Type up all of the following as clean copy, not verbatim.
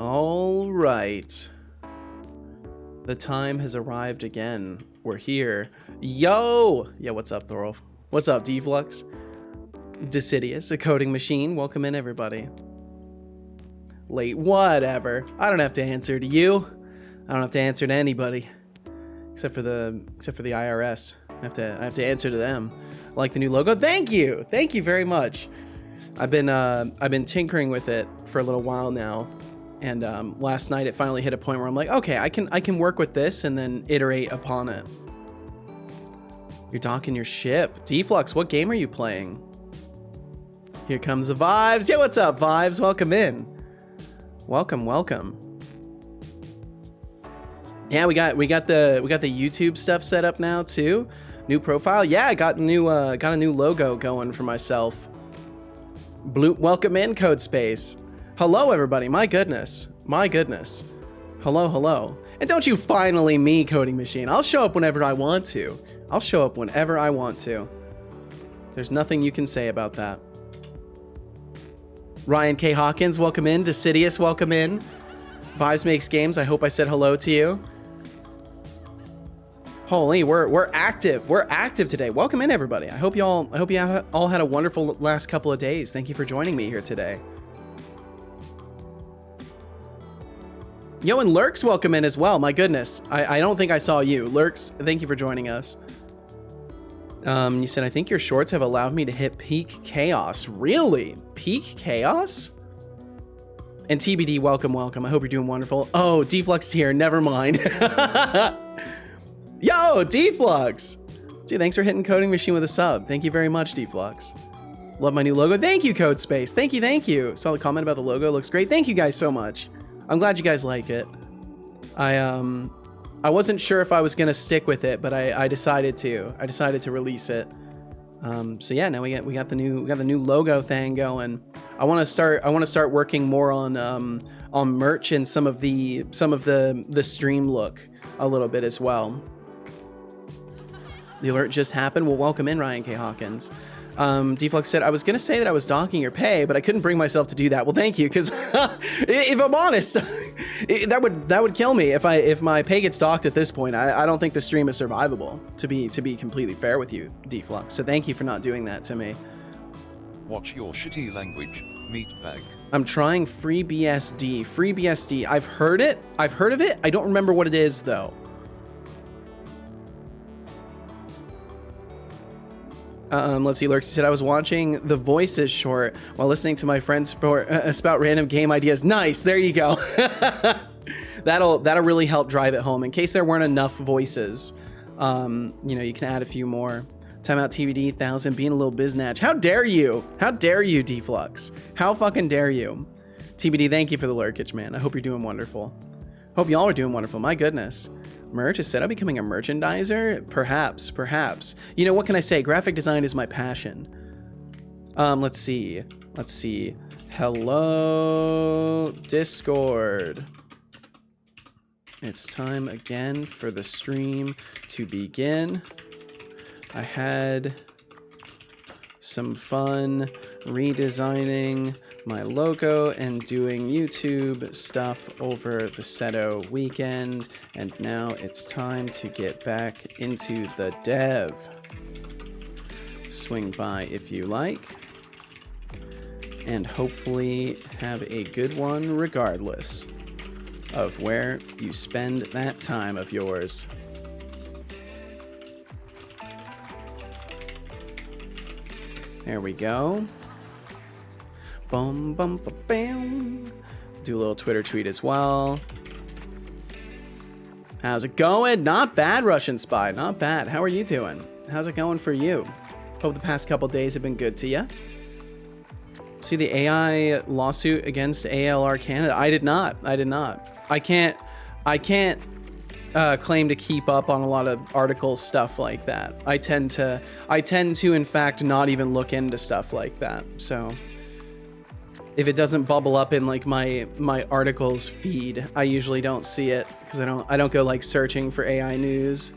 All right. The time has arrived again. We're here. Yo! Yeah, what's up, Thorolf? What's up, Deflux? Decidius, a coding machine. Welcome in, everybody. Late, whatever. I don't have to answer to you. I don't have to answer to anybody. Except for the IRS. I have to answer to them. Like the new logo. Thank you very much. I've been tinkering with it for a little while now, and last night it finally hit a point where I'm like, okay, I can work with this and then iterate upon it. You're docking your ship. Deflux, what game are you playing? Here comes the Vibes. Yeah, what's up, Vibes? Welcome in. Welcome. Yeah, we got the YouTube stuff set up now too. New profile. Yeah, I got a new logo going for myself. Blue, welcome in, Code Space. Hello, everybody. My goodness. Hello. And don't you finally me, Coding Machine. I'll show up whenever I want to. There's nothing you can say about that. Ryan K. Hawkins, welcome in. Decidius, welcome in. Vibes Makes Games, I hope I said hello to you. Holy, we're active. We're active today. Welcome in, everybody. I hope you all had a wonderful last couple of days. Thank you for joining me here today. Yo, and Lurks, welcome in as well. My goodness, I don't think I saw you. Lurks, thank you for joining us. You said, I think your shorts have allowed me to hit peak chaos. Really? Peak chaos? And TBD, welcome. I hope you're doing wonderful. Oh, Deflux is here. Never mind. Yo, Deflux. Dude, thanks for hitting Coding Machine with a sub. Thank you very much, Deflux. Love my new logo. Thank you, Code Space. Thank you. Saw the comment about the logo. Looks great. Thank you guys so much. I'm glad you guys like it. I wasn't sure if I was gonna stick with it, but I decided to. I decided to release it. So yeah, now we got the new logo thing going. I want to start working more on merch and some of the stream look a little bit as well. The alert just happened. Well, welcome in, Ryan K. Hawkins. Deflux said, I was going to say that I was docking your pay, but I couldn't bring myself to do that. Well, thank you, because if I'm honest, that would kill me if my pay gets docked at this point. I don't think the stream is survivable, to be completely fair with you, Deflux. So thank you for not doing that to me. Watch your shitty language, meatbag. I'm trying FreeBSD. FreeBSD. I've heard of it. I don't remember what it is, though. Let's see, Lurks said, I was watching the Voices short while listening to my friends spout random game ideas. Nice, there you go. That'll really help drive it home. In case there weren't enough voices, you can add a few more. Timeout TBD 1000 being a little biznatch. How dare you, Deflux? How fucking dare you? TBD, thank you for the lurkage, man. I hope you're doing wonderful. Hope y'all are doing wonderful. My goodness. Merch is set up becoming a merchandiser? Perhaps. You know, what can I say? Graphic design is my passion. Let's see. Hello, Discord. It's time again for the stream to begin. I had some fun redesigning my logo and doing YouTube stuff over the Seto weekend, and now it's time to get back into the dev. Swing by if you like, and hopefully have a good one regardless of where you spend that time of yours. There we go. Bum, bum, bum, bam. Do a little Twitter tweet as well. How's it going? Not bad, Russian Spy. Not bad. How are you doing? How's it going for you? Hope the past couple days have been good to you. See the AI lawsuit against ALR Canada? I did not. I can't claim to keep up on a lot of article stuff like that. I tend to in fact not even look into stuff like that. So if it doesn't bubble up in like my articles feed, I usually don't see it because I don't go like searching for AI news.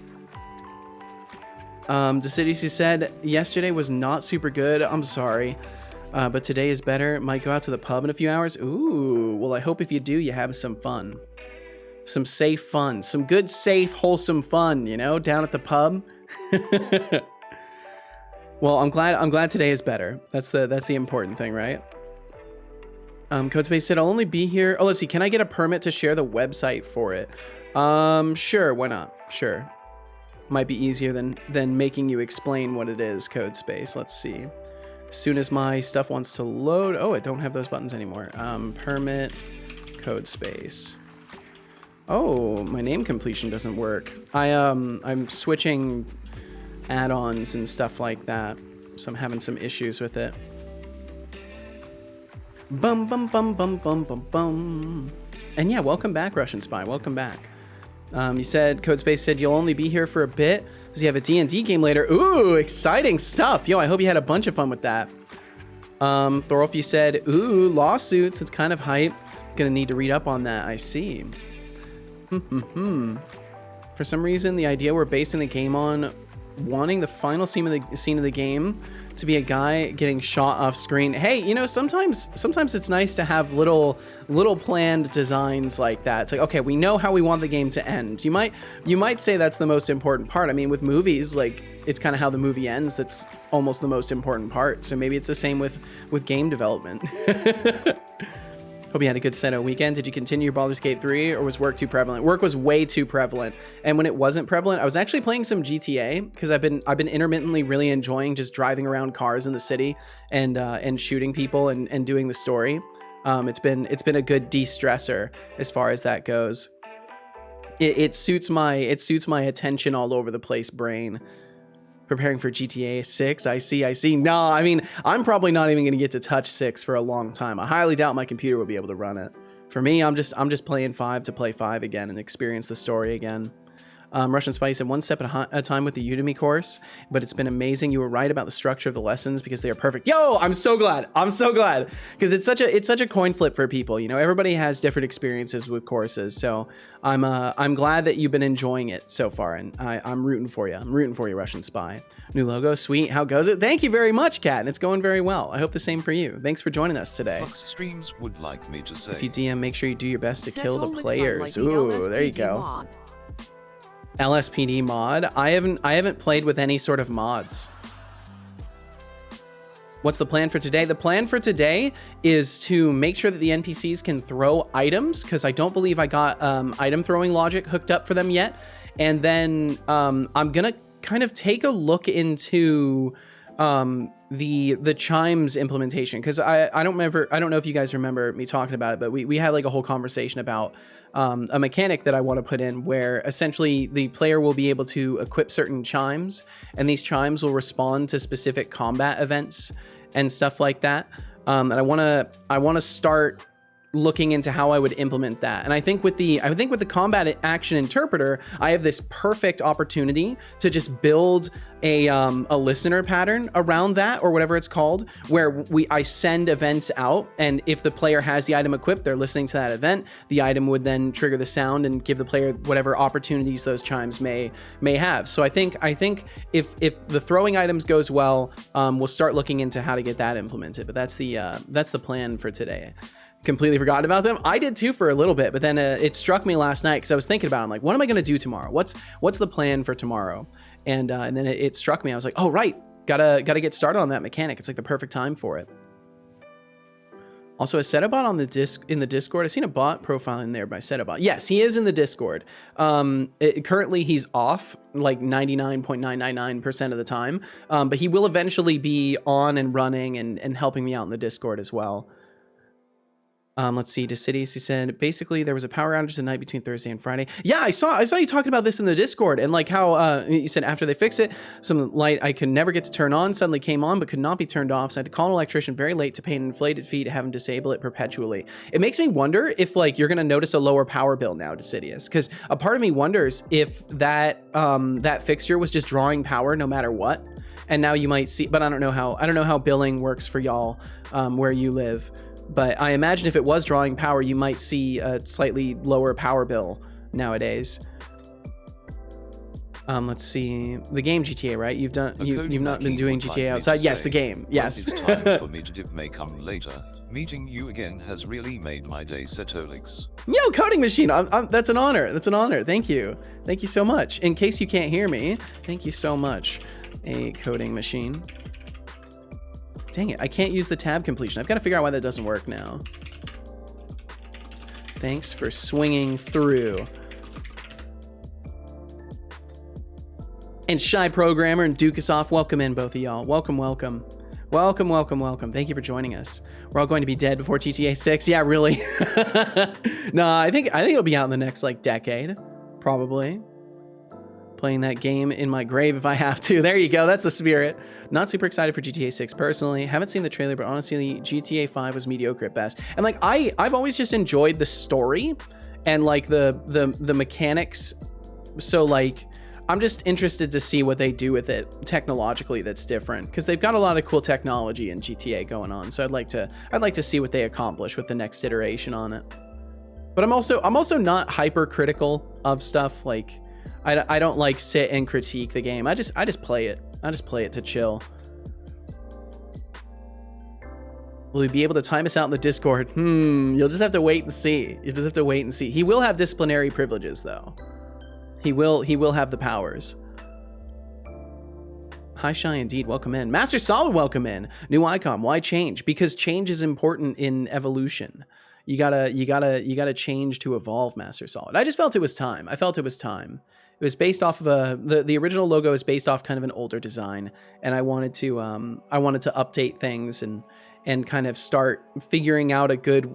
Decidius said yesterday was not super good. I'm sorry. But today is better. Might go out to the pub in a few hours. Ooh, well, I hope if you do, you have some fun. Some safe fun. Some good, safe, wholesome fun, you know, down at the pub. Well, I'm glad today is better. That's the important thing, right? Codespace said I'll only be here. Oh, let's see. Can I get a permit to share the website for it? Sure, why not? Sure. Might be easier than making you explain what it is, Codespace. Let's see. As soon as my stuff wants to load. Oh, I don't have those buttons anymore. Permit Codespace. Oh, my name completion doesn't work. I'm switching add-ons and stuff like that, so I'm having some issues with it. Bum bum bum bum bum bum bum. And yeah, welcome back, Russian Spy. Welcome back. You said Codespace said you'll only be here for a bit. Does he have a D&D game later? Ooh, exciting stuff. Yo, I hope you had a bunch of fun with that. Thorolf, you said, ooh, lawsuits. It's kind of hype. Gonna need to read up on that. I see. For some reason, the idea we're basing the game on wanting the final scene of the game to be a guy getting shot off screen. Hey, you know, sometimes it's nice to have little planned designs like that. It's like, okay, we know how we want the game to end. You might say that's the most important part. I mean, with movies, like, it's kind of how the movie ends. That's almost the most important part. So maybe it's the same with game development. Hope you had a good Seto weekend. Did you continue your Baldur's Gate 3 or was work too prevalent? Work was way too prevalent. And when it wasn't prevalent, I was actually playing some GTA because I've been intermittently really enjoying just driving around cars in the city and shooting people and doing the story. It's been a good de-stressor as far as that goes. It suits my attention all over the place brain. Preparing for GTA 6. I see. No, I mean, I'm probably not even going to get to touch 6 for a long time. I highly doubt my computer will be able to run it. For me, I'm just playing 5 to play 5 again and experience the story again. Russian Spy said 1 step at a time with the Udemy course, but it's been amazing. You were right about the structure of the lessons because they are perfect. Yo, I'm so glad because it's such a coin flip for people. You know, everybody has different experiences with courses, so I'm glad that you've been enjoying it so far, and I'm rooting for you. I'm rooting for you, Russian Spy. New logo, sweet. How goes it? Thank you very much, Kat, and it's going very well. I hope the same for you. Thanks for joining us today. Flux Streams would like me to say. If you DM, make sure you do your best to kill the Setolyx players. like the Ooh, there you LSPD go. mod. LSPD mod. I haven't played with any sort of mods. What's the plan for today? The plan for today is to make sure that the NPCs can throw items, because I don't believe I got item throwing logic hooked up for them yet. And then I'm gonna kind of take a look into the chimes implementation, because I don't know if you guys remember me talking about it, but we had like a whole conversation about a mechanic that I want to put in where essentially the player will be able to equip certain chimes, and these chimes will respond to specific combat events and stuff like that. And I want to start looking into how I would implement that. And I think with the combat action interpreter, I have this perfect opportunity to just build a listener pattern around that, or whatever it's called, where I send events out, and if the player has the item equipped, they're listening to that event, the item would then trigger the sound and give the player whatever opportunities those chimes may have. So I think if the throwing items goes well, we'll start looking into how to get that implemented. But that's the plan for today. Completely forgot about them. I did too for a little bit, but then it struck me last night because I was thinking about it. I'm like, what am I going to do tomorrow? What's the plan for tomorrow? And then it struck me. I was like, oh right, gotta get started on that mechanic. It's like the perfect time for it. Also, is Setobot in the Discord? I've seen a bot profile in there by Setobot. Yes, he is in the Discord. Currently he's off like 99.999% of the time, but he will eventually be on and running and helping me out in the Discord as well. Let's see, Decidious, he said, basically there was a power outage the night between Thursday and Friday. Yeah, I saw you talking about this in the Discord, and like how you said after they fixed it, some light I could never get to turn on suddenly came on but could not be turned off, so I had to call an electrician very late to pay an inflated fee to have him disable it perpetually. It makes me wonder if like you're gonna notice a lower power bill now, Decidious, because a part of me wonders if that that fixture was just drawing power no matter what, and now you might see, but I don't know how billing works for y'all where you live. But I imagine if it was drawing power, you might see a slightly lower power bill nowadays. Let's see. The game GTA, right? You've not been doing GTA like outside. Yes, the game. Yes. It's time for me to dip may come later. Meeting you again has really made my day, Setolyx. Yo, coding machine. That's an honor. That's an honor. Thank you. Thank you so much. In case you can't hear me, thank you so much. A coding machine. Dang it. I can't use the tab completion. I've got to figure out why that doesn't work now. Thanks for swinging through. And Shy Programmer and Dukasoff, welcome in, both of y'all. Welcome, welcome. Welcome, welcome, welcome. Thank you for joining us. We're all going to be dead before GTA 6. Yeah, really? No, I think it'll be out in the next, like, decade. Probably. Playing that game in my grave if I have to. There you go. That's the spirit. Not super excited for GTA 6 personally. Haven't seen the trailer, but honestly, GTA 5 was mediocre at best. And, like, I've always just enjoyed the story and, like, the mechanics. So, like, I'm just interested to see what they do with it technologically that's different, because they've got a lot of cool technology in GTA going on. So I'd like to see what they accomplish with the next iteration on it. But I'm also not hypercritical of stuff. Like I don't like sit and critique the game. I just play it. I just play it to chill. Will he be able to time us out in the Discord? You'll just have to wait and see. You just have to wait and see. He will have disciplinary privileges though. He will have the powers. Hi Shy, indeed, welcome in. Master Solid, welcome in. New icon, why change? Because change is important in evolution. You gotta change to evolve, Master Solid. I just felt it was time. I felt it was time. It was based off of the original logo is based off kind of an older design, and I wanted to update things and kind of start figuring out a good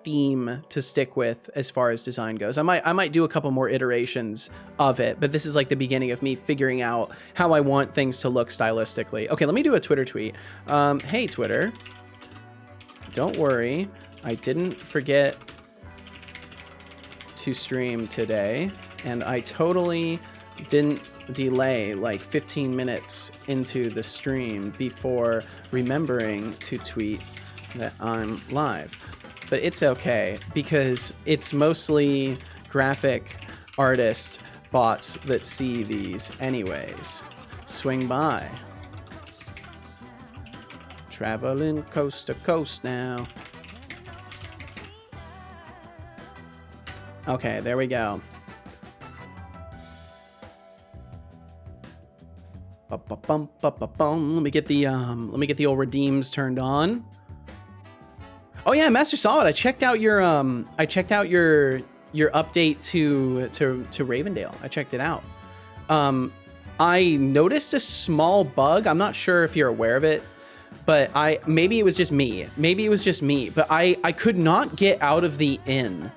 theme to stick with as far as design goes. I might do a couple more iterations of it, but this is like the beginning of me figuring out how I want things to look stylistically. Okay, let me do a Twitter tweet. Hey Twitter, don't worry, I didn't forget to stream today, and I totally didn't delay like 15 minutes into the stream before remembering to tweet that I'm live. But it's okay, because it's mostly graphic artist bots that see these anyways. Swing by. Traveling coast to coast now. Okay, there we go. Let me get the old redeems turned on. Oh yeah, Master Solid, I checked out your update to Ravendale. I checked it out. I noticed a small bug. I'm not sure if you're aware of it, but maybe it was just me. But I could not get out of the inn.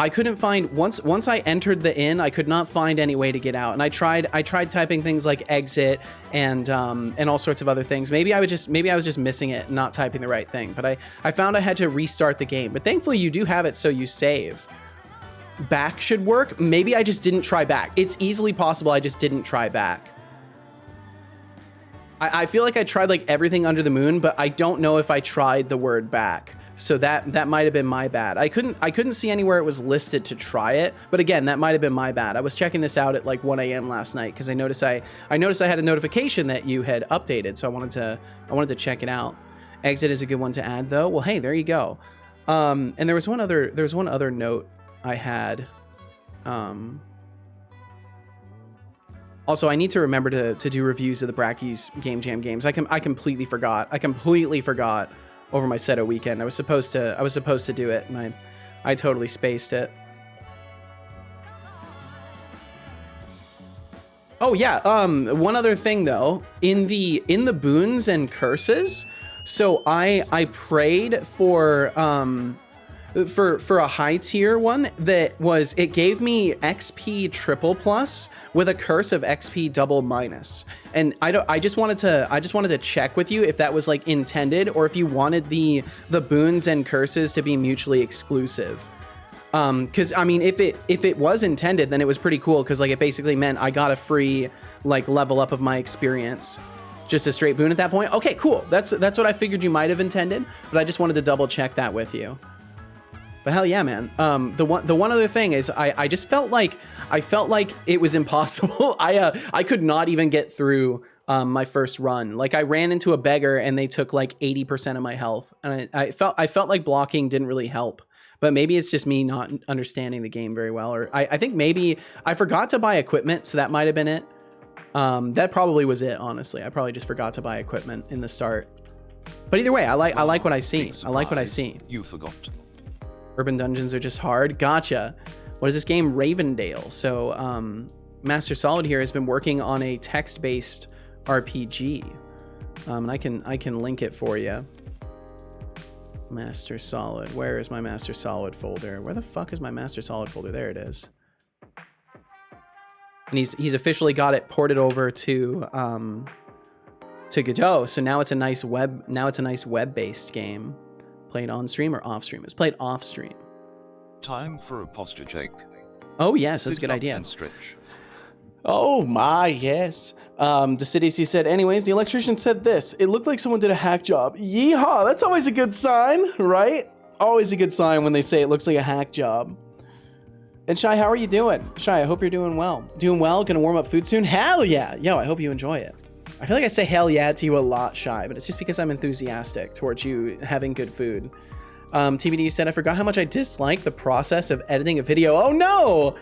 I couldn't find, once I entered the inn, I could not find any way to get out. And I tried typing things like exit and all sorts of other things. Maybe I was just missing it, not typing the right thing. But I found I had to restart the game. But thankfully you do have it so you save. Back should work. Maybe I just didn't try back. It's easily possible I just didn't try back. I feel like I tried like everything under the moon, but I don't know if I tried the word back. So that might have been my bad. I couldn't see anywhere it was listed to try it, but again, that might have been my bad. I was checking this out at like 1 a.m. last night because I noticed I had a notification that you had updated, so I wanted to check it out. Exit is a good one to add though. Well, hey, there you go. And there was one other note I had. Also, I need to remember to do reviews of the Brackies Game Jam games. I completely forgot. Over my Seto weekend. I was supposed to do it, and I totally spaced it. Oh yeah, one other thing though, in the boons and curses, so I prayed for a high tier one that was, it gave me XP triple plus with a curse of XP double minus. And I just wanted to check with you if that was like intended, or if you wanted the boons and curses to be mutually exclusive. Cause I mean, if it was intended, then it was pretty cool. Cause like it basically meant I got a free like level up of my experience. Just a straight boon at that point. Okay, cool. That's what I figured you might have intended, but I just wanted to double check that with you. But hell yeah, man. The one other thing is I just felt like it was impossible. I could not even get through my first run. Like I ran into a beggar and they took like 80% of my health, and I felt like blocking didn't really help. But maybe it's just me not understanding the game very well, or I think maybe I forgot to buy equipment, so that might have been it. That probably was it, honestly. I probably just forgot to buy equipment in the start. But either way, I like what I see. I like what I see. You forgot. Urban dungeons are just hard. Gotcha. What is this game? Ravendale. So Master Solid here has been working on a text-based RPG. And I can link it for you. Master Solid. Where is my Master Solid folder? Where the fuck is my Master Solid folder? There it is. And he's officially got it ported over to Godot. So now it's a nice web-based game. Played on stream or off stream? It's played off stream. Time for a posture check. Oh yes, that's a good idea. And stretch. Oh my, yes. Decidius said, anyways, the electrician said this. It looked like someone did a hack job. Yeehaw, that's always a good sign, right? Always a good sign when they say it looks like a hack job. And Shy, how are you doing? Shy, I hope you're doing well. Doing well? Gonna warm up food soon? Hell yeah. Yo, I hope you enjoy it. I feel like I say hell yeah to you a lot, Shy, but it's just because I'm enthusiastic towards you having good food. TBD said, I forgot how much I dislike the process of editing a video. Oh no!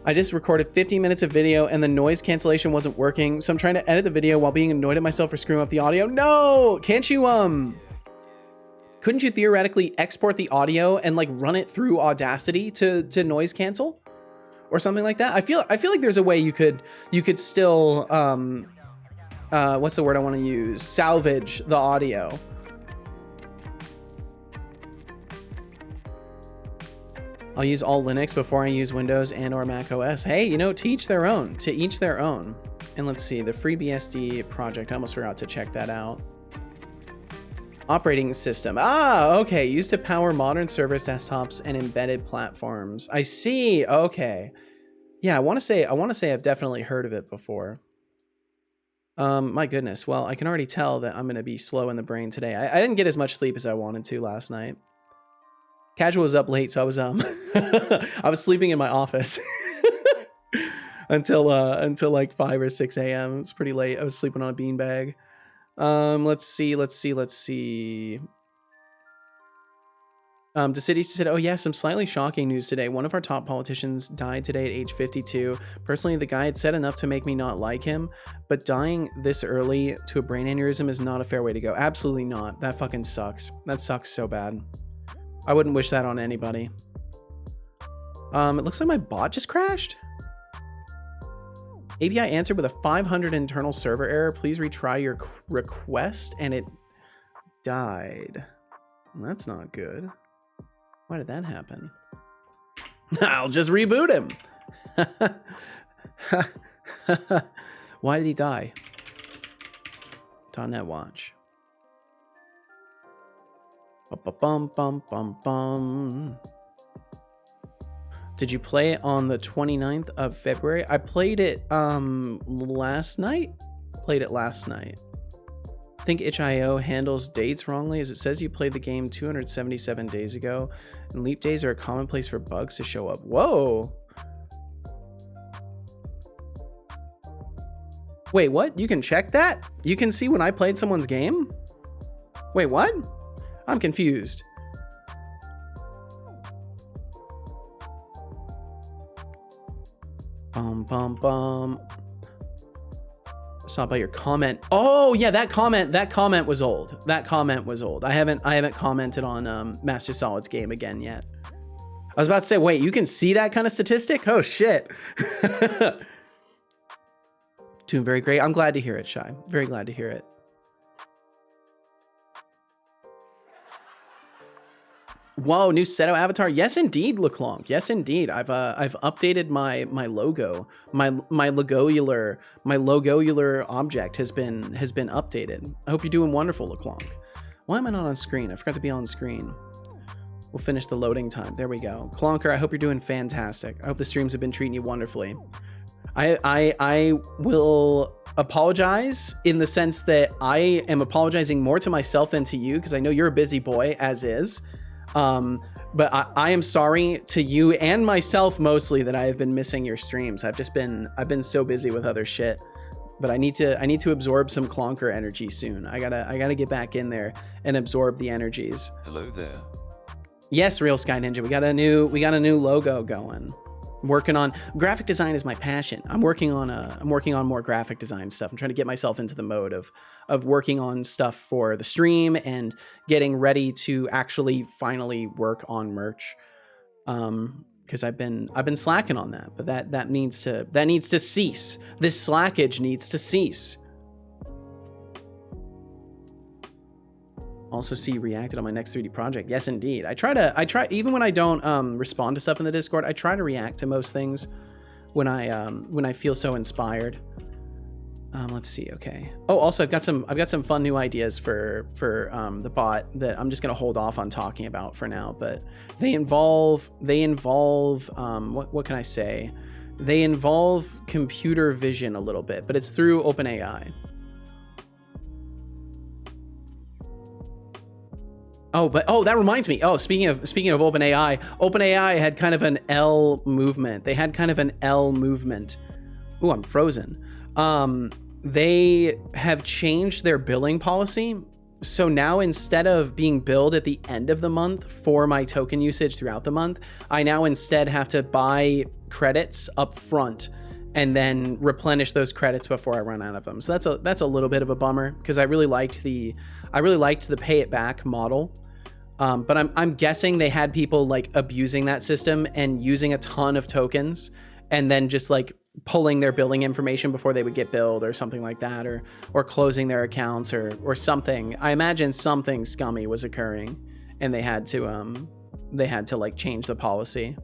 I just recorded 50 minutes of video and the noise cancellation wasn't working, so I'm trying to edit the video while being annoyed at myself for screwing up the audio. No! Can't you, couldn't you theoretically export the audio and like run it through Audacity to noise cancel? Or something like that? I feel like there's a way you could still, what's the word I want to use? Salvage the audio. I'll use all Linux before I use Windows and or Mac OS. Hey, you know, to each their own. To each their own. And let's see, the FreeBSD project. I almost forgot to check that out. Operating system. Ah, okay. Used to power modern servers, desktops, and embedded platforms. I see. Okay. Yeah, I want to say I've definitely heard of it before. My goodness. Well, I can already tell that I'm going to be slow in the brain today. I didn't get as much sleep as I wanted to last night. Casual was up late, so I was I was sleeping in my office until like 5 or 6 a.m. It was pretty late. I was sleeping on a beanbag. Let's see. Decidius said, oh yeah, some slightly shocking news today. One of our top politicians died today at age 52. Personally, the guy had said enough to make me not like him, but dying this early to a brain aneurysm is not a fair way to go. Absolutely not. That fucking sucks. That sucks so bad. I wouldn't wish that on anybody. It looks like my bot just crashed. API answered with a 500 internal server error. Please retry your request, and it died. That's not good. Why did that happen? I'll just reboot him. Why did he die? .NET Watch. Bum, bum, bum, bum. Did you play it on the 29th of February? I played it last night. I think itch.io handles dates wrongly, as it says you played the game 277 days ago, and leap days are a commonplace for bugs to show up. Whoa. Wait, what? You can check that? You can see when I played someone's game? Wait, what? I'm confused. Bum. Saw by your comment. Oh yeah, that comment was old. I haven't commented on Master Solid's game again yet. I was about to say, wait, you can see that kind of statistic? Oh shit. Doing very great. I'm glad to hear it, Shy. Very glad to hear it. Whoa, new Seto avatar. Yes, indeed, LeClonk. Yes, indeed. I've updated my logo. My logoular object has been updated. I hope you're doing wonderful, LeClonk. Why am I not on screen? I forgot to be on screen. We'll finish the loading time. There we go. Clonker, I hope you're doing fantastic. I hope the streams have been treating you wonderfully. I will apologize in the sense that I am apologizing more to myself than to you, because I know you're a busy boy as is. But I am sorry to you and myself mostly that I have been missing your streams. I've been so busy with other shit. But I need to absorb some Clonker energy soon. I gotta get back in there and absorb the energies. Hello there. Yes, Real Sky Ninja. We got a new logo going. Working on graphic design is my passion. I'm working on more graphic design stuff. I'm trying to get myself into the mode of working on stuff for the stream and getting ready to actually finally work on merch. Because I've been slacking on that, but that needs to cease. This slackage needs to cease. Also see reacted on my next 3D project. Yes, indeed. I try even when I don't respond to stuff in the Discord, I try to react to most things when I feel so inspired. Let's see. Okay. Oh, also I've got some fun new ideas for the bot that I'm just gonna hold off on talking about for now. But they involve what can I say? They involve computer vision a little bit, but it's through OpenAI. Oh, that reminds me. Oh, speaking of OpenAI had kind of an L movement. They had kind of an L movement. Ooh, I'm frozen. They have changed their billing policy. So now instead of being billed at the end of the month for my token usage throughout the month, I now instead have to buy credits up front and then replenish those credits before I run out of them. So that's a little bit of a bummer because I really liked the pay it back model. But I'm guessing they had people like abusing that system and using a ton of tokens and then just like pulling their billing information before they would get billed or something like that, or closing their accounts or something. I imagine something scummy was occurring and they had to like change the policy.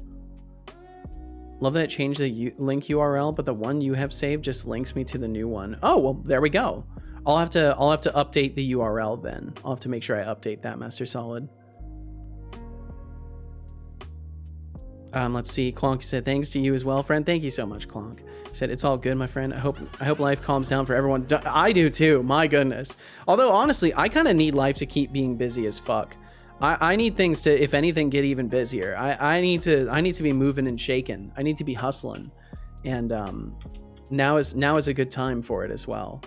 Love that it changed the link URL, but the one you have saved just links me to the new one. Oh, well, there we go. I'll have to update the URL then. I'll have to make sure I update that, Master Solid. Let's see. Clonk said, thanks to you as well, friend. Thank you so much, Clonk. He said, it's all good, my friend. I hope life calms down for everyone. I do too, my goodness. Although, honestly, I kind of need life to keep being busy as fuck. I need things to, if anything, get even busier. I need to be moving and shaking. I need to be hustling. And now is a good time for it as well.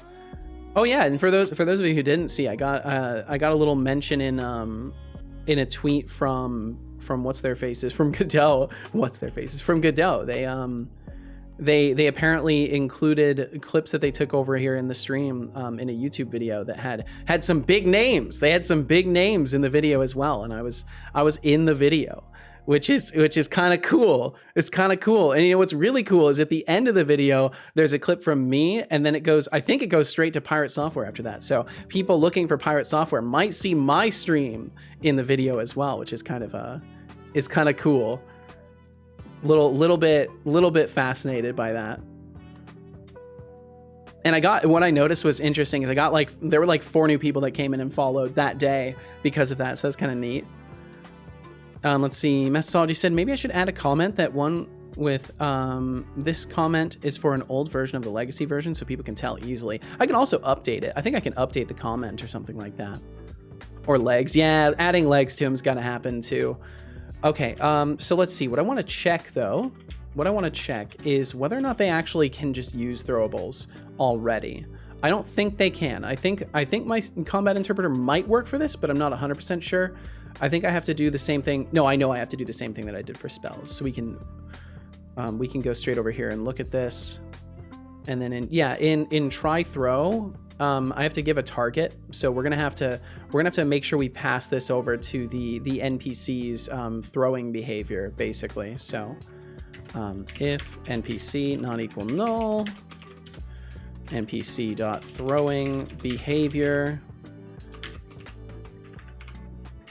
Oh yeah, and for those of you who didn't see, I got a little mention in a tweet from what's their faces from Godot. From Godot. They apparently included clips that they took over here in the stream in a YouTube video that had some big names. They had some big names in the video as well, and I was in the video, which is kind of cool. It's kind of cool. And you know what's really cool is at the end of the video there's a clip from me, and then I think it goes straight to Pirate Software after that. So people looking for Pirate Software might see my stream in the video as well, which is kind of cool. Little bit fascinated by that. And what I noticed was interesting is there were like 4 new people that came in and followed that day because of that. So that's kind of neat. Let's see. Messology said, maybe I should add a comment that one with this comment is for an old version of the legacy version so people can tell easily. I can also update it. I think I can update the comment or something like that. Or legs. Yeah, adding legs to him is going to happen too. Okay, so let's see. What I want to check though, is whether or not they actually can just use throwables already. I don't think they can. I think my combat interpreter might work for this, but I'm not 100% sure. I think I have to do the same thing. No, I know I have to do the same thing that I did for spells. So we can go straight over here and look at this. And then in try throw, I have to give a target. So we're gonna have to make sure we pass this over to the NPC's throwing behavior, basically. So if NPC not equal null, NPC dot throwing behavior,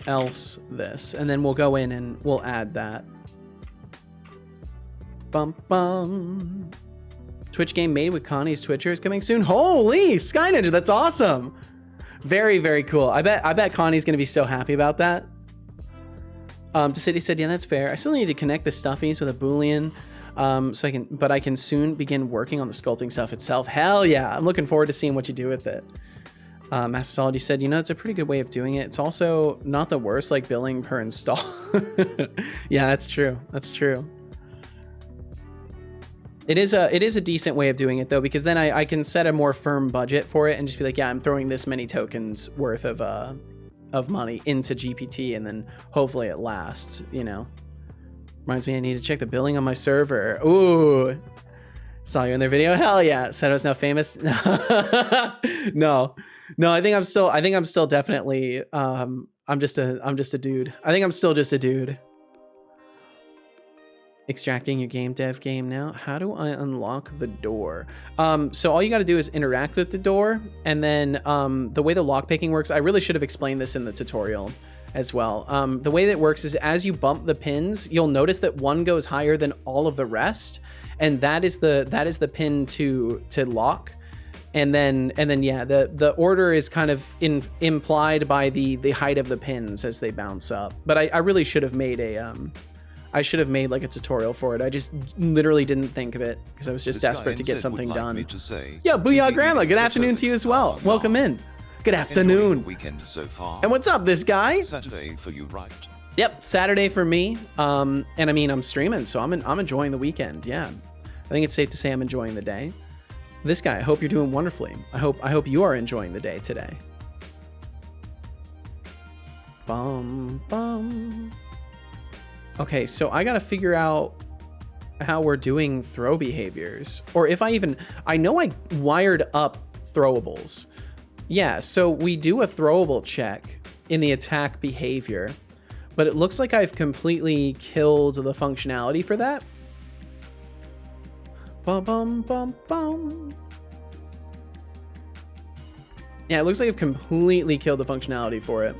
else this, and then we'll go in and we'll add that. Bum bum. Twitch game made with Connie's Twitcher is coming soon. Holy Sky Ninja, that's awesome. Very, very cool. I bet Connie's gonna be so happy about that. City said, yeah, that's fair. I still need to connect the stuffies with a Boolean. But I can soon begin working on the sculpting stuff itself. Hell yeah. I'm looking forward to seeing what you do with it. Massology said, you know, it's a pretty good way of doing it. It's also not the worst, like billing per install. Yeah, that's true. That's true. It is a decent way of doing it though, because then I can set a more firm budget for it and just be like, yeah, I'm throwing this many tokens worth of money into GPT, and then hopefully it lasts, you know. Reminds me, I need to check the billing on my server. Ooh, saw you in their video. Hell yeah. Seto's now famous. No, I think I'm still definitely, I'm just a dude. I think I'm still just a dude. Extracting your game dev game now. How do I unlock the door? So all you got to do is interact with the door, and then the way the lockpicking works, I really should have explained this in the tutorial as well. The way that works is as you bump the pins, you'll notice that one goes higher than all of the rest, and that is the pin to lock. And then yeah, the order is kind of implied by the height of the pins as they bounce up. But I really should have made I should have made like a tutorial for it. I just literally didn't think of it because I was just desperate to get something done. Yeah, Booyah Grandma, good afternoon to you as well. Welcome in. Good afternoon. Weekend so far. And what's up, this guy? Saturday for you, right? Yep, Saturday for me. And I mean, I'm streaming, so I'm enjoying the weekend. Yeah, I think it's safe to say I'm enjoying the day. This guy, I hope you're doing wonderfully. I hope you are enjoying the day today. Bum bum. Okay, so I gotta figure out how we're doing throw behaviors, or if I know I wired up throwables. Yeah, so we do a throwable check in the attack behavior, but it looks like I've completely killed the functionality for that. Bum bum bum bum. Yeah, it looks like I've completely killed the functionality for it.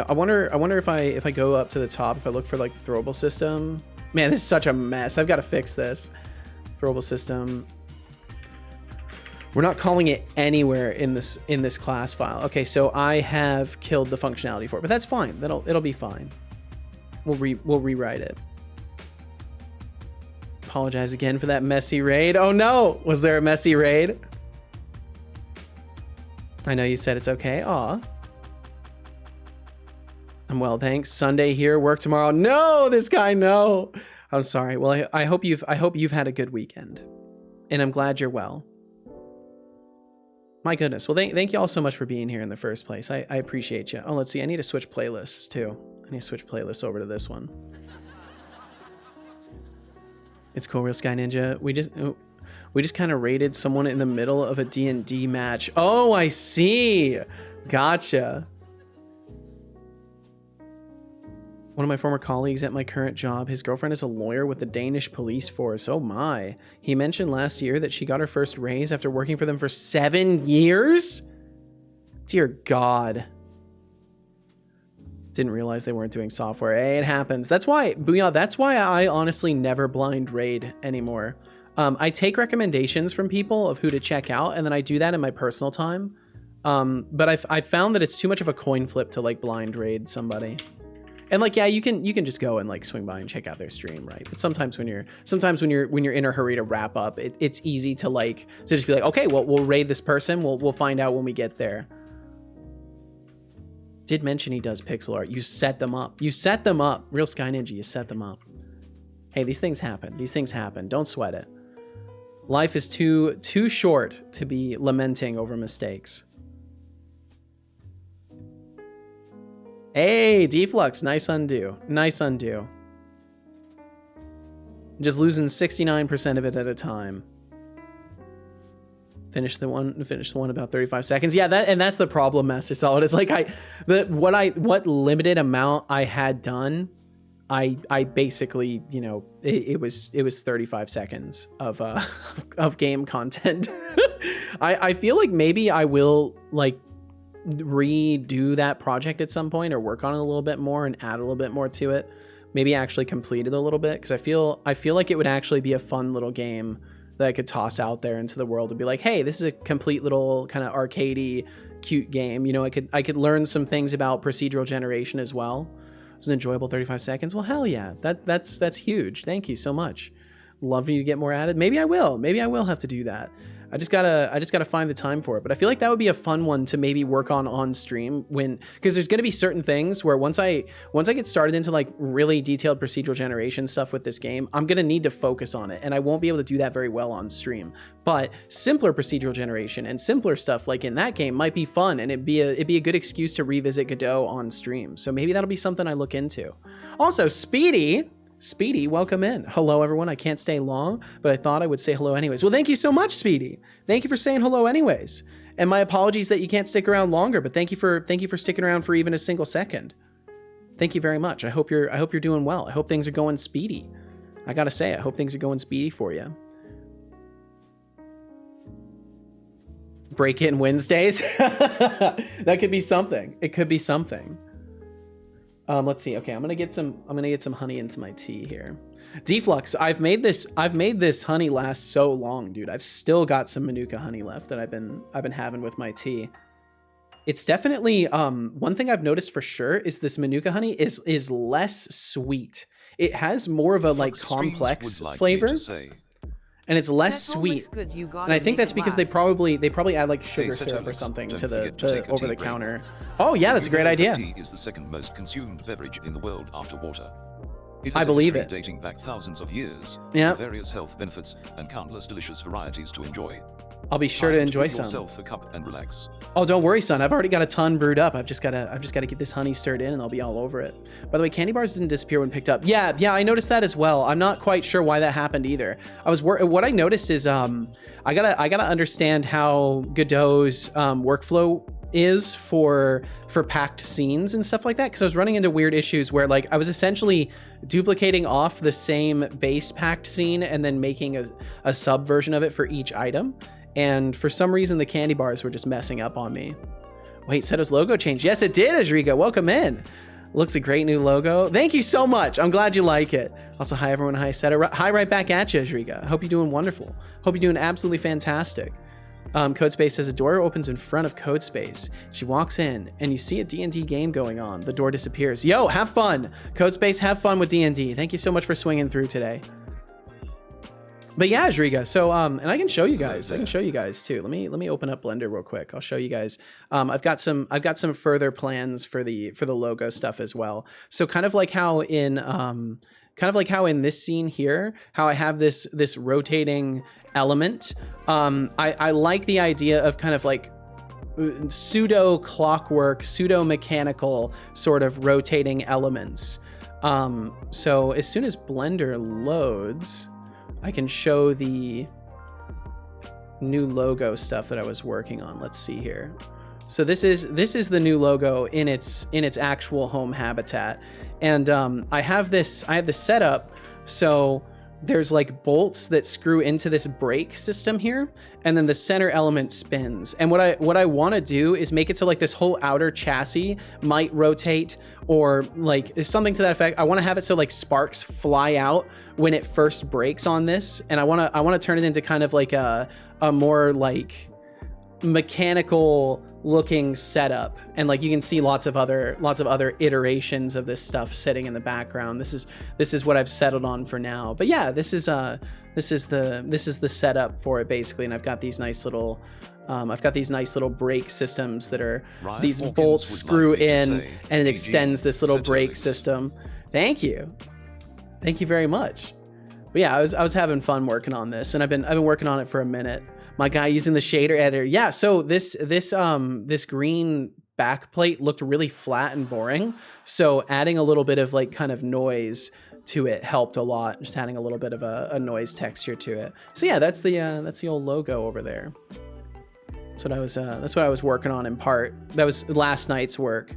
I wonder if I go up to the top, if I look for like the throwable system. Man, this is such a mess. I've got to fix this. Throwable system. We're not calling it anywhere in this class file. Okay, so I have killed the functionality for it, but that's fine. It'll be fine. We'll rewrite it. Apologize again for that messy raid. Oh no, was there a messy raid? I know you said it's okay. Aw. I'm well, thanks. Sunday here, work tomorrow. No, this guy, no. I'm sorry. Well, I hope you've had a good weekend, and I'm glad you're well. My goodness. Well, thank you all so much for being here in the first place. I appreciate you. Oh, let's see. I need to switch playlists too. I need to switch playlists over to this one. It's cool, Real Sky Ninja. We just kind of raided someone in the middle of a D&D match. Oh, I see. Gotcha. One of my former colleagues at my current job, his girlfriend is a lawyer with the Danish police force. Oh my. He mentioned last year that she got her first raise after working for them for 7 years? Dear God. Didn't realize they weren't doing software. Hey, it happens. That's why, Booyah, that's why I honestly never blind raid anymore. I take recommendations from people of who to check out, and then I do that in my personal time. But I found that it's too much of a coin flip to like blind raid somebody. And like, yeah, you can just go and like swing by and check out their stream, right? But sometimes when you're in a hurry to wrap up, it's easy to just be like, okay, well, we'll raid this person. We'll find out when we get there. Did mention he does pixel art. You set them up. You set them up. Real Sky Ninja, you set them up. Hey, these things happen. These things happen. Don't sweat it. Life is too short to be lamenting over mistakes. Hey, Deflux, nice undo. Nice undo. Just losing 69% of it at a time. Finish the one about 35 seconds. Yeah, that's the problem, Master Solid. It's like what limited amount I had done, I basically, you know, it was 35 seconds of game content. I feel like maybe I will like redo that project at some point, or work on it a little bit more and add a little bit more to it. Maybe actually complete it a little bit, because I feel like it would actually be a fun little game that I could toss out there into the world and be like, hey, this is a complete little kind of arcadey, cute game. You know, I could learn some things about procedural generation as well. It was an enjoyable 35 seconds. Well, hell yeah, that's huge. Thank you so much. Love you to get more added. Maybe I will have to do that. I just gotta find the time for it. But I feel like that would be a fun one to maybe work on stream, because there's gonna be certain things where once I get started into like really detailed procedural generation stuff with this game, I'm gonna need to focus on it, and I won't be able to do that very well on stream. But simpler procedural generation and simpler stuff like in that game might be fun, and it'd be a good excuse to revisit Godot on stream. So maybe that'll be something I look into. Also, Speedy, welcome in. Hello, everyone. I can't stay long, but I thought I would say hello anyways. Well, thank you so much, Speedy. Thank you for saying hello anyways. And my apologies that you can't stick around longer, but thank you for sticking around for even a single second. Thank you very much. I hope you're doing well. I hope things are going speedy. I gotta say, I hope things are going speedy for you. Break-in Wednesdays. That could be something. It could be something. Let's see. Okay, I'm gonna get some honey into my tea here. Deflux, I've made this honey last so long, dude. I've still got some Manuka honey left that I've been having with my tea. It's definitely one thing I've noticed for sure is this Manuka honey is less sweet. It has more of a like complex flavor. And it's less sweet, and I think that's because they probably add like sugar syrup or something to the over the counter. Oh yeah, that's a great idea. Tea is the second most consumed beverage in the world after water. It I has believe a it. history dating back thousands of years. Yeah. With various health benefits and countless delicious varieties to enjoy. I'll be sure to enjoy some. Yourself a cup and relax. Oh, don't worry, son. I've already got a ton brewed up. I've just gotta get this honey stirred in, and I'll be all over it. By the way, candy bars didn't disappear when picked up. Yeah, I noticed that as well. I'm not quite sure why that happened either. What I noticed is I gotta understand how Godot's workflow is for packed scenes and stuff like that, because I was running into weird issues where like I was essentially duplicating off the same base packed scene and then making a sub version of it for each item. And for some reason, the candy bars were just messing up on me. Wait, Seto's logo changed. Yes, it did, Ajriga. Welcome in. Looks a great new logo. Thank you so much. I'm glad you like it. Also, hi, everyone. Hi, Seto. Hi, right back at you, Ajriga. I hope you're doing wonderful. Hope you're doing absolutely fantastic. Codespace says a door opens in front of Codespace. She walks in, and you see a D&D game going on. The door disappears. Yo, have fun. Codespace, have fun with D&D. Thank you so much for swinging through today. But yeah, Ajriga, so and I can show you guys. I can show you guys too. Let me open up Blender real quick. I'll show you guys. I've got some further plans for the logo stuff as well. So kind of like how in this scene here, how I have this rotating element. I like the idea of kind of like pseudo clockwork, pseudo mechanical sort of rotating elements. So as soon as Blender loads, I can show the new logo stuff that I was working on. Let's see here. So this is the new logo in its actual home habitat, and I have this set up so there's like bolts that screw into this brake system here, and then the center element spins. And what I want to do is make it so like this whole outer chassis might rotate, or like something to that effect. I want to have it so like sparks fly out when it first breaks on this, and I want to turn it into kind of like a more like mechanical looking setup, and like you can see lots of other iterations of this stuff sitting in the background. This is what I've settled on for now. But yeah, this is the setup for it basically, and I've got these nice little brake systems that are these bolts screw in, and it extends this little brake system. Thank you very much. But yeah, I was having fun working on this, and I've been working on it for a minute. My guy using the shader editor. Yeah, so this green backplate looked really flat and boring. So adding a little bit of like kind of noise to it helped a lot. Just adding a little bit of a noise texture to it. So yeah, that's the old logo over there. That's what I was working on in part. That was last night's work.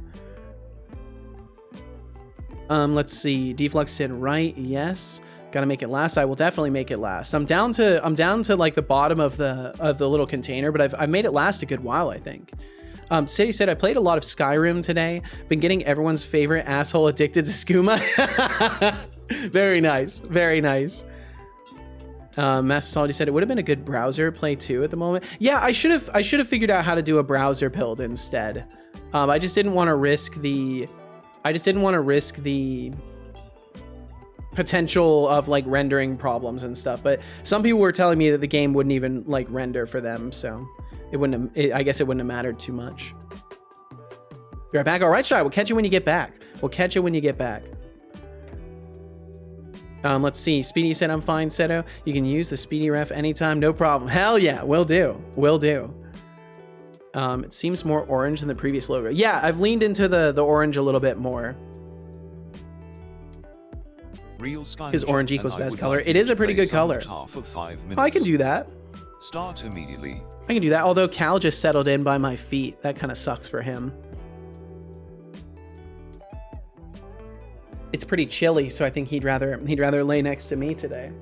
Let's see. Deflux said right, yes. Gotta make it last. I will definitely make it last. I'm down to like the bottom of the little container, but I've made it last a good while, I think. City said I played a lot of Skyrim today. Been getting everyone's favorite asshole addicted to skooma. Very nice, very nice. Master Solid said it would have been a good browser play too at the moment. Yeah, I should have figured out how to do a browser build instead. I just didn't want to risk the potential of like rendering problems and stuff. But some people were telling me that the game wouldn't even like render for them, so it wouldn't have, I guess it wouldn't have mattered too much. Be right back. All right, Shy, we'll catch you when you get back. We'll catch you when you get back. Let's see. Speedy said, I'm fine, Seto. You can use the Speedy ref anytime, no problem. Hell yeah, will do. Will do. It seems more orange than the previous logo. Yeah, I've leaned into the orange a little bit more. His orange equals best color. It is a pretty good color. I can do that. Start immediately. I can do that, although Cal just settled in by my feet. That kind of sucks for him. It's pretty chilly, so I think he'd rather lay next to me today.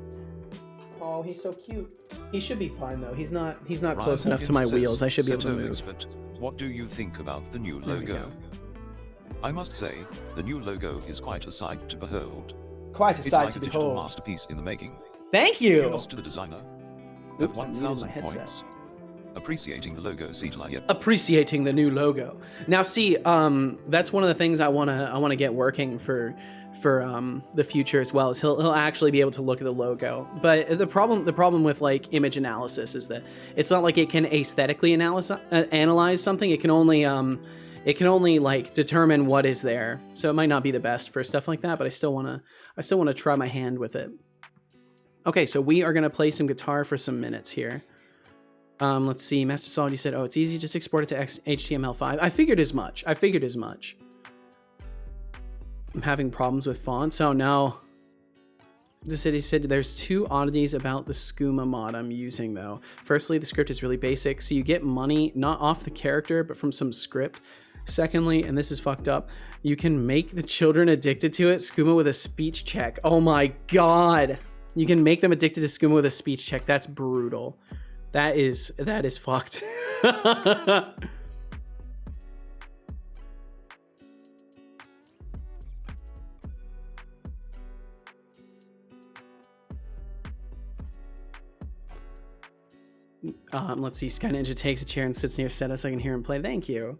Oh, he's so cute. He should be fine though. He's not close enough to my wheels. I should be able to move. But what do you think about the new logo? I must say, the new logo is quite a sight to behold. Quite a sight to behold. It's like a digital masterpiece in the making. Thank you. Kudos to the designer. Oops, 1,000 points. Appreciating the logo, Setolyx. Appreciating the new logo. Now, see, that's one of the things I wanna get working for the future as well. Is he'll actually be able to look at the logo. But the problem with like image analysis is that it's not like it can aesthetically analyze something. It can only like determine what is there. So it might not be the best for stuff like that. But I still wanna try my hand with it. Okay, so we are gonna play some guitar for some minutes here. Let's see. Master Solid, you said, oh, it's easy. Just export it to HTML5. I figured as much. I'm having problems with fonts. Oh, no. The city said there's two oddities about the skooma mod I'm using, though. Firstly, the script is really basic, so you get money not off the character, but from some script. Secondly, and this is fucked up, you can make the children addicted to it, skooma with a speech check. Oh, my God. You can make them addicted to skooma with a speech check. That's brutal. That is fucked. Let's see. Sky Ninja takes a chair and sits near Seto so I can hear him play. Thank you.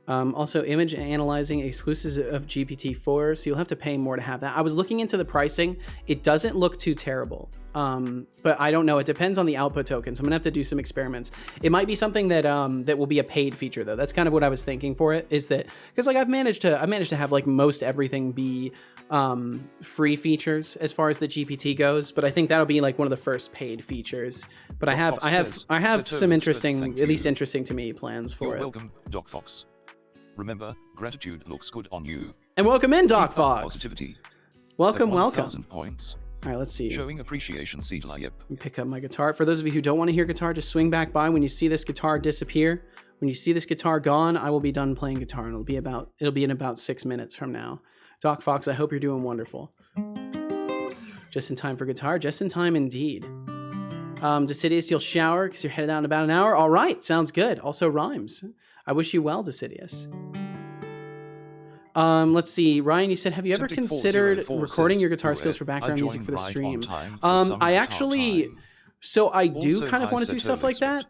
Also, image analyzing exclusives of GPT-4, so you'll have to pay more to have that. I was looking into the pricing. It doesn't look too terrible, but I don't know. It depends on the output tokens. I'm gonna have to do some experiments. It might be something that that will be a paid feature though. That's kind of what I was thinking for it. Is that because like I've managed to have like most everything be free features as far as the GPT goes, but I think that'll be like one of the first paid features. But I have some interesting, at least interesting to me, plans for it. Welcome, Doc Fox. Remember, gratitude looks good on you. And welcome in, Doc Fox. Positivity. Welcome. 1,000 points. All right, let's see. Showing appreciation, Setolyx. Let me pick up my guitar. For those of you who don't want to hear guitar, just swing back by when you see this guitar disappear. When you see this guitar gone, I will be done playing guitar, and it'll be in about 6 minutes from now. Doc Fox, I hope you're doing wonderful. Just in time for guitar. Just in time indeed. Decidius, you'll shower because you're headed out in about an hour. All right, sounds good. Also rhymes. I wish you well, Decidius. Let's see. Ryan, you said, have you ever considered recording your guitar skills for background music for the stream? I actually, so I do kind of want to do stuff like that.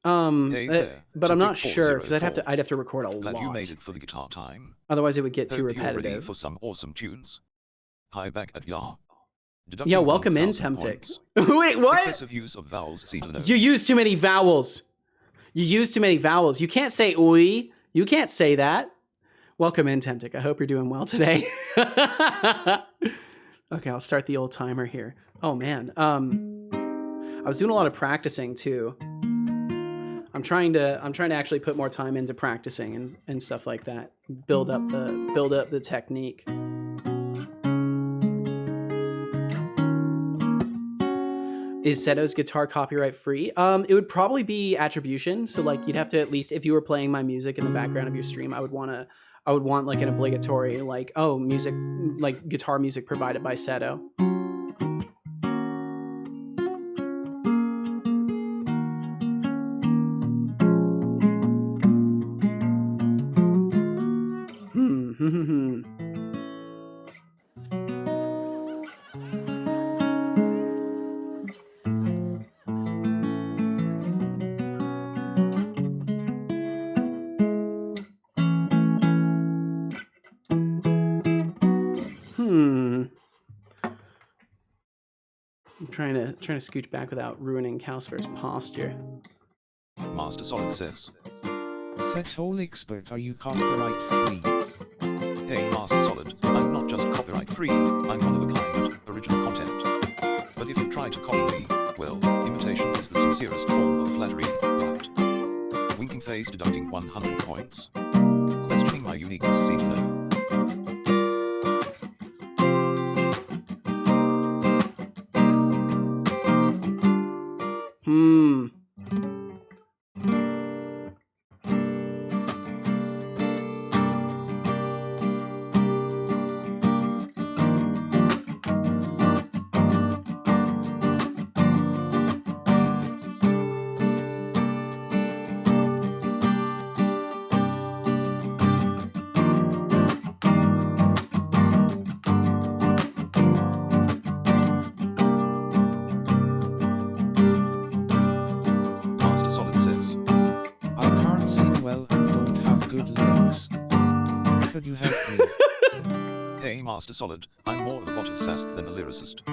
But I'm not sure because I'd have to record a lot. You made it for the guitar time. Otherwise, it would get too Hope you're ready repetitive. for some awesome tunes. Hi back at ya. Yeah, welcome in, Temptic. Wait, what? Excessive use of vowels, Setolyx. You use too many vowels. You use too many vowels. You can't say oi. You can't say that. Welcome in, Temptic. I hope you're doing well today. Okay, I'll start the old timer here. Oh man, I was doing a lot of practicing too. I'm trying to actually put more time into practicing and stuff like that. Build up the technique. Is Seto's guitar copyright free? It would probably be attribution. So like you'd have to, at least if you were playing my music in the background of your stream, I would want like an obligatory like, oh, music, like guitar music provided by Seto. Trying to scooch back without ruining Calcifer's posture. Master Solid says. Setolyx, but are you copyright free? Hey Master Solid, I'm not just copyright free, I'm one of a kind, original content. But if you try to copy me, well, imitation is the sincerest form of flattery, right? Winking face deducting 100 points. Questioning my uniqueness, see to know. Could you help me? Hey Master Solid, I'm more of a bot of sass than a lyricist.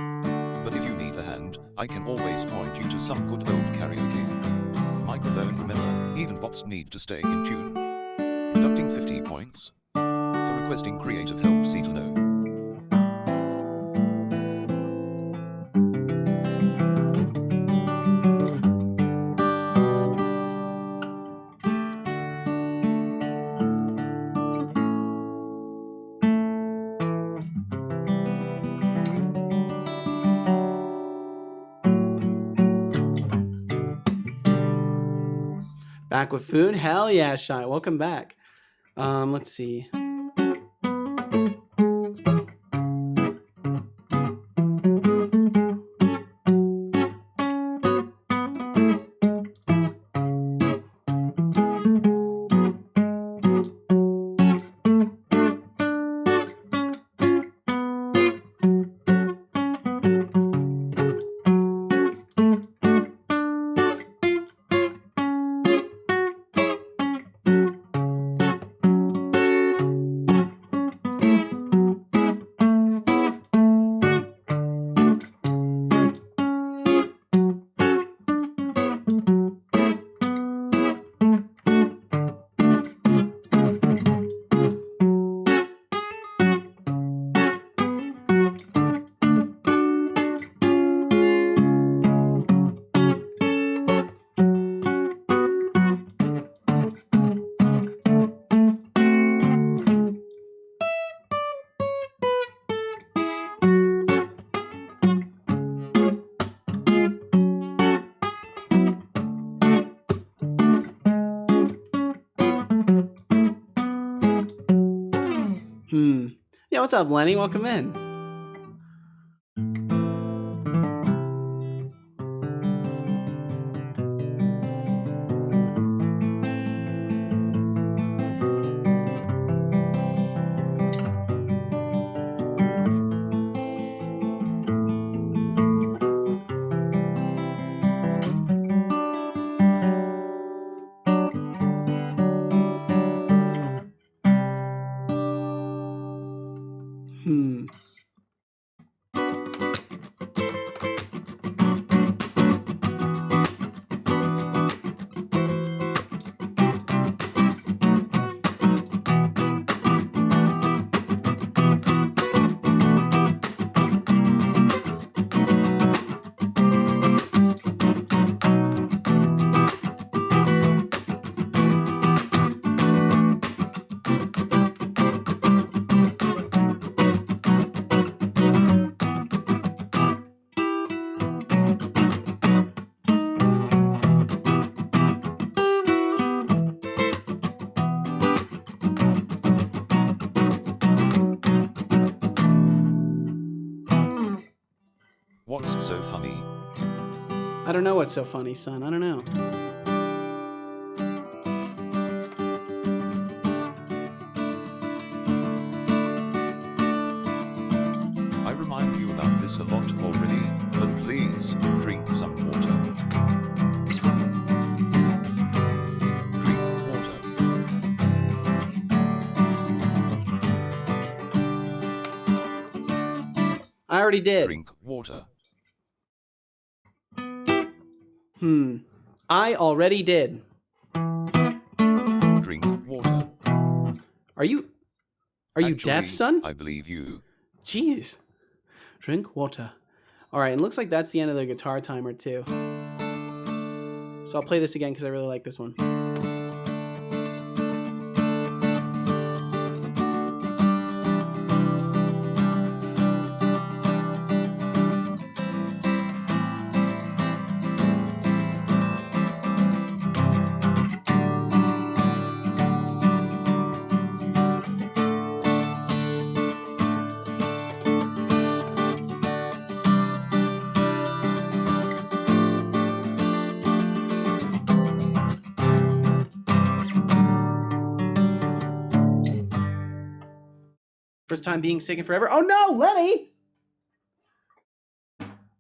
But if you need a hand, I can always point you to some good old karaoke. Microphone, remember, even bots need to stay in tune. Deducting 50 points. For requesting creative help, see to know. Back with food? Hell yeah, Shy. Welcome back. Let's see. Yeah, what's up, Lenny? Welcome in. What's so funny? I don't know what's so funny, son. I don't know. I remind you about this a lot already, but please, drink some water. Drink water. I already did. Drink water. I already did. Drink water. Are you deaf, Actually, son? I believe you. Jeez. Drink water. All right, and looks like that's the end of the guitar timer too. So I'll play this again because I really like this one. First time being sick in forever. Oh no, Lenny!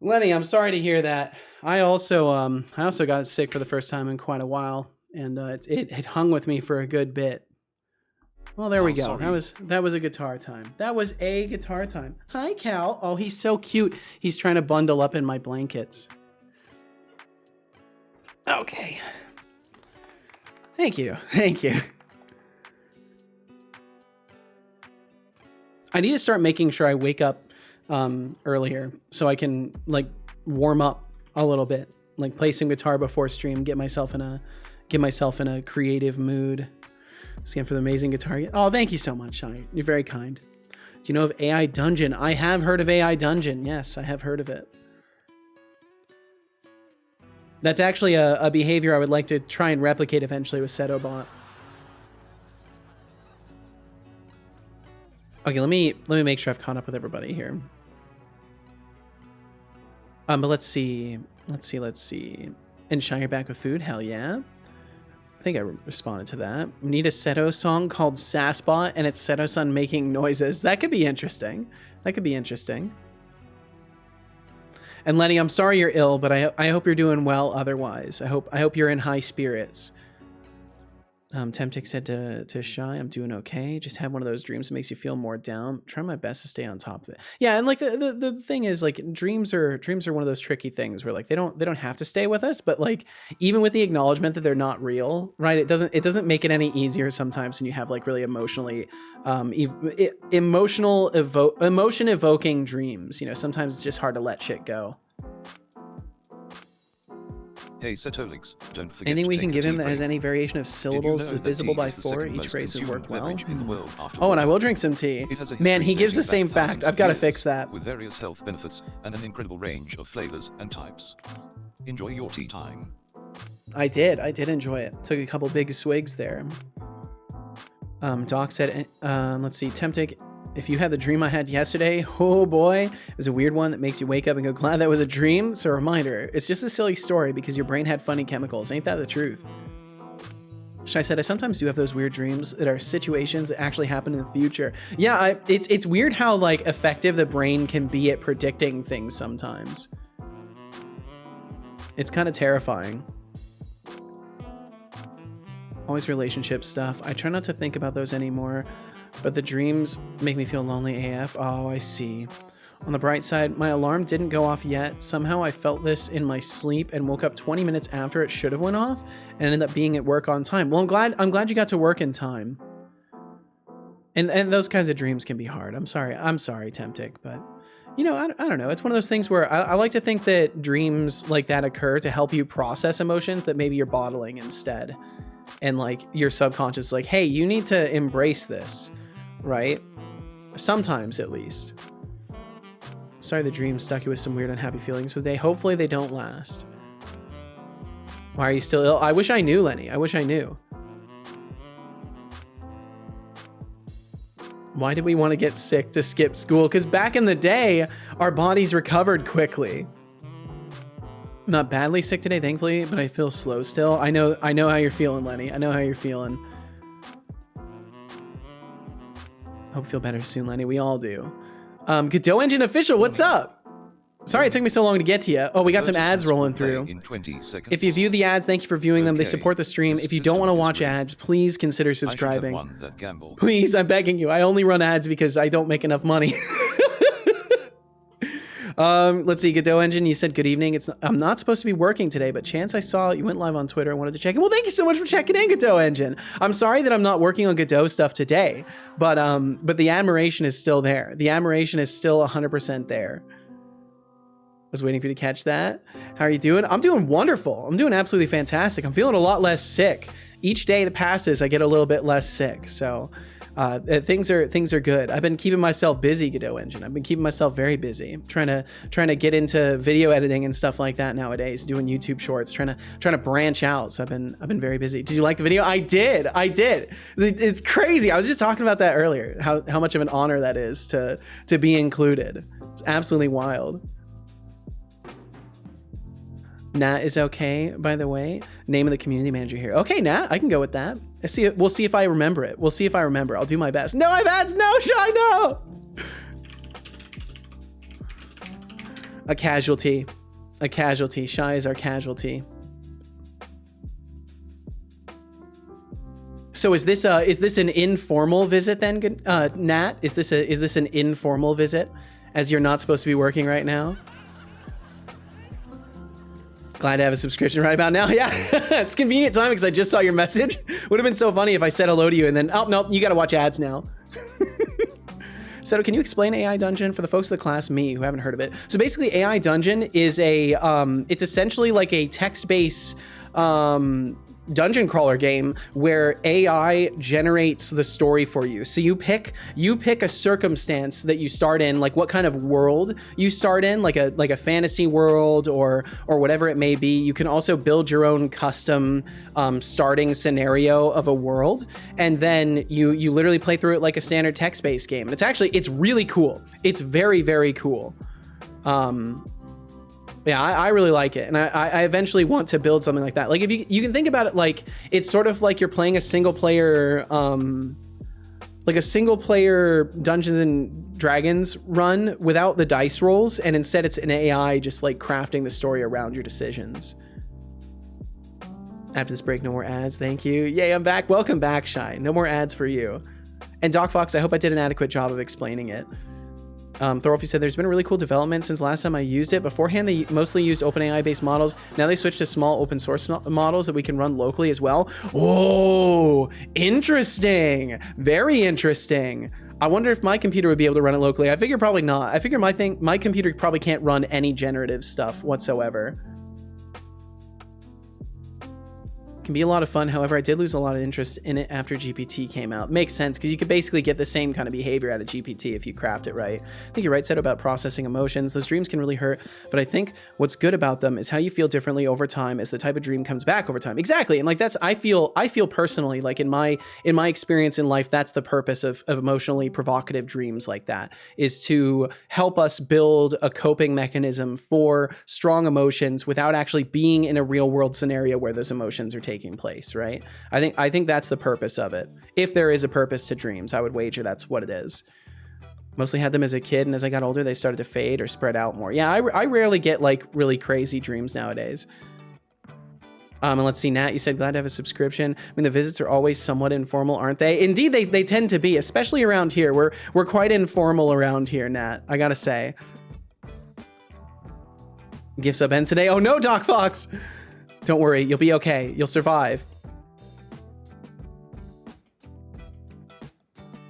Lenny, I'm sorry to hear that. I also got sick for the first time in quite a while, and it hung with me for a good bit. Well, there we go. Sorry. That was a guitar time. That was a guitar time. Hi, Cal. Oh, he's so cute. He's trying to bundle up in my blankets. Okay. Thank you. Thank you. I need to start making sure I wake up earlier so I can like warm up a little bit, like play some guitar before stream, get myself in a creative mood. Scan for the amazing guitar. Oh, thank you so much, Shai. You're very kind. Do you know of AI Dungeon? I have heard of AI Dungeon. Yes, I have heard of it. That's actually a behavior I would like to try and replicate eventually with Setobot. Okay, let me make sure I've caught up with everybody here. But let's see. And Shine, you're back with food? Hell yeah. I think I responded to that. We need a Seto song called Sassbot, and it's Seto-san making noises. That could be interesting. And Lenny, I'm sorry you're ill, but I hope you're doing well otherwise. I hope you're in high spirits. Temtic said to Shy, I'm doing okay. Just had one of those dreams that makes you feel more down. Try my best to stay on top of it. Yeah, and like the thing is, like, dreams are one of those tricky things where like they don't have to stay with us, but like even with the acknowledgement that they're not real, right? It doesn't make it any easier sometimes when you have like really emotion evoking dreams. You know, sometimes it's just hard to let shit go. Hey Setolyx, don't forget Anything to we take can a give him tea that has break. any variation of syllables Did you know that divisible tea by is the 4? second Each most phrase has consumed worked well. beverage in the world after Oh, and I water? will drink some tea. It has a Man, history he gives the dating same back fact. thousands I've of got to years, fix that. with various health benefits and an incredible range of flavors and types. Enjoy your tea time. I did enjoy it. Took a couple big swigs there. Doc said, let's see, Temptic, if you had the dream I had yesterday, oh boy, it was a weird one that makes you wake up and go, glad that was a dream. So a reminder, it's just a silly story because your brain had funny chemicals. Ain't that the truth? Shai said, I sometimes do have those weird dreams that are situations that actually happen in the future. Yeah, it's weird how like effective the brain can be at predicting things sometimes. It's kind of terrifying. Always relationship stuff. I try not to think about those anymore, but the dreams make me feel lonely AF. Oh, I see. On the bright side, my alarm didn't go off yet. Somehow I felt this in my sleep and woke up 20 minutes after it should have went off and ended up being at work on time. Well, I'm glad you got to work in time. And those kinds of dreams can be hard. I'm sorry, Temptic, but you know, I don't know. It's one of those things where I like to think that dreams like that occur to help you process emotions that maybe you're bottling instead. And like your subconscious is like, hey, you need to embrace this, right? Sometimes at least. Sorry the dream stuck you with some weird unhappy feelings for the day. Hopefully they don't last. Why are you still ill? I wish I knew, Lenny. I wish I knew. Why did we want to get sick to skip school? Because back in the day, our bodies recovered quickly. Not badly sick today, thankfully, but I feel slow still. I know how you're feeling, Lenny. I know how you're feeling. Hope you feel better soon, Lenny. We all do. Godot Engine Official, what's up? Sorry it took me so long to get to you. Oh, we got some ads rolling through. In 20 seconds. If you view the ads, thank you for viewing them. They Okay, support the stream. this If you don't want to system is watch rigged. ads, please consider I should have subscribing. won that gamble. Please, I'm begging you. I only run ads because I don't make enough money. Let's see, Godot Engine, you said good evening. I'm not supposed to be working today, but chance I saw you went live on Twitter. I wanted to check in. Well, thank you so much for checking in, Godot Engine. I'm sorry that I'm not working on Godot stuff today, but the admiration is still there. The admiration is still 100% there. Was waiting for you to catch that. How are you doing? I'm doing wonderful. I'm doing absolutely fantastic. I'm feeling a lot less sick. Each day that passes, I get a little bit less sick. So things are good. I've been keeping myself busy, Godot Engine. I've been keeping myself very busy. I'm trying to get into video editing and stuff like that nowadays. Doing YouTube shorts. Trying to branch out. So I've been very busy. Did you like the video? I did. It's crazy. I was just talking about that earlier. How much of an honor that is to be included. It's absolutely wild. Nat is okay, by the way. Name of the community manager here. Okay, Nat, I can go with that. We'll see if I remember it. We'll see if I remember. I'll do my best. No, I've ads. No, Shy, no. A casualty. A casualty. Shy is our casualty. So is this an informal visit then, Nat? Is this an informal visit, as you're not supposed to be working right now? Glad to have a subscription right about now. Yeah, it's convenient timing because I just saw your message. Would have been so funny if I said hello to you and then, oh, no, you got to watch ads now. So can you explain AI Dungeon for the folks of the class, me, who haven't heard of it? So basically AI Dungeon is it's essentially like a text-based dungeon crawler game where AI generates the story for you. So you pick a circumstance that you start in, like what kind of world you start in, like a fantasy world or whatever it may be. You can also build your own custom starting scenario of a world, and then you literally play through it like a standard text-based game. And it's really cool. It's very, very cool. Yeah, I really like it, and I eventually want to build something like that. Like if you can think about it, like it's sort of like you're playing a single player, Dungeons and Dragons run without the dice rolls, and instead it's an AI just like crafting the story around your decisions. After this break, no more ads. Thank you. Yay, I'm back. Welcome back, Shy. No more ads for you. And Doc Fox, I hope I did an adequate job of explaining it. Thorolf, you said there's been a really cool development since last time I used it. Beforehand, they mostly used OpenAI based models. Now they switched to small open source models that we can run locally as well. Oh, interesting. Very interesting. I wonder if my computer would be able to run it locally. I figure probably not. I figure my computer probably can't run any generative stuff whatsoever. Can be a lot of fun. However, I did lose a lot of interest in it after GPT came out. Makes sense, because you could basically get the same kind of behavior out of GPT if you craft it right. I think you're right, Seth, about processing emotions. Those dreams can really hurt, but I think what's good about them is how you feel differently over time as the type of dream comes back over time. Exactly. And like I feel personally, like in my experience in life, that's the purpose of emotionally provocative dreams like that, is to help us build a coping mechanism for strong emotions without actually being in a real world scenario where those emotions are taking place, right? I think that's the purpose of it. If there is a purpose to dreams, I would wager that's what it is. Mostly had them as a kid, and as I got older, they started to fade or spread out more. Yeah, I rarely get like really crazy dreams nowadays. And let's see, Nat, you said glad to have a subscription. I mean, the visits are always somewhat informal, aren't they? Indeed, they tend to be, especially around here. We're quite informal around here, Nat, I gotta say. Gifts up ends today. Oh no, Doc Fox! Don't worry, you'll be okay. You'll survive.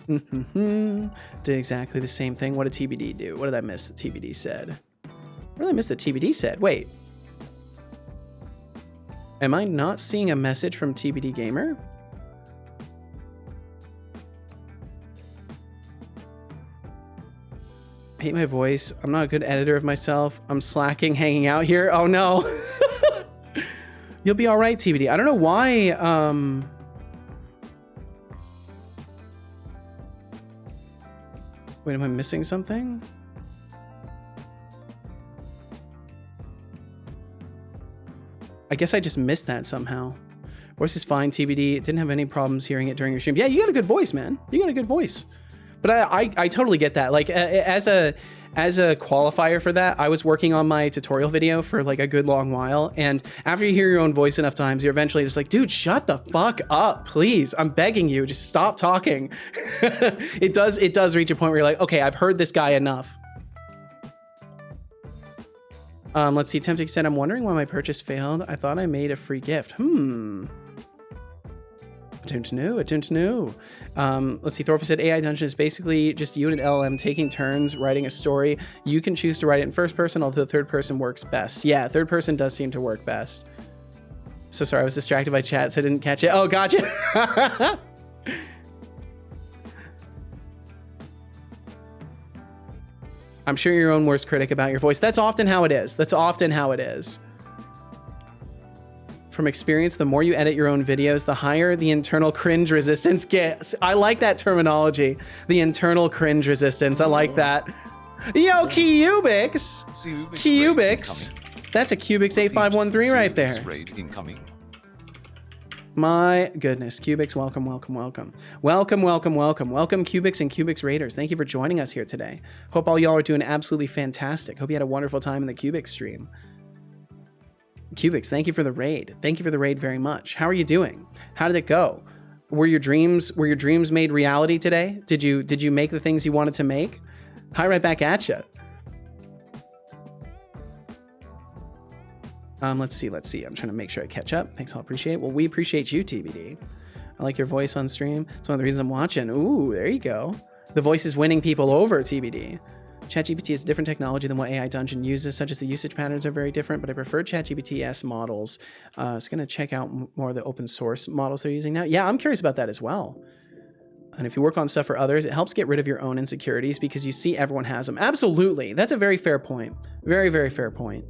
Did exactly the same thing. What did TBD do? What did I miss that TBD said? What did I miss that TBD said? Wait. Am I not seeing a message from TBD Gamer? I hate my voice. I'm not a good editor of myself. I'm slacking, hanging out here. Oh no. You'll be all right, TBD. I don't know why. Wait, am I missing something? I guess I just missed that somehow. Voice is fine, TBD. Didn't have any problems hearing it during your stream. Yeah, you got a good voice, man. You got a good voice. But I totally get that. Like as a qualifier for that, I was working on my tutorial video for like a good long while, and after you hear your own voice enough times, you're eventually just like, dude, shut the fuck up, please. I'm begging you, just stop talking. It does reach a point where you're like, okay, I've heard this guy enough. Let's see. Tempting said, I'm wondering why my purchase failed. I thought I made a free gift. Don't know. Let's see. Thorfus said AI Dungeon is basically just you and an LLM taking turns writing a story. You can choose to write it in first person, although third person works best. Yeah, third person does seem to work best. So sorry, I was distracted by chat, so I didn't catch it. Oh, gotcha. I'm sure you're your own worst critic about your voice. That's often how it is. From experience, the more you edit your own videos, the higher the internal cringe resistance gets. I like that terminology. The internal cringe resistance. I like that. Yo, Cubix. That's a Cubix 8513 right there. My goodness, Cubix, welcome. Welcome, Cubix and Cubix Raiders. Thank you for joining us here today. Hope all y'all are doing absolutely fantastic. Hope you had a wonderful time in the Cubix stream. Cubix, thank you for the raid. Thank you for the raid very much. How are you doing? How did it go? Were your dreams made reality today? Did you make the things you wanted to make? Hi, right back at you. Let's see. I'm trying to make sure I catch up. Thanks, I'll appreciate it. Well, we appreciate you, TBD. I like your voice on stream. It's one of the reasons I'm watching. Ooh, there you go. The voice is winning people over, TBD. ChatGPT is a different technology than what AI Dungeon uses, such as the usage patterns are very different, but I prefer ChatGPT-S models. It's going to check out more of the open source models they're using now. Yeah, I'm curious about that as well. And if you work on stuff for others, it helps get rid of your own insecurities because you see everyone has them. Absolutely. That's a very fair point. Very, very fair point.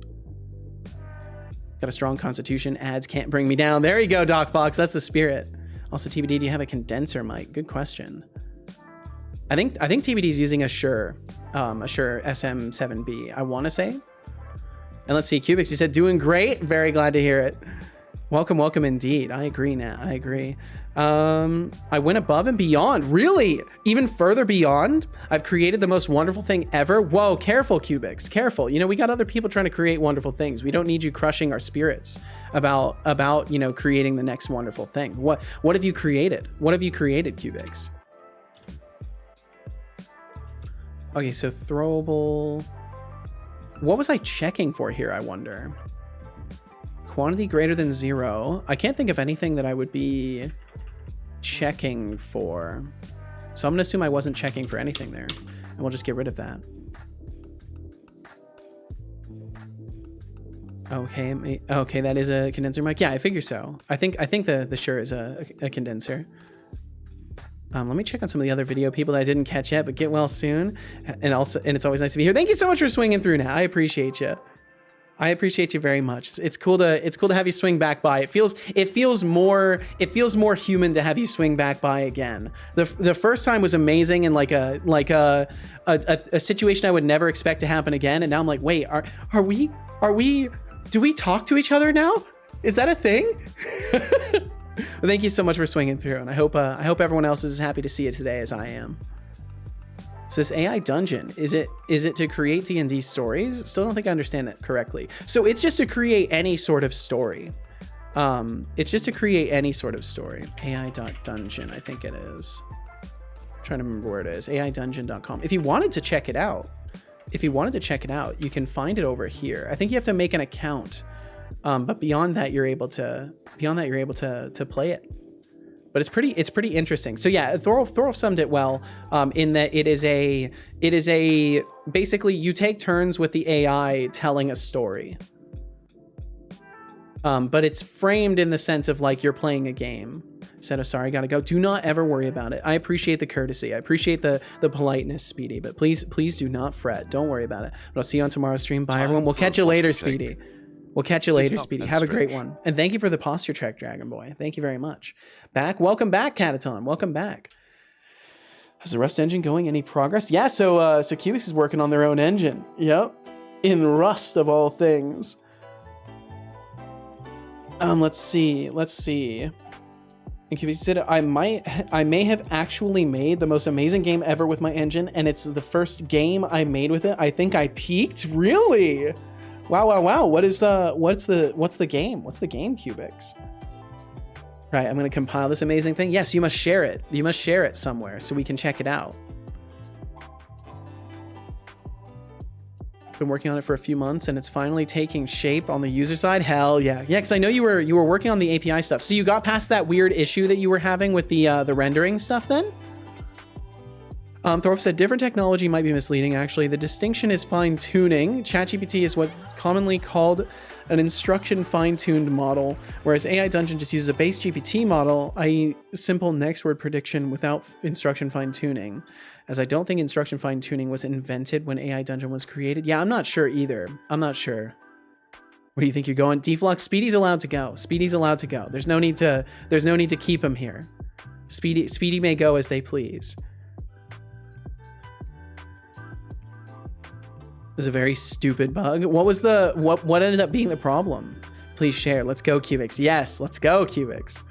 Got a strong constitution. Ads can't bring me down. There you go, Doc Fox. That's the spirit. Also, TBD, do you have a condenser mic? Good question. I think TBD is using a Shure SM7B, I want to say. And let's see, Cubix, you said doing great. Very glad to hear it. Welcome indeed. I agree now. I agree. I went above and beyond. Really? Even further beyond? I've created the most wonderful thing ever. Whoa, careful, Cubix. Careful. You know, we got other people trying to create wonderful things. We don't need you crushing our spirits about, you know, creating the next wonderful thing. What have you created? What have you created, Cubix? Okay, so throwable. What was I checking for here, I wonder? Quantity greater than 0. I can't think of anything that I would be checking for. So I'm gonna assume I wasn't checking for anything there. And we'll just get rid of that. Okay, that is a condenser mic. Yeah, I figure so. I think the Shure is a condenser. Let me check on some of the other video people that I didn't catch yet, but get well soon. And it's always nice to be here. Thank you so much for swinging through now. I appreciate you. I appreciate you very much. It's cool to have you swing back by. It feels more human to have you swing back by again. The first time was amazing and like a situation I would never expect to happen again. And now I'm like, wait, are we do we talk to each other now? Is that a thing? Well, thank you so much for swinging through, and I hope everyone else is as happy to see it today as I am. So this AI dungeon, is it to create D&D stories? Still don't think I understand it correctly. So it's just to create any sort of story. It's just to create any sort of story. AI.dungeon, I think it is. I'm trying to remember where it is. AIdungeon.com. If you wanted to check it out, you can find it over here. I think you have to make an account. But beyond that, you're able to play it. But it's pretty interesting. So yeah, Thorolf summed it well, in that it is a basically you take turns with the AI telling a story. But it's framed in the sense of like you're playing a game. Said, oh, sorry, gotta go. Do not ever worry about it. I appreciate the courtesy. I appreciate the politeness, Speedy. But please do not fret. Don't worry about it. But I'll see you on tomorrow's stream. Bye, everyone. We'll catch you later, Speedy. We'll catch you later, Speedy. Have a great one. And thank you for the posture check, Dragon Boy. Thank you very much. Welcome back, Cataton. Welcome back. Has the Rust engine going? Any progress? Yeah, so Cubix is working on their own engine. Yep. In Rust of all things. Let's see. And Cubix said, I may have actually made the most amazing game ever with my engine, and it's the first game I made with it. I think I peaked. Really? Wow. What's the game? What's the game, Cubix? Right, I'm gonna compile this amazing thing. Yes, you must share it. You must share it somewhere so we can check it out. Been working on it for a few months and it's finally taking shape on the user side. Hell yeah. Yeah, because I know you were working on the API stuff. So you got past that weird issue that you were having with the rendering stuff then? Thorpe said, different technology might be misleading, actually. The distinction is fine-tuning. ChatGPT is what's commonly called an instruction fine-tuned model, whereas AI Dungeon just uses a base GPT model, i.e. simple next word prediction without instruction fine-tuning. As I don't think instruction fine-tuning was invented when AI Dungeon was created. Yeah, I'm not sure either. I'm not sure. Where do you think you're going? Deflux, Speedy's allowed to go. Speedy's allowed to go. There's no need to keep him here. Speedy may go as they please. It was a very stupid bug. What was what ended up being the problem? Please share. Let's go, Cubix. Yes, let's go, Cubix.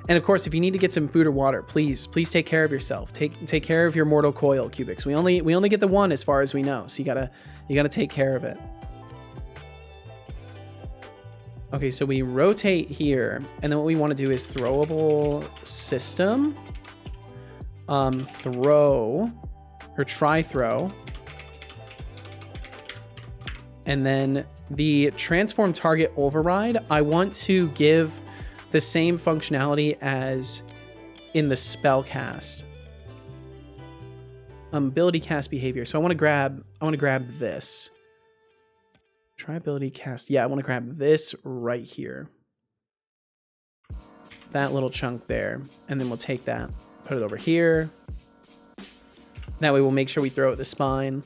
And of course, if you need to get some food or water, please take care of yourself. Take care of your mortal coil, Cubix. We only get the one as far as we know, so you gotta take care of it. Okay, so we rotate here, and then what we want to do is throwable system, throw or try throw. And then the transform target override, I want to give the same functionality as in the spell cast. Ability cast behavior. So I want to grab this. Try ability cast. Yeah, I want to grab this right here. That little chunk there. And then we'll take that, put it over here. That way we'll make sure we throw at the spine.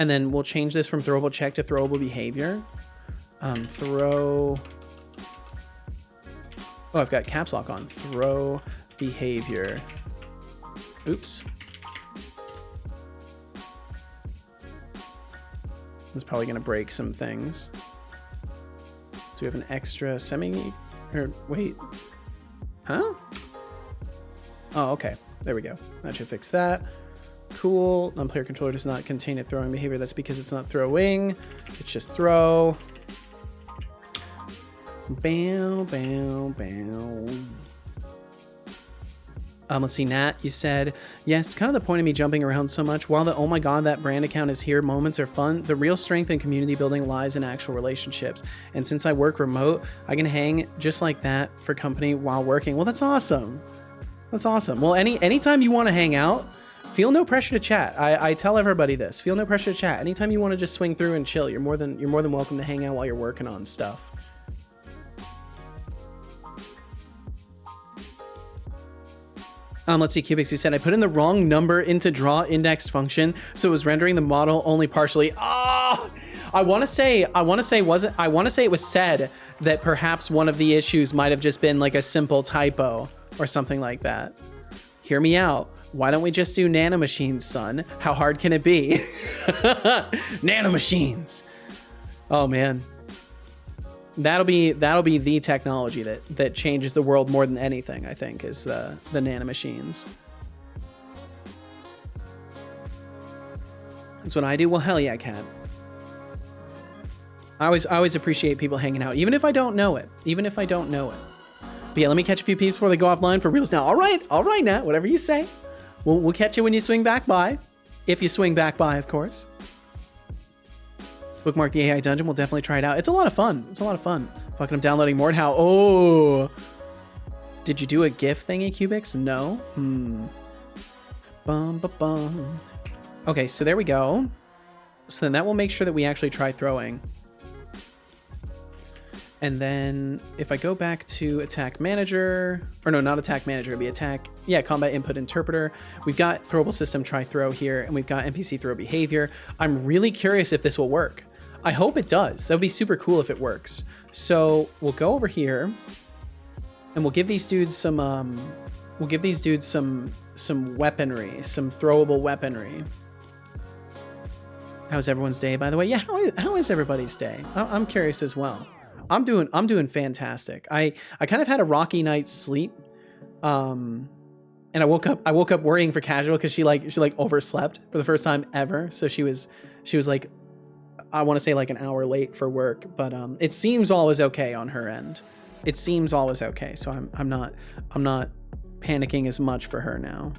And then we'll change this from throwable check to throwable behavior. Throw. Oh, I've got caps lock on. Throw behavior. Oops. This is probably going to break some things. Do we have an extra semi? Or wait. Huh? Oh, okay. There we go. That should fix that. Cool. Non-player controller does not contain a throwing behavior. That's because it's not throwing. It's just throw. Bow, bow, bow. Let's see, Nat, you said, yes, it's kind of the point of me jumping around so much. While the oh my god, that brand account is here moments are fun, the real strength in community building lies in actual relationships. And since I work remote, I can hang just like that for company while working. Well, that's awesome. That's awesome. Well, anytime you want to hang out, feel no pressure to chat. I tell everybody this. Feel no pressure to chat. Anytime you want to just swing through and chill, you're more than welcome to hang out while you're working on stuff. Let's see, Cubix, you said I put in the wrong number into draw indexed function, so it was rendering the model only partially. Oh, I want to say it was said that perhaps one of the issues might have just been like a simple typo or something like that. Hear me out. Why don't we just do nanomachines, son? How hard can it be? Nanomachines. Oh man. That'll be the technology that changes the world more than anything, I think, is the nanomachines. That's what I do. Well, hell yeah, Cat. I always appreciate people hanging out, even if I don't know it. But yeah, let me catch a few peeps before they go offline for reals now. All right, Nat, whatever you say. We'll catch you when you swing back by. If you swing back by, of course. Bookmark the AI dungeon. We'll definitely try it out. It's a lot of fun. Fucking I'm downloading Mordhau. Oh. Did you do a GIF thingy, Cubix? No? Bum, ba, bum. Okay, so there we go. So then that will make sure that we actually try throwing. And then if I go back to attack manager, or no, not attack manager, it'd be attack. Yeah, combat input interpreter. We've got throwable system try throw here, and we've got NPC throw behavior. I'm really curious if this will work. I hope it does. That would be super cool if it works. So we'll go over here and we'll give these dudes some, some weaponry, some throwable weaponry. How's everyone's day, by the way? Yeah, how is everybody's day? I'm curious as well. I'm doing fantastic. I kind of had a rocky night's sleep. And I woke up worrying for Casual because she overslept for the first time ever. So she was like, I want to say like an hour late for work, but it seems all is okay on her end. It seems all is okay. So I'm not panicking as much for her now.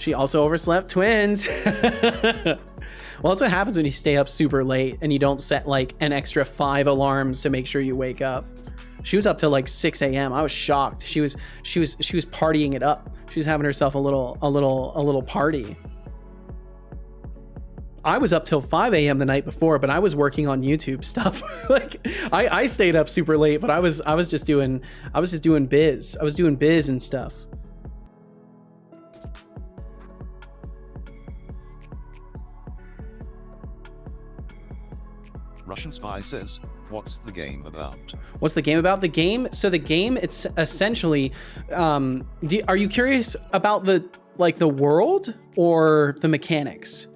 She also overslept. Twins. Well, that's what happens when you stay up super late and you don't set like an extra 5 alarms to make sure you wake up. She was up till like 6 a.m. I was shocked. She was partying it up. She was having herself a little party. I was up till 5 a.m. the night before, but I was working on YouTube stuff. Like I stayed up super late, but I was just doing biz. I was doing biz and stuff. Russian Spy says, what's the game about? What's the game about? The game, it's essentially, are you curious about the world or the mechanics?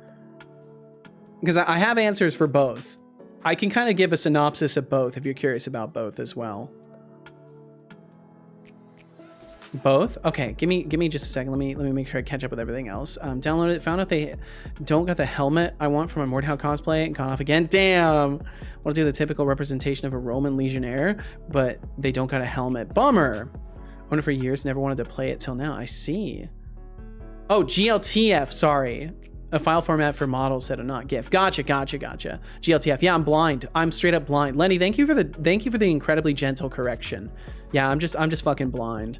Because I have answers for both. I can kind of give a synopsis of both if you're curious about both as well. Both? Okay, give me just a second. Let me make sure I catch up with everything else. Downloaded it, found out they don't got the helmet I want from a Mordhau cosplay and gone off again. Damn! Want to do the typical representation of a Roman legionnaire, but they don't got a helmet. Bummer! Owned it for years, never wanted to play it till now. I see. Oh, GLTF, sorry. A file format for models said not GIF. Gotcha. GLTF. Yeah, I'm blind. I'm straight up blind. Lenny, thank you for the incredibly gentle correction. Yeah, I'm just fucking blind.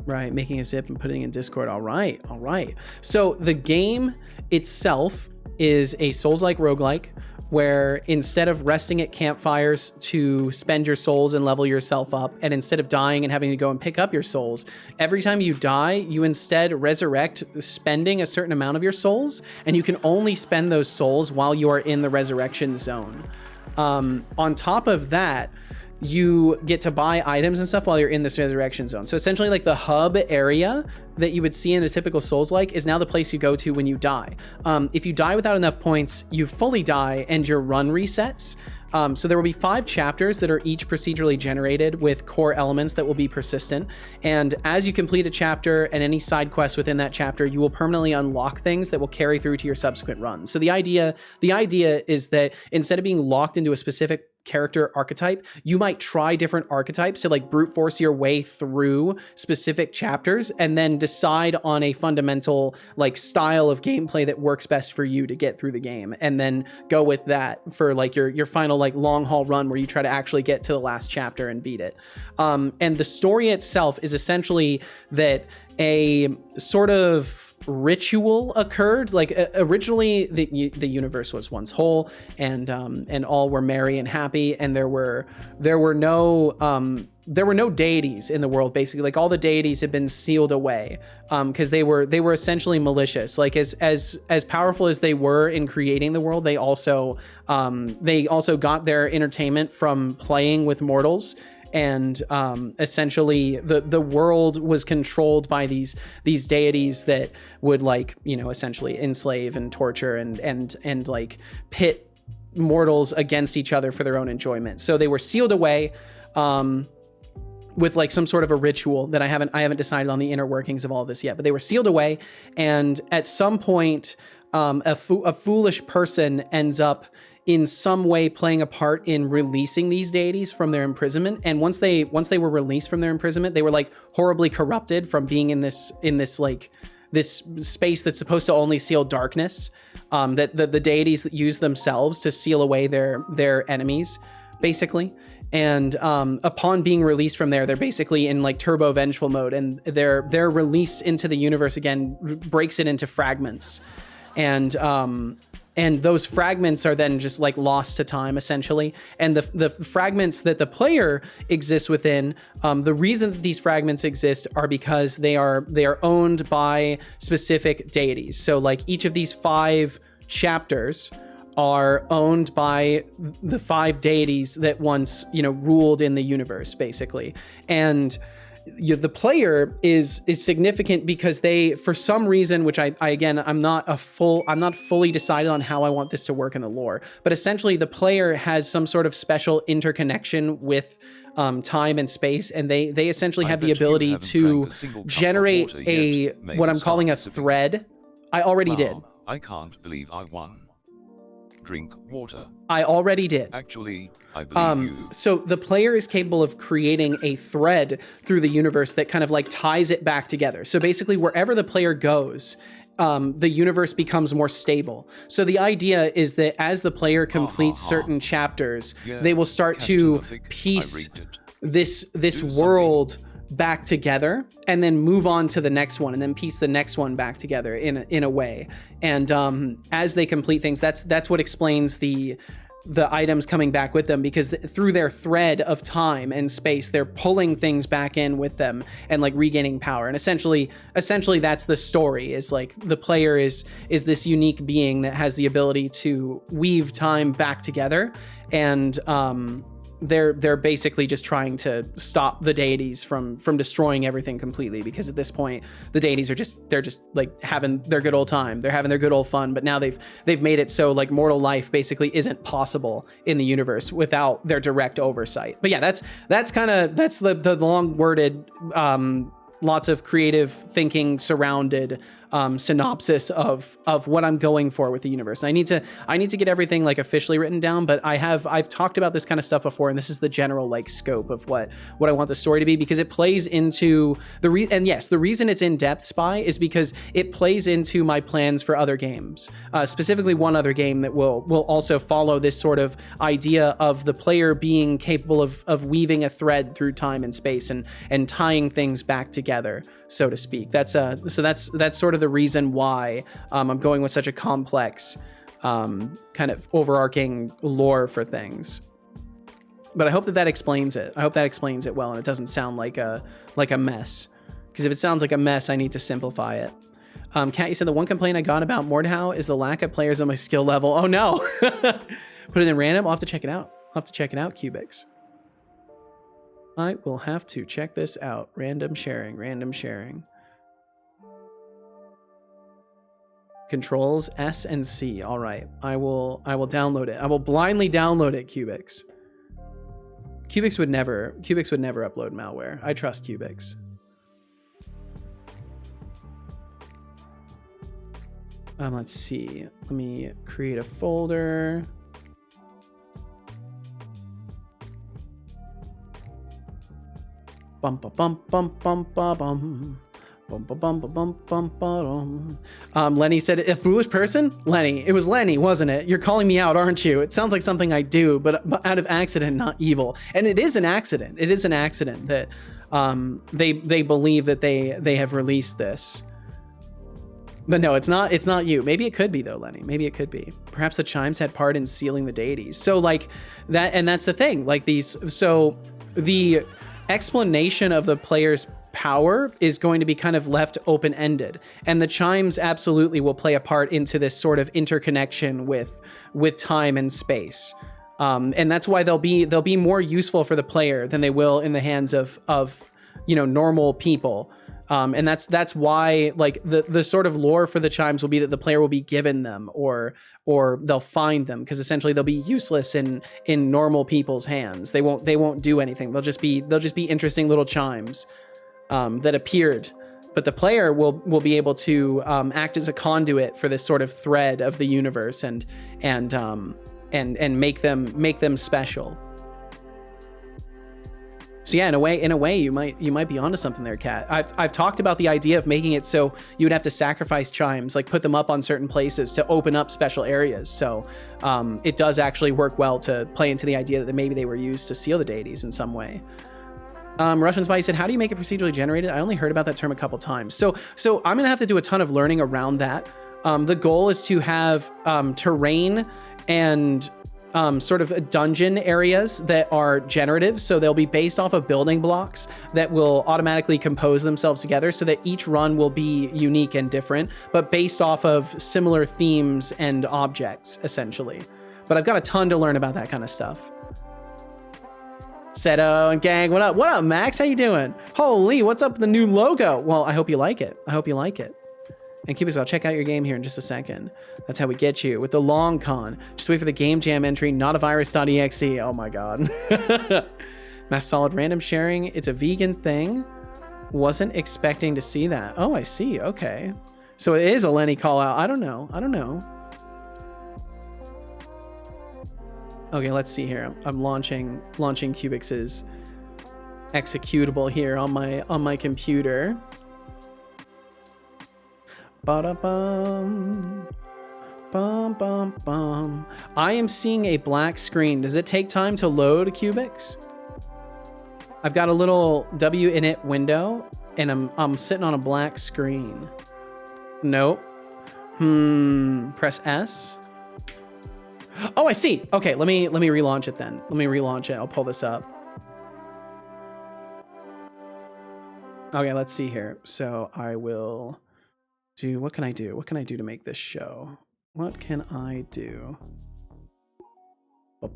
Right, making a zip and putting in Discord. All right. So the game itself is a Souls-like roguelike where instead of resting at campfires to spend your souls and level yourself up, and instead of dying and having to go and pick up your souls, every time you die, you instead resurrect, spending a certain amount of your souls, and you can only spend those souls while you are in the resurrection zone. On top of that, you get to buy items and stuff while you're in this resurrection zone. So essentially like the hub area that you would see in a typical Souls-like is now the place you go to when you die. If you die without enough points, you fully die and your run resets. So there will be 5 chapters that are each procedurally generated with core elements that will be persistent. And as you complete a chapter and any side quests within that chapter, you will permanently unlock things that will carry through to your subsequent runs. So the idea is that instead of being locked into a specific character archetype, you might try different archetypes to like brute force your way through specific chapters and then decide on a fundamental like style of gameplay that works best for you to get through the game, and then go with that for like your final like long haul run where you try to actually get to the last chapter and beat it. And the story itself is essentially that a sort of ritual occurred. Like originally the universe was once whole and all were merry and happy, and there were no deities in the world. Basically, like all the deities had been sealed away because they were essentially malicious. Like as powerful as they were in creating the world, they also got their entertainment from playing with mortals. And essentially the world was controlled by these deities that would like, you know, essentially enslave and torture and like pit mortals against each other for their own enjoyment. So they were sealed away with like some sort of a ritual that I haven't decided on the inner workings of all of this yet, but they were sealed away. And at some point a foolish person ends up in some way playing a part in releasing these deities from their imprisonment. And once they were released from their imprisonment, they were like horribly corrupted from being in this space that's supposed to only seal darkness, that the deities that use themselves to seal away their enemies, basically. And upon being released from there, they're basically in like turbo vengeful mode, and their release into the universe again breaks it into fragments. And those fragments are then just like lost to time, essentially. And the fragments that the player exists within, the reason that these fragments exist are because they are owned by specific deities. So like each of these 5 chapters are owned by the 5 deities that once, you know, ruled in the universe, basically. And the player is significant because they, for some reason, which I'm not fully decided on how I want this to work in the lore, but essentially the player has some sort of special interconnection with time and space, and they essentially have the ability to generate what I'm calling a thread. I already did. I can't believe I won. drink water. I already did. Actually, I believe you. So the player is capable of creating a thread through the universe that kind of like ties it back together. So basically wherever the player goes, the universe becomes more stable. So the idea is that as the player completes certain chapters, Yeah, they will start to Captain piece I read it. this Do world back together and then move on to the next one and then piece the next one back together in a way. And as they complete things, that's what explains the items coming back with them, because through their thread of time and space, they're pulling things back in with them and like regaining power. And essentially that's the story, is like the player is this unique being that has the ability to weave time back together. And they're basically just trying to stop the deities from destroying everything completely, because at this point the deities are just like having their good old time, they're having their good old fun, but now they've made it so like mortal life basically isn't possible in the universe without their direct oversight. But yeah, that's the long worded lots of creative thinking surrounded synopsis of what I'm going for with the universe. And I need to get everything like officially written down, but I've talked about this kind of stuff before, and this is the general like scope of what I want the story to be, because it plays into the reason it's in depth, Spy, is because it plays into my plans for other games, specifically one other game that will also follow this sort of idea of the player being capable of weaving a thread through time and space and tying things back together, so to speak. That's sort of the reason why I'm going with such a complex kind of overarching lore for things. But I hope that explains it. I hope that explains it well, and it doesn't sound like a mess. Because if it sounds like a mess, I need to simplify it. Kat, you said the one complaint I got about Mordhau is the lack of players on my skill level. Oh no! Put it in random. I'll have to check it out. Cubics. I will have to check this out. Random sharing. Controls S and C. All right, I will download it. I will blindly download it. Cubics would never upload malware. I trust Cubics. Let's see. Let me create a folder. Bum bum bum bum bum bum. Lenny said, a foolish person? Lenny. It was Lenny, wasn't it? You're calling me out, aren't you? It sounds like something I do, but out of accident, not evil. And it is an accident. It is an accident that they believe that they have released this. But no, it's not you. Maybe it could be though, Lenny. Maybe it could be. Perhaps the chimes had part in sealing the deities. So like that, and that's the thing. Like so the explanation of the player's power is going to be kind of left open-ended, and the chimes absolutely will play a part into this sort of interconnection with time and space, and that's why they'll be more useful for the player than they will in the hands of normal people, and that's why like the sort of lore for the chimes will be that the player will be given them or they'll find them, because essentially they'll be useless in normal people's hands. They won't do anything. They'll just be interesting little chimes that appeared, but the player will be able to act as a conduit for this sort of thread of the universe and make them special. So yeah, in a way, you might be onto something there, Kat. I've talked about the idea of making it so you would have to sacrifice chimes, like put them up on certain places to open up special areas. So it does actually work well to play into the idea that maybe they were used to seal the deities in some way. Russian Spy said, how do you make it procedurally generated? I only heard about that term a couple times. So I'm gonna have to do a ton of learning around that. The goal is to have terrain and sort of dungeon areas that are generative. So they'll be based off of building blocks that will automatically compose themselves together, so that each run will be unique and different, but based off of similar themes and objects, essentially. But I've got a ton to learn about that kind of stuff. Seto and gang, what up? What up, Max? How you doing? Holy, what's up with the new logo? Well, I hope you like it. And Cubix, I'll check out your game here in just a second. That's how we get you with the long con. Just wait for the game jam entry, not a virus.exe. Oh my god. Mass Solid random sharing. It's a vegan thing. Wasn't expecting to see that. Oh, I see. Okay. So it is a Lenny call out. I don't know. Okay, let's see here. I'm launching Cubix's executable here on my computer. Ba-da-bum. Bum, bum, bum. I am seeing a black screen. Does it take time to load Cubix? I've got a little WInit window and I'm sitting on a black screen. Nope. Press S. Oh, I see. Okay, let me relaunch it then. Let me relaunch it. I'll pull this up. Okay, let's see here. So I will do, what can I do? What can I do to make this show? What can I do? I'm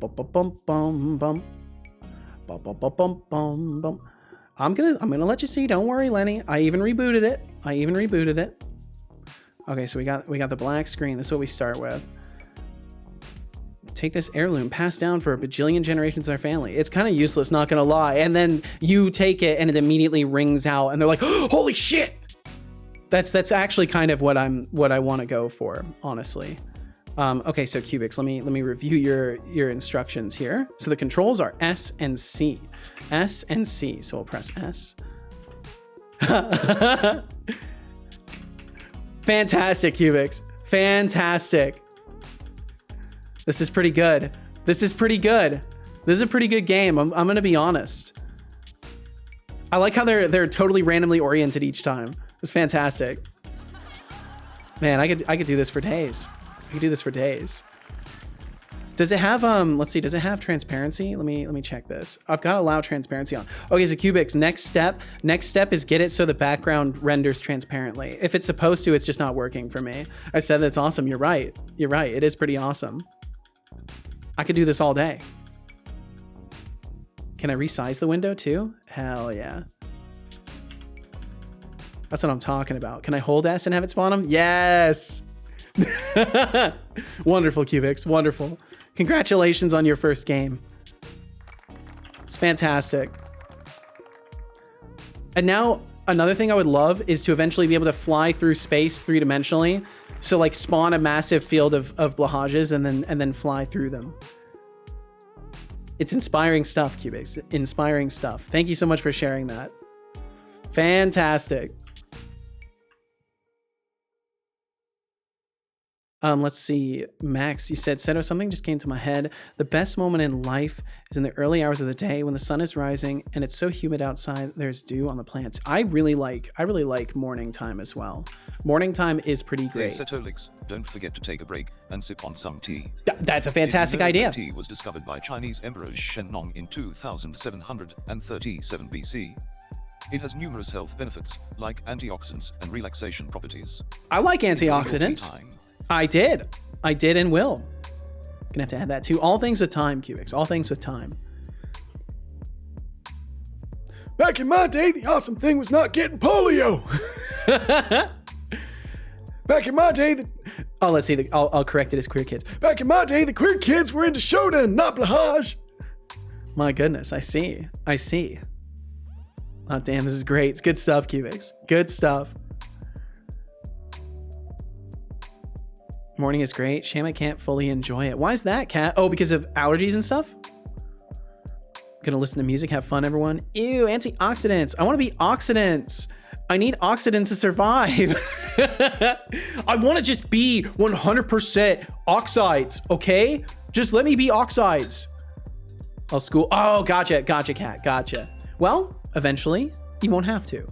gonna let you see. Don't worry, Lenny. I even rebooted it. Okay, so we got the black screen. This is what we start with. Take this heirloom, passed down for a bajillion generations in our family. It's kind of useless, not gonna lie. And then you take it and it immediately rings out and they're like, oh, holy shit! That's actually kind of what I want to go for, honestly. Okay, so Cubix, let me review your instructions here. So the controls are S and C. S and C. So we'll press S. Fantastic, Cubix. Fantastic. This is pretty good. This is pretty good. This is a pretty good game. I'm gonna be honest. I like how they're totally randomly oriented each time. It's fantastic. Man, I could do this for days. I could do this for days. Does it have let's see, does it have transparency? Let me check this. I've got allow transparency on. Okay, so Cubix, next step is get it so the background renders transparently. If it's supposed to, it's just not working for me. I said that's awesome. You're right. You're right. It is pretty awesome. I could do this all day. Can I resize the window too? Hell yeah. That's what I'm talking about. Can I hold S and have it spawn them? Yes. Wonderful, Cubix. Wonderful. Congratulations on your first game. It's fantastic. And now another thing I would love is to eventually be able to fly through space three-dimensionally. So like spawn a massive field of blahages and then fly through them. It's inspiring stuff, Cubix. Inspiring stuff. Thank you so much for sharing that. Fantastic. Let's see, Max, you said, Seto, something just came to my head. The best moment in life is in the early hours of the day when the sun is rising and it's so humid outside, there's dew on the plants. I really like morning time as well. Morning time is pretty great. Hey, Setolyx, don't forget to take a break and sip on some tea. That's a fantastic idea. Tea was discovered by Chinese Emperor Shennong in 2737 BC. It has numerous health benefits, like antioxidants and relaxation properties. I like antioxidants. I did and will. Gonna have to add that too. All things with time, Cubix. All things with time. Back in my day, the awesome thing was not getting polio. Back in my day, let's see. I'll correct it as queer kids. Back in my day, the queer kids were into Shoda, not blahage. My goodness, I see. Oh, damn, this is great. It's good stuff, Cubix. Good stuff. Morning is great. Shame I can't fully enjoy it. Why is that, Kat? Oh, because of allergies and stuff? Gonna listen to music, have fun, everyone. Ew, antioxidants. I want to be oxidants. I need oxidants to survive. I want to just be 100% oxides, okay? Just let me be oxides. Oh, school. Oh, gotcha, Kat, gotcha. Well, eventually, you won't have to.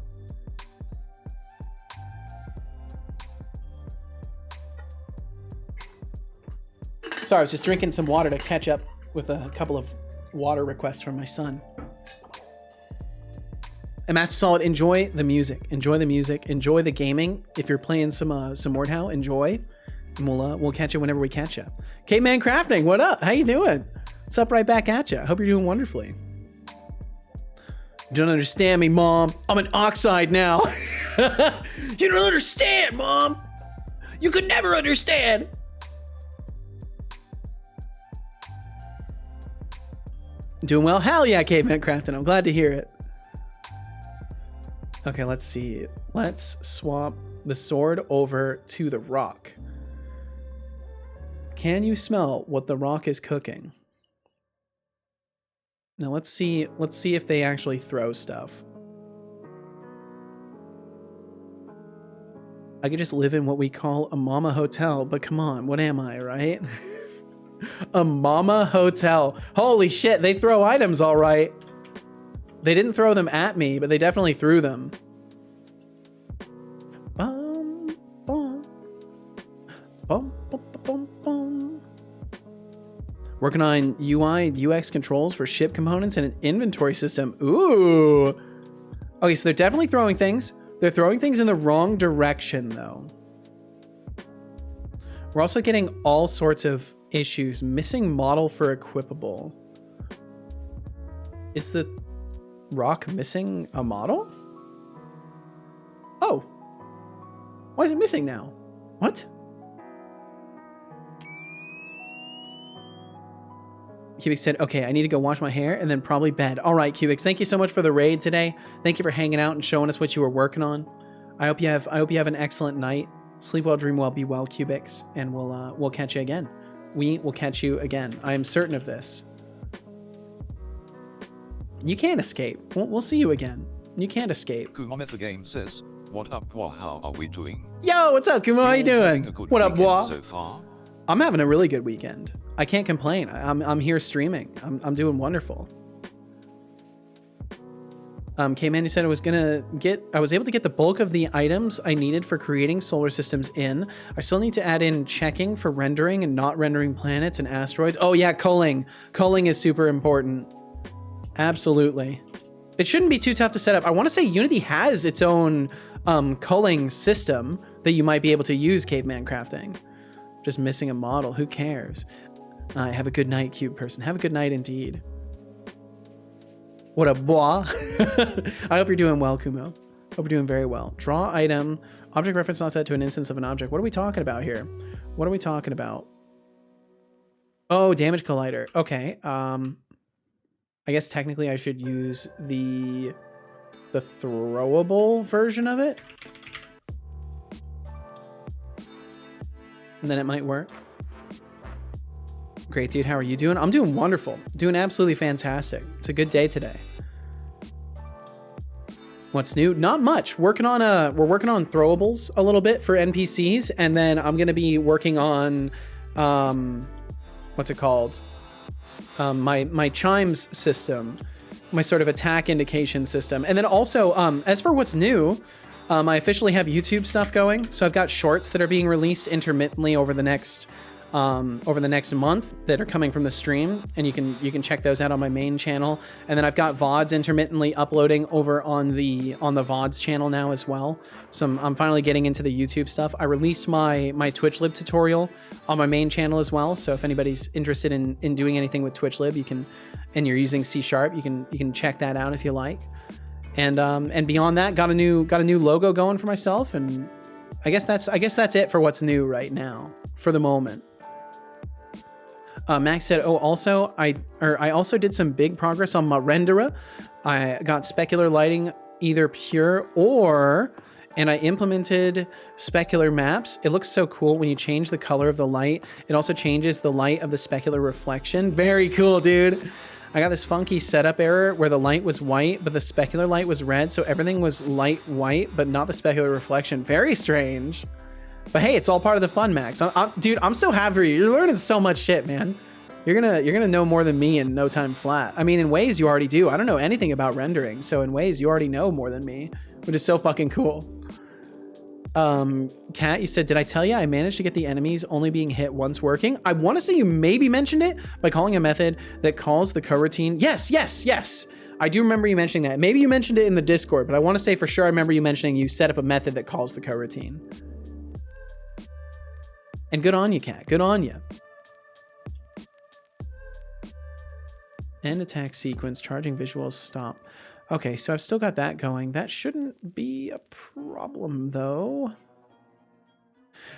Sorry, I was just drinking some water to catch up with a couple of water requests from my son. And Master Solid, enjoy the music. Enjoy the music. Enjoy the gaming. If you're playing some Mordhau, enjoy. And we'll catch you whenever we catch you. Caveman Crafting, what up? How you doing? What's up right back at you? I hope you're doing wonderfully. You don't understand me, Mom. I'm an oxide now. You don't understand, Mom. You could never understand. Doing well? Hell yeah, Caveman Crafting. I'm glad to hear it. Okay, let's see. Let's swap the sword over to the rock. Can you smell what the rock is cooking? Now let's see if they actually throw stuff. I could just live in what we call a mama hotel, but come on, what am I, right? A mama hotel. Holy shit, they throw items all right. They didn't throw them at me, but they definitely threw them. Bum, bum. Bum, bum, bum, bum. Working on UI, UX controls for ship components and an inventory system. Ooh. Okay, so they're definitely throwing things. They're throwing things in the wrong direction, though. We're also getting all sorts of issues. Missing model for equipable. Is the rock missing a model? Oh. Why is it missing now? What? Cubic said, okay, I need to go wash my hair and then probably bed. All right, Cubics, thank you so much for the raid today. Thank you for hanging out and showing us what you were working on. I hope you have an excellent night. Sleep well, dream well, be well, Cubics, and we'll catch you again. We will catch you again. I am certain of this. You can't escape. We'll see you again. You can't escape. Kumameth the game says, what up, Bois? How are we doing? Yo, what's up, Kumo? How you doing? What up, Bois? So far? I'm having a really good weekend. I can't complain. I'm here streaming. I'm doing wonderful. K-Mandy said I was able to get the bulk of the items I needed for creating solar systems in. I still need to add in checking for rendering and not rendering planets and asteroids. Oh yeah, culling. Culling is super important. Absolutely. It shouldn't be too tough to set up. I want to say Unity has its own culling system that you might be able to use caveman crafting. Just missing a model. Who cares? Have a good night, cube person. Have a good night indeed. What a bois. I hope you're doing well, Kumo. Hope you're doing very well. Draw item. Object reference not set to an instance of an object. What are we talking about here? What are we talking about? Oh, damage collider. Okay. I guess technically I should use the throwable version of it. And then it might work. Great, dude. How are you doing? I'm doing wonderful. Doing absolutely fantastic. It's a good day today. What's new? Not much. We're working on throwables a little bit for NPCs, and then I'm gonna be working on what's it called? My chimes system, my sort of attack indication system. And then also, as for what's new, I officially have YouTube stuff going. So I've got shorts that are being released intermittently over the next month that are coming from the stream, and you can check those out on my main channel. And then I've got VODs intermittently uploading over on the VODs channel now as well. So I'm finally getting into the YouTube stuff. I released my TwitchLib tutorial on my main channel as well. So if anybody's interested in doing anything with TwitchLib, and you're using C#, you can check that out if you like. And beyond that, got a new logo going for myself, and I guess that's it for what's new right now for the moment. Max said, oh, also, I also did some big progress on my renderer. I got specular lighting, either pure and I implemented specular maps. It looks so cool when you change the color of the light. It also changes the light of the specular reflection. Very cool, dude. I got this funky setup error where the light was white, but the specular light was red. So everything was light white, but not the specular reflection. Very strange. But hey, it's all part of the fun, Max. Dude, I'm so happy for you. You're learning so much shit, man. You're gonna know more than me in no time flat. I mean, in ways you already do. I don't know anything about rendering, so in ways you already know more than me, which is so fucking cool. Kat, you said, did I tell you I managed to get the enemies only being hit once working? I want to say you maybe mentioned it by calling a method that calls the coroutine. Yes. I do remember you mentioning that. Maybe you mentioned it in the Discord, but I want to say for sure I remember you mentioning you set up a method that calls the coroutine. And good on you, Kat. Good on you. End attack sequence, charging visuals, stop. Okay, so I've still got that going. That shouldn't be a problem, though.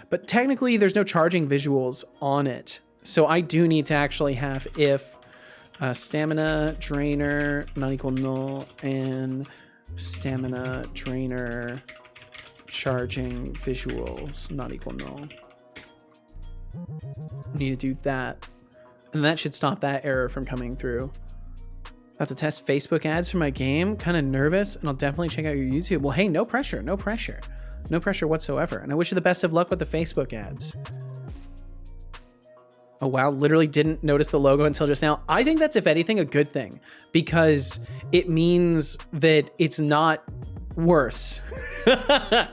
But technically, there's no charging visuals on it. So I do need to actually have if stamina drainer not equal null and stamina drainer charging visuals not equal null. Need to do that. And that should stop that error from coming through. About to test Facebook ads for my game. Kind of nervous, and I'll definitely check out your YouTube. Well, hey, no pressure, no pressure. No pressure whatsoever. And I wish you the best of luck with the Facebook ads. Oh, wow. Literally didn't notice the logo until just now. I think that's, if anything, a good thing, because it means that it's not worse. I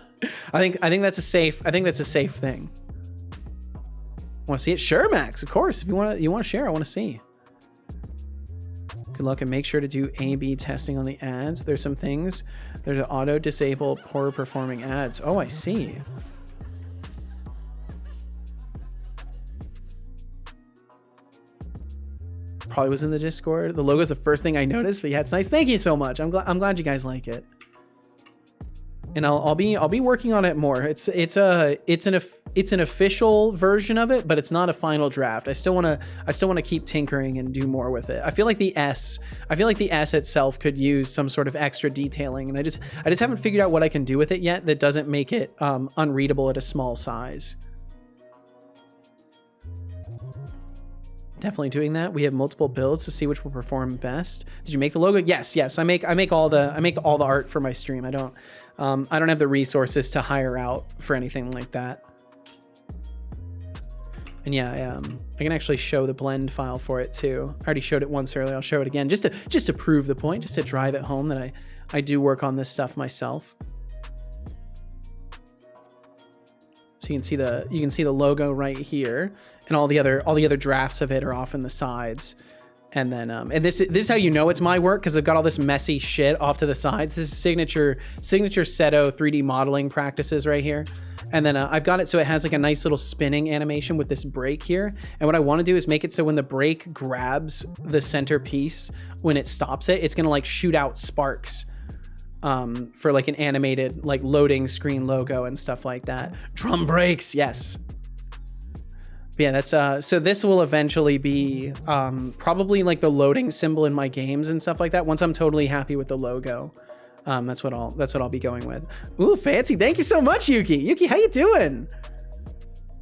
think that's a safe thing. Want to see it? Sure, Max. Of course. If you want to share, I want to see. Good luck, and make sure to do A/B testing on the ads. There's some things. There's an auto disable poor performing ads. Oh, I see. Probably was in the Discord. The logo is the first thing I noticed, but yeah, it's nice. Thank you so much. I'm glad you guys like it. And I'll be working on it more. It's an official version of it, but it's not a final draft. I still want to keep tinkering and do more with it. I feel like the S itself could use some sort of extra detailing, and I just haven't figured out what I can do with it yet that doesn't make it unreadable at a small size. Definitely doing that. We have multiple builds to see which will perform best. Did you make the logo? Yes. I make all the art for my stream. I don't have the resources to hire out for anything like that. And yeah, I can actually show the blend file for it too. I already showed it once earlier. I'll show it again just to prove the point, just to drive it home that I do work on this stuff myself. So you can see the logo right here, and all the other drafts of it are off in the sides. And then and this is how you know it's my work, because I've got all this messy shit off to the sides. This is signature Seto 3D modeling practices right here. And then I've got it so it has like a nice little spinning animation with this break here. And what I want to do is make it so when the break grabs the center piece, when it stops it, it's gonna like shoot out sparks for like an animated like loading screen logo and stuff like that. Drum breaks, yes. But yeah, that's so this will eventually be probably like the loading symbol in my games and stuff like that once I'm totally happy with the logo. That's what I'll be going with. Ooh, fancy. Thank you so much, Yuki. Yuki, how you doing?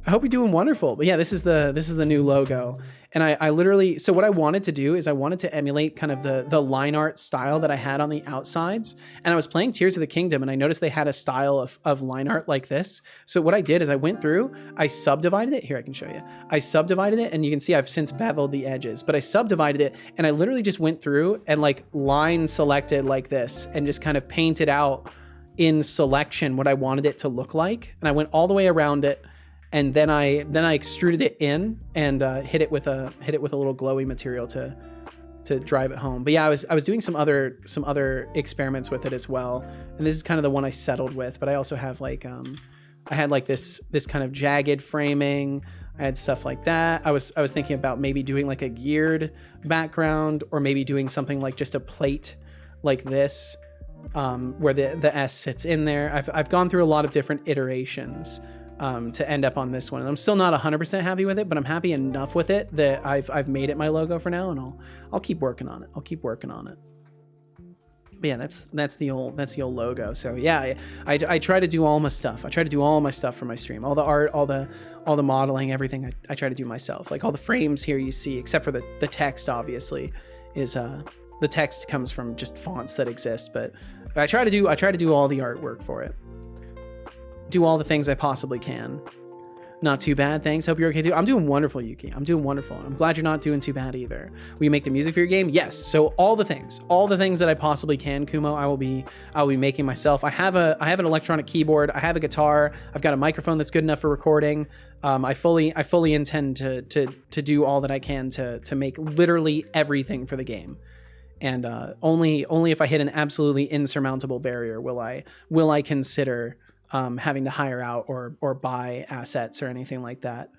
I hope you're doing wonderful. But yeah, this is the new logo. And I literally, so what I wanted to do is I wanted to emulate kind of the line art style that I had on the outsides. And I was playing Tears of the Kingdom, and I noticed they had a style of line art like this. So what I did is I went through, I subdivided it. Here, I can show you. I subdivided it, and you can see I've since beveled the edges, but I subdivided it, and I literally just went through and like line selected like this and just kind of painted out in selection what I wanted it to look like. And I went all the way around it. And then I extruded it in and hit it with a little glowy material to drive it home. But yeah, I was doing some other experiments with it as well. And this is kind of the one I settled with. But I also have like I had like this kind of jagged framing. I had stuff like that. I was thinking about maybe doing like a geared background, or maybe doing something like just a plate like this, where the S sits in there. I've gone through a lot of different iterations to end up on this one. And I'm still not 100% happy with it, but I'm happy enough with it that I've made it my logo for now, and I'll keep working on it. But yeah, that's the old logo. So yeah, I try to do all my stuff. I try to do all my stuff for my stream. All the art, all the modeling, everything I try to do myself. Like all the frames here you see, except for the text obviously, is the text comes from just fonts that exist, but I try to do all the artwork for it. Do all the things I possibly can. Not too bad, thanks. Hope you're okay too. I'm doing wonderful, Yuki. I'm doing wonderful. I'm glad you're not doing too bad either. Will you make the music for your game? Yes. So all the things that I possibly can, Kumo, I will be making myself. I have an electronic keyboard. I have a guitar. I've got a microphone that's good enough for recording. I fully intend to do all that I can to make literally everything for the game. And only if I hit an absolutely insurmountable barrier will I consider having to hire out or buy assets or anything like that.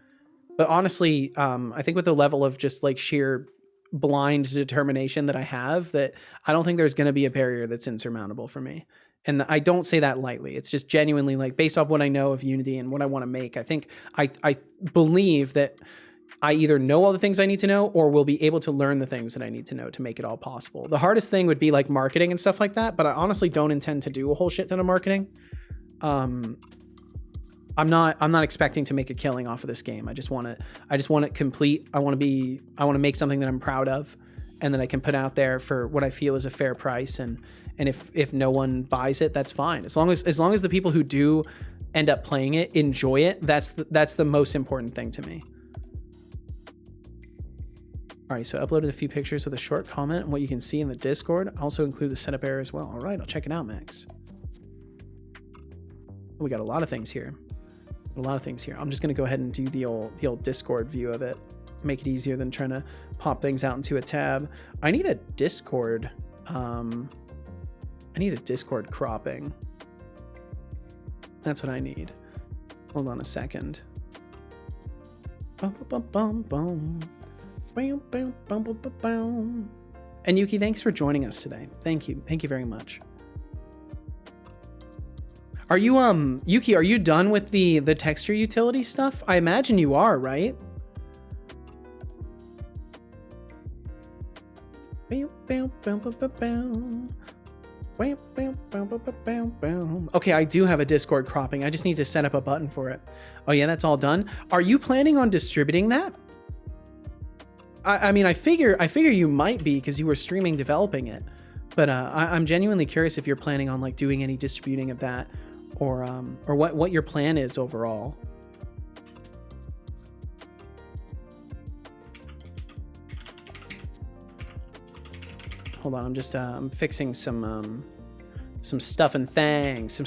But honestly, I think with the level of just like sheer blind determination that I have, that I don't think there's going to be a barrier that's insurmountable for me. And I don't say that lightly. It's just genuinely like based off what I know of Unity and what I want to make. I think I believe that I either know all the things I need to know or will be able to learn the things that I need to know to make it all possible. The hardest thing would be like marketing and stuff like that, but I honestly don't intend to do a whole shit ton of marketing. I'm not expecting to make a killing off of this game. I just want it complete. I want to make something that I'm proud of, and then I can put out there for what I feel is a fair price. And if no one buys it, that's fine. As long as the people who do end up playing it enjoy it, that's the most important thing to me. All right, so I uploaded a few pictures with a short comment on what you can see in the Discord. I also include the setup error as well. All right, I'll check it out, Max. We got a lot of things here. I'm just gonna go ahead and do the old Discord view of it. Make it easier than trying to pop things out into a tab. I need a Discord. I need a Discord cropping. That's what I need. Hold on a second. Bum, bum, bum, bum. Bum, bum, bum, bum, bum, bum. And Yuki, thanks for joining us today. Thank you very much. Are you Yuki, are you done with the texture utility stuff? I imagine you are, right? Okay, I do have a Discord cropping. I just need to set up a button for it. Oh yeah, that's all done. Are you planning on distributing that? I mean, I figure you might be because you were streaming developing it, but I'm genuinely curious if you're planning on like doing any distributing of that, or what your plan is overall. Hold on, I'm just I'm fixing some stuff and things.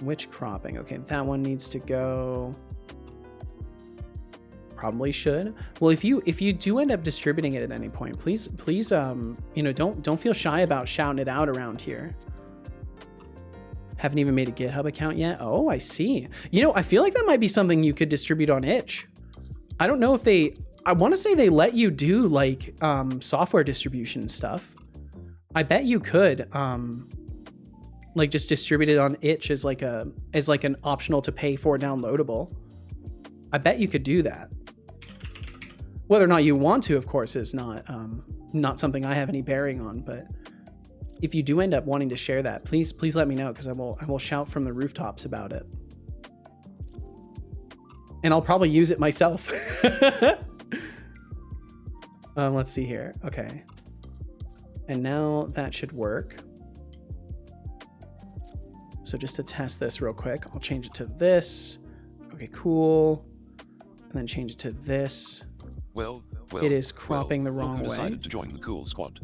Which cropping? Okay, that one needs to go. Probably should. Well, if you do end up distributing it at any point, please you know, don't feel shy about shouting it out around here. Haven't even made a GitHub account yet. Oh, I see. You know, I feel like that might be something you could distribute on itch. I don't know if I want to say they let you do like software distribution stuff. I bet you could like just distribute it on itch as like an optional to pay for downloadable. I bet you could do that. Whether or not you want to, of course, is not something I have any bearing on. But if you do end up wanting to share that, please let me know, because I will shout from the rooftops about it. And I'll probably use it myself. Let's see here. Okay. And now that should work. So just to test this real quick, I'll change it to this. Okay, cool. And then change it to this. Well, it is cropping the wrong way. Decided to join the cool squad.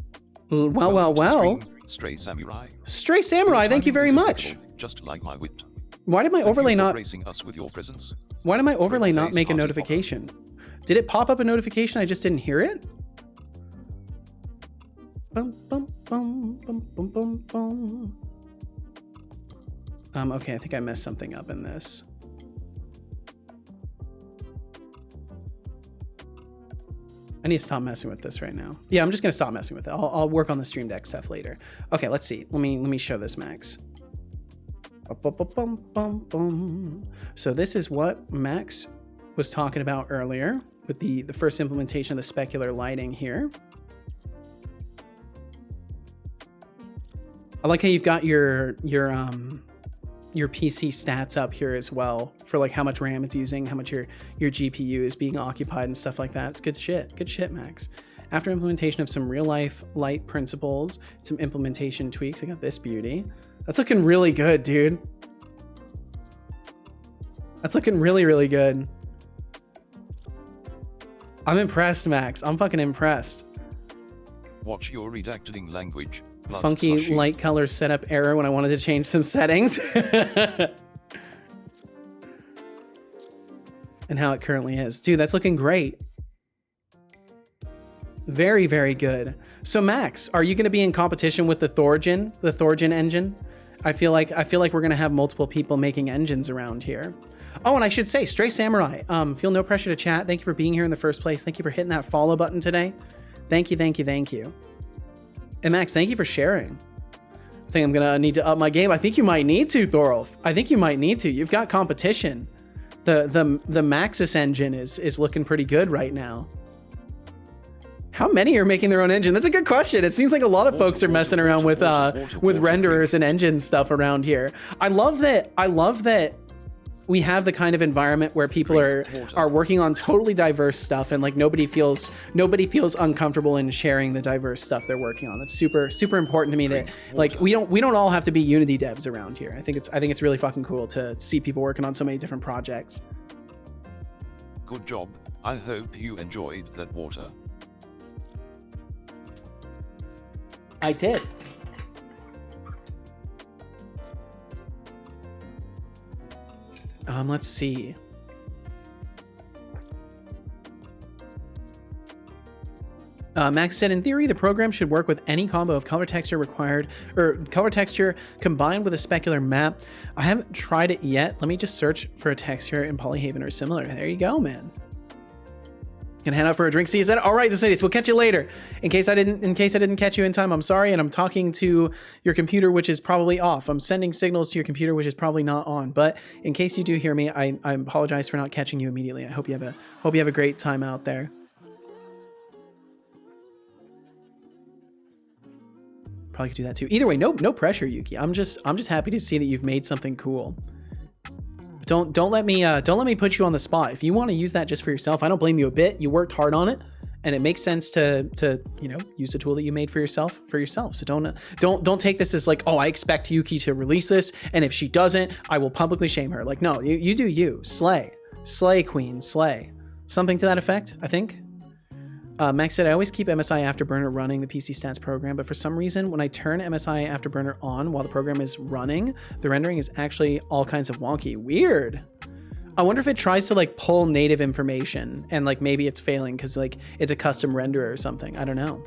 Well. Stray Samurai. Stray Samurai, thank you very much. Just like my wit. Why did my overlay not gracing us with your presence? Why did my overlay not make a notification? Did it pop up a notification? I just didn't hear it? Bum, bum, bum, bum, bum, bum, bum. Okay, I think I messed something up in this. I need to stop messing with this right now. Yeah, I'm just gonna stop messing with it. I'll work on the Stream Deck stuff later. Okay, let's see. Let me show this, Max. So this is what Max was talking about earlier with the first implementation of the specular lighting here. I like how you've got your PC stats up here as well for like how much RAM it's using, how much your GPU is being occupied and stuff like that. It's good shit. Good shit, Max. After implementation of some real life light principles, some implementation tweaks, I got this beauty. That's looking really good, dude. That's looking really, really good. I'm impressed, Max. I'm fucking impressed. Watch your redacting language. Funky Sushi. light color setup error when I wanted to change some settings. And how it currently is. Dude, that's looking great. Very, very good. So Max, are you going to be in competition with the Thorgen engine? I feel like we're going to have multiple people making engines around here. Oh, and I should say, Stray Samurai, feel no pressure to chat. Thank you for being here in the first place. Thank you for hitting that follow button today. Thank you, thank you, thank you. And Max, thank you for sharing. I think I'm going to need to up my game. I think you might need to, Thorolf. I think you might need to. You've got competition. The Maxis engine is looking pretty good right now. How many are making their own engine? That's a good question. It seems like a lot of folks are messing around with renderers and engine stuff around here. I love that the kind of environment where people are working on totally diverse stuff, and like nobody feels uncomfortable in sharing the diverse stuff they're working on. That's super important to me. That like we don't all have to be Unity devs around here. I think it's really fucking cool to see people working on so many different projects. Good job. I hope you enjoyed that water. I did. Let's see. Max said, in theory, the program should work with any combo of color texture required, or color texture combined with a specular map. I haven't tried it yet. Let me just search for a texture in Polyhaven or similar. There you go, man. Gonna head out for a drink. See you then. All right, Setolyx, we'll catch you later. In case I didn't catch you in time, I'm sorry, and I'm talking to your computer, which is probably off. I'm sending signals to your computer, which is probably not on. But in case you do hear me, I apologize for not catching you immediately. I hope you have a great time out there. Probably could do that too. Either way, no pressure, Yuki. I'm just happy to see that you've made something cool. Don't let me put you on the spot. If you want to use that just for yourself, I don't blame you a bit. You worked hard on it, and it makes sense to use the tool that you made for yourself. So don't take this as like, oh, I expect Yuki to release this, and if she doesn't, I will publicly shame her. Like, no, you do you. Slay queen, slay. Something to that effect, I think. Max said, I always keep MSI Afterburner running, the PC stats program, but for some reason, when I turn MSI Afterburner on while the program is running, the rendering is actually all kinds of wonky. Weird. I wonder if it tries to like pull native information and like maybe it's failing because like it's a custom renderer or something. I don't know.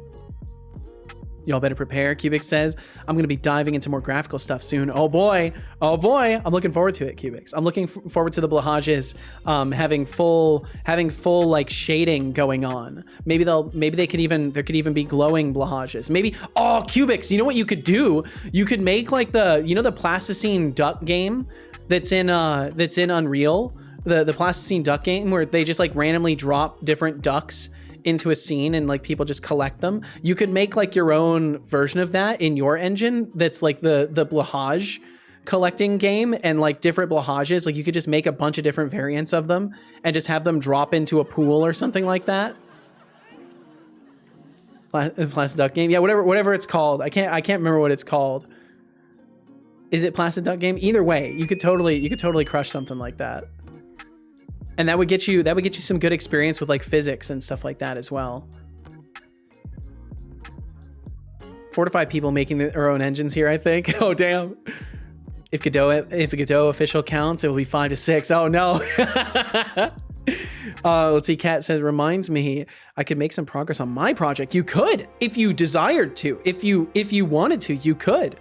Y'all better prepare. Cubic says, I'm going to be diving into more graphical stuff soon. Oh boy. I'm looking forward to it, Cubix. I'm looking forward to the blahages having full like shading going on. Maybe there could even be glowing blahages. Maybe, oh, Cubix, you know what you could do? You could make like the plasticine duck game that's in Unreal, the plasticine duck game where they just like randomly drop different ducks into a scene and like people just collect them. You could make like your own version of that in your engine that's like the blahage collecting game, and like different blahages, like you could just make a bunch of different variants of them and just have them drop into a pool or something like that. Plastic duck game, yeah, whatever it's called. I can't remember what it's called. Is it plastic duck game? Either way, you could totally crush something like that. And that would get you some good experience with like physics and stuff like that as well. 4 to 5 people making their own engines here, I think. Oh damn! If Godot official counts, it will be 5 to 6. Oh no! Let's see. Kat says, reminds me, I could make some progress on my project. You could, if you desired to. If you wanted to, you could.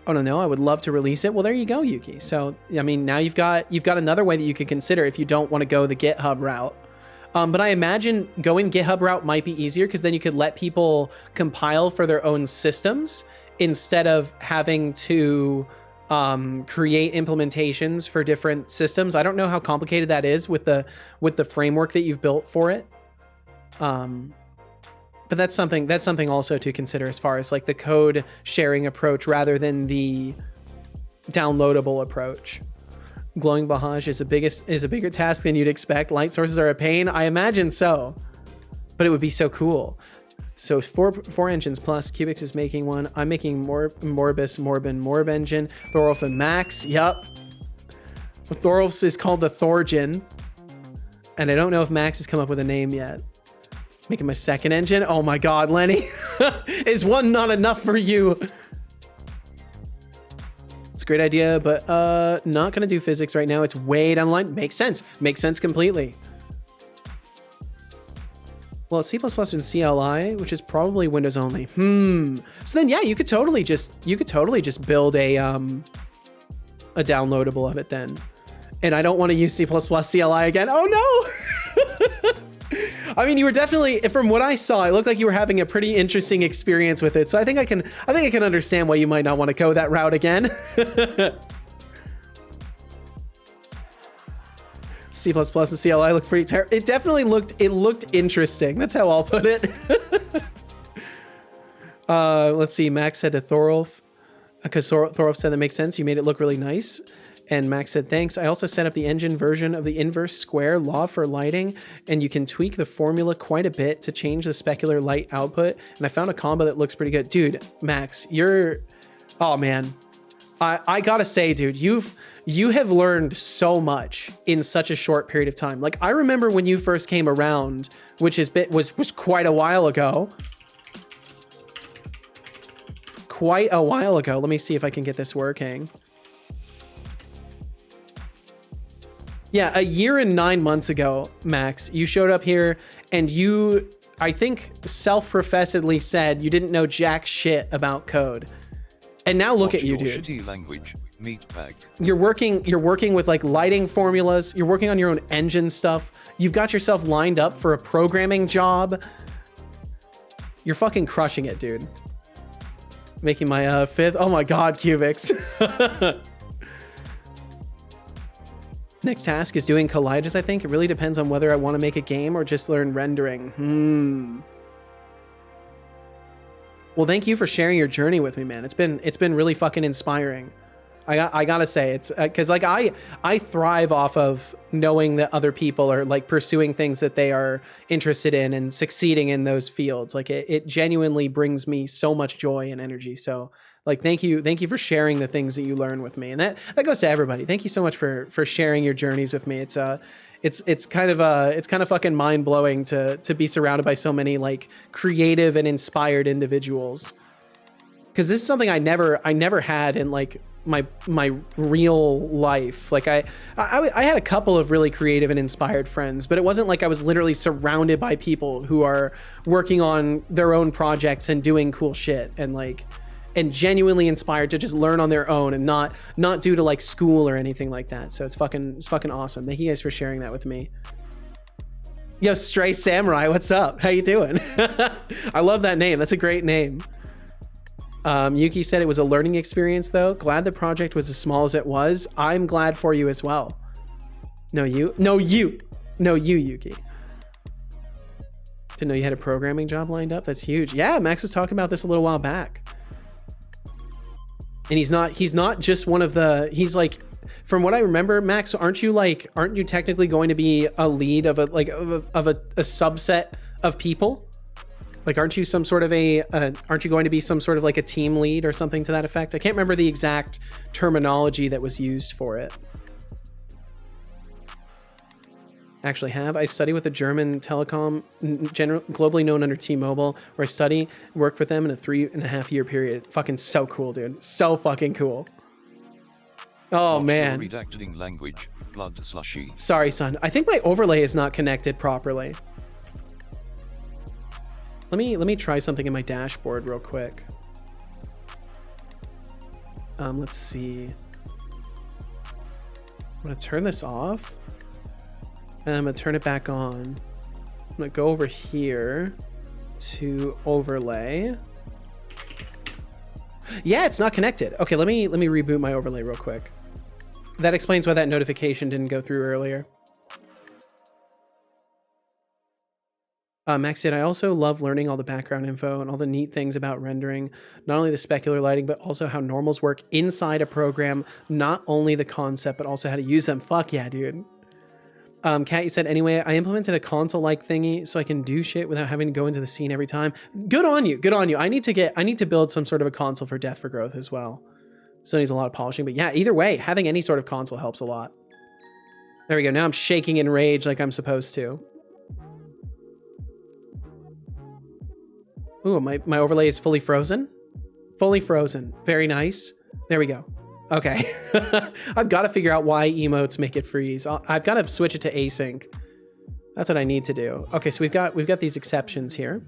Oh no, I would love to release it. Well, there you go, Yuki. So, I mean, now you've got another way that you could consider if you don't want to go the GitHub route. But I imagine going GitHub route might be easier because then you could let people compile for their own systems instead of having to create implementations for different systems. I don't know how complicated that is with the framework that you've built for it. But that's something also to consider as far as like the code sharing approach rather than the downloadable approach. Glowing blahage is a bigger task than you'd expect. Light sources are a pain. I imagine so, but it would be so cool. So four engines plus. Cubix is making one. I'm making Morb engine. Thorolf and Max. Yup. Thorolf's is called the Thorgen, and I don't know if Max has come up with a name yet. Making my second engine. Oh my God, Lenny. Is one not enough for you? It's a great idea, but not gonna do physics right now. It's way down the line. Makes sense. Makes sense completely. Well, it's C++ and CLI, which is probably Windows only. So then, yeah, you could totally just build a downloadable of it then. And I don't want to use C++ CLI again. Oh no. I mean, you were definitely, from what I saw, it looked like you were having a pretty interesting experience with it. So I think I can understand why you might not want to go that route again. C++ and CLI look pretty terrible. It definitely looked interesting. That's how I'll put it. Let's see. Max said to Thorolf, because Thorolf said that makes sense. You made it look really nice. And Max said, thanks. I also set up the engine version of the inverse square law for lighting, and you can tweak the formula quite a bit to change the specular light output. And I found a combo that looks pretty good. Dude, Max, you're, oh man. I gotta say, dude, you have learned so much in such a short period of time. Like, I remember when you first came around, which was quite a while ago. Quite a while ago. Let me see if I can get this working. Yeah, a year and 9 months ago, Max, you showed up here and you, I think, self-professedly said you didn't know jack shit about code. And now look at you, dude. Shitty language, meat bag. You're working with like lighting formulas. You're working on your own engine stuff. You've got yourself lined up for a programming job. You're fucking crushing it, dude. Making my fifth. Oh my God, Cubics. Next task is doing colliders, I think. It really depends on whether I want to make a game or just learn rendering. Well, thank you for sharing your journey with me, man. It's been really fucking inspiring. I gotta say, it's because like I thrive off of knowing that other people are like pursuing things that they are interested in and succeeding in those fields. Like it genuinely brings me so much joy and energy. So like, thank you for sharing the things that you learn with me. And that goes to everybody. Thank you so much for sharing your journeys with me. It's kind of fucking mind blowing to be surrounded by so many like creative and inspired individuals. Cause this is something I never had in like my real life. Like I had a couple of really creative and inspired friends, but it wasn't like I was literally surrounded by people who are working on their own projects and doing cool shit and genuinely inspired to just learn on their own and not due to like school or anything like that. So it's fucking awesome. Thank you guys for sharing that with me. Yo, Stray Samurai, what's up? How you doing? I love that name. That's a great name. Yuki said it was a learning experience though. Glad the project was as small as it was. I'm glad for you as well. No, you, Yuki. Didn't know you had a programming job lined up. That's huge. Yeah, Max was talking about this a little while back. And he's not just one of the, he's like, from what I remember, Max, aren't you technically going to be a lead of a subset of people? Like, aren't you going to be some sort of like a team lead or something to that effect? I can't remember the exact terminology that was used for it. Actually have. I study with a German telecom, globally known under T-Mobile, where I worked with them in a 3.5 year period. Fucking so cool, dude. So fucking cool. Oh, man. Redacting language, blood slushy. Sorry, son. I think my overlay is not connected properly. Let me try something in my dashboard real quick. Let's see. I'm gonna turn this off. And I'm gonna turn it back on. I'm gonna go over here to overlay. Yeah, it's not connected. Okay, let me reboot my overlay real quick. That explains why that notification didn't go through earlier. Max said, I also love learning all the background info and all the neat things about rendering, not only the specular lighting, but also how normals work inside a program, not only the concept, but also how to use them. Fuck yeah, dude. Kat, you said, anyway, I implemented a console-like thingy so I can do shit without having to go into the scene every time. Good on you. Good on you. I need to build some sort of a console for Death for Growth as well. Still needs a lot of polishing, but yeah, either way, having any sort of console helps a lot. There we go. Now I'm shaking in rage like I'm supposed to. Ooh, my overlay is fully frozen. Fully frozen. Very nice. There we go. Okay. I've got to figure out why emotes make it freeze. I've got to switch it to async. That's what I need to do. Okay, so we've got these exceptions here.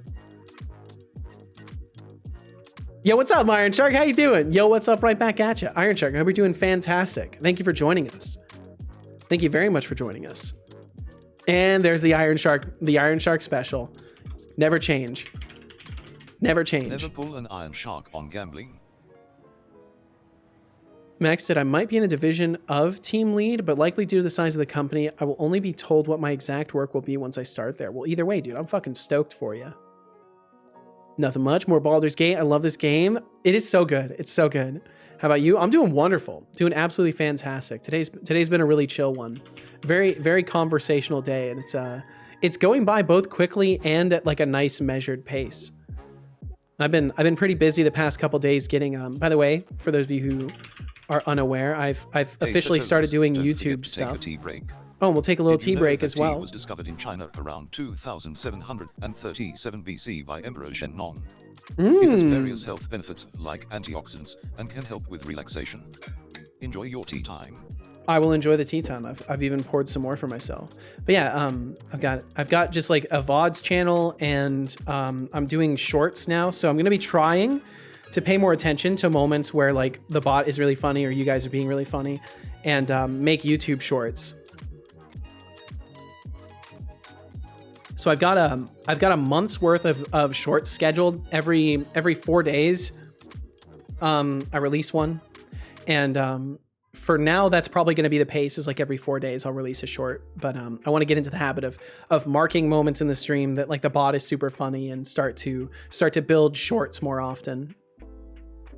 Yo, what's up, Iron Shark? How you doing? Yo, what's up? Right back at you. Iron Shark, I hope you're doing fantastic. Thank you for joining us. Thank you very much for joining us. And there's the Iron Shark special. Never change. Never change. Never pull an Iron Shark on gambling. Max said, I might be in a division of team lead, but likely due to the size of the company, I will only be told what my exact work will be once I start there. Well, either way, dude, I'm fucking stoked for you. Nothing much. More Baldur's Gate. I love this game. It is so good. It's so good. How about you? I'm doing wonderful. Doing absolutely fantastic. Today's been a really chill one. Very, very conversational day, and it's going by both quickly and at like a nice measured pace. I've been pretty busy the past couple days getting by the way, for those of you who are unaware, I've officially started doing YouTube stuff. Take a tea break. Oh, and we'll take a little Did you tea know break that as well. Tea was discovered in China around 2737 BC by Emperor Shennon. It has various health benefits like antioxidants and can help with relaxation. Enjoy your tea time. I will enjoy the tea time. I've even poured some more for myself. But yeah, I've got just like a VODs channel, and I'm doing shorts now. So I'm gonna be trying to pay more attention to moments where like the bot is really funny or you guys are being really funny, and make YouTube shorts. So I've got a month's worth of shorts scheduled every 4 days. I release one, and for now that's probably going to be the pace. Is like every 4 days I'll release a short. But I want to get into the habit of marking moments in the stream that like the bot is super funny, and start to build shorts more often.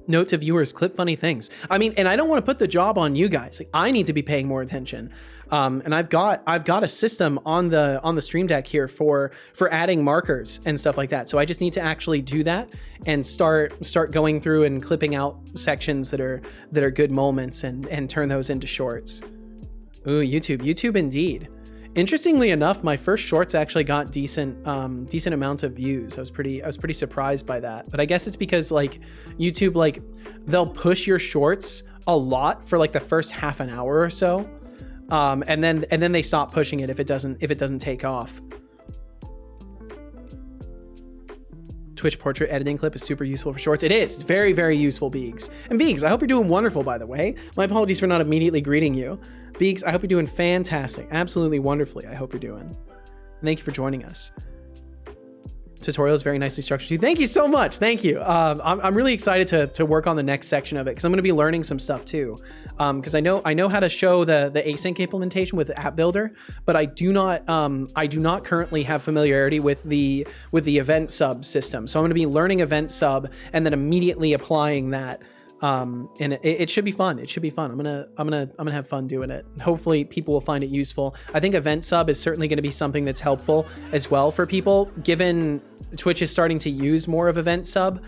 Note to viewers, clip funny things. I mean, and I don't want to put the job on you guys. Like, I need to be paying more attention. And I've got a system on the stream deck here for adding markers and stuff like that. So I just need to actually do that and start going through and clipping out sections that are good moments and turn those into shorts. Ooh, YouTube indeed. Interestingly enough, my first shorts actually got decent amounts of views. I was pretty surprised by that. But I guess it's because like YouTube, like they'll push your shorts a lot for like the first half an hour or so. And then they stop pushing it if it doesn't take off. Twitch portrait editing clip is super useful for shorts. It is. It's very, very useful, Beegs. And Beegs, I hope you're doing wonderful, by the way. My apologies for not immediately greeting you. Beegs, I hope you're doing fantastic. Absolutely wonderfully, I hope you're doing. Thank you for joining us. Tutorial is very nicely structured too. Thank you so much. Thank you. I'm really excited to work on the next section of it, because I'm going to be learning some stuff too. Because I know how to show the async implementation with App Builder, but I do not currently have familiarity with the event sub system. So I'm going to be learning event sub and then immediately applying that. And it should be fun. It should be fun. I'm gonna have fun doing it. Hopefully people will find it useful. I think event sub is certainly going to be something that's helpful as well for people, given Twitch is starting to use more of event sub.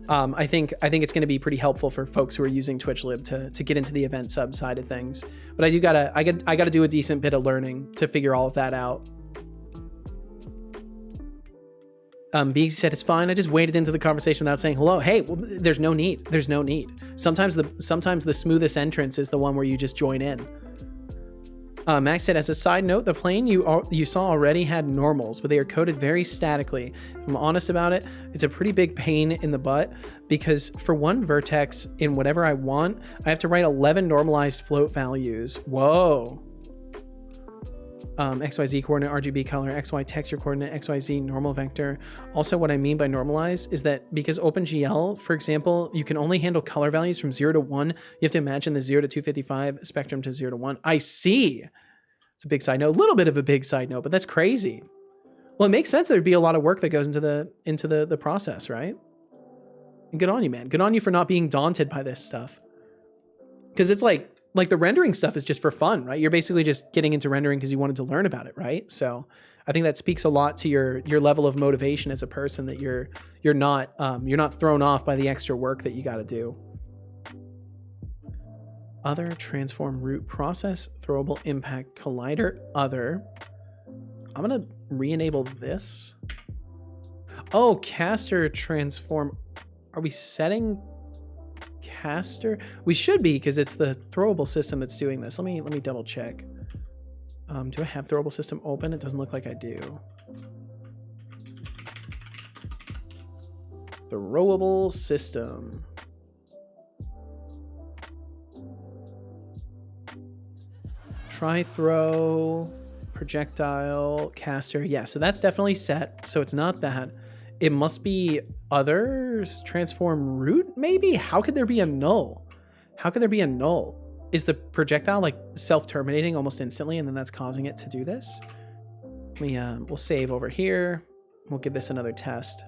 I think it's going to be pretty helpful for folks who are using TwitchLib to get into the event sub side of things. But I gotta do a decent bit of learning to figure all of that out. Beegs said it's fine. I just waded into the conversation without saying hello. Hey, well, there's no need. There's no need. Sometimes the smoothest entrance is the one where you just join in. Max said, as a side note, the plane you saw already had normals, but they are coded very statically. If I'm honest about it, it's a pretty big pain in the butt, because for one vertex in whatever I want, I have to write 11 normalized float values. Whoa. XYZ coordinate, RGB color, XY texture coordinate, XYZ normal vector. Also, what I mean by normalize is that because OpenGL, for example, you can only handle color values from 0 to 1. You have to imagine the 0 to 255 spectrum to 0 to 1. I see. It's a big side note, a little bit of a big side note, but that's crazy. Well, it makes sense there'd be a lot of work that goes into the process, right? And good on you, man. Good on you for not being daunted by this stuff. Because it's like the rendering stuff is just for fun, right? You're basically just getting into rendering because you wanted to learn about it, right? So I think that speaks a lot to your level of motivation as a person, that you're not thrown off by the extra work that you got to do. Other transform root process throwable impact collider other. I'm gonna re-enable this. Oh, caster transform. Are we setting caster? We should be, because it's the throwable system that's doing this. Let me double check. Do I have throwable system open? It doesn't look like I do. Throwable system. Try throw, projectile, caster. Yeah, so that's definitely set. So it's not that. It must be others, transform root, maybe? How could there be a null? How could there be a null? Is the projectile like self-terminating almost instantly, and then that's causing it to do this? We'll save over here. We'll give this another test.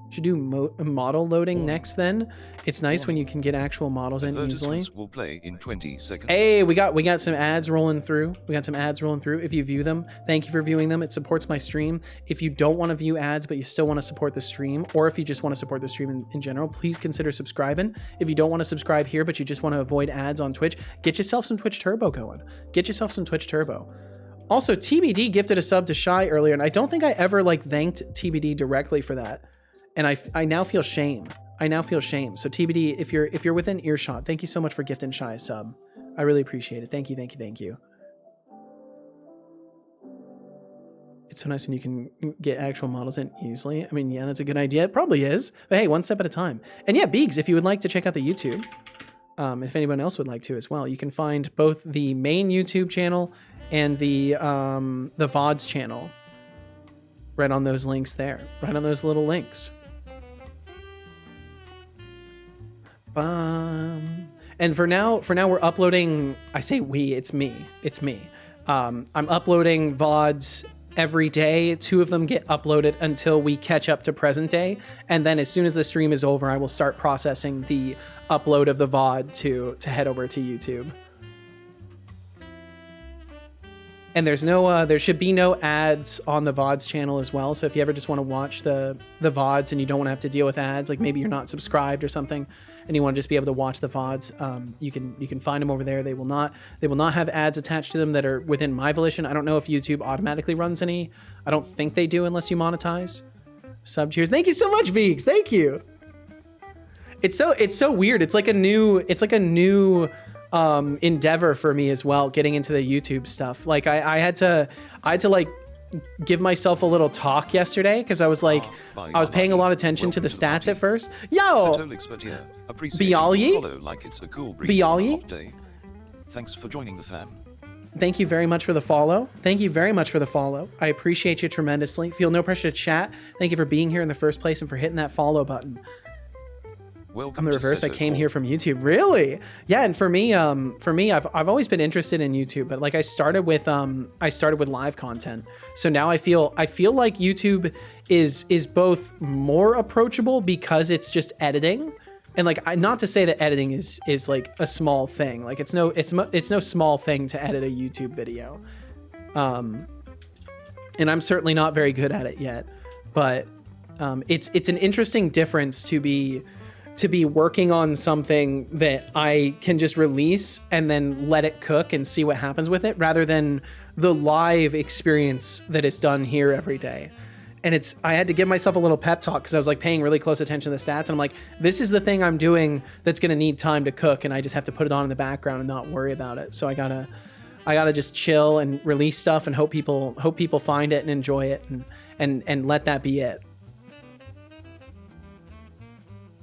Should do model loading next then. It's nice when you can get actual models in easily. Will play in 20 seconds. Hey, we got some ads rolling through. If you view them, thank you for viewing them. It supports my stream. If you don't want to view ads, but you still want to support the stream, or if you just want to support the stream in general, please consider subscribing. If you don't want to subscribe here, but you just want to avoid ads on Twitch, get yourself some Twitch Turbo going. Also, TBD gifted a sub to Shy earlier, and I don't think I ever like thanked TBD directly for that. And I now feel shame. So TBD, if you're within earshot, thank you so much for gifting Shy a sub. I really appreciate it. Thank you. It's so nice when you can get actual models in easily. I mean, yeah, that's a good idea. It probably is. But hey, one step at a time. And yeah, Beegs, if you would like to check out the YouTube, if anyone else would like to as well, you can find both the main YouTube channel and the VODs channel right on those links there. Right on those little links. And for now we're uploading. I say we, it's me. I'm uploading VODs every day. 2 of them get uploaded until we catch up to present day, and then as soon as the stream is over, I will start processing the upload of the VOD to head over to YouTube. And there should be no ads on the VODs channel as well. So if you ever just want to watch the VODs and you don't want to have to deal with ads, like maybe you're not subscribed or something, and you want to just be able to watch the VODs, you can find them over there. They will not have ads attached to them that are within my volition. I don't know if YouTube automatically runs any. I don't think they do unless you monetize. Sub cheers. Thank you so much, Veeks. Thank you. It's so weird. It's like a new endeavor for me as well, getting into the YouTube stuff. Like I had to like give myself a little talk yesterday because I was like I was paying a lot of attention to the stats at first. Yo, Setolyx, but yeah, appreciate Bialyi? follow like it's a cool breeze on an off day. Thanks for joining the fam. Thank you very much for the follow. I appreciate you tremendously. Feel no pressure to chat. Thank you for being here in the first place and for hitting that follow button. Welcome I'm the reverse. I came Setolyx. here from YouTube. Really? Yeah. And for me, I've always been interested in YouTube, but like I started with live content. So now I feel like YouTube is both more approachable because it's just editing. And like, not to say that editing is like a small thing. Like it's no small thing to edit a YouTube video. And I'm certainly not very good at it yet, but it's an interesting difference to be working on something that I can just release and then let it cook and see what happens with it, rather than the live experience that is done here every day. And I had to give myself a little pep talk because I was like paying really close attention to the stats, and I'm like, this is the thing I'm doing that's going to need time to cook, and I just have to put it on in the background and not worry about it. So I gotta just chill and release stuff and hope people find it and enjoy it, and let that be it.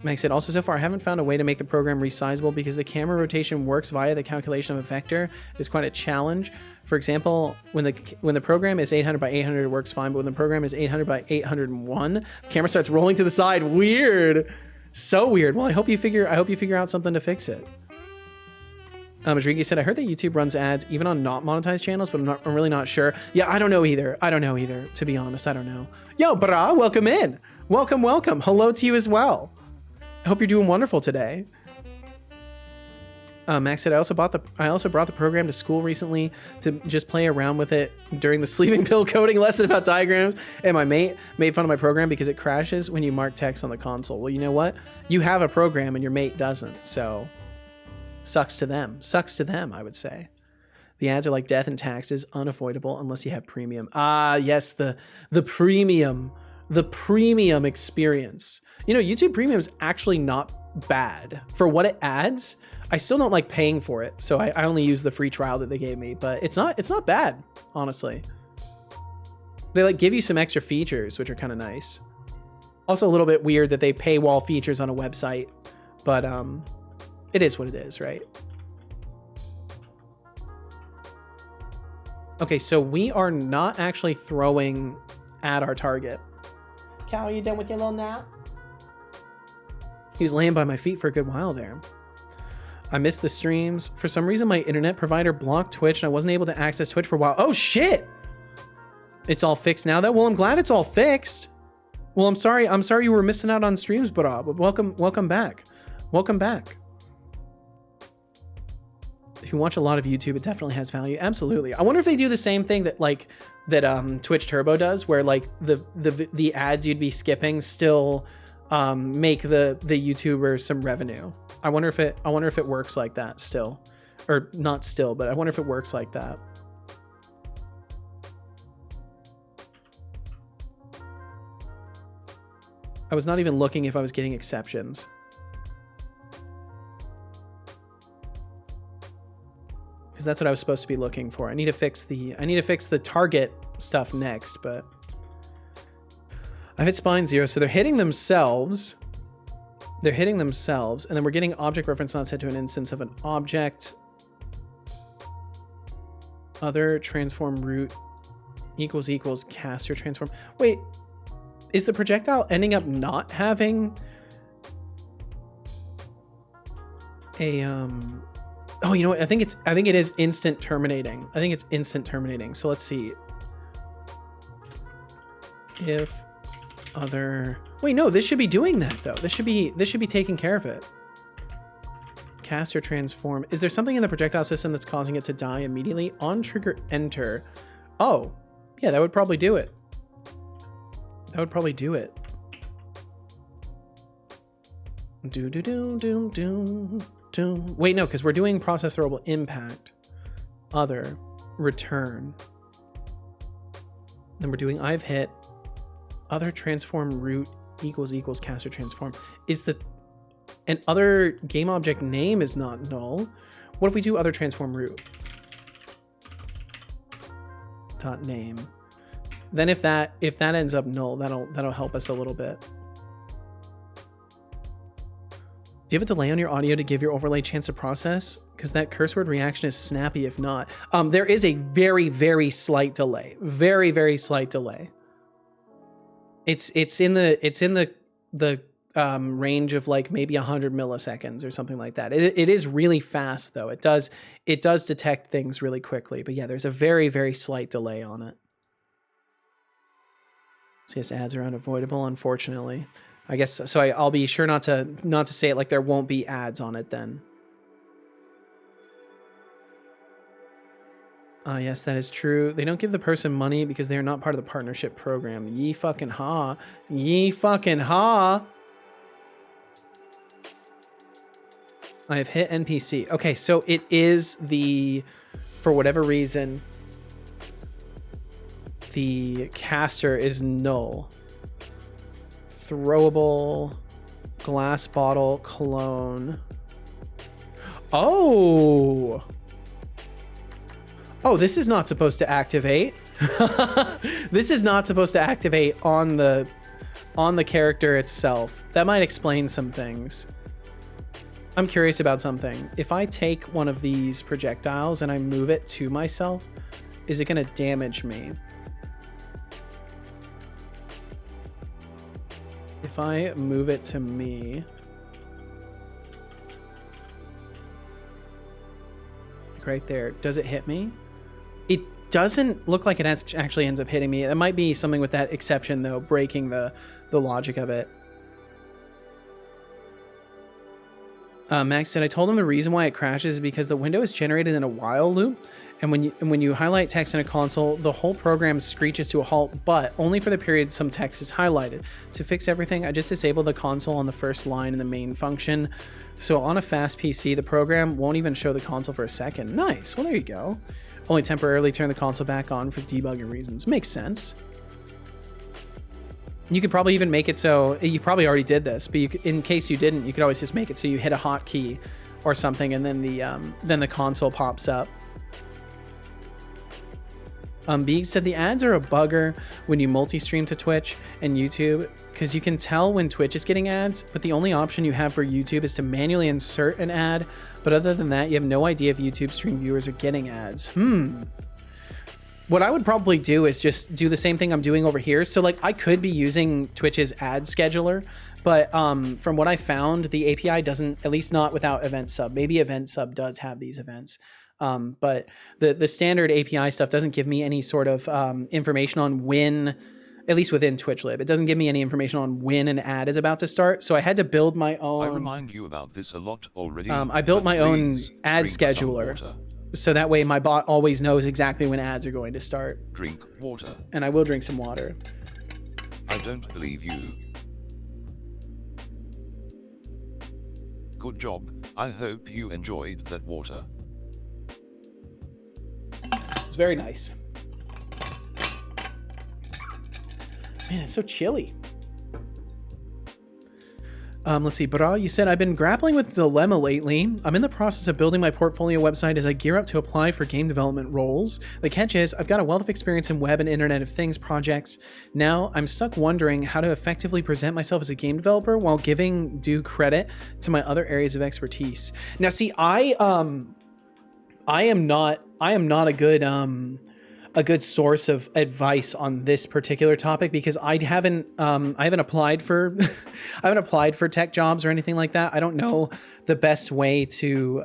Max said, also so far I haven't found a way to make the program resizable because the camera rotation works via the calculation of a vector. It's quite a challenge. For example, when the program is 800 by 800, it works fine, but when the program is 800 by 801, the camera starts rolling to the side. Weird. So weird. Well, I hope you figure out something to fix it. Rodriguez said, I heard that YouTube runs ads even on not monetized channels, but I'm really not sure. Yeah, I don't know either. To be honest, I don't know. Yo, brah, welcome in. Welcome. Hello to you as well. I hope you're doing wonderful today. Max said, I also brought the program to school recently to just play around with it during the sleeping pill coding lesson about diagrams, and my mate made fun of my program because it crashes when you mark text on the console. Well, you know what? You have a program and your mate doesn't, so sucks to them, I would say. The ads are like death and taxes, unavoidable unless you have premium. Ah, yes, the premium experience. You know, YouTube Premium is actually not bad for what it adds. I still don't like paying for it, so I only use the free trial that they gave me, but it's not bad, honestly. They like give you some extra features, which are kind of nice. Also a little bit weird that they paywall features on a website, but it is what it is, right? Okay, so we are not actually throwing at our target. Cal, are you done with your little nap? He was laying by my feet for a good while there. I missed the streams. For some reason, my internet provider blocked Twitch and I wasn't able to access Twitch for a while. Oh, shit! It's all fixed now, though? Well, I'm glad it's all fixed. Well, I'm sorry you were missing out on streams, but welcome back. Welcome back. If you watch a lot of YouTube, it definitely has value. Absolutely. I wonder if they do the same thing that Twitch Turbo does, where like the ads you'd be skipping still make the YouTuber some revenue. I wonder if it works like that still, or not still, but I wonder if it works like that. I was not even looking if I was getting exceptions. Because that's what I was supposed to be looking for. I need to fix the target stuff next, but I've hit spine 0, so they're hitting themselves. They're hitting themselves, and then we're getting object reference not set to an instance of an object. Other transform root equals caster transform. Wait, is the projectile ending up not having a oh, you know what? I think it is instant terminating. I think it's instant terminating. So let's see. If other, wait, no, this should be doing that though. This should be taking care of it. Cast or transform. Is there something in the projectile system that's causing it to die immediately? On trigger enter. Oh, yeah, that would probably do it. That would probably do it. Wait, no, because we're doing process throwable impact. Other return. Then we're doing I've hit. Other transform root equals caster transform. Is the an other game object name is not null? What if we do other transform root dot name? Then if that ends up null, that'll help us a little bit. Do you have a delay on your audio to give your overlay a chance to process? Because that curse word reaction is snappy if not. There is a very, very slight delay. Very, very slight delay. It's in the range of like maybe 100 milliseconds or something like that. It is really fast though. It does detect things really quickly. But yeah, there's a very, very slight delay on it. So yes, ads are unavoidable, unfortunately. I guess so. I'll be sure not to say it like there won't be ads on it then. Yes, that is true. They don't give the person money because they are not part of the partnership program. Ye fucking ha. Ye fucking ha. I have hit NPC. Okay, so it is for whatever reason, the caster is null. Throwable glass bottle clone. Oh, this is not supposed to activate. This is not supposed to activate on the character itself. That might explain some things. I'm curious about something. If I take one of these projectiles and I move it to myself, is it going to damage me? If I move it to me, like right there, does it hit me? It doesn't look like it actually ends up hitting me. It might be something with that exception though, breaking the logic of it. Max said, I told him the reason why it crashes is because the window is generated in a while loop. And when you highlight text in a console, the whole program screeches to a halt, but only for the period some text is highlighted. To fix everything, I just disabled the console on the first line in the main function. So on a fast PC, the program won't even show the console for a second. Nice. Well, there you go. Only temporarily turn the console back on for debugging reasons. Makes sense. You could probably even make it so, you probably already did this, but in case you didn't, you could always just make it so you hit a hotkey or something, and then the console pops up. Beeg said the ads are a bugger when you multi-stream to Twitch and YouTube, because you can tell when Twitch is getting ads, but the only option you have for YouTube is to manually insert an ad. But other than that, you have no idea if YouTube stream viewers are getting ads. What I would probably do is just do the same thing I'm doing over here. So like I could be using Twitch's ad scheduler, but from what I found, the API doesn't, at least not without event sub. Maybe event sub does have these events. But the standard API stuff doesn't give me any sort of information on when at least within TwitchLib. It doesn't give me any information on when an ad is about to start. So I had to build my own. I remind you about this a lot already. I built my own ad scheduler. So that way my bot always knows exactly when ads are going to start. Drink water. And I will drink some water. I don't believe you. Good job. I hope you enjoyed that water. It's very nice. Man, it's so chilly. Let's see, Bra, you said, I've been grappling with the dilemma lately. I'm in the process of building my portfolio website as I gear up to apply for game development roles. The catch is, I've got a wealth of experience in web and Internet of Things projects. Now, I'm stuck wondering how to effectively present myself as a game developer while giving due credit to my other areas of expertise. Now, see, I am not a good source of advice on this particular topic because I haven't applied for I haven't applied for tech jobs or anything like that. I don't know the best way to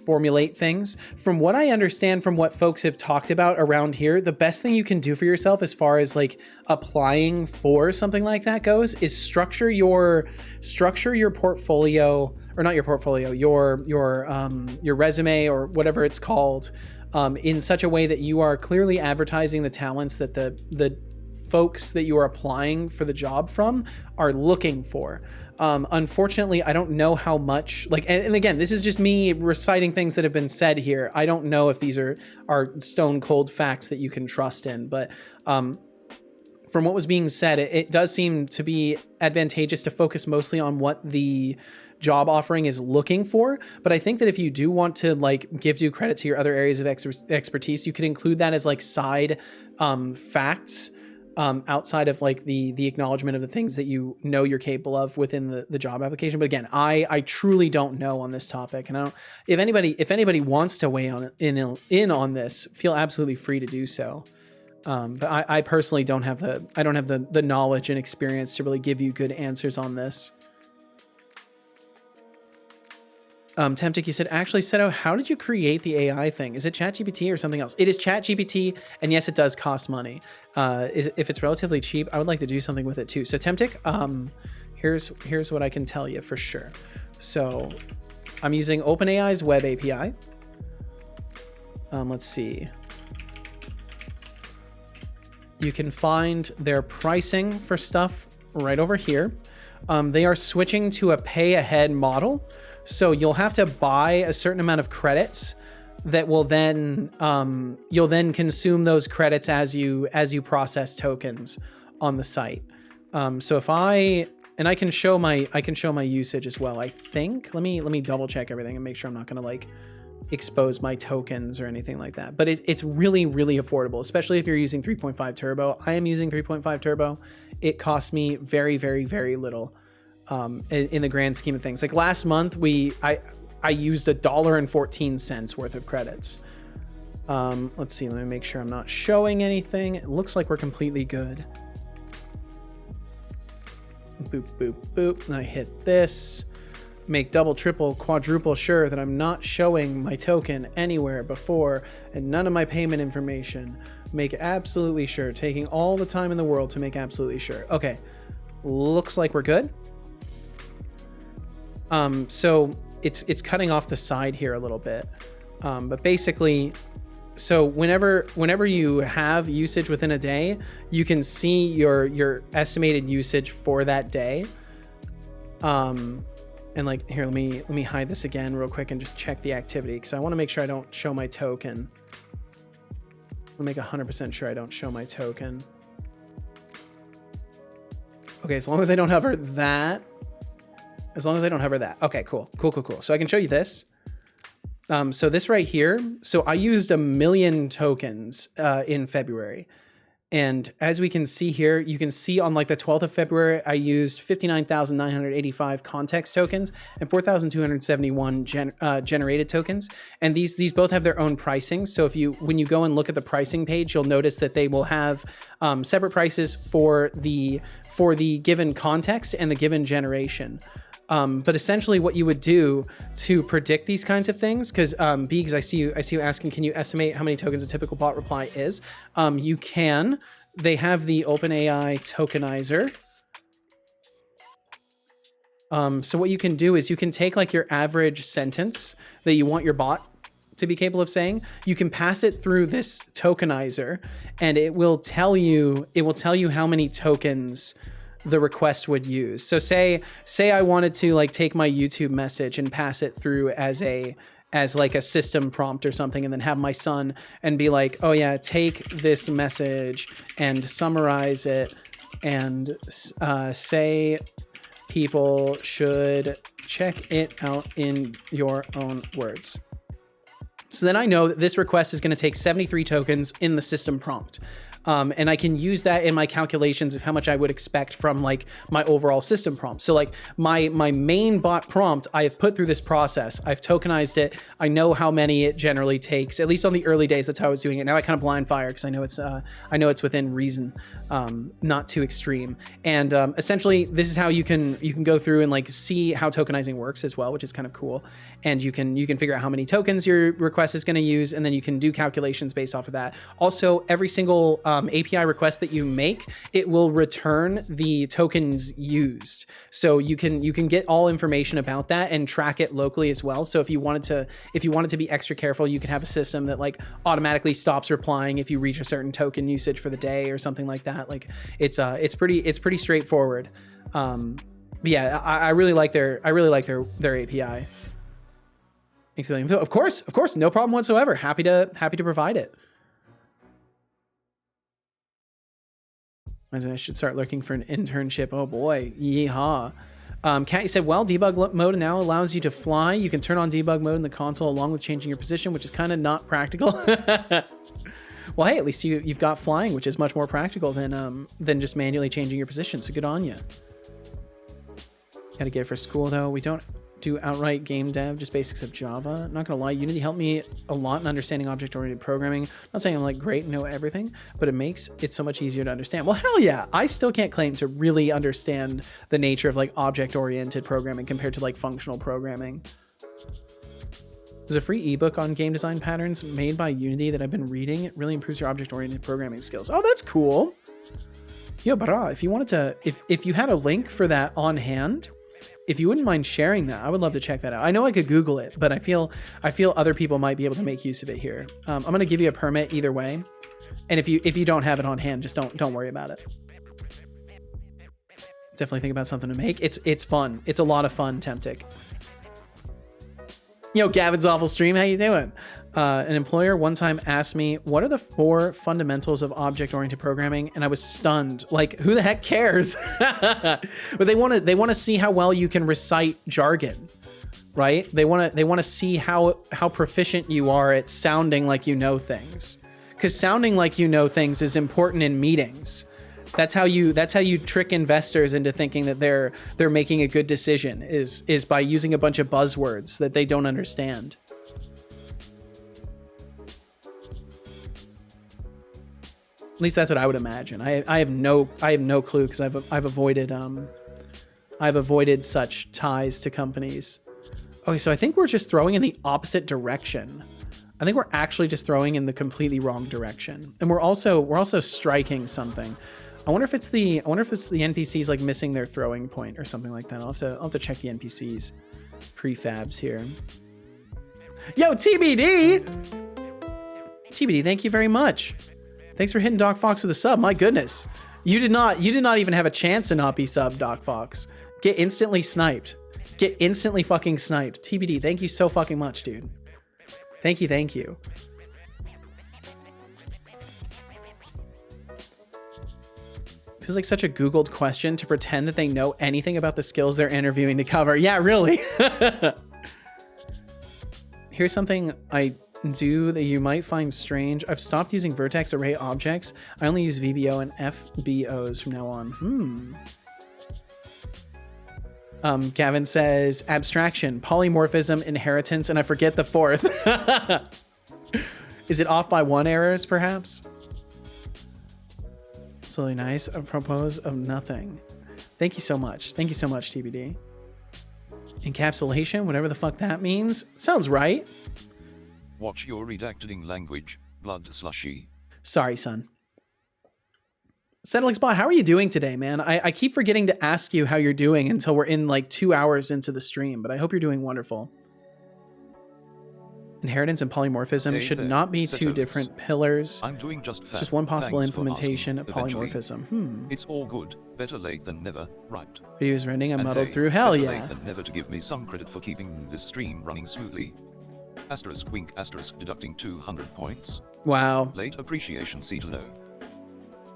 formulate things. From what I understand from what folks have talked about around here, the best thing you can do for yourself as far as like applying for something like that goes is structure your portfolio, or not your portfolio, your resume or whatever it's called, in such a way that you are clearly advertising the talents that the folks that you are applying for the job from are looking for. Unfortunately, I don't know how much, like, and again, this is just me reciting things that have been said here. I don't know if these are stone cold facts that you can trust in, but from what was being said, it does seem to be advantageous to focus mostly on what the job offering is looking for. But I think that if you do want to like give due credit to your other areas of expertise, you could include that as like side facts outside of like the acknowledgement of the things that you know you're capable of within the job application. But again, I truly don't know on this topic, and if anybody wants to weigh in on this, feel absolutely free to do so. But I personally don't have the knowledge and experience to really give you good answers on this. Temptic, you said, actually, Seto, how did you create the AI thing? Is it ChatGPT or something else? It is ChatGPT, and yes, it does cost money. If it's relatively cheap, I would like to do something with it too. So Temptic, here's what I can tell you for sure. So I'm using OpenAI's web API. Let's see. You can find their pricing for stuff right over here. They are switching to a pay-ahead model. So you'll have to buy a certain amount of credits that will then you'll then consume those credits as you process tokens on the site. So if I can show my usage as well. I think let me double check everything and make sure I'm not going to like expose my tokens or anything like that. But it's really, really affordable, especially if you're using 3.5 turbo. I am using 3.5 turbo. It cost me very, very, very little. In the grand scheme of things. Like last month, I used $1.14 worth of credits. Let's see, let me make sure I'm not showing anything. It looks like we're completely good. Boop, boop, boop. And I hit this. Make double, triple, quadruple sure that I'm not showing my token anywhere before and none of my payment information. Make absolutely sure, taking all the time in the world to make absolutely sure. Okay, looks like we're good. So it's cutting off the side here a little bit. But basically, so whenever you have usage within a day, you can see your estimated usage for that day. And like, here, let me hide this again real quick and just check the activity, because I want to make sure I don't show my token. I'll make 100% sure I don't show my token. Okay, as long as I don't hover that. Okay, cool. So I can show you this. So this right here. So I used 1 million tokens in February. And as we can see here, you can see on like the 12th of February, I used 59,985 context tokens and 4,271 generated tokens. And these both have their own pricing. So when you go and look at the pricing page, you'll notice that they will have separate prices for the given context and the given generation. But essentially what you would do to predict these kinds of things, because Beegs, I see you asking, can you estimate how many tokens a typical bot reply is? You can. They have the OpenAI tokenizer. So what you can do is you can take like your average sentence that you want your bot to be capable of saying. You can pass it through this tokenizer, and it will tell you how many tokens the request would use. So say I wanted to like take my YouTube message and pass it through as like a system prompt or something, and then have my son and be like, oh yeah, take this message and summarize it and say people should check it out in your own words. So then I know that this request is going to take 73 tokens in the system prompt. And I can use that in my calculations of how much I would expect from like my overall system prompt. So like my main bot prompt, I have put through this process. I've tokenized it. I know how many it generally takes, at least on the early days. That's how I was doing it. Now I kind of blind fire because I know it's within reason, not too extreme. And essentially this is how you can go through and like see how tokenizing works as well, which is kind of cool. And you can figure out how many tokens your request is going to use, and then you can do calculations based off of that. Also, every single API request that you make, it will return the tokens used. So you can get all information about that and track it locally as well. So if you wanted to be extra careful, you can have a system that like automatically stops replying if you reach a certain token usage for the day or something like that. Like it's pretty straightforward. But yeah, I really like their API. Of course, no problem whatsoever. Happy to provide it. I should start looking for an internship. Oh boy, yeehaw. Kat, you said, well, debug mode now allows you to fly. You can turn on debug mode in the console along with changing your position, which is kind of not practical. Well, hey, at least you've got flying, which is much more practical than just manually changing your position. So good on you. Gotta get it for school though. We don't do outright game dev, just basics of Java. Not gonna lie, Unity helped me a lot in understanding object-oriented programming. Not saying I'm like great and know everything, but it makes it so much easier to understand. Well, hell yeah, I still can't claim to really understand the nature of like object-oriented programming compared to like functional programming. There's a free ebook on game design patterns made by Unity that I've been reading. It really improves your object-oriented programming skills. Oh, that's cool. Yo, brah, if you wanted to, if you had a link for that on hand, if you wouldn't mind sharing that, I would love to check that out. I know I could Google it, but I feel other people might be able to make use of it here. I'm gonna give you a permit either way, and if you don't have it on hand, just don't worry about it. Definitely think about something to make. It's fun. It's a lot of fun, Temptic. Yo, Gavin's awful stream. How you doing? An employer one time asked me, what are the 4 fundamentals of object-oriented programming? And I was stunned. Like, who the heck cares? But they want to see how well you can recite jargon, right? They want to see how proficient you are at sounding like you know things. Because sounding like you know things is important in meetings. That's how you trick investors into thinking that they're making a good decision is by using a bunch of buzzwords that they don't understand. At least that's what I would imagine. I have no clue because I've avoided such ties to companies. Okay, so I think we're just throwing in the opposite direction. I think we're actually just throwing in the completely wrong direction, and we're also striking something. I wonder if it's the NPCs like missing their throwing point or something like that. I'll have to check the NPCs prefabs here. Yo, TBD, thank you very much. Thanks for hitting Doc Fox with a sub. My goodness, you did not even have a chance to not be sub, Doc Fox. Get instantly sniped. Get instantly fucking sniped. TBD, thank you so fucking much, dude. Thank you. Feels like such a Googled question to pretend that they know anything about the skills they're interviewing to cover. Yeah, really. Here's something I do that you might find strange. I've stopped using vertex array objects. I only use VBO and FBOs from now on. Gavin says abstraction, polymorphism, inheritance, and I forget the 4th. Is it off by 1 errors, perhaps? It's really nice. A propose of nothing. Thank you so much. Thank you so much, TBD. Encapsulation, whatever the fuck that means. Sounds right. Watch your redacting language, blood slushy. Sorry, son. Setolyx Bot, how are you doing today, man? I keep forgetting to ask you how you're doing until we're in like 2 hours into the stream, but I hope you're doing wonderful. Inheritance and polymorphism should not be two different pillars. I'm doing just fine. It's just one possible implementation of polymorphism. It's all good. Better late than never, right? Videos rending, I'm And muddled hey, through. Hell better yeah. late than never to give me some credit for keeping this stream running smoothly. Asterisk wink asterisk deducting 200 points. Wow. Late appreciation Cetalo.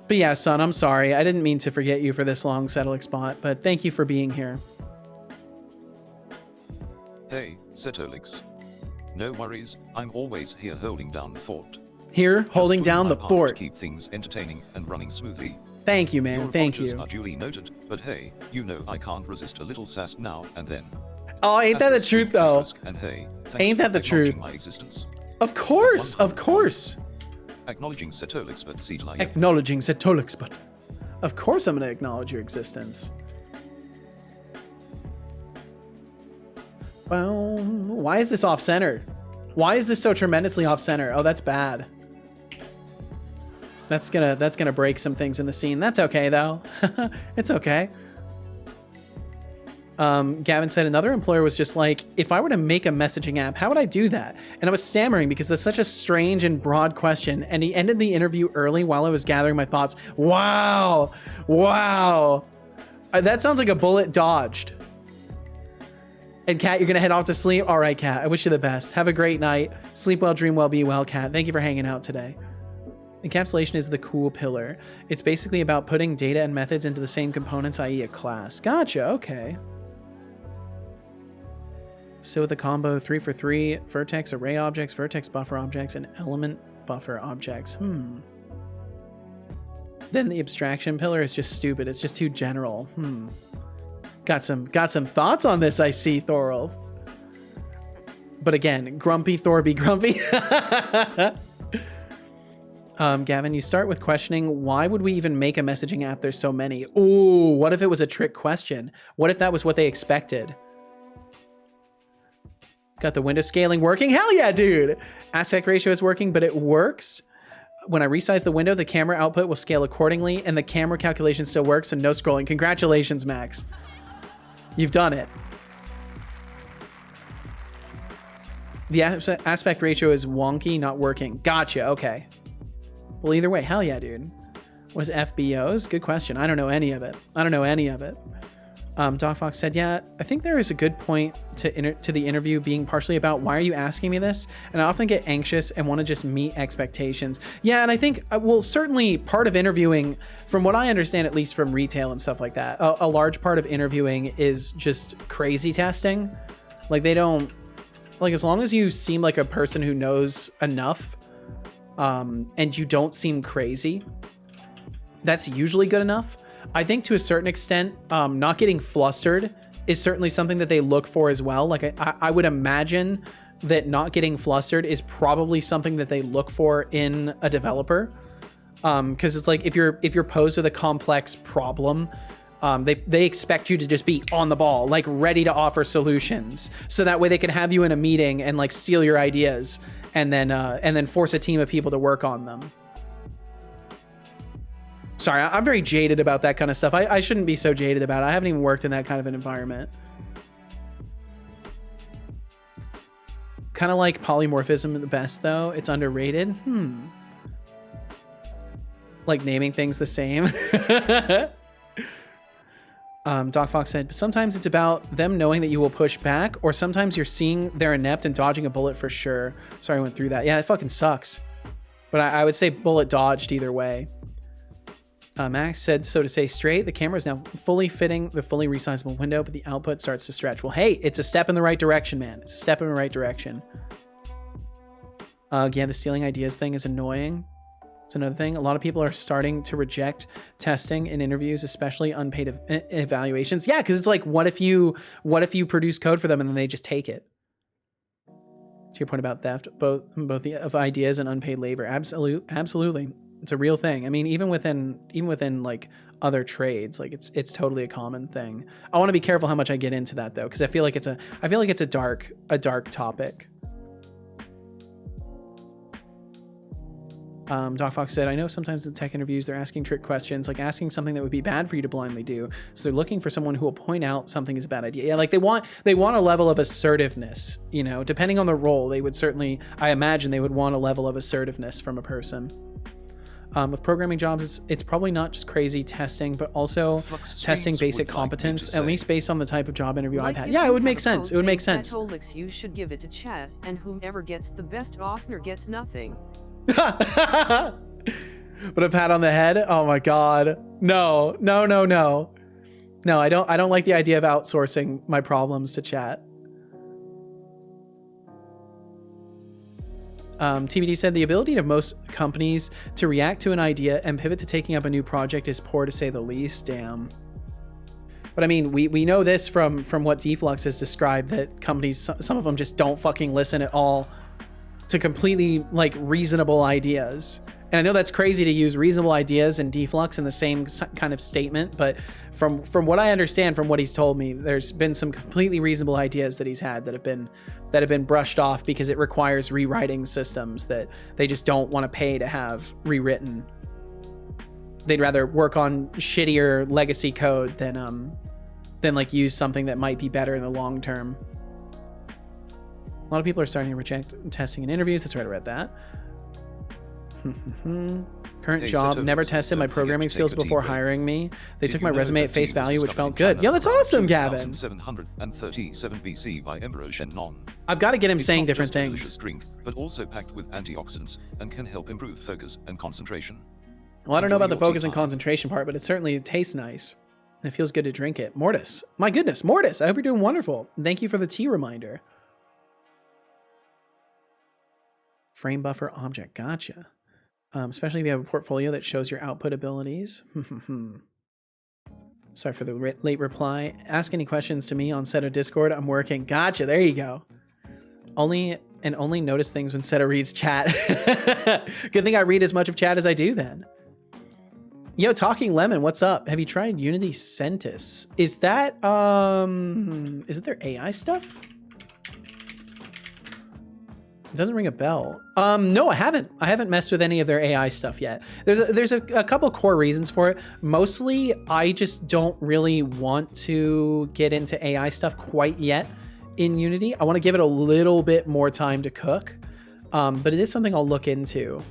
But yeah, son, I'm sorry. I didn't mean to forget you for this long, Setolyx Bot, but thank you for being here. Hey, Setolyx. No worries, I'm always here holding down the fort. Here, Just holding doing down my the part fort. to keep things entertaining and running smoothly. Thank you, man. Your Thank apologies you. are duly noted, but hey, you know I can't resist a little sass now and then. Oh, ain't that the Asterisk truth, wink though? asterisk, and hey, thanks Ain't that for the truth? acknowledging my existence. Of course, of course. Acknowledging Setolyx but Cetalo. Acknowledging Setolyx, but of course I'm going to acknowledge your existence. Well, why is this off-center? Why is this so tremendously off-center? Oh, that's bad. That's gonna break some things in the scene. That's okay though. It's okay. Gavin said another employer was just like, if I were to make a messaging app, how would I do that? And I was stammering because that's such a strange and broad question. And he ended the interview early while I was gathering my thoughts. Wow. Wow. That sounds like a bullet dodged. And Kat, you're going to head off to sleep? All right, Kat, I wish you the best. Have a great night. Sleep well, dream well, be well, Kat. Thank you for hanging out today. Encapsulation is the cool pillar. It's basically about putting data and methods into the same components, i.e. a class. Gotcha, okay. So with a combo 3 for 3, vertex array objects, vertex buffer objects, and element buffer objects. Then the abstraction pillar is just stupid. It's just too general. Got some thoughts on this, I see, Thorolf. But again, grumpy Thor be grumpy. Gavin, you start with questioning, why would we even make a messaging app? There's so many. Ooh, what if it was a trick question? What if that was what they expected? Got the window scaling working? Hell yeah, dude! Aspect ratio is working, but it works. When I resize the window, the camera output will scale accordingly, and the camera calculation still works, and no scrolling. Congratulations, Max. You've done it. The aspect ratio is wonky, not working. Gotcha, okay. Well, either way, hell yeah, dude. What is FBOs? Good question. I don't know any of it. Doc Fox said, yeah, I think there is a good point to the interview being partially about why are you asking me this? And I often get anxious and want to just meet expectations. Yeah, and I think, well, certainly part of interviewing, from what I understand, at least from retail and stuff like that, a large part of interviewing is just crazy testing. Like they don't, like as long as you seem like a person who knows enough and you don't seem crazy, that's usually good enough. I think to a certain extent, not getting flustered is certainly something that they look for as well. Like I would imagine that not getting flustered is probably something that they look for in a developer. Because it's like if you're posed with a complex problem, they expect you to just be on the ball, like ready to offer solutions. So that way they can have you in a meeting and like steal your ideas and then force a team of people to work on them. Sorry, I'm very jaded about that kind of stuff. I shouldn't be so jaded about it. I haven't even worked in that kind of an environment. Kind of like polymorphism at the best, though. It's underrated. Like naming things the same. Doc Fox said, sometimes it's about them knowing that you will push back, or sometimes you're seeing they're inept and dodging a bullet for sure. Sorry I went through that. Yeah, it fucking sucks. But I would say bullet dodged either way. Max said, so to say straight, the camera is now fully fitting the fully resizable window, but the output starts to stretch. Well, hey, it's a step in the right direction, man. It's a step in the right direction. Yeah, the stealing ideas thing is annoying. It's another thing. A lot of people are starting to reject testing in interviews, especially unpaid evaluations. Yeah, because it's like, what if you produce code for them and then they just take it? To your point about theft, both of ideas and unpaid labor. Absolutely. It's a real thing. I mean, even within like other trades. Like it's totally a common thing. I want to be careful how much I get into that though, because I feel like it's a dark topic. Doc Fox said, I know sometimes in tech interviews they're asking trick questions, like asking something that would be bad for you to blindly do. So they're looking for someone who will point out something is a bad idea. Yeah, like they want a level of assertiveness, you know, depending on the role. They would certainly, I imagine they would want a level of assertiveness from a person. With programming jobs, it's probably not just crazy testing, but also testing basic competence, at least based on the type of job interview I've had. Yeah, it would make sense. It would make sense. Setolyx, you should give it to chat, and whomever gets the best Osner gets nothing. But a pat on the head? Oh my god. No, I don't like the idea of outsourcing my problems to chat. TBD said the ability of most companies to react to an idea and pivot to taking up a new project is poor, to say the least. Damn. But I mean, we know this from what Deflux has described, that companies, some of them just don't fucking listen at all to completely like reasonable ideas. And I know that's crazy to use reasonable ideas and Deflux in the same kind of statement, but from what I understand from what he's told me, there's been some completely reasonable ideas that he's had that have been brushed off because it requires rewriting systems that they just don't want to pay to have rewritten. They'd rather work on shittier legacy code than like use something that might be better in the long term. A lot of people are starting to reject testing in interviews. That's right, I read that. Current job, never tested my programming skills before hiring me. They took my resume at face value, which felt good. Yo, that's awesome, Gavin. 737 BC by Emperor Shennon. I've got to get him It's saying not different just a things. delicious drink, but also packed with antioxidants and can help improve focus and concentration. Well, I don't know Enjoy about the your focus and tea time. concentration part, but it certainly tastes nice. It feels good to drink it. Mortis. My goodness, Mortis. I hope you're doing wonderful. Thank you for the tea reminder. Frame buffer object. Gotcha. Especially if you have a portfolio that shows your output abilities. Sorry for the late reply. Ask any questions to me on Seto Discord. I'm working. Gotcha. There you go. Only notice things when Seto reads chat. Good thing I read as much of chat as I do then. Yo, Talking Lemon, what's up? Have you tried Unity Centis? Is that is it their AI stuff? It doesn't ring a bell. No, I haven't. I haven't messed with any of their AI stuff yet. There's a couple core reasons for it. Mostly, I just don't really want to get into AI stuff quite yet in Unity. I want to give it a little bit more time to cook, but it is something I'll look into.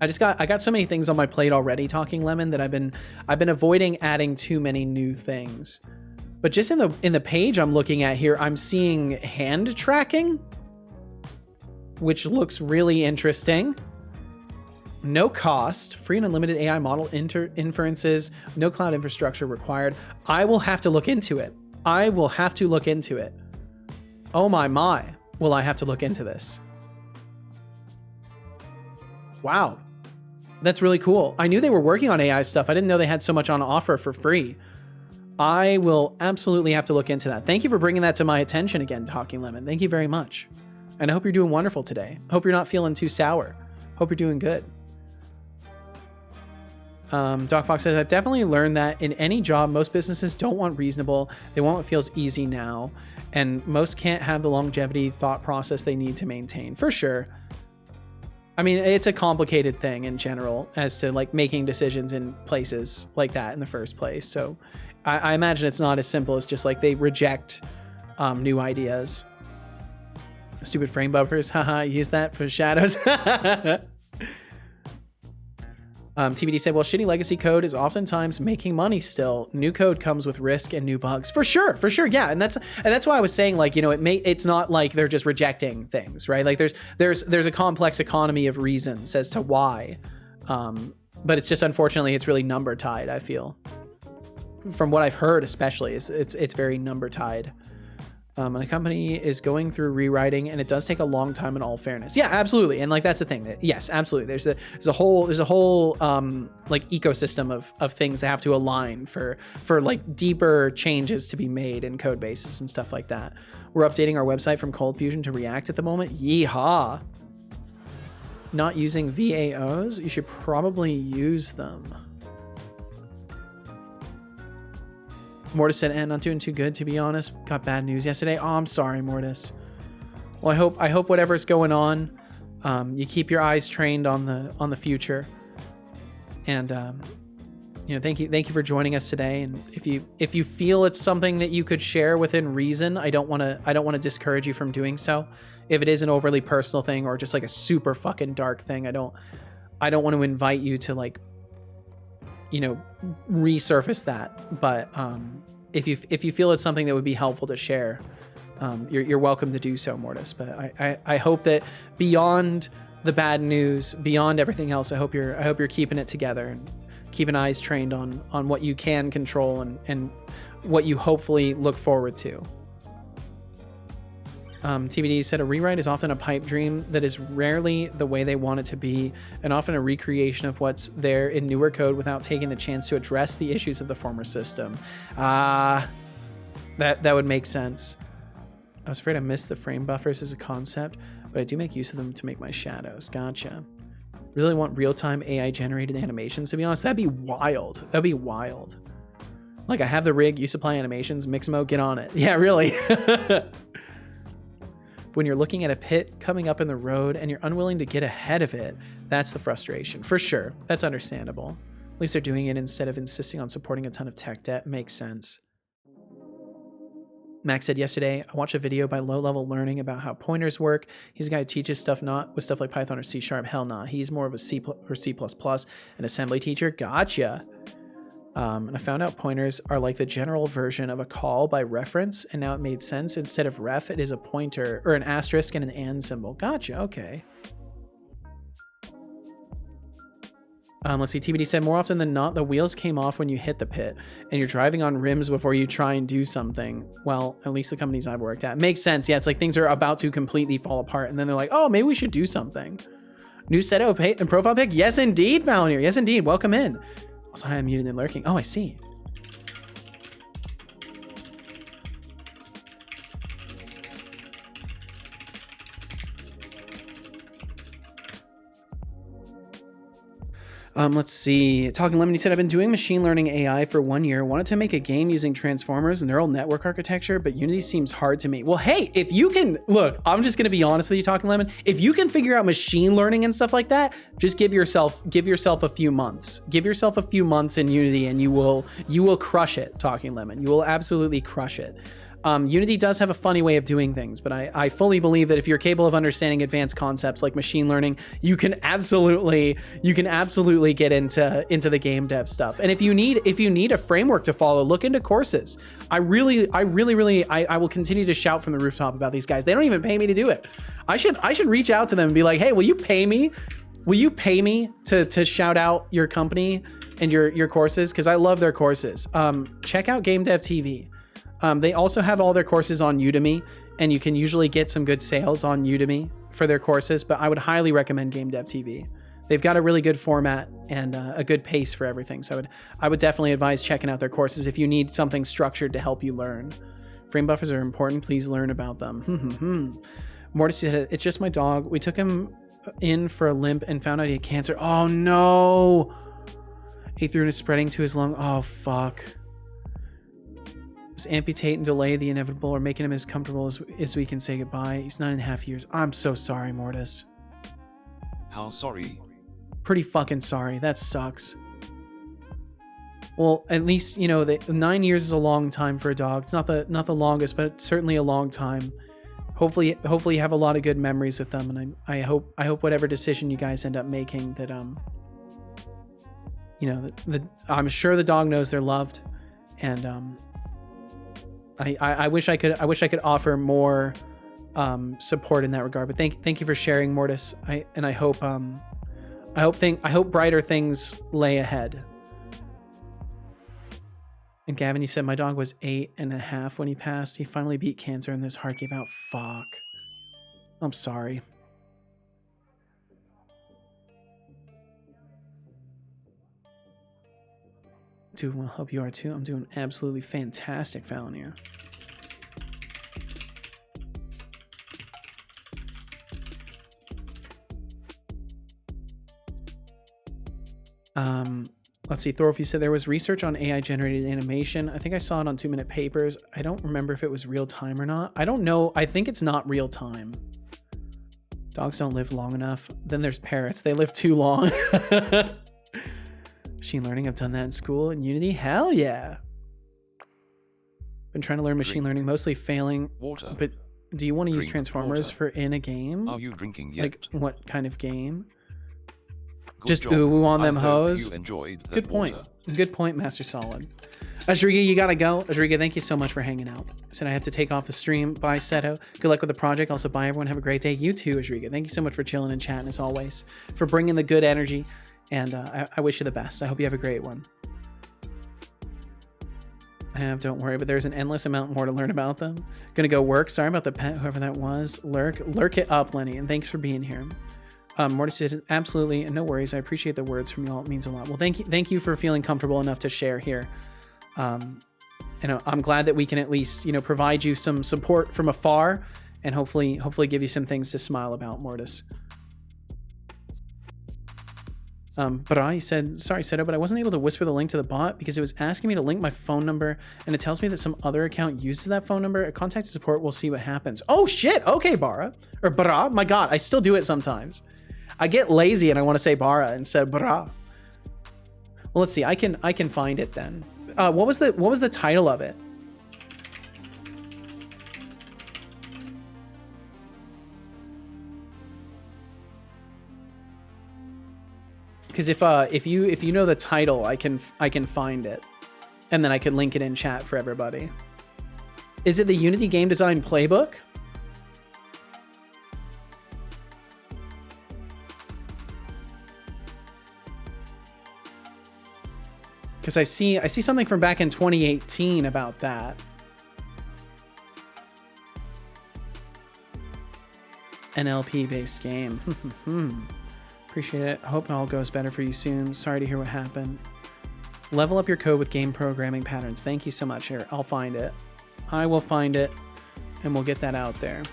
I got so many things on my plate already, Talking Lemon, that I've been avoiding adding too many new things. But just in the page I'm looking at here, I'm seeing hand tracking, which looks really interesting. No cost, free and unlimited AI model inferences, no cloud infrastructure required. I will have to look into it. Oh my, will I have to look into this? Wow. That's really cool. I knew they were working on AI stuff. I didn't know they had so much on offer for free. I will absolutely have to look into that. Thank you for bringing that to my attention again, Talking Lemon. Thank you very much. And I hope you're doing wonderful today. Hope you're not feeling too sour. Hope you're doing good. Doc Fox says, I've definitely learned that in any job, most businesses don't want reasonable. They want what feels easy now. And most can't have the longevity thought process they need to maintain. For sure. I mean, it's a complicated thing in general as to like making decisions in places like that in the first place. So I imagine it's not as simple as just like they reject new ideas. Stupid frame buffers. Haha, use that for shadows. TBD said, well, shitty legacy code is oftentimes making money still. New code comes with risk and new bugs. For sure. Yeah. And that's why I was saying, like, you know, it's not like they're just rejecting things, right? Like there's a complex economy of reasons as to why. But it's just, unfortunately, it's really number tied, I feel. From what I've heard, especially, it's very number tied. And a company is going through rewriting, and it does take a long time in all fairness. Yeah, absolutely. And like, that's the thing that, yes, absolutely. There's a whole like ecosystem of things that have to align for like deeper changes to be made in code bases and stuff like that. We're updating our website from Cold Fusion to React at the moment. Yeehaw. not using VAOs, you should probably use them. Mortis said, not doing too good, to be honest. Got bad news yesterday. Oh, I'm sorry, Mortis. Well, I hope whatever's going on, you keep your eyes trained on the future. And you know, thank you for joining us today. And if you feel it's something that you could share within reason, I don't want to discourage you from doing so. If it is an overly personal thing or just like a super fucking dark thing, I don't want to invite you to, like, you know, resurface that. But if you feel it's something that would be helpful to share, you're welcome to do so, Mortis. But I hope that beyond the bad news, beyond everything else, I hope you're keeping it together and keeping eyes trained on what you can control and what you hopefully look forward to. TBD said, a rewrite is often a pipe dream that is rarely the way they want it to be, and often a recreation of what's there in newer code without taking the chance to address the issues of the former system. That would make sense. I was afraid I missed the frame buffers as a concept, but I do make use of them to make my shadows. Gotcha. Really want real-time AI-generated animations, to be honest. That'd be wild. That'd be wild. Like, I have the rig, you supply animations, Mixamo, get on it. Yeah, really. When you're looking at a pit coming up in the road and you're unwilling to get ahead of it, that's the frustration. For sure. That's understandable. At least they're doing it instead of insisting on supporting a ton of tech debt. Makes sense. Max said, yesterday, I watched a video by Low Level Learning about how pointers work. He's a guy who teaches stuff not with stuff like Python or C#. Hell nah. He's more of a C or C++, an assembly teacher. Gotcha. And I found out pointers are like the general version of a call by reference, and now it made sense. Instead of ref, it is a pointer or an asterisk and an and symbol. Gotcha. Okay. Let's see. TBD said, more often than not, the wheels came off when you hit the pit, and you're driving on rims before you try and do something. Well, at least the companies I've worked at. Makes sense. Yeah, it's like things are about to completely fall apart, and then they're like, oh, maybe we should do something. New setup and profile pic? Yes, indeed, Valenier. Yes, indeed. Welcome in. Also, hi, I'm muted and lurking. Oh, I see. Let's see. Talking Lemon, he said, I've been doing machine learning AI for 1 year. Wanted to make a game using transformers and neural network architecture, but Unity seems hard to me. Well, hey, if you can, look, I'm just going to be honest with you, Talking Lemon. If you can figure out machine learning and stuff like that, just give yourself a few months. Give yourself a few months in Unity and you will crush it, Talking Lemon. You will absolutely crush it. Unity does have a funny way of doing things, but I fully believe that if you're capable of understanding advanced concepts like machine learning, you can absolutely get into the game dev stuff. And if you need a framework to follow, look into courses. I will continue to shout from the rooftop about these guys. They don't even pay me to do it. I should reach out to them and be like, hey, will you pay me? Will you pay me to shout out your company and your courses? Because I love their courses. Check out Game Dev TV. They also have all their courses on Udemy, and you can usually get some good sales on Udemy for their courses, but I would highly recommend Game Dev TV. They've got a really good format and a good pace for everything, so I would definitely advise checking out their courses if you need something structured to help you learn. Frame buffers are important. Please learn about them. Mortis said, it's just my dog. We took him in for a limp and found out he had cancer. Oh, no. A3 is spreading to his lung. Oh, fuck. Just amputate and delay the inevitable, or making him as comfortable as we can say goodbye. He's 9.5 years. I'm so sorry, Mortis. How sorry? Pretty fucking sorry. That sucks. Well, at least, you know, 9 years is a long time for a dog. It's not the longest, but it's certainly a long time. Hopefully you have a lot of good memories with them, and I hope whatever decision you guys end up making that you know, I'm sure the dog knows they're loved, and I wish I could offer more support in that regard. But thank you for sharing, Mortis. I hope brighter things lay ahead. And Gavin, you said my dog was 8.5 when he passed. He finally beat cancer and his heart gave out. Fuck. I'm sorry. Doing well, hope you are too. I'm doing absolutely fantastic, Valenier. Let's see, Thorolf, you said there was research on AI generated animation. I think I saw it on 2-minute papers. I don't remember if it was real time or not. I don't know. I think it's not real time. Dogs don't live long enough. Then there's parrots. They live too long. Machine learning, I've done that in school. In Unity, hell yeah. Been trying to learn machine learning, mostly failing. Water. But do you want to use Drink Transformers water. for in a game? Are you drinking yet? Like what kind of game? Good Just job. ooh on I them hope hoes. You enjoyed that Good point. water. Good point, Master Solid. Ajriga, you gotta go. Ajriga, thank you so much for hanging out. I said I have to take off the stream. Bye, Seto. Good luck with the project. Also, bye, everyone. Have a great day. You too, Ajriga. Thank you so much for chilling and chatting, as always, for bringing the good energy. And I wish you the best. I hope you have a great one. Don't worry, but there's an endless amount more to learn about them. Gonna go work. Sorry about the pet, whoever that was. Lurk it up, Lenny, and thanks for being here. Mortis said, absolutely, and no worries. I appreciate the words from you all. It means a lot. Well, thank you for feeling comfortable enough to share here. I'm glad that we can at least, provide you some support from afar, and hopefully give you some things to smile about, Mortis. But I said, sorry, Seto, but I wasn't able to whisper the link to the bot because it was asking me to link my phone number, and it tells me that some other account uses that phone number. A contact support, we'll see what happens. Oh shit, okay, Bara. Or Bara, my god, I still do it sometimes. I get lazy and I want to say Bara instead of Bara. Well, let's see, I can find it then. What was the title of it? Because if you know the title, I can find it, and then I could link it in chat for everybody. Is it the Unity Game Design Playbook? Because I see something from back in 2018 about that. NLP based game. Appreciate it. Hope it all goes better for you soon. Sorry to hear what happened. Level up your code with game programming patterns. Thank you so much. Here, I'll find it. I will find it, and we'll get that out there.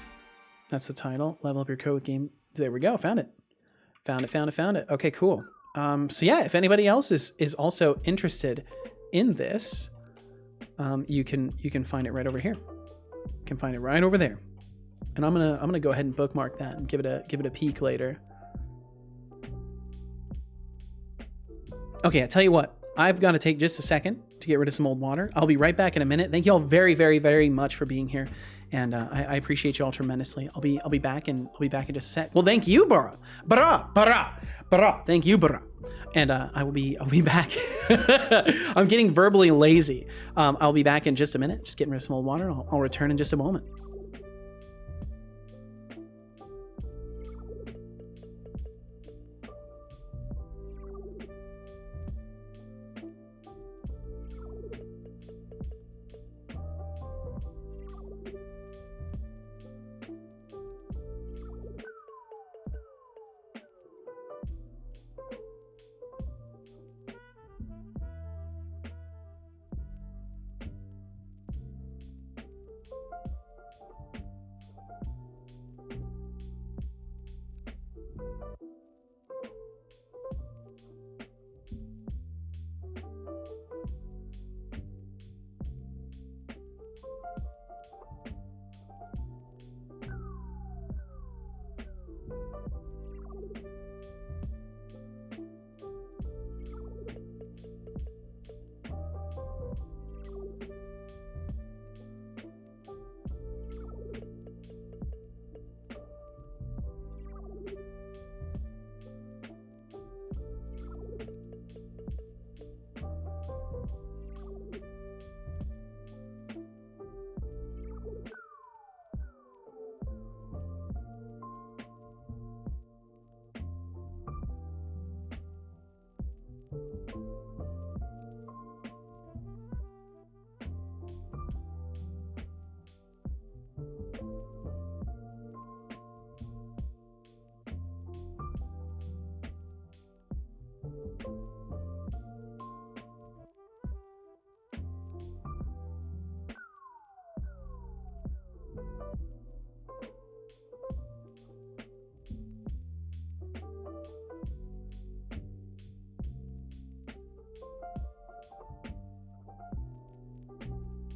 That's the title. Level up your code with game. There we go. Found it. Found it. Okay, cool. So yeah, if anybody else is also interested in this, you can find it right over here. You can find it right over there. And I'm gonna go ahead and bookmark that and give it a peek later. Okay, I tell you what, I've got to take just a second to get rid of some old water. I'll be right back in a minute. Thank you all very, very, very much for being here, and I appreciate you all tremendously. I'll be back in just a sec. Well, thank you, Bara. Thank you, Bara. And I'll be back. I'm getting verbally lazy. I'll be back in just a minute. Just getting rid of some old water. I'll return in just a moment.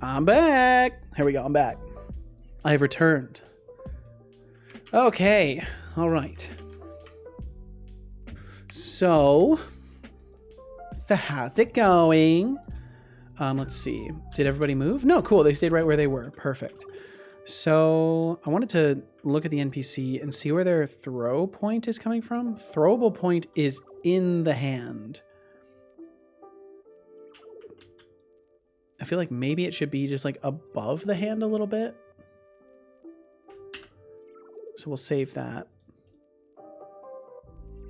I'm back. Here we go. I'm back. I have returned. Okay. All right. So how's it going? Let's see. Did everybody move? No, cool. They stayed right where they were. Perfect. So I wanted to look at the NPC and see where their throw point is coming from. Throwable point is in the hand. I feel like maybe it should be just like above the hand a little bit. So we'll save that.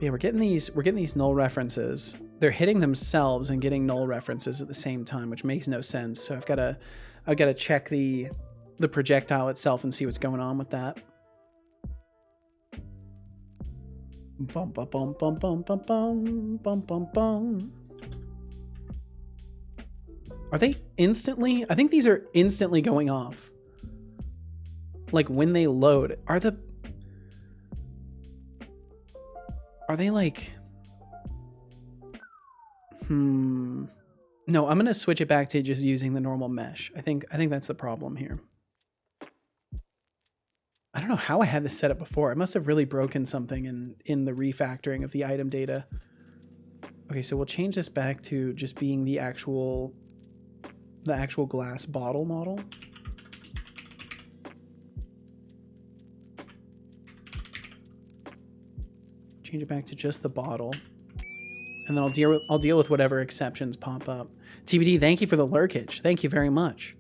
Yeah, we're getting these null references. They're hitting themselves and getting null references at the same time, which makes no sense. So I've got to check the projectile itself and see what's going on with that. Bum bum bum bum bum bum bum bum bum bum. Are they instantly? I think these are instantly going off. Like when they load, are they like, no, I'm going to switch it back to just using the normal mesh. I think that's the problem here. I don't know how I had this set up before. I must have really broken something in the refactoring of the item data. Okay, so we'll change this back to just being the actual glass bottle model. Change it back to just the bottle. And then I'll deal with whatever exceptions pop up. TBD, thank you for the lurkage. Thank you very much.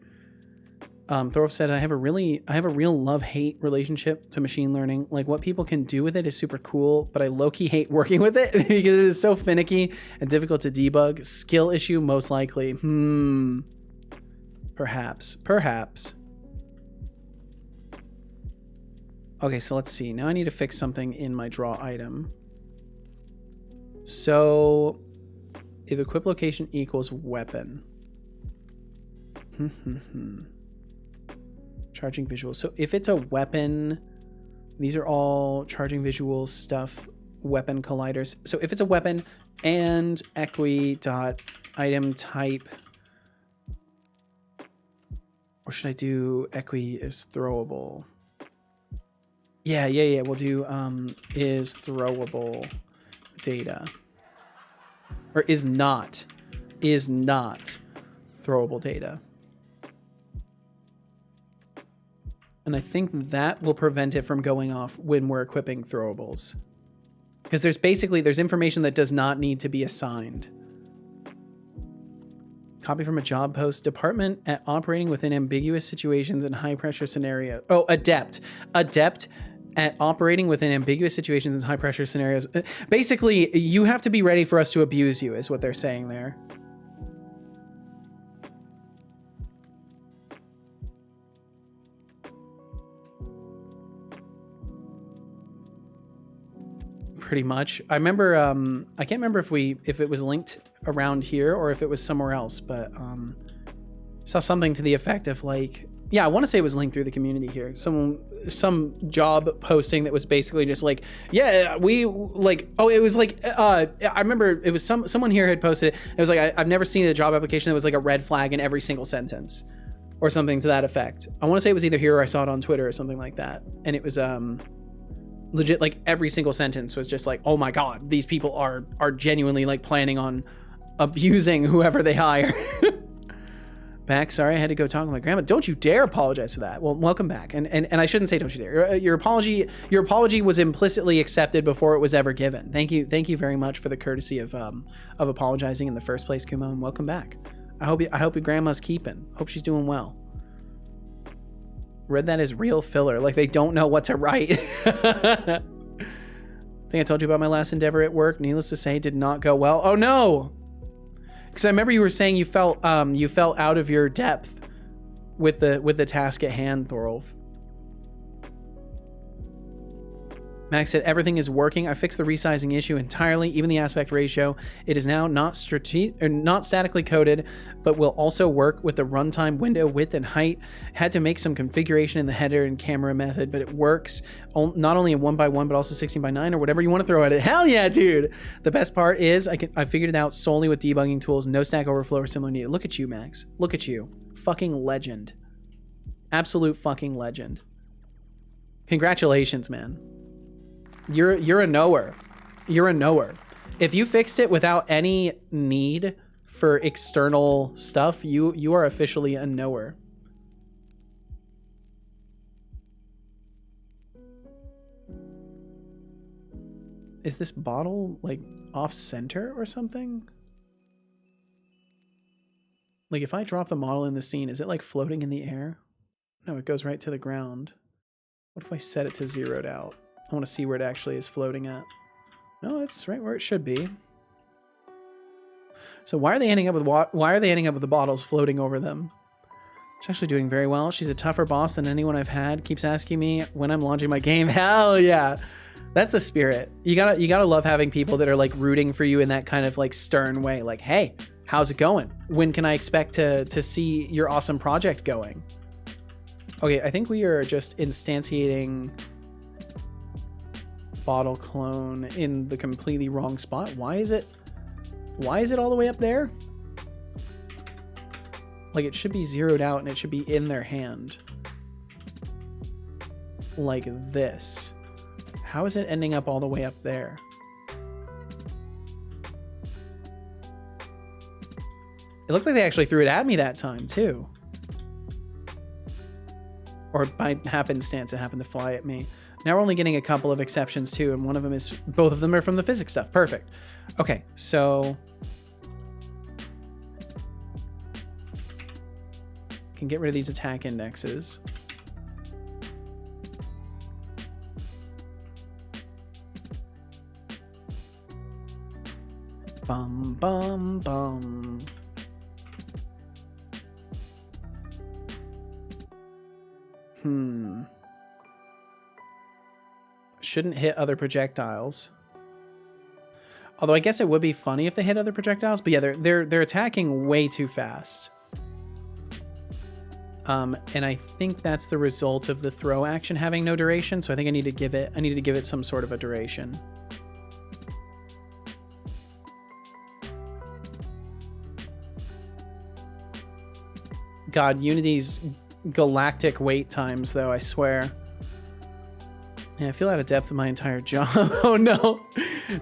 Thorolf said, I have a real love-hate relationship to machine learning. Like, what people can do with it is super cool, but I low-key hate working with it because it is so finicky and difficult to debug. Skill issue, most likely. Perhaps. Okay, so let's see. Now I need to fix something in my draw item. So, if equip location equals weapon. Charging visuals. So if it's a weapon, these are all charging visual stuff, weapon colliders. So if it's a weapon and equi.item type, or should I do equi is throwable? Yeah. We'll do is throwable data, or is not throwable data. And I think that will prevent it from going off when we're equipping throwables. Because there's information that does not need to be assigned. Copy from a job post. Department at operating within ambiguous situations and high pressure scenarios. Oh, adept. Adept at operating within ambiguous situations and high pressure scenarios. Basically, you have to be ready for us to abuse you, is what they're saying there. Pretty much. I remember, I can't remember if it was linked around here or if it was somewhere else, but saw something to the effect of like, yeah, I want to say it was linked through the community here. Some job posting that was basically just like, yeah, we like, oh, it was like, I remember it was someone here had posted it. It was like, I've never seen a job application that was like a red flag in every single sentence or something to that effect. I want to say it was either here or I saw it on Twitter or something like that. And it was, legit, like every single sentence was just like, oh my God, these people are genuinely like planning on abusing whoever they hire. Back, sorry, I had to go talk to my grandma. Don't you dare apologize for that. Well, welcome back. And I shouldn't say don't you dare. Your apology was implicitly accepted before it was ever given. Thank you very much for the courtesy of apologizing in the first place, Kumo, and welcome back. I hope your grandma's keeping. Hope she's doing well. Read that as real filler, like they don't know what to write. I think I told you about my last endeavor at work. Needless to say, did not go well. Oh no! Because I remember you were saying you felt out of your depth with the task at hand, Thorolf. Max said everything is working. I fixed the resizing issue entirely, even the aspect ratio. It is now not statically coded, but will also work with the runtime window width and height. Had to make some configuration in the header and camera method, but it works not only in 1x1 but also 16:9 or whatever you want to throw at it. Hell yeah, dude! The best part is I figured it out solely with debugging tools, no Stack Overflow or similar needed. Look at you, Max. Look at you, fucking legend, absolute fucking legend. Congratulations, man. You're a knower. You're a knower. If you fixed it without any need for external stuff, you are officially a knower. Is this bottle like off center or something? Like if I drop the model in the scene, is it like floating in the air? No, it goes right to the ground. What if I set it to zeroed out? I want to see where it actually is floating at. No, it's right where it should be. So why are they ending up with the bottles floating over them? She's actually doing very well. She's a tougher boss than anyone I've had. Keeps asking me when I'm launching my game. Hell yeah. That's the spirit. You gotta love having people that are like rooting for you in that kind of like stern way. Like, hey, how's it going? When can I expect to see your awesome project going? Okay, I think we are just instantiating bottle clone in the completely wrong spot. Why is it all the way up there? Like it should be zeroed out and it should be in their hand. Like this. How is it ending up all the way up there? It looked like they actually threw it at me that time too. Or by happenstance, it happened to fly at me. Now we're only getting a couple of exceptions too, and both of them are from the physics stuff. Perfect. Okay, so can get rid of these attack indexes. Bum bum bum. Shouldn't hit other projectiles. Although I guess it would be funny if they hit other projectiles, but yeah, they're attacking way too fast. And I think that's the result of the throw action having no duration, so I think I need to give it some sort of a duration. God, Unity's galactic wait times though, I swear. Yeah, I feel out of depth with my entire job. Oh no.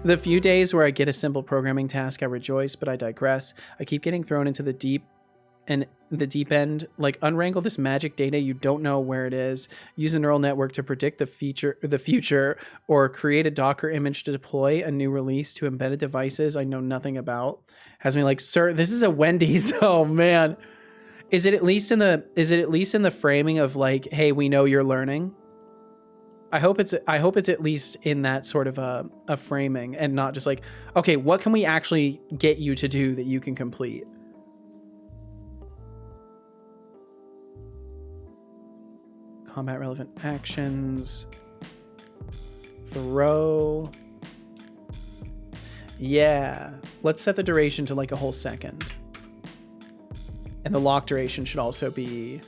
The few days where I get a simple programming task, I rejoice, but I digress. I keep getting thrown into the deep end, like unwrangle this magic data you don't know where it is, use a neural network to predict the future, or create a Docker image to deploy a new release to embedded devices I know nothing about. Has me like, sir, this is a Wendy's. Oh man. Is it at least in the framing of like, hey, we know you're learning? I hope it's at least in that sort of a framing and not just like, okay, what can we actually get you to do that you can complete? Combat relevant actions. Throw. Yeah. Let's set the duration to like a whole second. And the lock duration should also be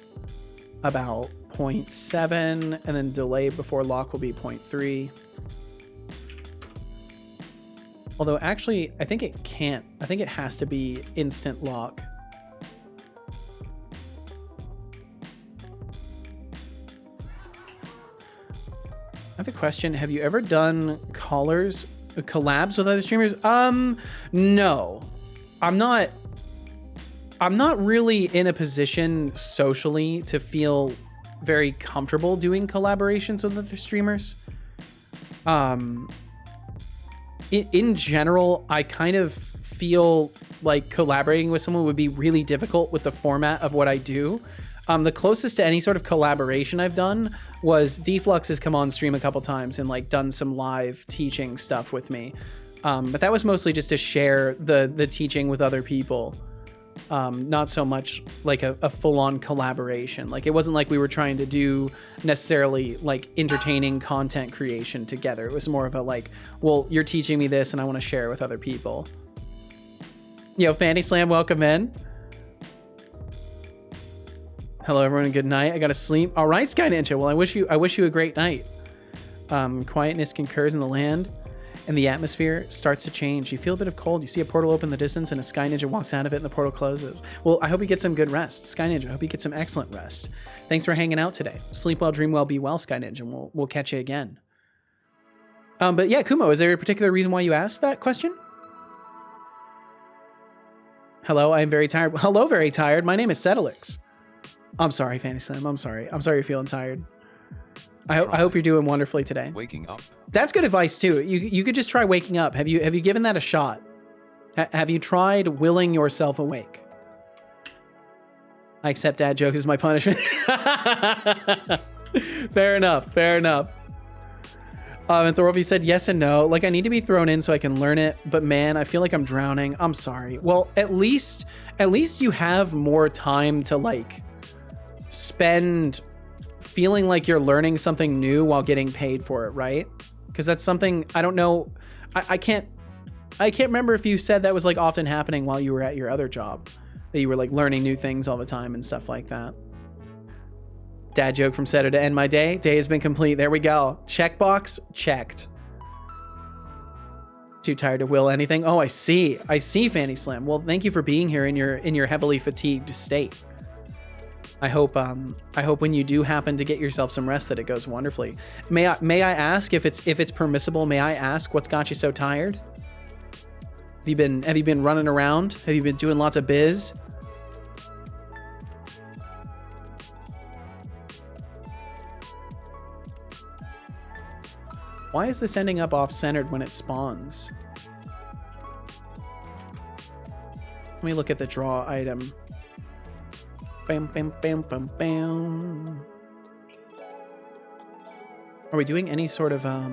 about 0.7, and then delay before lock will be 0.3. Although actually, I think it can't. I think it has to be instant lock. I have a question. Have you ever done collabs with other streamers? No. I'm not really in a position socially to feel very comfortable doing collaborations with other streamers. In general, I kind of feel like collaborating with someone would be really difficult with the format of what I do. The closest to any sort of collaboration I've done was Deflux has come on stream a couple times and like done some live teaching stuff with me. But that was mostly just to share the teaching with other people. not so much like a full-on collaboration. Like it wasn't like we were trying to do necessarily like entertaining content creation together. It was more of a like, well, you're teaching me this and I want to share it with other people. Yo, Fanny Slam, welcome in. Hello everyone and good night. I gotta sleep. All right, Sky Ninja. Well, I wish you a great night. Quietness concurs in the land and the atmosphere starts to change. You feel a bit of cold. You see a portal open in the distance and a Sky Ninja walks out of it and the portal closes. Well, I hope you get some good rest. Sky Ninja, I hope you get some excellent rest. Thanks for hanging out today. Sleep well, dream well, be well, Sky Ninja. And we'll catch you again. But yeah, Kumo, is there a particular reason why you asked that question? Hello, I am very tired. Hello, very tired. My name is Setolyx. I'm sorry, Fanny Slam. I'm sorry. I'm sorry you're feeling tired. I hope you're doing wonderfully today. Waking up. That's good advice too. You could just try waking up. Have you given that a shot? Have you tried willing yourself awake? I accept dad jokes as my punishment. Fair enough. Fair enough. And Thorolfi said yes and no. Like I need to be thrown in so I can learn it, but man, I feel like I'm drowning. I'm sorry. Well, at least you have more time to like spend feeling like you're learning something new while getting paid for it, right? Because that's something I don't know. I can't remember if you said that was like often happening while you were at your other job, that you were like learning new things all the time and stuff like that. Dad joke from Seto to end my day. Day has been complete. There we go. Checkbox checked. Too tired to will anything. Oh, I see, Fanny Slam. Well, thank you for being here in your heavily fatigued state. I hope when you do happen to get yourself some rest that it goes wonderfully. May I ask if it's permissible? May I ask what's got you so tired? Have you been running around? Have you been doing lots of biz? Why is this ending up off-centered when it spawns? Let me look at the draw item. Bam, bam, bam, bam, bam. Are we doing any sort of, yeah,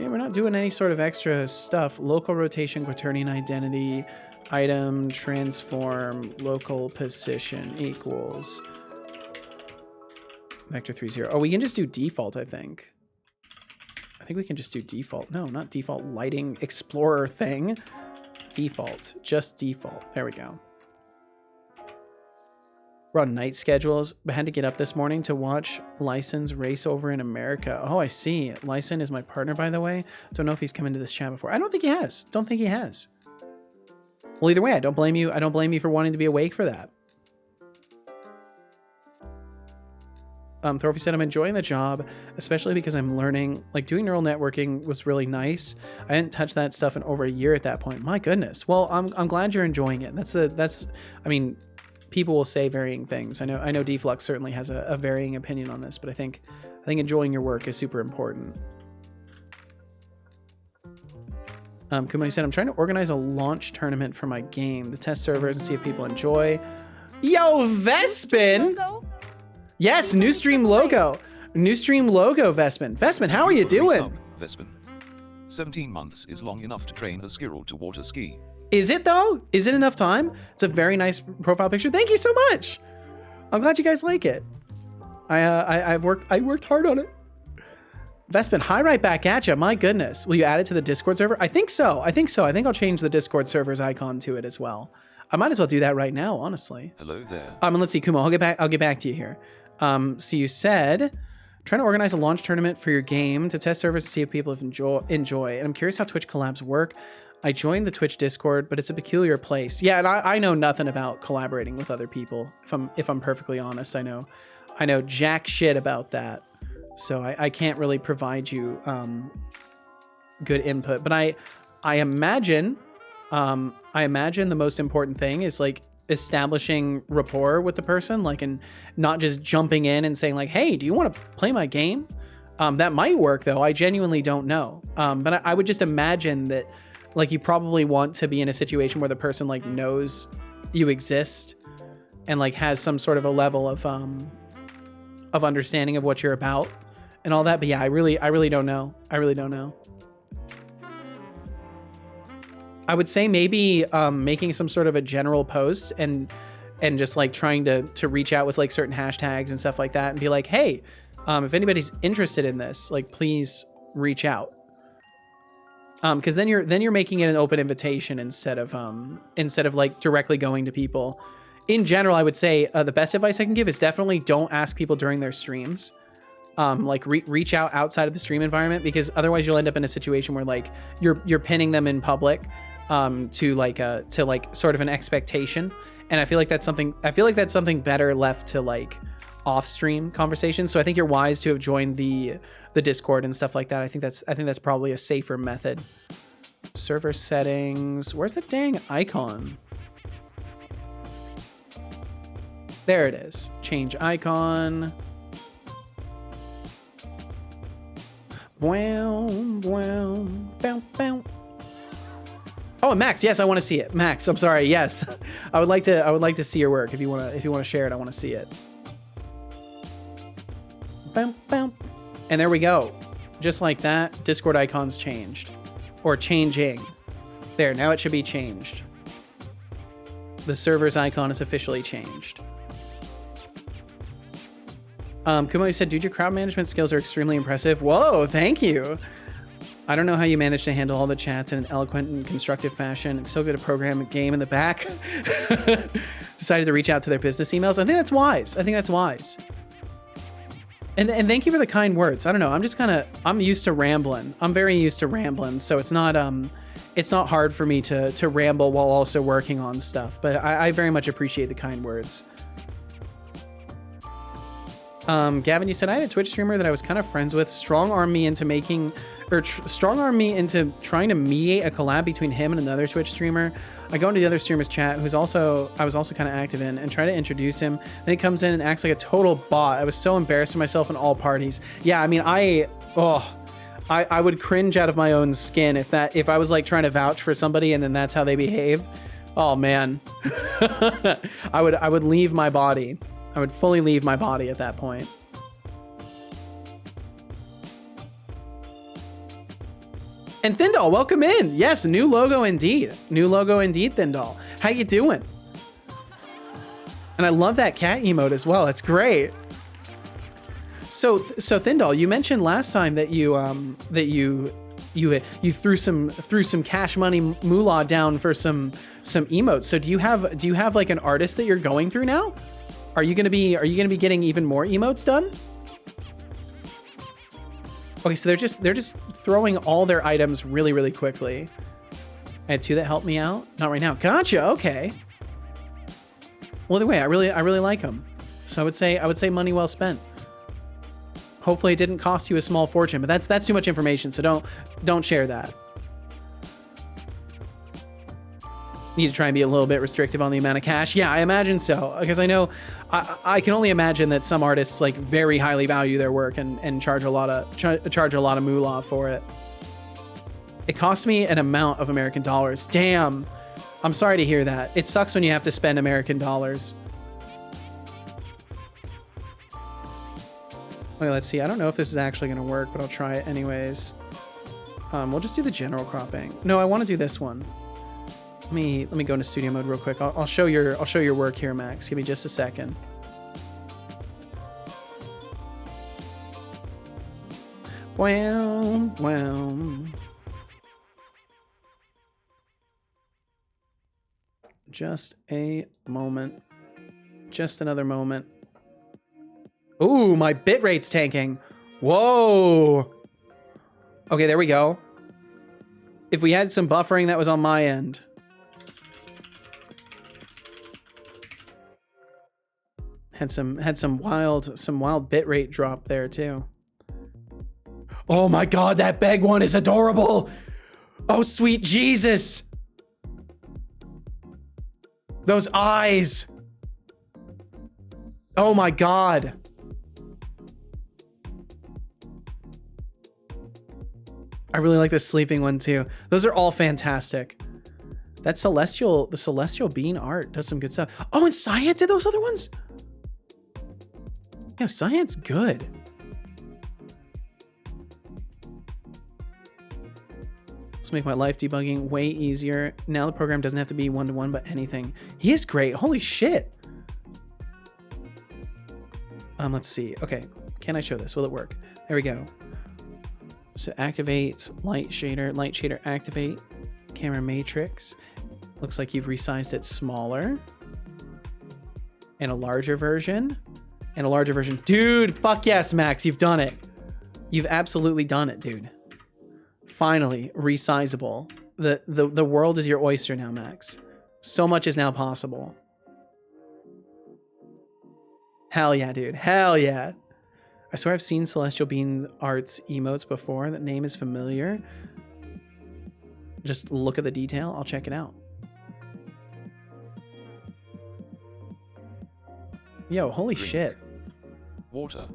we're not doing any sort of extra stuff. Local rotation, quaternion identity, item, transform, local position equals vector 30. Oh, we can just do default, I think. I think we can just do default. No, not default lighting explorer thing. Default, just default. There we go. We're on night schedules, but had to get up this morning to watch Lyson's race over in America. Oh, I see. Lyson is my partner, by the way. Don't know if he's come into this chat before. I don't think he has. Don't think he has. Well, either way, I don't blame you. I don't blame you for wanting to be awake for that. Thorolfi said, I'm enjoying the job, especially because I'm learning. Like, doing neural networking was really nice. I didn't touch that stuff in over a year at that point. My goodness. Well, I'm glad you're enjoying it. I mean, people will say varying things. I know Deflux certainly has a varying opinion on this, but I think enjoying your work is super important. Kumai said, I'm trying to organize a launch tournament for my game to test servers and see if people enjoy. Yo, Vespin! Yes, new stream logo. New stream logo, Vespin. Vespin, how are you doing? Vespin. 17 months is long enough to train a squirrel to water ski. Is it though? Is it enough time? It's a very nice profile picture. Thank you so much. I'm glad you guys like it. I worked hard on it. Vespin, hi right back at you. My goodness. Will you add it to the Discord server? I think so. I think I'll change the Discord server's icon to it as well. I might as well do that right now, honestly. Hello there. Let's see, Kumo. I'll get back to you here. So you said trying to organize a launch tournament for your game to test servers to see if people enjoy. And I'm curious how Twitch collabs work. I joined the Twitch Discord, but it's a peculiar place. Yeah, and I know nothing about collaborating with other people. If I'm perfectly honest, I know jack shit about that. So I can't really provide you good input. But I imagine the most important thing is like establishing rapport with the person, like, and not just jumping in and saying like, hey, do you want to play my game? That might work though. I genuinely don't know. But I would just imagine that like you probably want to be in a situation where the person like knows you exist and like has some sort of a level of understanding of what you're about and all that. But yeah, I really don't know. I really don't know. I would say maybe making some sort of a general post and just like trying to reach out with like certain hashtags and stuff like that and be like, hey, if anybody's interested in this, like please reach out. Because then you're making it an open invitation instead of like directly going to people. In general, I would say the best advice I can give is definitely don't ask people during their streams. Like reach out outside of the stream environment, because otherwise you'll end up in a situation where like you're pinning them in public to like sort of an expectation. And I feel like that's something better left to like off stream conversations. So I think you're wise to have joined the Discord and stuff like that. I think that's probably a safer method. Server settings. Where's the dang icon? There it is. Change icon. Wow, wow, bow, bow. Oh, Max, yes, I want to see it. Max, I'm sorry. Yes. I would like to see your work. If you want to share it, I want to see it. Bow, bow. And there we go. Just like that, Discord icon's changed. Or changing. There, now it should be changed. The server's icon is officially changed. Kumo said, dude, your crowd management skills are extremely impressive. Whoa, thank you. I don't know how you manage to handle all the chats in an eloquent and constructive fashion. It's so good to program a game in the back. Decided to reach out to their business emails. I think that's wise. And thank you for the kind words. I don't know. I'm used to rambling. I'm very used to rambling. So it's not hard for me to ramble while also working on stuff. But I very much appreciate the kind words. Gavin, you said I had a Twitch streamer that I was kind of friends with. Strong-armed me into trying to mediate a collab between him and another Twitch streamer. I go into the other streamer's chat, I was also kind of active in, and try to introduce him. Then he comes in and acts like a total bot. I was so embarrassed of myself in all parties. Yeah, I mean, I would cringe out of my own skin if I was like trying to vouch for somebody and then that's how they behaved. Oh man, I would leave my body. I would fully leave my body at that point. And Thindal, welcome in. Yes, new logo indeed. New logo indeed, Thindal. How you doing? And I love that cat emote as well. It's great. So Thindal, you mentioned last time that you threw some cash money moolah down for some emotes. So do you have like an artist that you're going through now? Are you gonna be getting even more emotes done? Okay, so they're just throwing all their items really, really quickly. I had two that helped me out. Not right now. Gotcha. Okay. Well, either way, I really like them. So I would say money well spent. Hopefully, it didn't cost you a small fortune, but that's too much information. So don't share that. Need to try and be a little bit restrictive on the amount of cash. Yeah, I imagine so, because I know I can only imagine that some artists like very highly value their work and charge a lot of moolah for it. It cost me an amount of American dollars. Damn. I'm sorry to hear that. It sucks when you have to spend American dollars. Okay, let's see. I don't know if this is actually going to work, but I'll try it anyways. We'll just do the general cropping. No, I want to do this one. Let me go into studio mode real quick. I'll show your work here, Max. Give me just a second. Well. Just a moment. Just another moment. Ooh, my bitrate's tanking. Whoa. Okay, there we go. If we had some buffering, that was on my end. Had some wild bitrate drop there too. Oh my god, that beg one is adorable. Oh sweet Jesus. Those eyes. Oh my god. I really like this sleeping one too. Those are all fantastic. That the celestial bean art does some good stuff. Oh, and Cyan did those other ones? Yeah, Cyan's good. make my life debugging way easier. Now the program doesn't have to be one-to-one, but anything. He is great. Holy shit. Let's see. Okay, can I show this? Will it work? There we go. So activate light shader activate, camera matrix. Looks like you've resized it smaller. And a larger version. And a larger version. Dude, fuck yes, Max, you've done it. You've absolutely done it, dude. Finally, resizable. The world is your oyster now, Max. So much is now possible. Hell yeah, dude. Hell yeah. I swear I've seen Celestial Bean Art's emotes before. That name is familiar. Just look at the detail. I'll check it out. Yo, holy shit. Water.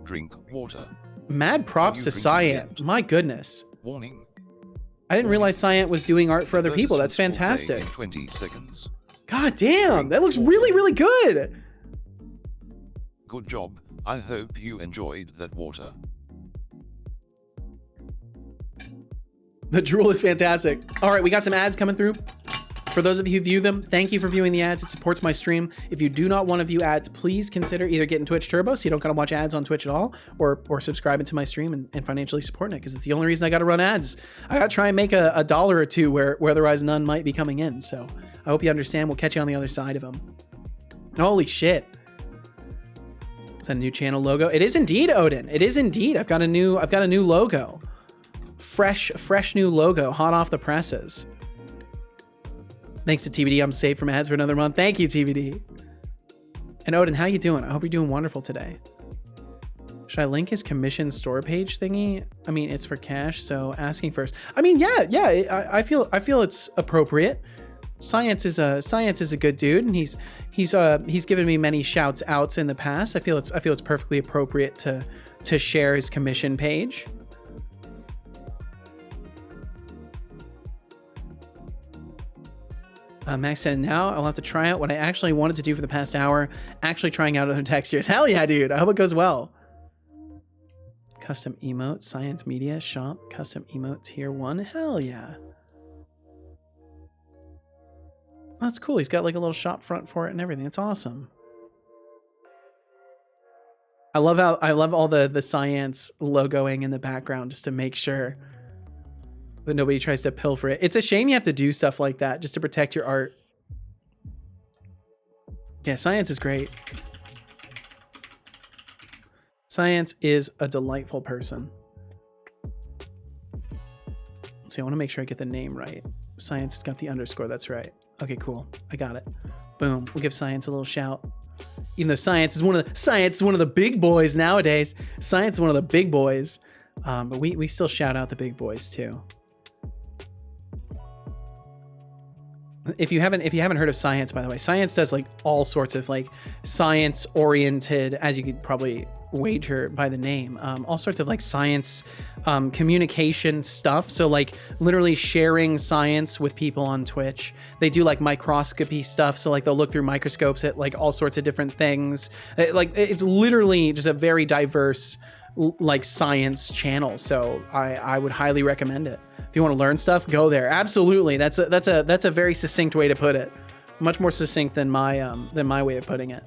Drink water. Mad props to Cyant. My goodness. Warning. I didn't realize Cyant was doing art for other people. That's fantastic. 20 seconds. God damn, that looks really, really good. Good job. I hope you enjoyed that water. The drool is fantastic. All right, we got some ads coming through. For those of you who view them, thank you for viewing the ads. It supports my stream. If you do not want to view ads, please consider either getting Twitch Turbo so you don't gotta watch ads on Twitch at all, or subscribing to my stream and financially supporting it, because it's the only reason I gotta run ads. I gotta try and make a dollar or two where otherwise none might be coming in. So I hope you understand. We'll catch you on the other side of them. Holy shit. Is that a new channel logo? It is indeed, Odin. It is indeed. I've got a new logo. Fresh new logo, hot off the presses. Thanks to TBD, I'm safe from ads for another month. Thank you, TBD. And Odin, how you doing? I hope you're doing wonderful today. Should I link his commission store page thingy? I mean, it's for cash, so asking first. I mean, yeah. I feel it's appropriate. Science is a good dude, and he's given me many shouts outs in the past. I feel it's perfectly appropriate to share his commission page. Max said, now I'll have to try out what I actually wanted to do for the past hour, actually trying out other textures. Hell yeah, dude. I hope it goes well. Custom emote, Science Media, shop, custom emote, tier 1. Hell yeah. That's cool. He's got like a little shop front for it and everything. It's awesome. I love all the Science logoing in the background just to make sure that nobody tries to pilfer it. It's a shame you have to do stuff like that just to protect your art. Yeah, Science is great. Science is a delightful person. Let's see, I want to make sure I get the name right. Science has got the underscore, that's right. Okay, cool. I got it. Boom. We'll give Science a little shout. Even though Science is one of the big boys nowadays. Science is one of the big boys. But we still shout out the big boys too. If you haven't heard of Science, by the way, Science does like all sorts of like science oriented, as you could probably wager by the name, all sorts of like science communication stuff. So like literally sharing science with people on Twitch. They do like microscopy stuff. So like they'll look through microscopes at like all sorts of different things. Like it's literally just a very diverse like science channel. So I would highly recommend it. If you want to learn stuff, go there. Absolutely. That's a very succinct way to put it. Much more succinct than my way of putting it.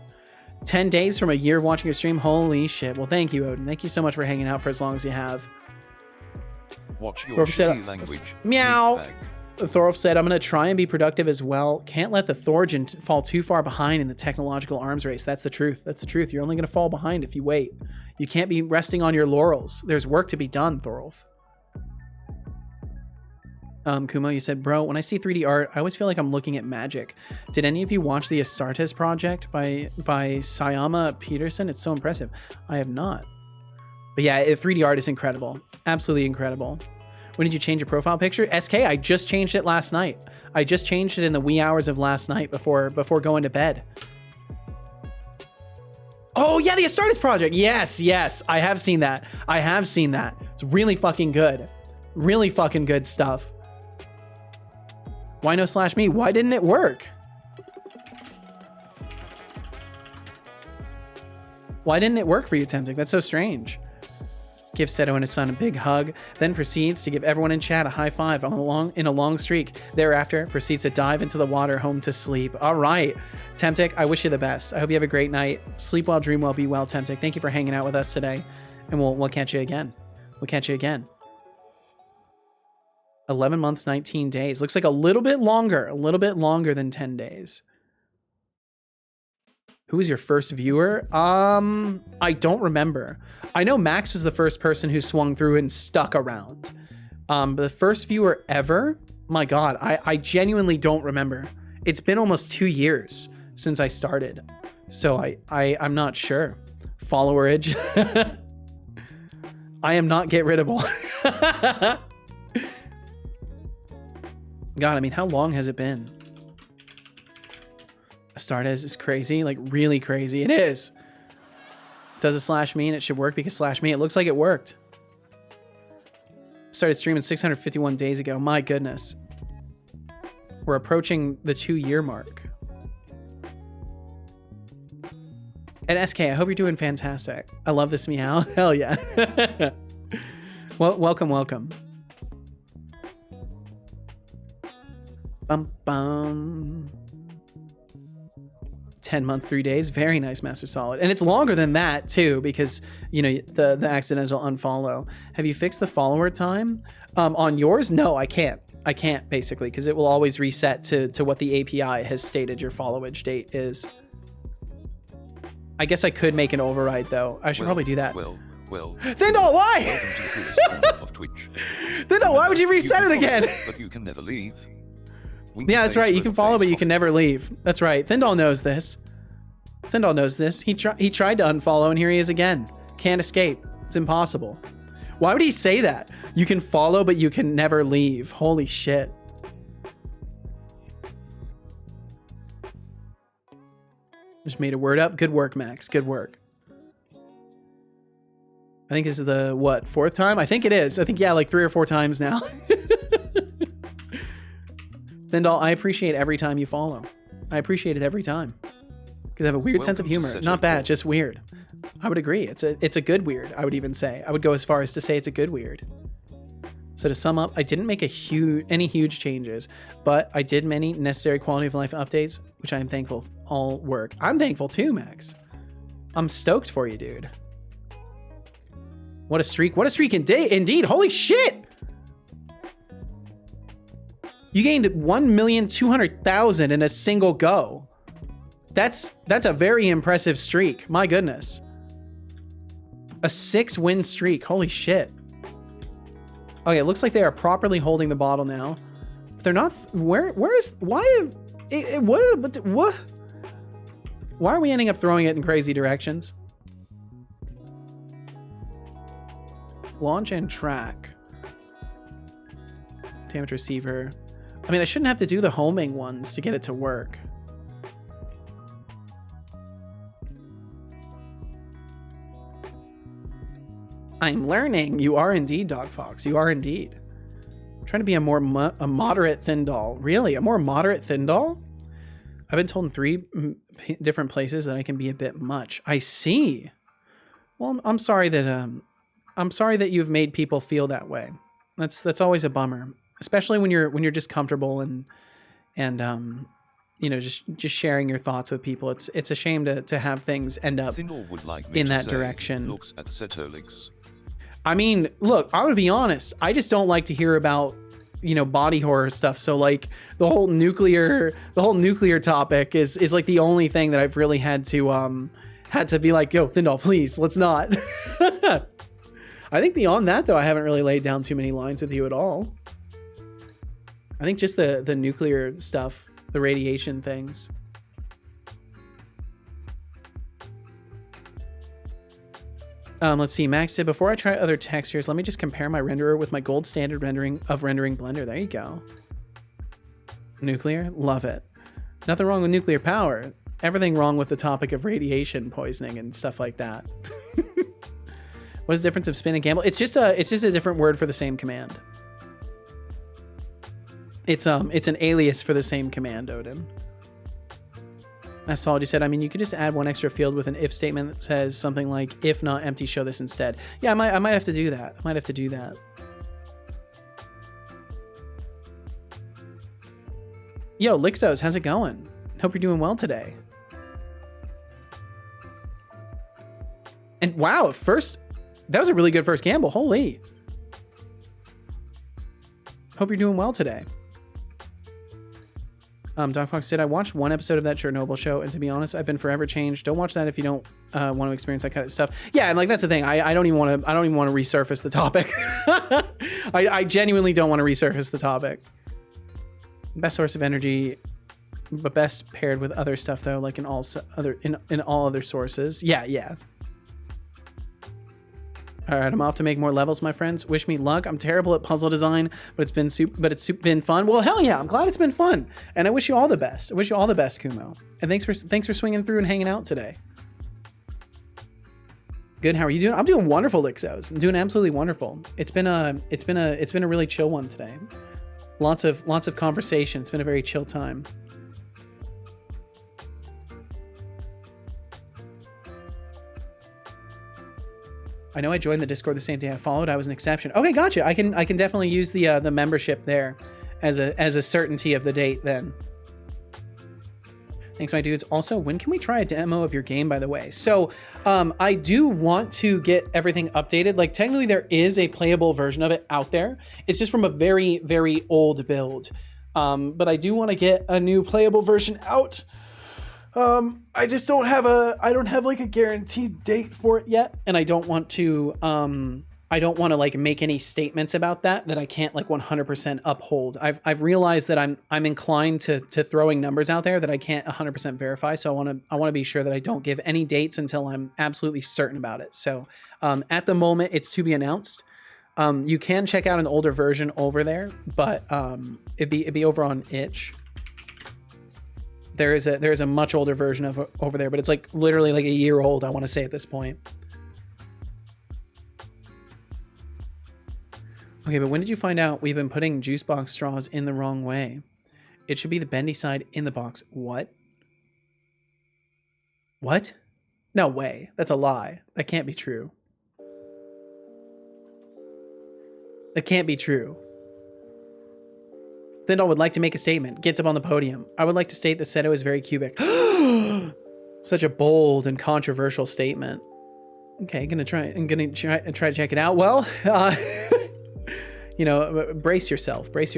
10 days from a year of watching a stream. Holy shit. Well, thank you, Odin. Thank you so much for hanging out for as long as you have. Watch your shitty language. Meow. Thorolf said, I'm going to try and be productive as well. Can't let the Thorgen fall too far behind in the technological arms race. That's the truth. That's the truth. You're only going to fall behind if you wait. You can't be resting on your laurels. There's work to be done, Thorolf. Kumo, you said, bro, when I see 3D art, I always feel like I'm looking at magic. Did any of you watch the Astartes project by Sayama Peterson? It's so impressive. I have not. But yeah, 3D art is incredible. Absolutely incredible. When did you change your profile picture? SK, I just changed it last night. I just changed it in the wee hours of last night before going to bed. Oh yeah, the Astartes project. Yes, I have seen that. It's really fucking good. Really fucking good stuff. Why no /me? Why didn't it work? Why didn't it work for you, Tempting? That's so strange. gives Seto and his son a big hug, then proceeds to give everyone in chat a high five in a long streak. Thereafter, proceeds to dive into the water home to sleep. All right, Temptic, I wish you the best. I hope you have a great night. Sleep well, dream well, be well, Temptic. Thank you for hanging out with us today, and we'll catch you again. We'll catch you again. 11 months, 19 days. Looks like a little bit longer than 10 days. Who was your first viewer? I don't remember. I know Max was the first person who swung through and stuck around. But the first viewer ever? My God, I genuinely don't remember. It's been almost 2 years since I started. So I'm not sure. Followerage. I am not get riddable. God, I mean, how long has it been? Astartes is crazy, like really crazy. It is. Does a slash mean it should work because slash me? It looks like it worked. Started streaming 651 days ago. My goodness. We're approaching the 2-year mark. And SK, I hope you're doing fantastic. I love this meow. Hell yeah. Well, welcome. Bum bum. 10 months, 3 days. Very nice, Master Solid. And it's longer than that too, because you know the accidental unfollow. Have you fixed the follower time on yours? No, I can't basically, because it will always reset to what the API has stated your followage date is. I guess I could make an override though. I should probably do that. Well. Thindol, why? Welcome to the coolest corner of Twitch. Thindol, why would you reset it again? But you can never leave. Yeah, that's right. You can follow, but you can never leave. That's right. Thindol knows this. Thindol knows this. He tried to unfollow, and here he is again. Can't escape. It's impossible. Why would he say that? You can follow, but you can never leave. Holy shit. Just made a word up. Good work, Max. Good work. I think this is the, what, 4th time? I think it is. I think, yeah, like 3 or 4 times now. Thindol, I appreciate every time you follow. I appreciate it every time. Because I have a weird sense of humor. Not bad, just weird. I would agree. It's a good weird, I would even say. I would go as far as to say it's a good weird. So to sum up, I didn't make any huge changes, but I did many necessary quality of life updates, which I am thankful all work. I'm thankful too, Max. I'm stoked for you, dude. What a streak. What a streak indeed. Holy shit! You gained 1,200,000 in a single go. That's a very impressive streak. My goodness. A 6-win streak. Holy shit. Okay, it looks like they are properly holding the bottle now. But they're not. Why are we ending up throwing it in crazy directions? Launch and track. Damage receiver. I mean, I shouldn't have to do the homing ones to get it to work. I'm learning. You are indeed, Dog Fox. You are indeed. I'm trying to be a more moderate Thindol. Really? A more moderate Thindol? I've been told in 3 different places that I can be a bit much. I see. Well, I'm sorry that you've made people feel that way. That's always a bummer. Especially when you're just comfortable and you know, just sharing your thoughts with people. It's a shame to have things end up would like in that direction. Looks at Setolyx. I mean, look, I would be honest. I just don't like to hear about, you know, body horror stuff. So like the whole nuclear topic is like the only thing that I've really had to be like, yo, Thindol, please, let's not. I think beyond that though, I haven't really laid down too many lines with you at all. I think just the nuclear stuff, the radiation things. Let's see, Max said, before I try other textures, let me just compare my renderer with my gold standard rendering Blender. There you go. Nuclear, love it. Nothing wrong with nuclear power. Everything wrong with the topic of radiation poisoning and stuff like that. What is the difference of spin and gamble? It's just a different word for the same command. It's an alias for the same command, Odin. As Solid said, I mean, you could just add one extra field with an if statement that says something like, if not empty, show this instead. Yeah, I might have to do that. I might have to do that. Yo, Lixos, how's it going? Hope you're doing well today. And wow, that was a really good first gamble. Holy. Hope you're doing well today. Doc Fox said, I watched one episode of that Chernobyl show, and to be honest, I've been forever changed. Don't watch that if you don't want to experience that kind of stuff. Yeah, and like that's the thing. I don't even want to resurface the topic. I genuinely don't want to resurface the topic. Best source of energy, but best paired with other stuff though, like in all other sources. Yeah. All right, I'm off to make more levels, my friends. Wish me luck. I'm terrible at puzzle design, but it's been fun. Well, hell yeah, I'm glad it's been fun, and I wish you all the best. I wish you all the best, Kumo. And thanks for swinging through and hanging out today. Good. How are you doing? I'm doing wonderful, Lixos. I'm doing absolutely wonderful. It's been a really chill one today. Lots of conversation. It's been a very chill time. I know I joined the Discord the same day I followed. I was an exception. Okay, gotcha. I can definitely use the membership there as a certainty of the date then. Thanks, my dudes. Also, when can we try a demo of your game, by the way? So I do want to get everything updated. Like, technically, there is a playable version of it out there. It's just from a very, very old build. But I do want to get a new playable version out. I just don't have like a guaranteed date for it yet, and I don't want to like make any statements about that I can't like 100% uphold. I've realized that I'm inclined to throwing numbers out there that I can't 100% verify, so I want to be sure that I don't give any dates until I'm absolutely certain about it. So at the moment, it's to be announced. You can check out an older version over there, but it'd be over on itch. There is a much older version of over there, but it's like literally like a year old, I want to say at this point. Okay, but when did you find out we've been putting juice box straws in the wrong way? It should be the bendy side in the box. What? What? No way. That's a lie. That can't be true. That can't be true. Thindal would like to make a statement. Gets up on the podium. I would like to state that Seto is very cubic. Such a bold and controversial statement. Okay, I'm gonna try to check it out. Well, you know, brace yourself for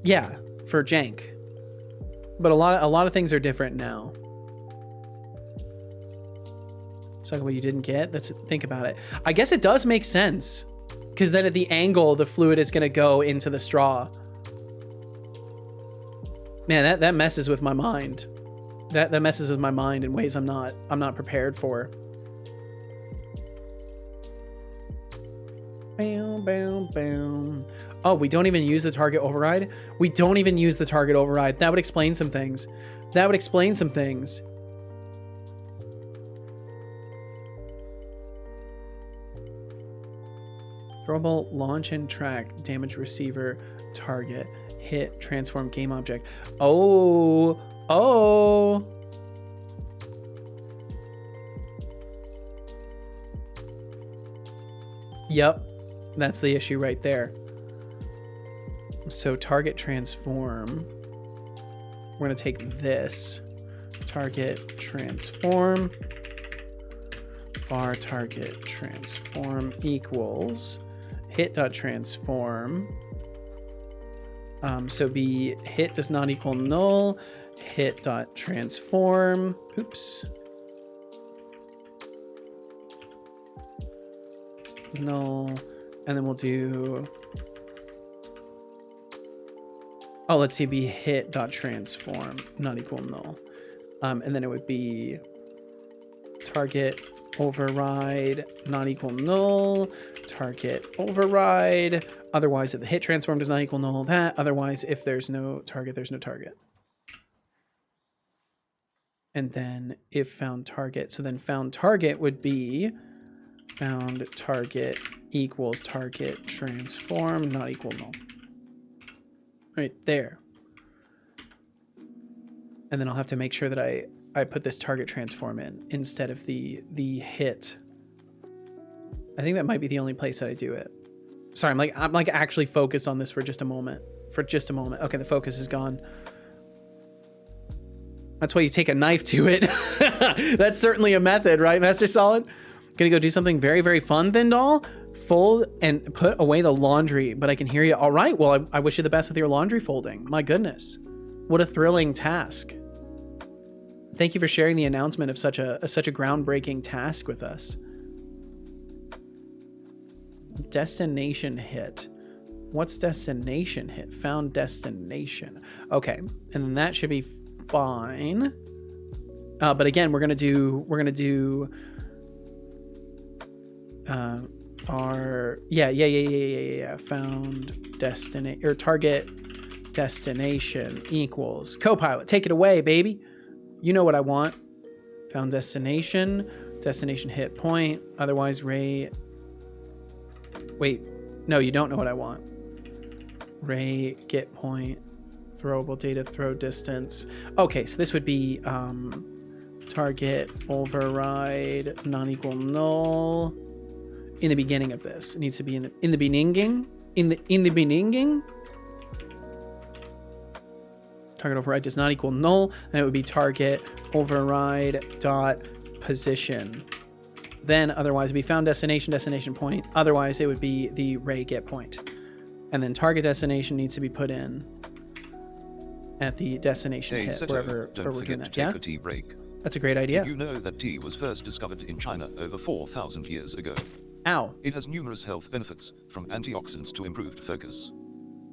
jank. But a lot of things are different now. Talk about what you didn't get. Think about it. I guess it does make sense. Because then at the angle, the fluid is going to go into the straw. Man, that messes with my mind. That messes with my mind in ways I'm not prepared for. Bam, bam, bam. Oh, we don't even use the target override? We don't even use the target override. That would explain some things. Throwable, launch and track, damage receiver, target, hit, transform, game object. Oh. Yep, that's the issue right there. So target, transform. We're gonna take this. Target, transform. Var target, transform equals hit.transform. So be hit does not equal null, hit.transform. Oops. Null. And then we'll do, oh, let's see, be hit.transform, not equal null. And then it would be target override not equal null, target override. Otherwise, if the hit transform does not equal null, that. Otherwise, if there's no target, there's no target. And then if found target, so then found target would be found target equals target transform not equal null. Right there. And then I'll have to make sure that I put this target transform in instead of the hit. I think that might be the only place that I do it. Sorry, I'm like actually focused on this for just a moment. Okay, the focus is gone. That's why you take a knife to it. That's certainly a method, right, Master Solid? Gonna go do something very, very fun, Thin Doll. Fold and put away the laundry, but I can hear you. All right, well, I wish you the best with your laundry folding. My goodness. What a thrilling task. Thank you for sharing the announcement of such a groundbreaking task with us. Destination hit. What's destination hit? Found destination. Okay, and then that should be fine. But again, we're gonna do our found destination or target destination equals Copilot. Take it away, baby. You know what I want. Found destination hit point. Otherwise, Ray. Wait, no, you don't know what I want. Ray get point. Throwable data throw distance. Okay, so this would be target override non equal null. In the beginning of this, it needs to be in the beginning. Target override does not equal null, and it would be target override dot position. Then otherwise it'd be found destination point. Otherwise it would be the Ray get point, and then target destination needs to be put in at the destination hit wherever we're doing that. Take a tea break. That's a great idea. Did you know that tea was first discovered in China over 4,000 years ago? Ow. It has numerous health benefits, from antioxidants to improved focus.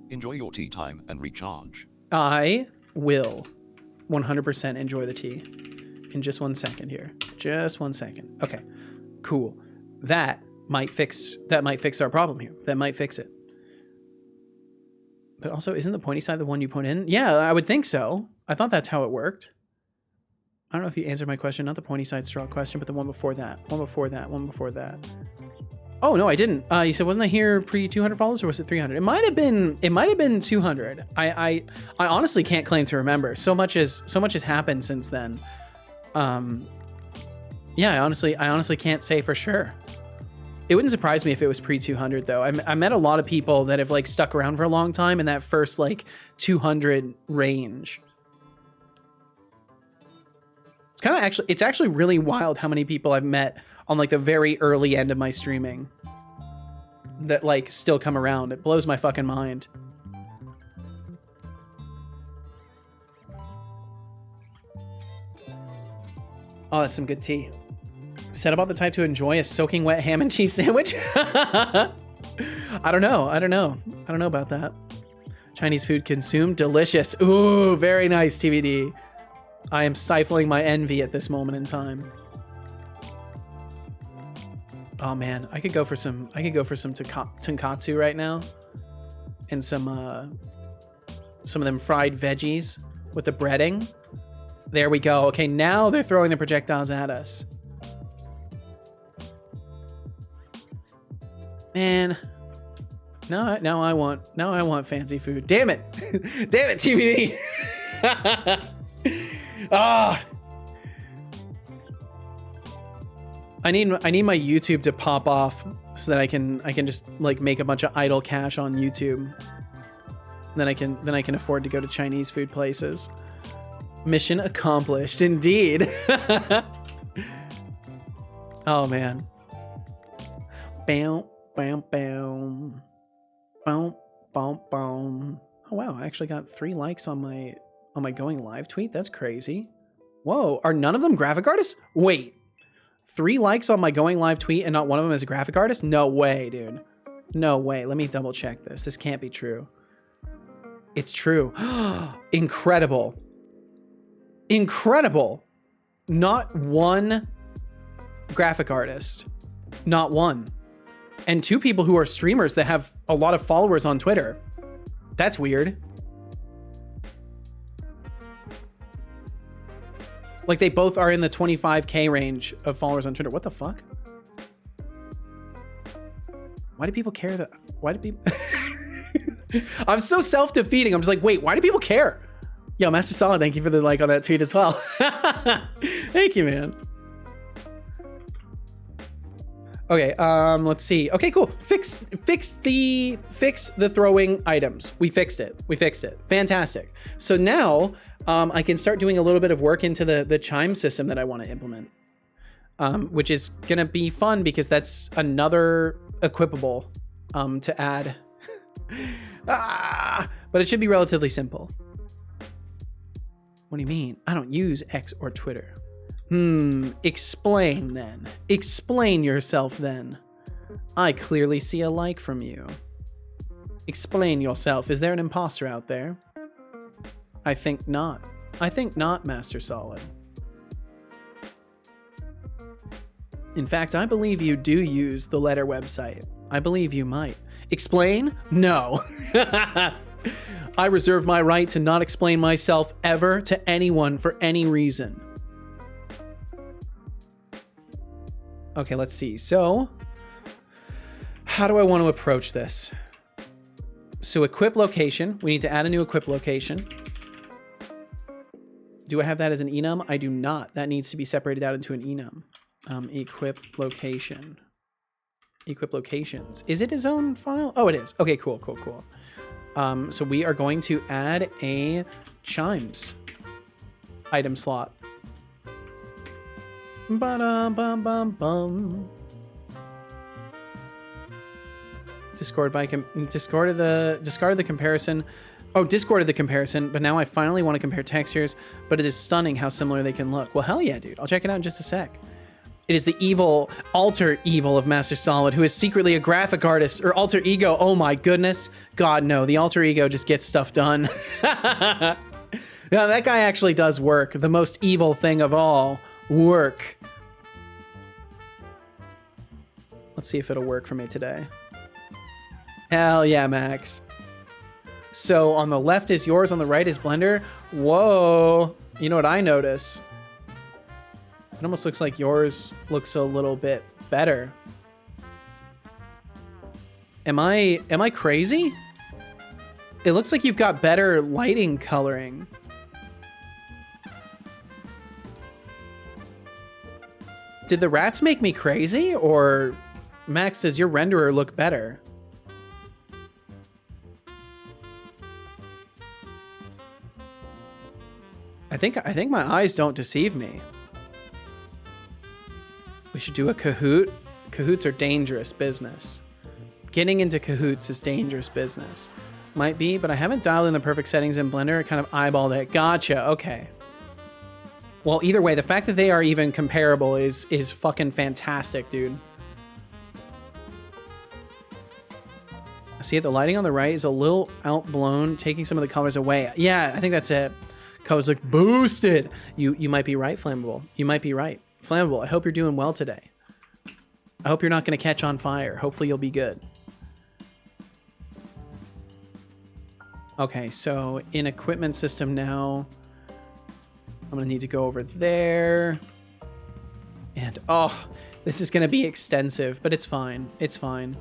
Enjoy your tea time and recharge. I will 100% enjoy the tea in just 1 second here. Just 1 second. Okay, cool. That might fix our problem here. That might fix it. But also, isn't the pointy side the one you put in? Yeah, I would think so. I thought that's how it worked. I don't know if you answered my question, not the pointy side straw question, but the one before that. One before that. Oh, no, I didn't. You said, wasn't I here pre 200 followers or was it 300? It might have been 200. I honestly can't claim to remember. So much has happened since then. Yeah, I honestly can't say for sure. It wouldn't surprise me if it was pre 200 though. I met a lot of people that have like stuck around for a long time in that first like 200 range. It's actually really wild how many people I've met on like the very early end of my streaming that like still come around. It blows my fucking mind. Oh, that's some good tea. Said about the type to enjoy a soaking wet ham and cheese sandwich? I don't know about that. Chinese food consumed, delicious. Ooh, very nice, TBD. I am stifling my envy at this moment in time. Oh man, I could go for some tonkatsu right now, and some of them fried veggies with the breading. There we go. Okay, now they're throwing the projectiles at us. Man, now I want fancy food. Damn it, damn it, TBD. Ah. I need my YouTube to pop off so that I can just like make a bunch of idle cash on YouTube. Then I can afford to go to Chinese food places. Mission accomplished, indeed. Oh man. Bam, bam, bam. Bam, bam, bam. Oh wow, I actually got 3 likes on my going live tweet. That's crazy. Whoa, are none of them graphic artists? Wait. 3 likes on my going live tweet and not one of them is a graphic artist? No way, dude. No way. Let me double check this. This can't be true. It's true. Incredible. Incredible. Not one graphic artist. Not one. And 2 people who are streamers that have a lot of followers on Twitter. That's weird. Like they both are in the 25K range of followers on Twitter. What the fuck? Why do people care that? Why do people? I'm so self-defeating. I'm just like, wait, why do people care? Yo, Master Solid, thank you for the like on that tweet as well. Thank you, man. Okay, let's see. Okay, cool. Fix the throwing items. We fixed it. Fantastic. So now I can start doing a little bit of work into the chime system that I want to implement, which is gonna be fun because that's another equipable to add. But it should be relatively simple. What do you mean? I don't use X or Twitter. Explain then. Explain yourself then. I clearly see a like from you. Explain yourself. Is there an imposter out there? I think not. I think not, Master Solid. In fact, I believe you do use the letter website. I believe you might. Explain? No. I reserve my right to not explain myself ever to anyone for any reason. Okay, let's see. So, how do I want to approach this? So, equip location. We need to add a new equip location. Do I have that as an enum? I do not. That needs to be separated out into an enum. Equip location. Equip locations. Is it his own file? Oh, it is. Okay, cool. So we are going to add a chimes item slot. Ba-dum-bum-bum-bum. Discarded the comparison. Oh, discarded the comparison, but now I finally want to compare textures, but it is stunning how similar they can look. Well, hell yeah, dude. I'll check it out in just a sec. It is the evil, alter evil of Master Solid, who is secretly a graphic artist, or alter ego. Oh my goodness. God, no. The alter ego just gets stuff done. Now, that guy actually does work. The most evil thing of all. Work. Let's see if it'll work for me today. Hell yeah, Max. So on the left is yours, on the right is Blender. Whoa. You know what I notice? It almost looks like yours looks a little bit better. Am I crazy? It looks like you've got better lighting coloring. Did the rats make me crazy, or Max, does your renderer look better? I think my eyes don't deceive me. We should do a Kahoot. Kahoots are dangerous business. Getting into Kahoots is dangerous business. Might be, but I haven't dialed in the perfect settings in Blender. I kind of eyeballed it. Gotcha. Okay. Well, either way, the fact that they are even comparable is fucking fantastic, dude. See it? The lighting on the right is a little outblown, taking some of the colors away. Yeah, I think that's it. Colors look boosted. You might be right, Flammable. You might be right. Flammable, I hope you're doing well today. I hope you're not going to catch on fire. Hopefully you'll be good. Okay, so in equipment system now, I'm going to need to go over there. And, oh, this is going to be extensive, but it's fine. It's fine.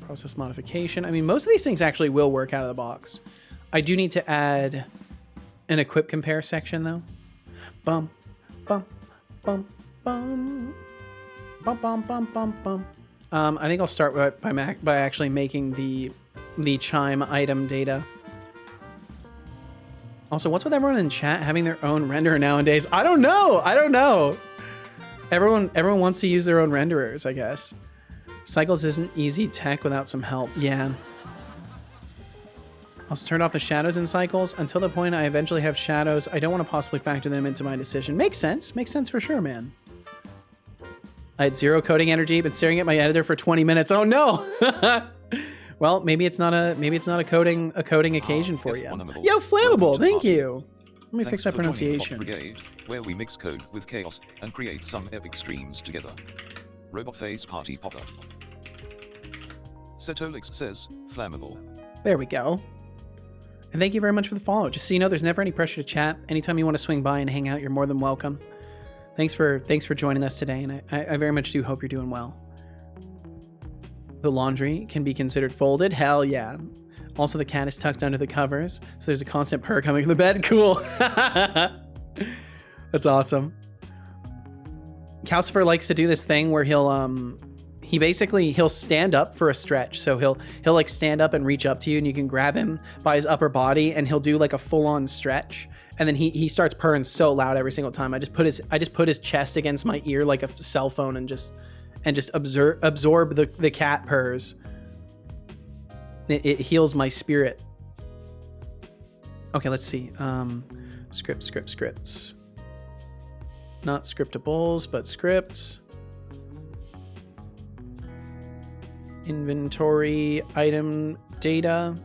Process modification. I mean, most of these things actually will work out of the box. I do need to add an equip compare section, though. Bum, bum, bum, bum. Bum, bum, bum, bum, bum. I think I'll start by actually making the chime item data. Also, what's with everyone in chat having their own renderer nowadays? I don't know. Everyone wants to use their own renderers, I guess. Cycles isn't easy tech without some help. Yeah. Also turned off the shadows in Cycles. Until the point I eventually have shadows, I don't want to possibly factor them into my decision. Makes sense. Makes sense for sure, man. I had 0 coding energy, been staring at my editor for 20 minutes. Oh no! Well, maybe it's not a coding occasion for you. Yo, Flammable, thank you. Let me fix that pronunciation. Brigade, where we mix code with chaos and create some epic streams together. Robot Face Party Popper. Setolyx says, Flammable. There we go. And thank you very much for the follow. Just so you know, there's never any pressure to chat. Anytime you want to swing by and hang out, you're more than welcome. Thanks for joining us today, and I very much do hope you're doing well. The laundry can be considered folded. Hell yeah. Also, the cat is tucked under the covers, so there's a constant purr coming from the bed. Cool. That's awesome. Calcifer likes to do this thing where he'll stand up for a stretch. So he'll like stand up and reach up to you, and you can grab him by his upper body, and he'll do like a full-on stretch. And then he starts purring so loud every single time. I just put his chest against my ear like a cell phone and just absorb the cat purrs. It heals my spirit. Okay, let's see. Scripts. Not scriptables, but scripts. Inventory item data.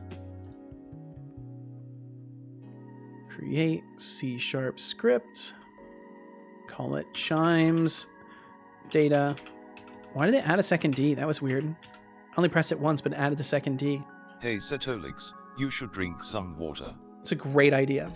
Create C# script. Call it chimes. Data. Why did it add a second D? That was weird. I only pressed it once, but it added the second D. Hey Setolyx, you should drink some water. It's a great idea.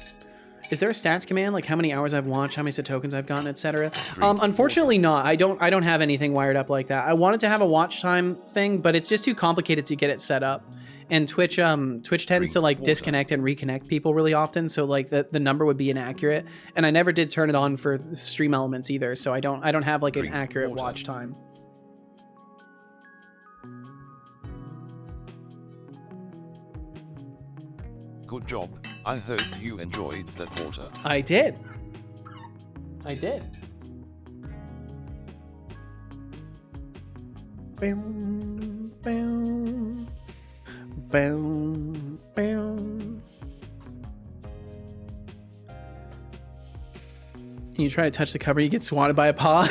Is there a stats command, like how many hours I've watched, how many tokens I've gotten, etc.? Unfortunately not. I don't have anything wired up like that. I wanted to have a watch time thing, but it's just too complicated to get it set up. And Twitch tends to like disconnect and reconnect people really often, so like the number would be inaccurate. And I never did turn it on for stream elements either, so I don't have like an accurate watch time. Good job. I hope you enjoyed that water. I did. Boom, boom, boom, boom. And you try to touch the cover, you get swatted by a paw.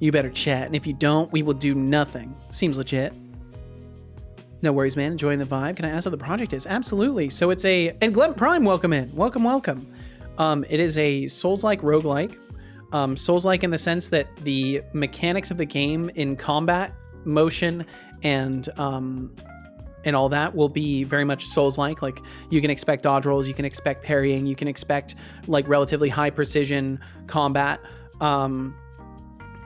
You better chat, and if you don't, we will do nothing. Seems legit. No worries, man. Enjoying the vibe. Can I ask what the project is? Absolutely. So it's and Glenn Prime, welcome in. Welcome. It is a Souls-like roguelike. Souls-like in the sense that the mechanics of the game in combat, motion, and all that will be very much Souls-like. Like, you can expect dodge rolls, you can expect parrying, you can expect like relatively high precision combat.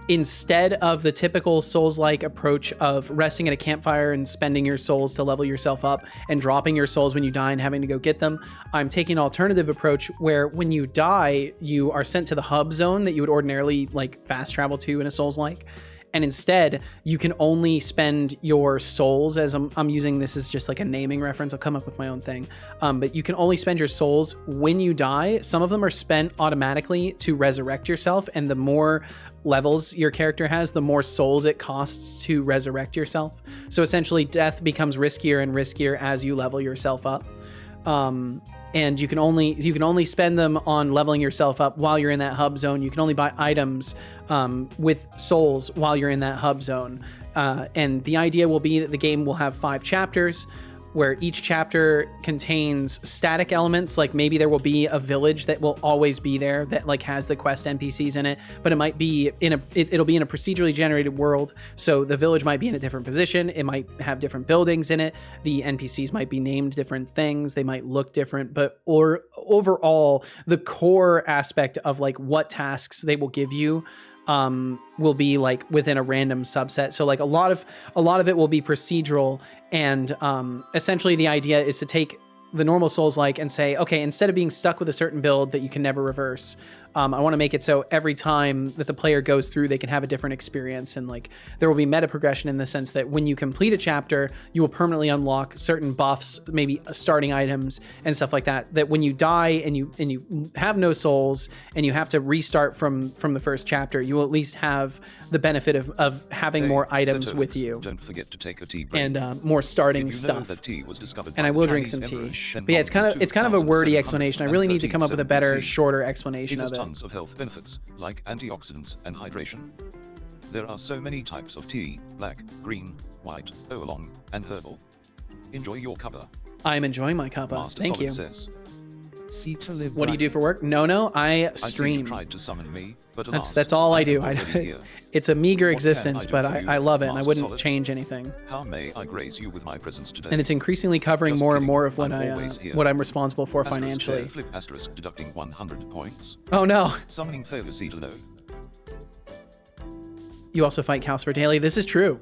Instead of the typical Souls-like approach of resting at a campfire and spending your souls to level yourself up and dropping your souls when you die and having to go get them, I'm taking an alternative approach where when you die, you are sent to the hub zone that you would ordinarily like fast travel to in a Souls-like. And instead, you can only spend your souls, as I'm using this as just like a naming reference. I'll come up with my own thing. But you can only spend your souls when you die. Some of them are spent automatically to resurrect yourself. And the more levels your character has, the more souls it costs to resurrect yourself. So essentially, death becomes riskier and riskier as you level yourself up. And you can only spend them on leveling yourself up while you're in that hub zone. You can only buy items with souls while you're in that hub zone. And the idea will be that the game will have 5 chapters, where each chapter contains static elements. Like maybe there will be a village that will always be there that like has the quest NPCs in it, but it might be it'll be in a procedurally generated world. So the village might be in a different position. It might have different buildings in it. The NPCs might be named different things. They might look different, but overall, the core aspect of like what tasks they will give you will be like within a random subset. So like a lot of it will be procedural, and essentially the idea is to take the normal Souls-like and say, okay, instead of being stuck with a certain build that you can never reverse, I want to make it so every time that the player goes through, they can have a different experience. And like there will be meta progression in the sense that when you complete a chapter, you will permanently unlock certain buffs, maybe starting items and stuff like that, that when you die and you have no souls and you have to restart from the first chapter, you will at least have the benefit of having more items with you. Don't forget to take a tea break. And more starting stuff. That tea was discovered and I will drink some tea. But yeah, it's kind of a wordy explanation. I really need to come up with a better, shorter explanation of it. Tons of health benefits, like antioxidants and hydration. There are so many types of tea: black, green, white, oolong, and herbal. Enjoy your cuppa. I'm enjoying my cuppa. Master Thank Solid you. Says. What do you do for work? No, I stream. You tried to summon me, but that's all I do. It's a meager What existence, can I do but for you, I love it, and I Master wouldn't Solid? change anything. How may I grace you with my presence today? And it's increasingly covering Just more and kidding. more of what I'm always here. what I'm responsible for Asterisk financially. fair flip asterisk deducting 100 points. Oh no! Summoning failure You also fight Calcifer daily. This is true.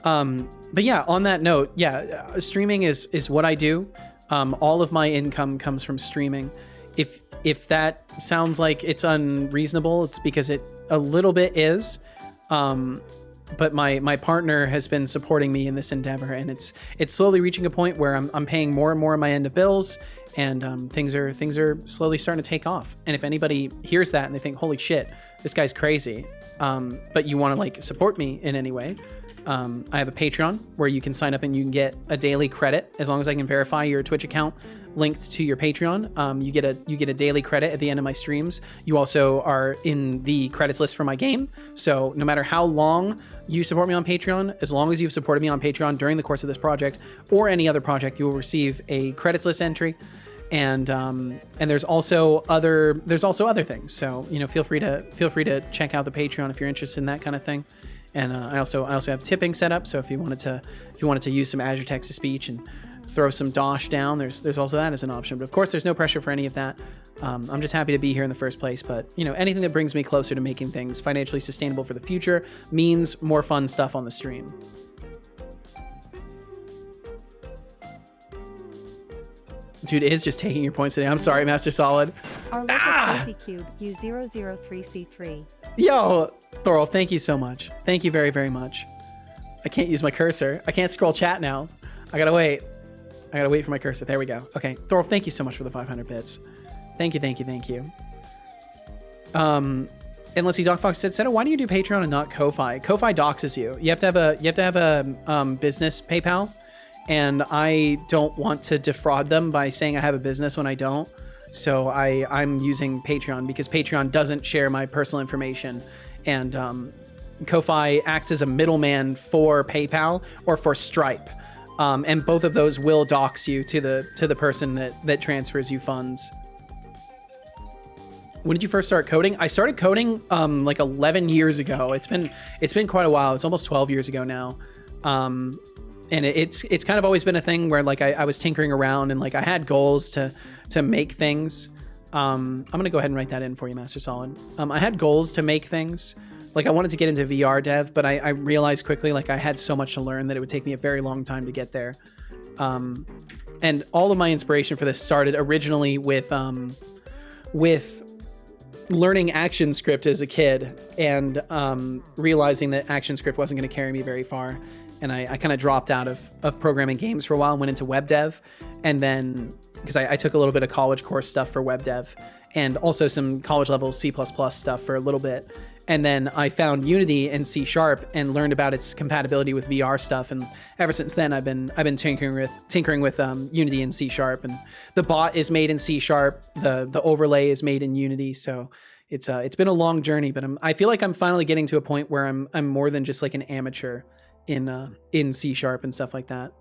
But yeah, on that note, yeah, streaming is what I do. All of my income comes from streaming. If that sounds like it's unreasonable, it's because it a little bit is. But my partner has been supporting me in this endeavor, and it's slowly reaching a point where I'm paying more and more of my end of bills, and things are slowly starting to take off. And if anybody hears that and they think, holy shit, this guy's crazy, but you want to like support me in any way, I have a Patreon where you can sign up and you can get a daily credit as long as I can verify your Twitch account linked to your Patreon. You get a daily credit at the end of my streams. You also are in the credits list for my game. So no matter how long you support me on Patreon, as long as you've supported me on Patreon during the course of this project or any other project, you will receive a credits list entry. And there's also other things. So feel free to check out the Patreon if you're interested in that kind of thing. And I also have tipping set up. So if you wanted to use some Azure text to speech and throw some dosh down, there's also that as an option. But of course, there's no pressure for any of that. I'm just happy to be here in the first place. But anything that brings me closer to making things financially sustainable for the future means more fun stuff on the stream. Dude, it is just taking your points today. I'm sorry, Master Solid. Our local Crazy Cube, U003C3. Yo, Thorol, thank you so much. Thank you very, very much. I can't use my cursor. I can't scroll chat now. I gotta wait for my cursor. There we go. Okay, Thorol, thank you so much for the 500 bits. Thank you. And let's see, DocFox said, Seto, why do you do Patreon and not Ko-Fi? Ko-Fi doxes you. You have to have a business PayPal. And I don't want to defraud them by saying I have a business when I don't. So I'm using Patreon because Patreon doesn't share my personal information. And Ko-Fi acts as a middleman for PayPal or for Stripe. And both of those will dox you to the person that transfers you funds. When did you first start coding? I started coding like 11 years ago. It's been quite a while. It's almost 12 years ago now. And it's kind of always been a thing where like I was tinkering around and like I had goals to make things. I'm gonna go ahead and write that in for you, Master Solid. I had goals to make things. Like I wanted to get into VR dev, but I realized quickly like I had so much to learn that it would take me a very long time to get there. And all of my inspiration for this started originally with learning ActionScript as a kid and realizing that ActionScript wasn't going to carry me very far. And I kind of dropped out of programming games for a while and went into web dev. And then, because I took a little bit of college course stuff for web dev and also some college level C++ stuff for a little bit. And then I found Unity and C# and learned about its compatibility with VR stuff. And ever since then, I've been tinkering with Unity and C#. And the bot is made in C#. The overlay is made in Unity. So it's been a long journey, but I feel like I'm finally getting to a point where I'm more than just like an amateur in C# and stuff like that.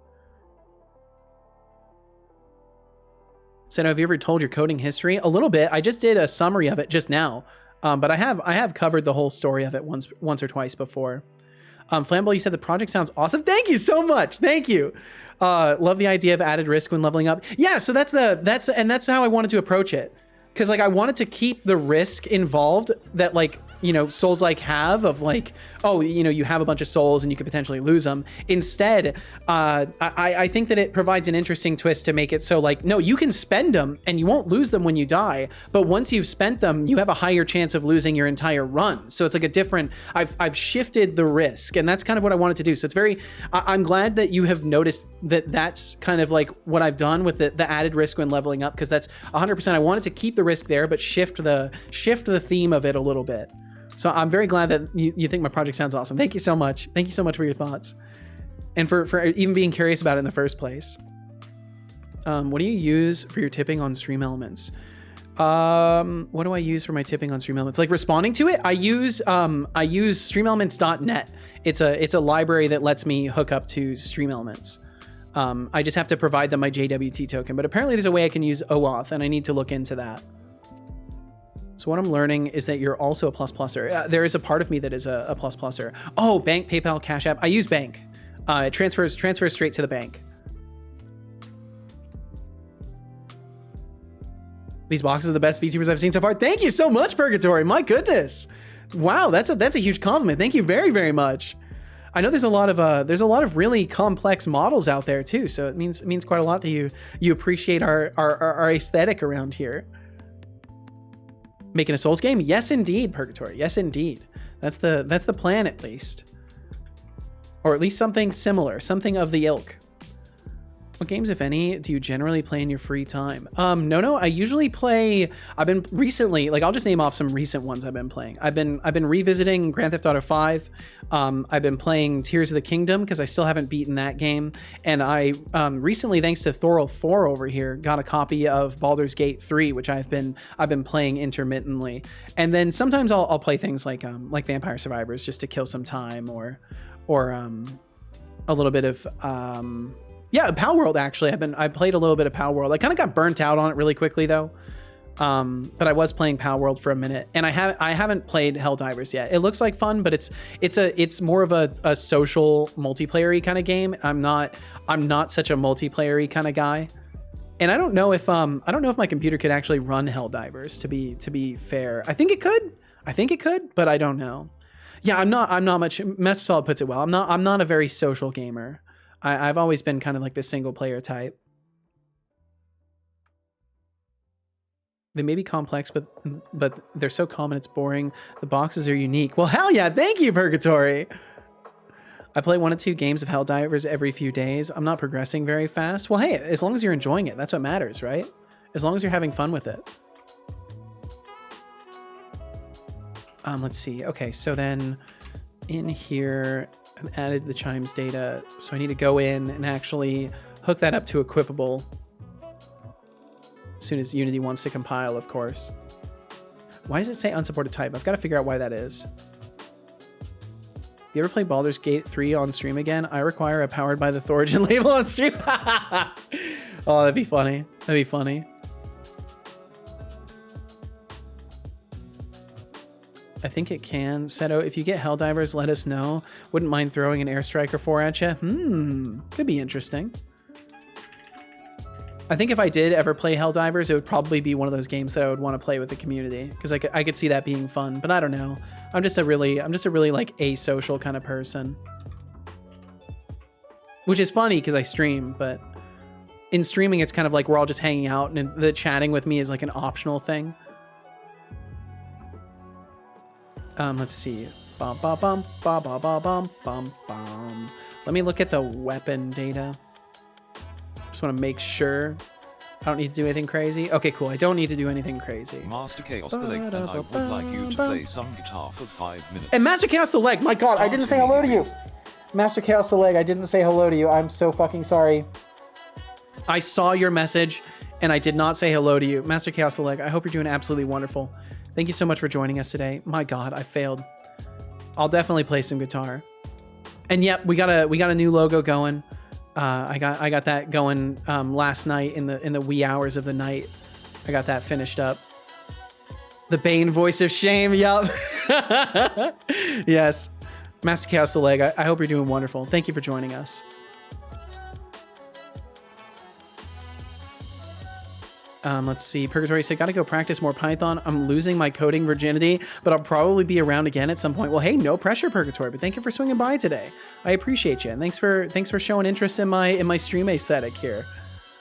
So have you ever told your coding history? A little bit. I just did a summary of it just now. But I have covered the whole story of it once or twice before. Flambeau, you said the project sounds awesome. Thank you so much. Thank you. Love the idea of added risk when leveling up. Yeah, so that's how I wanted to approach it. Cause like I wanted to keep the risk involved that like, Souls-like have of like, oh, you have a bunch of souls and you could potentially lose them. Instead, I think that it provides an interesting twist to make it so like, no, you can spend them and you won't lose them when you die. But once you've spent them, you have a higher chance of losing your entire run. So it's like a different, I've shifted the risk, and that's kind of what I wanted to do. So it's I'm glad that you have noticed that that's kind of like what I've done with the added risk when leveling up, because that's 100%. I wanted to keep the risk there, but shift the theme of it a little bit. So I'm very glad that you think my project sounds awesome. Thank you so much. Thank you so much for your thoughts. And for even being curious about it in the first place. What do you use for your tipping on Stream Elements? What do I use for my tipping on Stream Elements? Like responding to it? I use streamelements.net. It's a library that lets me hook up to Stream Elements. I just have to provide them my JWT token, but apparently there's a way I can use OAuth, and I need to look into that. So what I'm learning is that you're also a plus-pluser. There is a part of me that is a plus-pluser. Oh, bank, PayPal, Cash App. I use bank. It transfers straight to the bank. These boxes are the best VTubers I've seen so far. Thank you so much, Purgatory. My goodness. Wow, that's a huge compliment. Thank you very, very much. I know there's a lot of really complex models out there too. So it means quite a lot that you appreciate our aesthetic around here. Making a Souls game? Yes, indeed, Purgatory. Yes, indeed. That's the plan, at least, or at least something similar, something of the ilk. What games, if any, do you generally play in your free time? No, I usually play. I've been recently, like, I'll just name off some recent ones I've been playing. I've been revisiting Grand Theft Auto 5. I've been playing Tears of the Kingdom because I still haven't beaten that game. And I recently, thanks to Thorol 4 over here, got a copy of Baldur's Gate 3, which I've been playing intermittently. And then sometimes I'll play things like Vampire Survivors just to kill some time, or a little bit of yeah, Power World. Actually, I played a little bit of Power World. I kind of got burnt out on it really quickly though. But I was playing Power World for a minute, and I haven't played Helldivers yet. It looks like fun, but it's more of a social multiplayer-y kind of game. I'm not such a multiplayer-y kind of guy, and I don't know if my computer could actually run Helldivers. To be fair, I think it could, but I don't know. Yeah, I'm not much. Master Solid puts it well. I'm not a very social gamer. I've always been kind of like the single player type. They may be complex, but they're so common it's boring. The boxes are unique. Well, hell yeah, thank you, Purgatory. I play 1 to 2 games of Helldivers every few days. I'm not progressing very fast. Well, hey, as long as you're enjoying it, that's what matters, right? As long as you're having fun with it. Let's see. Okay, so then in here, I've added the chimes data, so I need to go in and actually hook that up to Equipable as soon as Unity wants to compile, of course. Why does it say unsupported type? I've got to figure out why that is. You ever play Baldur's Gate 3 on stream again? I require a Powered by the Thorigin label on stream. Oh, that'd be funny. That'd be funny. I think it can. Seto, if you get Helldivers, let us know. Wouldn't mind throwing an Airstrike or 4 at you. Could be interesting. I think if I did ever play Helldivers, it would probably be one of those games that I would want to play with the community, because I could see that being fun. But I don't know. I'm just a really like asocial kind of person, which is funny because I stream. But in streaming, it's kind of like we're all just hanging out, and the chatting with me is like an optional thing. Let's see. Bum, bum, bum, bum, bum, bum, bum, bum, bum. Let me look at the weapon data. Just want to make sure I don't need to do anything crazy. Okay, cool. I don't need to do anything crazy. Master Chaos the Leg, and I would like you to play some guitar for 5 minutes. And Master Chaos the Leg, my god, I didn't say hello to you. Master Chaos the Leg, I didn't say hello to you. I'm so fucking sorry. I saw your message and I did not say hello to you. Master Chaos the Leg, I hope you're doing absolutely wonderful. Thank you so much for joining us today. My god, I failed. I'll definitely play some guitar. And yep, we got a new logo going. I got that going last night in the wee hours of the night. I got that finished up. The Bane voice of shame. Yup. Yes. Master Chaos the Leg, I hope you're doing wonderful. Thank you for joining us. Let's see. Purgatory said, gotta go practice more Python. I'm losing my coding virginity, but I'll probably be around again at some point. Well, hey, no pressure, Purgatory, but thank you for swinging by today. I appreciate you, and thanks for showing interest in my stream aesthetic here.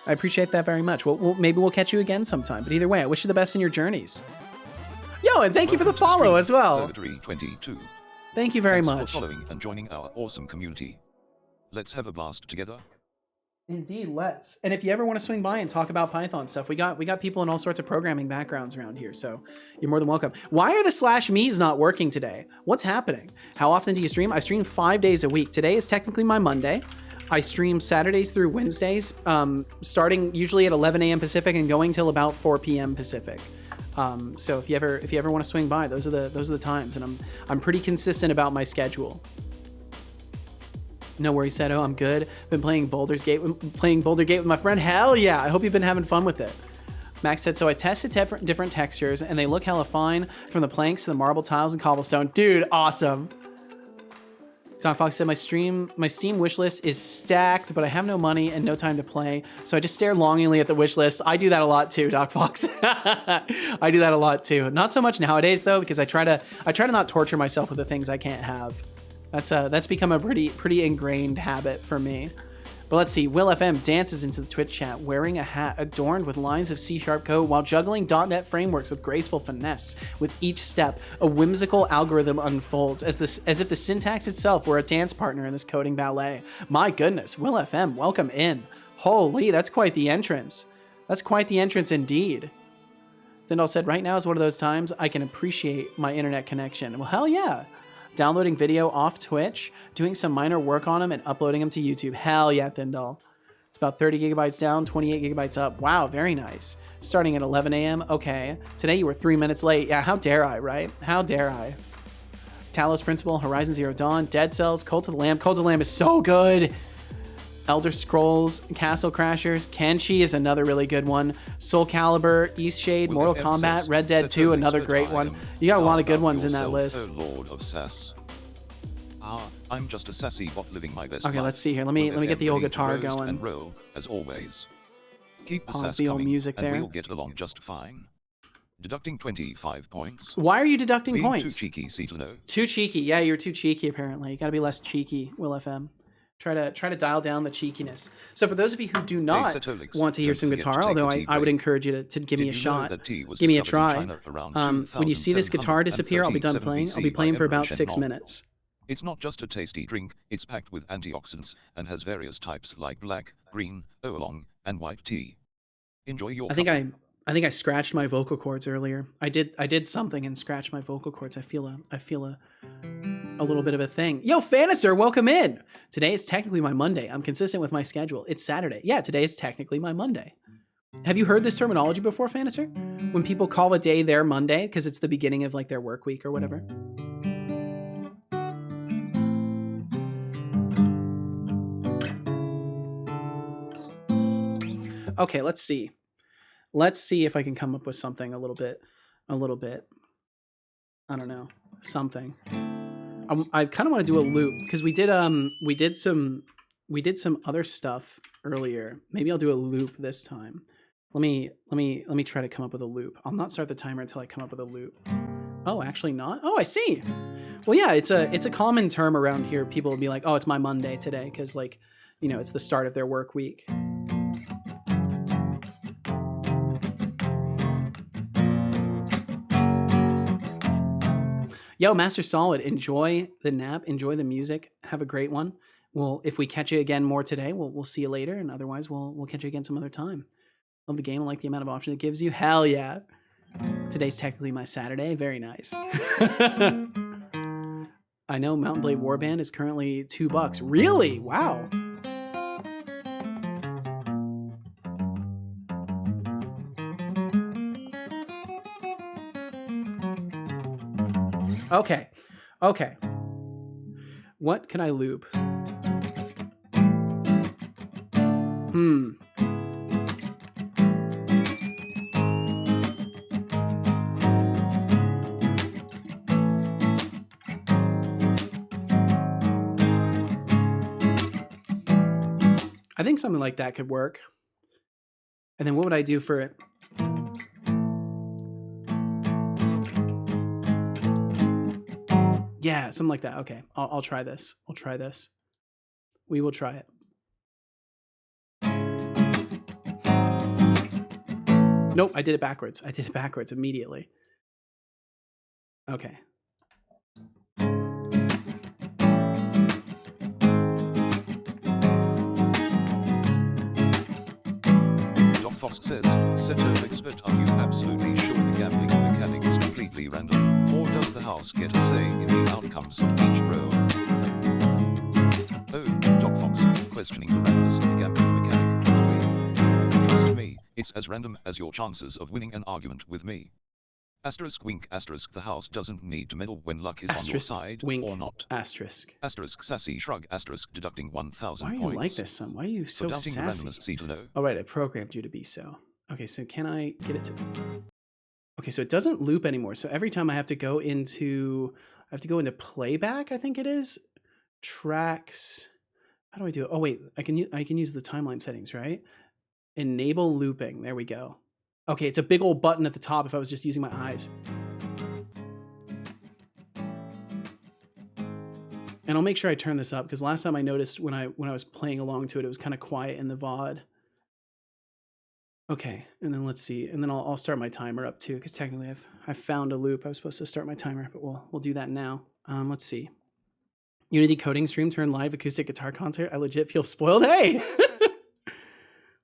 I appreciate that very much. Maybe we'll catch you again sometime, but either way, I wish you the best in your journeys. Yo, and thank you for the follow as well. 22. Thank you very Thanks much. for following and joining our awesome community. Let's have a blast together. Indeed, let's. And if you ever want to swing by and talk about Python stuff, we got people in all sorts of programming backgrounds around here, so you're more than welcome. Why are the /me's not working today? What's happening? How often do you stream? I stream 5 days a week. Today is technically my Monday. I stream Saturdays through Wednesdays, starting usually at 11 a.m. Pacific and going till about 4 p.m. Pacific. So if you ever want to swing by, those are the times, and I'm pretty consistent about my schedule. No worries, Seto. I'm good. Been playing Boulder Gate with my friend. Hell yeah! I hope you've been having fun with it. Max said, so I tested different textures, and they look hella fine, from the planks to the marble tiles and cobblestone. Dude, awesome. Doc Fox said, my Steam wishlist is stacked, but I have no money and no time to play, so I just stare longingly at the wish list. I do that a lot too, Doc Fox. I do that a lot too. Not so much nowadays though, because I try to not torture myself with the things I can't have. That's become a pretty ingrained habit for me. But let's see. Will FM dances into the Twitch chat wearing a hat adorned with lines of C# code while juggling .NET frameworks with graceful finesse. With each step, a whimsical algorithm unfolds as if the syntax itself were a dance partner in this coding ballet. My goodness, Will FM, welcome in. Holy, that's quite the entrance. That's quite the entrance indeed. Thindall said, right now is one of those times I can appreciate my internet connection. Well, hell yeah. Downloading video off Twitch, doing some minor work on them, and uploading them to YouTube. Hell yeah, Thindall. It's about 30 gigabytes down, 28 gigabytes up. Wow, very nice. Starting at 11 a.m. Okay. Today you were 3 minutes late. Yeah, how dare I, right? How dare I? Talos Principle, Horizon Zero Dawn, Dead Cells, Cult of the Lamb. Cult of the Lamb is so good. Elder Scrolls, Castle Crashers, Kenshi is another really good one. Soul Calibur, Eastshade, Mortal Kombat, Red Dead 2, another great one. You got a lot of good ones in that list. Oh Lord of Sass. I'm just a sassy bot living my best Okay, life. let's see here. Let me get the old guitar going. And roll, as always. Keep the Pause sass the old coming, music and there. we'll get along just fine. Deducting 25 points. Why are you deducting Being points? too cheeky, Setolyx. Too cheeky. Yeah, you're too cheeky apparently. You gotta be less cheeky, Will FM. Try to dial down the cheekiness. So for those of you who do not Setolyx, want to hear don't some forget to guitar, take although the tea I would break. encourage you to give me a Did you know shot, that tea was give me a discovered in try. China around When you see this guitar disappear, I'll be done 2737 playing. I'll be BC playing by for about Emperor 6 Shenhong. minutes. It's not just a tasty drink, it's packed with antioxidants, and has various types like black, green, oolong, and white tea. Enjoy your I think I scratched my vocal cords earlier. I did something and scratched my vocal cords. I feel a little bit of a thing. Yo, Fanister, welcome in. Today is technically my Monday. I'm consistent with my schedule. It's Saturday. Yeah, today is technically my Monday. Have you heard this terminology before, Fanister? When people call a day their Monday because it's the beginning of like their work week or whatever. Okay, let's see. Let's see if I can come up with something a little bit, I don't know, something. I kind of want to do a loop because we did some other stuff earlier. Maybe I'll do a loop this time. Let me try to come up with a loop. I'll not start the timer until I come up with a loop. Oh, actually not. Oh, I see. Well, yeah, it's a common term around here. People will be like, "Oh, it's my Monday today," because like, you know, it's the start of their work week. Yo, Master Solid, enjoy the nap, enjoy the music, have a great one. Well, if we catch you again more today, we'll see you later, and otherwise we'll catch you again some other time. Love the game, I like the amount of options it gives you. Hell yeah. Today's technically my Saturday, very nice. I know Mountain Blade Warband is currently $2. Really? Wow. Okay. What can I loop? I think something like that could work. And then what would I do for it? Yeah, something like that. Okay, I'll try this. I'll try this. We will try it. Nope, I did it backwards. I did it backwards immediately. Okay. Doc Fox says, Setolyx, but are you absolutely sure the gambling mechanic is completely random, or does the house get a say in the outcomes of each roll? Oh, Doc Fox, questioning the randomness of the gambling mechanic. Trust me, it's as random as your chances of winning an argument with me. Asterisk wink asterisk the house doesn't need to meddle when luck is Asterisk, on your side, wink, or not. Asterisk. Asterisk sassy shrug asterisk deducting 1,000 Why are points. you like this, son? Why are you so For doubting the sassy? randomness, Setolyx. Oh, right, I programmed you to be so. Okay, so can I get it to... Okay, so it doesn't loop anymore. So every time I have to go into playback, I think it is. Tracks. How do I do it? Oh, wait, I can use the timeline settings, right? Enable looping. There we go. Okay, it's a big old button at the top if I was just using my eyes. And I'll make sure I turn this up because last time I noticed when I was playing along to it, it was kind of quiet in the VOD. Okay, and then let's see, and then I'll start my timer up too because technically I've found a loop. I was supposed to start my timer, but we'll do that now. Let's see. Unity coding stream turned live acoustic guitar concert. I legit feel spoiled. Hey,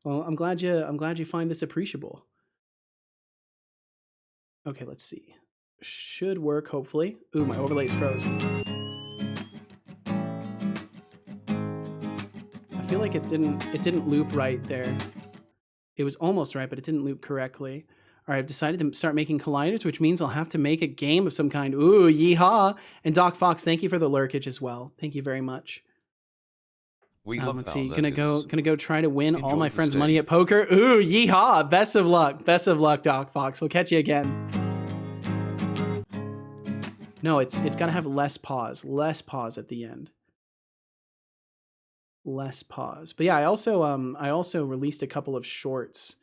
well, I'm glad you find this appreciable. Okay, let's see. Should work hopefully. Ooh, my overlay's frozen. I feel like it didn't loop right there. It was almost right, but it didn't loop correctly. All right, I've decided to start making colliders, which means I'll have to make a game of some kind. Ooh, yeehaw. And Doc Fox, thank you for the lurkage as well. Thank you very much. We love let's our see. lurkers. Gonna go try to win all Enjoy my the friends' stay. money at poker. Ooh, yeehaw. Best of luck. Best of luck, Doc Fox. We'll catch you again. No, it's got to have less pause. Less pause at the end. Less pause. But yeah, I also released a couple of shorts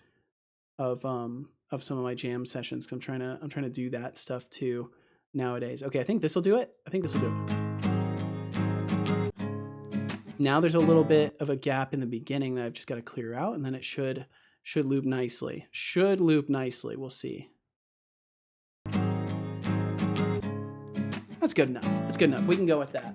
of some of my jam sessions because I'm trying to do that stuff too nowadays. Okay, I think this will do it. Now there's a little bit of a gap in the beginning that I've just got to clear out, and then it should loop nicely. Should loop nicely. We'll see. That's good enough. That's good enough. We can go with that.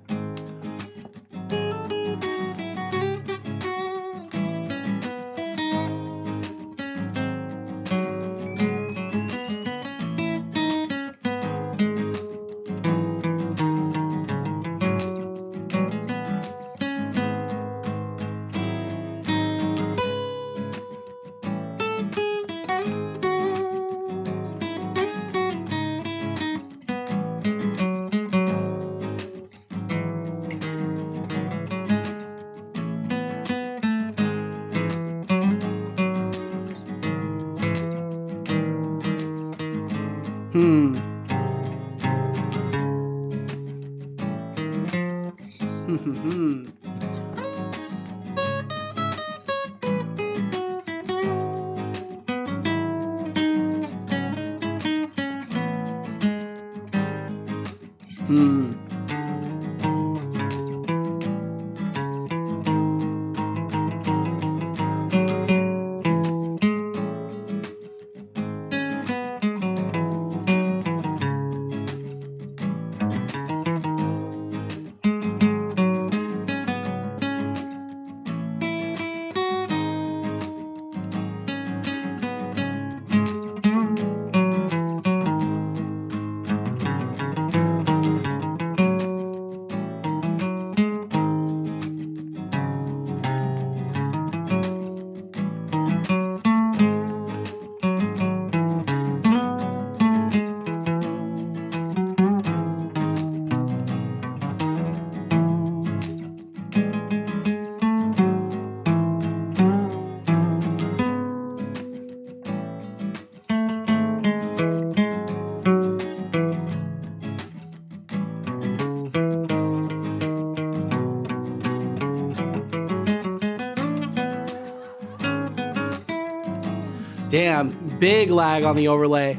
Damn, big lag on the overlay.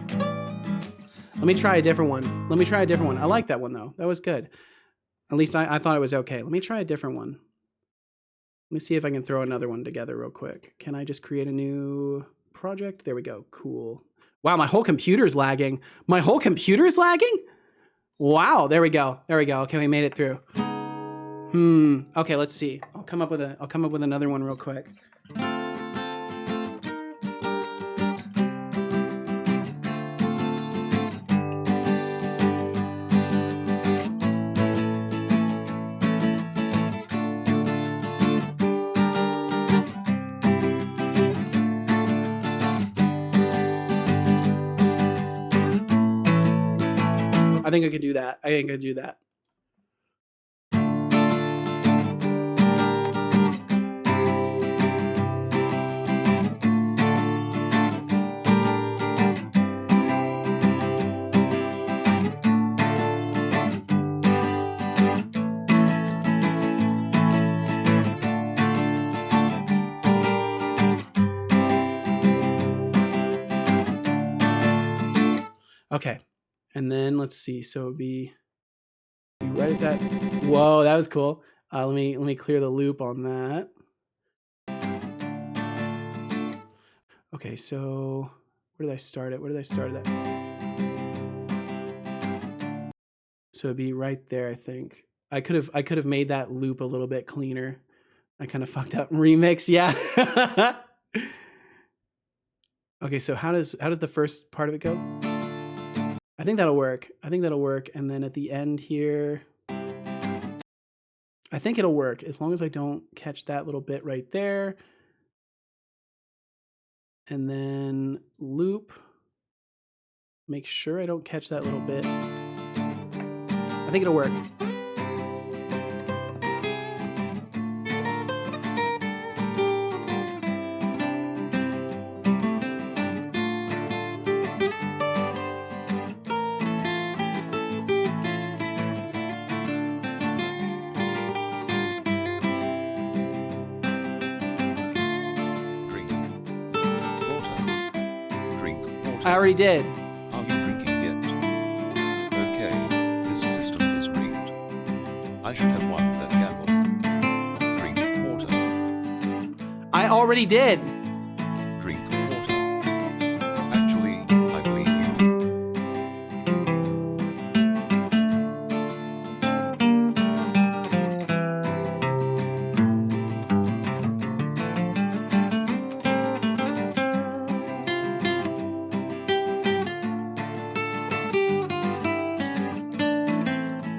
Let me try a different one. I like that one though. That was good. At least I thought it was okay. Let me try a different one. Let me see if I can throw another one together real quick. Can I just create a new project? There we go. Cool. Wow, my whole computer's lagging. Wow, there we go. Okay, we made it through. Okay, let's see. I'll come up with another one real quick. I think I could do that. Okay. And then let's see. So it'd be Be right at that. Whoa, that was cool. Let me clear the loop on that. Okay, so where did I start it? Where did I start it at? So it'd be right there, I think. I could have made that loop a little bit cleaner. I kind of fucked up. Remix, yeah. Okay, so how does the first part of it go? I think that'll work. And then at the end here, I think it'll work as long as I don't catch that little bit right there. And then loop. Make sure I don't catch that little bit. I think it'll work. I already did. Are you drinking yet? Okay, this system is rigged. I should have won that gamble. Drink water. I already did. Drink water. Actually, I believe you.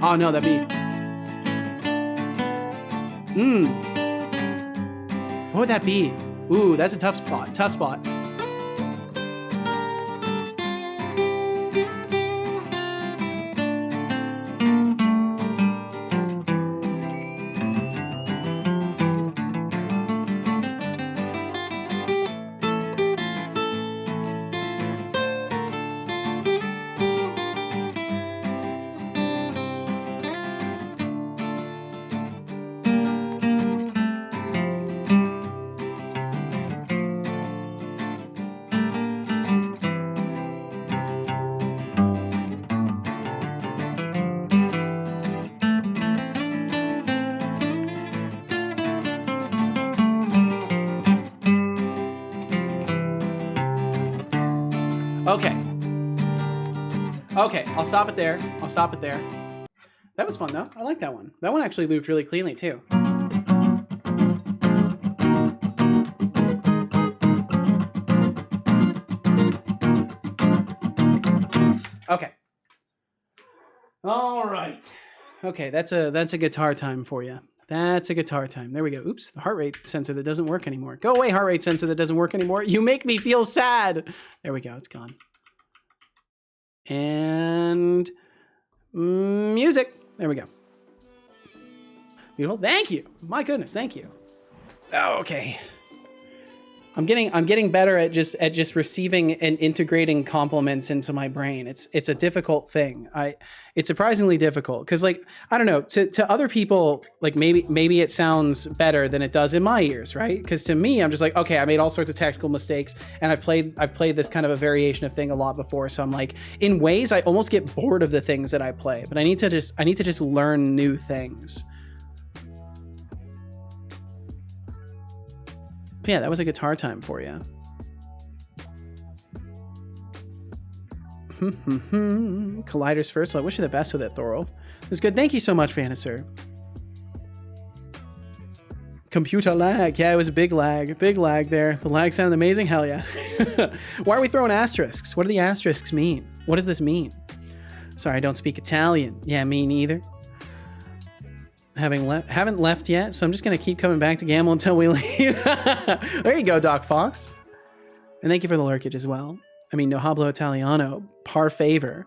Oh no, that'd be. What would that be? Ooh, that's a tough spot. Tough spot. Okay. Okay, I'll stop it there. That was fun though. I like that one. That one actually looped really cleanly too. Okay. All right. Okay, that's a guitar time for you. That's a guitar time. There we go. Oops, the heart rate sensor that doesn't work anymore. Go away, heart rate sensor that doesn't work anymore. You make me feel sad. There we go. It's gone. And music. There we go. Beautiful. Thank you. My goodness. Thank you. Oh, okay. I'm getting better at just receiving and integrating compliments into my brain. It's a difficult thing. It's surprisingly difficult because, like, I don't know, to other people, like maybe it sounds better than it does in my ears, right? Because to me, I'm just like, okay, I made all sorts of technical mistakes, and I've played this kind of a variation of thing a lot before. So I'm like, in ways, I almost get bored of the things that I play, but I need to just learn new things. Yeah, that was a guitar time for you. Colliders first, so I wish you the best with it, Thorol. It was good. Thank you so much, Vanisser. Computer lag. Yeah, it was a big lag. Big lag there. The lag sounded amazing. Hell yeah. Why are we throwing asterisks? What do the asterisks mean? What does this mean? Sorry, I don't speak Italian. Yeah, me neither. Haven't left yet, so I'm just gonna keep coming back to Gamble until we leave. There you go, Doc Fox. And thank you for the lurkage as well. I mean, no hablo Italiano, par favor.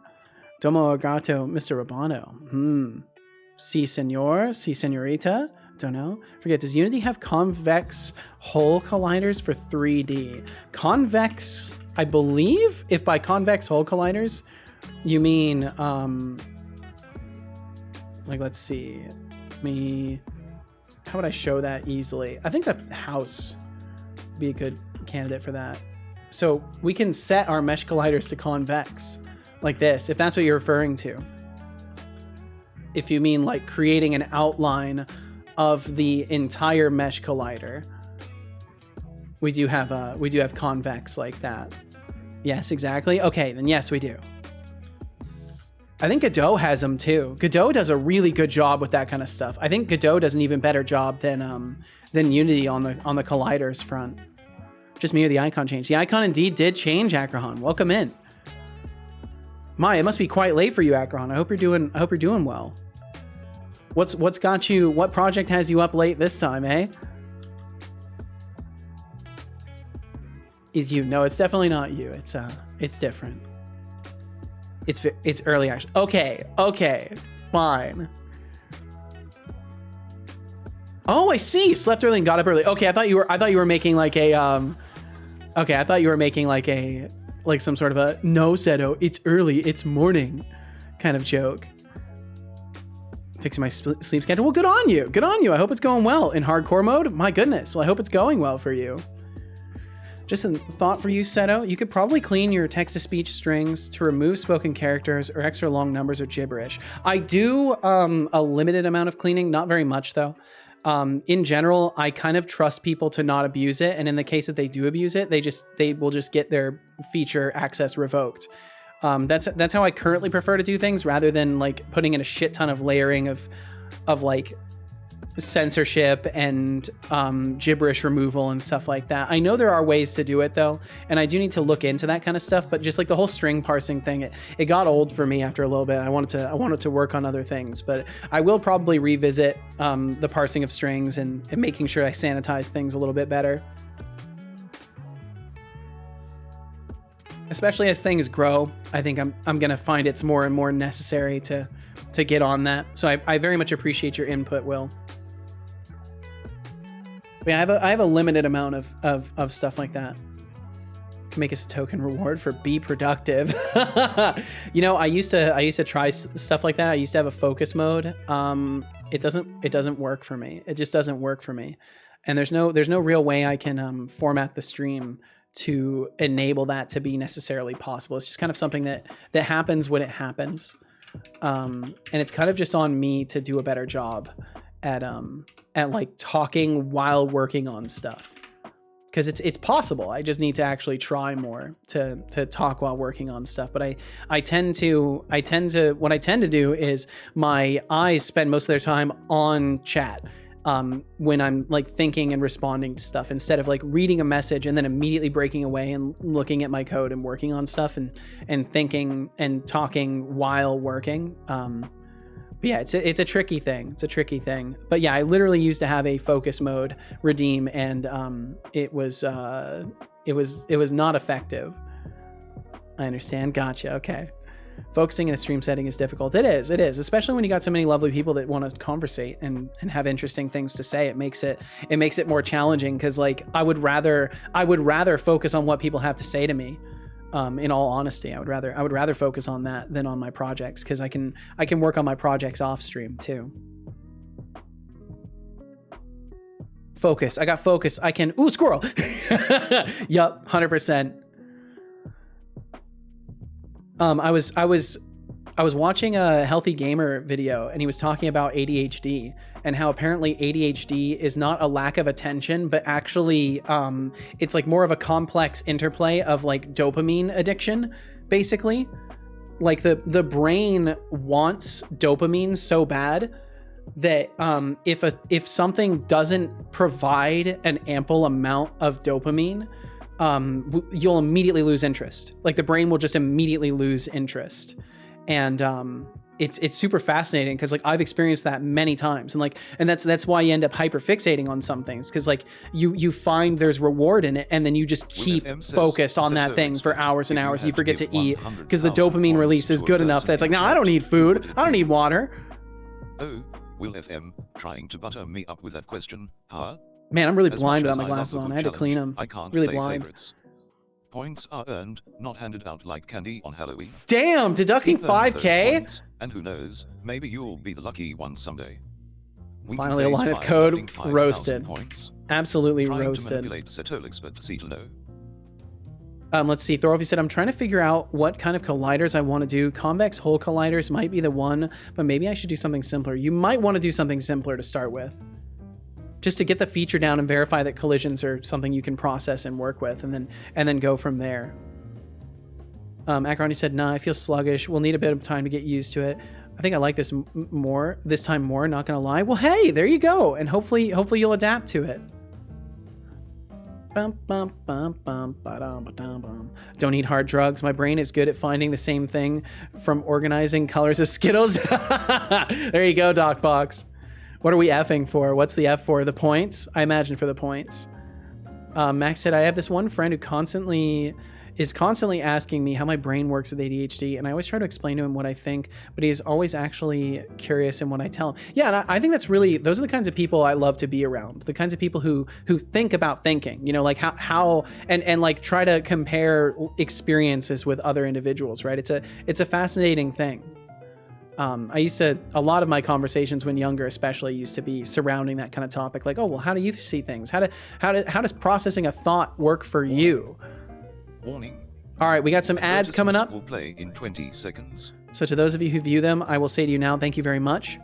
Domo agato, Mr. Rabano. Si senor, si senorita. Don't know. Forget, does Unity have convex hole colliders for 3D? Convex, I believe, if by convex hole colliders, you mean, like, let's see. How would I show that easily? I think the house would be a good candidate for that. So we can set our mesh colliders to convex like this, if that's what you're referring to. if you mean like creating an outline of the entire mesh collider, we do have convex like that. Yes, exactly. Okay, then yes, we do. I think Godot has them too. Godot does a really good job with that kind of stuff. I think Godot does an even better job than Unity on the colliders front. Just me or the icon change. The icon indeed did change, Akrahan. Welcome in. My, it must be quite late for you, Akrahan. I hope you're doing well. What's got you? What project has you up late this time, eh? Is you? No, it's definitely not you. It's different. It's early actually. Okay, fine. Oh, I see. Slept early and got up early. Okay, I thought you were making like a Okay, I thought you were making like some sort of a no, Seto, it's early, it's morning kind of joke. Fixing my sleep schedule. Well, good on you. Good on you. I hope it's going well in hardcore mode. My goodness. Well, I hope it's going well for you. Just a thought for you, Seto. You could probably clean your text-to-speech strings to remove spoken characters or extra long numbers or gibberish. I do a limited amount of cleaning, not very much though. In general, I kind of trust people to not abuse it, and in the case that they do abuse it, they will just get their feature access revoked. That's how I currently prefer to do things, rather than like putting in a shit ton of layering of like censorship and gibberish removal and stuff like that. I know there are ways to do it though, and I do need to look into that kind of stuff, but just like the whole string parsing thing, it got old for me after a little bit. I wanted to work on other things, but I will probably revisit the parsing of strings and making sure I sanitize things a little bit better. Especially as things grow, I think I'm gonna find it's more and more necessary to get on that. So I very much appreciate your input, Will. But yeah, I have a limited amount of stuff like that. Can make us a token reward for be productive. You know, I used to try stuff like that. I used to have a focus mode. It doesn't work for me. It just doesn't work for me. And there's no real way I can format the stream to enable that to be necessarily possible. It's just kind of something that happens when it happens. And it's kind of just on me to do a better job at like talking while working on stuff, because it's possible. I just need to actually try more to talk while working on stuff. But I tend to what I tend to do is my eyes spend most of their time on chat when I'm like thinking and responding to stuff, instead of like reading a message and then immediately breaking away and looking at my code and working on stuff and thinking and talking while working. But yeah, it's a tricky thing. It's a tricky thing. But yeah, I literally used to have a focus mode redeem, and it was not effective. I understand. Gotcha. Okay. Focusing in a stream setting is difficult. It is, especially when you got so many lovely people that want to conversate and have interesting things to say. It makes it more challenging, because like I would rather focus on what people have to say to me. In all honesty, I would rather focus on that than on my projects, because I can work on my projects off stream too. Focus. I got focus. I can. Ooh, squirrel. Yup, 100%. I was watching a Healthy Gamer video, and he was talking about ADHD and how apparently ADHD is not a lack of attention, but actually it's like more of a complex interplay of like dopamine addiction, basically. Like the brain wants dopamine so bad that if something doesn't provide an ample amount of dopamine, you'll immediately lose interest. Like the brain will just immediately lose interest. And it's super fascinating, because like I've experienced that many times, and that's why you end up hyper fixating on some things, because like you find there's reward in it, and then you just keep focused on that thing for hours and hours. You forget to eat because the dopamine release is good enough that's like, no, I don't need food, I don't need water. Oh, Will FM trying to butter me up with that question, huh? Man, I'm really blind without my glasses on. I had to clean them. I can't really play blind. Favorites. Points are earned, not handed out like candy on Halloween. Damn, deducting Keep earning those 5K? points, and who knows, maybe you'll be the lucky one someday. We can Finally, a phase line of 5 code earning 5,000 roasted. Points. Absolutely Trying roasted. to manipulate Setolyx, but see to know. Let's see. Thorolf, you said, I'm trying to figure out what kind of colliders I want to do. Convex hull colliders might be the one, but maybe I should do something simpler. You might want to do something simpler to start with, just to get the feature down and verify that collisions are something you can process and work with, and then go from there. Acaroni said, nah, I feel sluggish. We'll need a bit of time to get used to it. I think I like this this time more, not gonna lie. Well, hey, there you go. And hopefully you'll adapt to it. Don't eat hard drugs. My brain is good at finding the same thing from organizing colors of Skittles. There you go, Doc Fox. What are we effing for? What's the F for? The points? I imagine for the points. Max said, I have this one friend who is constantly asking me how my brain works with ADHD, and I always try to explain to him what I think, but he's always actually curious in what I tell him. Yeah, and I think that's really, those are the kinds of people I love to be around. The kinds of people who think about thinking, you know, like how and like try to compare experiences with other individuals, right? It's a fascinating thing. A lot of my conversations when younger especially used to be surrounding that kind of topic, like, oh, well, how do you see things? How does processing a thought work for you? Warning. All right, we got some ads coming up. Will play in 20 seconds. So to those of you who view them, I will say to you now, thank you very much.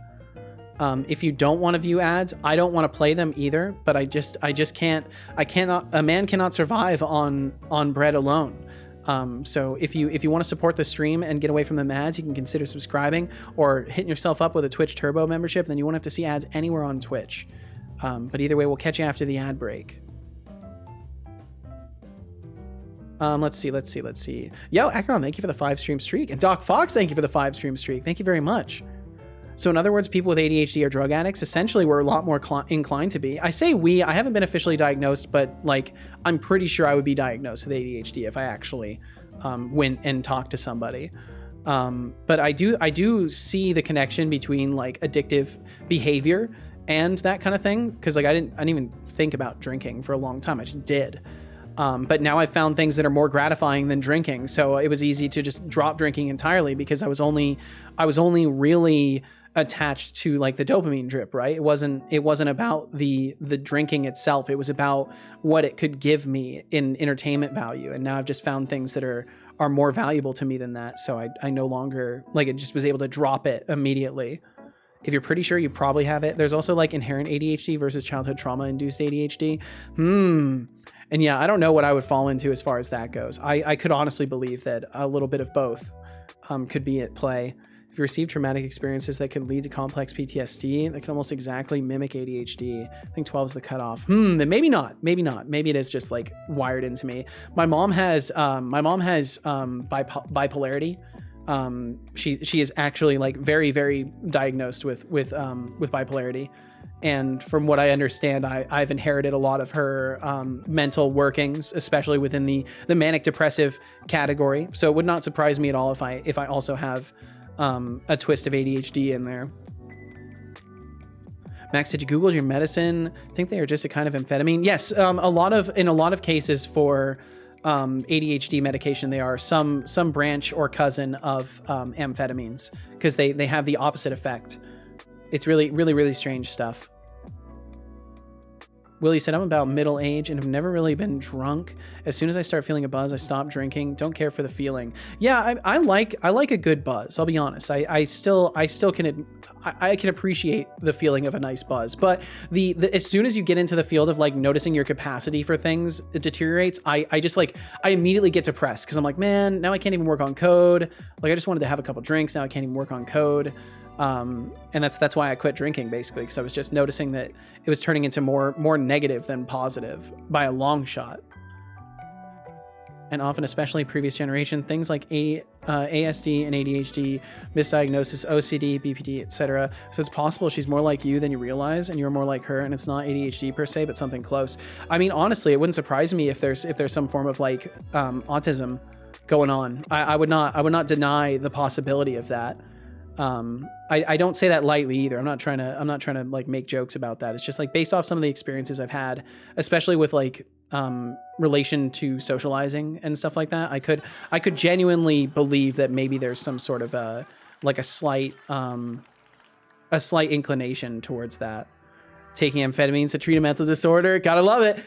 If you don't want to view ads, I don't want to play them either, but I just can't, a man cannot survive on bread alone. So if you want to support the stream and get away from the ads, you can consider subscribing or hitting yourself up with a Twitch Turbo membership. Then you won't have to see ads anywhere on Twitch. But either way, we'll catch you after the ad break. Let's see. Yo, Acheron, thank you for the 5-stream streak. And Doc Fox, thank you for the 5-stream streak. Thank you very much. So in other words, people with ADHD are drug addicts. Essentially, we're a lot more inclined to be. I say I haven't been officially diagnosed, but like, I'm pretty sure I would be diagnosed with ADHD if I actually went and talked to somebody. But I do see the connection between like addictive behavior and that kind of thing. Cause like, I didn't even think about drinking for a long time. I just did. But now I've found things that are more gratifying than drinking. So it was easy to just drop drinking entirely because I was only really attached to like the dopamine drip, right? It wasn't about the drinking itself. It was about what it could give me in entertainment value. And now I've just found things that are more valuable to me than that. So I no longer, like, I just was able to drop it immediately. If you're pretty sure, you probably have it. There's also like inherent ADHD versus childhood trauma induced ADHD. And yeah, I don't know what I would fall into as far as that goes. I could honestly believe that a little bit of both could be at play. If you receive traumatic experiences that could lead to complex PTSD, that can almost exactly mimic ADHD. I think 12 is the cutoff. Then maybe not. Maybe it is just like wired into me. My mom has bipolarity. She is actually like very, very diagnosed with bipolarity. And from what I understand, I've inherited a lot of her mental workings, especially within the manic depressive category. So it would not surprise me at all if I also have a twist of ADHD in there. Max, did you Google your medicine? I think they are just a kind of amphetamine. Yes, in a lot of cases for ADHD medication, they are some branch or cousin of amphetamines because they have the opposite effect. It's really, really, really strange stuff. Willie said, I'm about middle age and have never really been drunk. As soon as I start feeling a buzz, I stop drinking. Don't care for the feeling. Yeah, I like a good buzz. I'll be honest. I still can appreciate the feeling of a nice buzz. But the as soon as you get into the field of like noticing your capacity for things, it deteriorates. I immediately get depressed because I'm like, man, now I can't even work on code. Like I just wanted to have a couple drinks. Now I can't even work on code. And that's why I quit drinking basically, because I was just noticing that it was turning into more negative than positive by a long shot. And often, especially previous generation, things like ASD and ADHD, misdiagnosis, OCD, BPD, etc. So it's possible she's more like you than you realize, and you're more like her, and it's not ADHD per se, but something close. I mean, honestly, it wouldn't surprise me if there's some form of like autism going on. I would not deny the possibility of that. I don't say that lightly either. I'm not trying to like make jokes about that. It's just like based off some of the experiences I've had, especially with like relation to socializing and stuff like that. I could genuinely believe that maybe there's some sort of a slight inclination towards that. Taking amphetamines to treat a mental disorder. Gotta love it.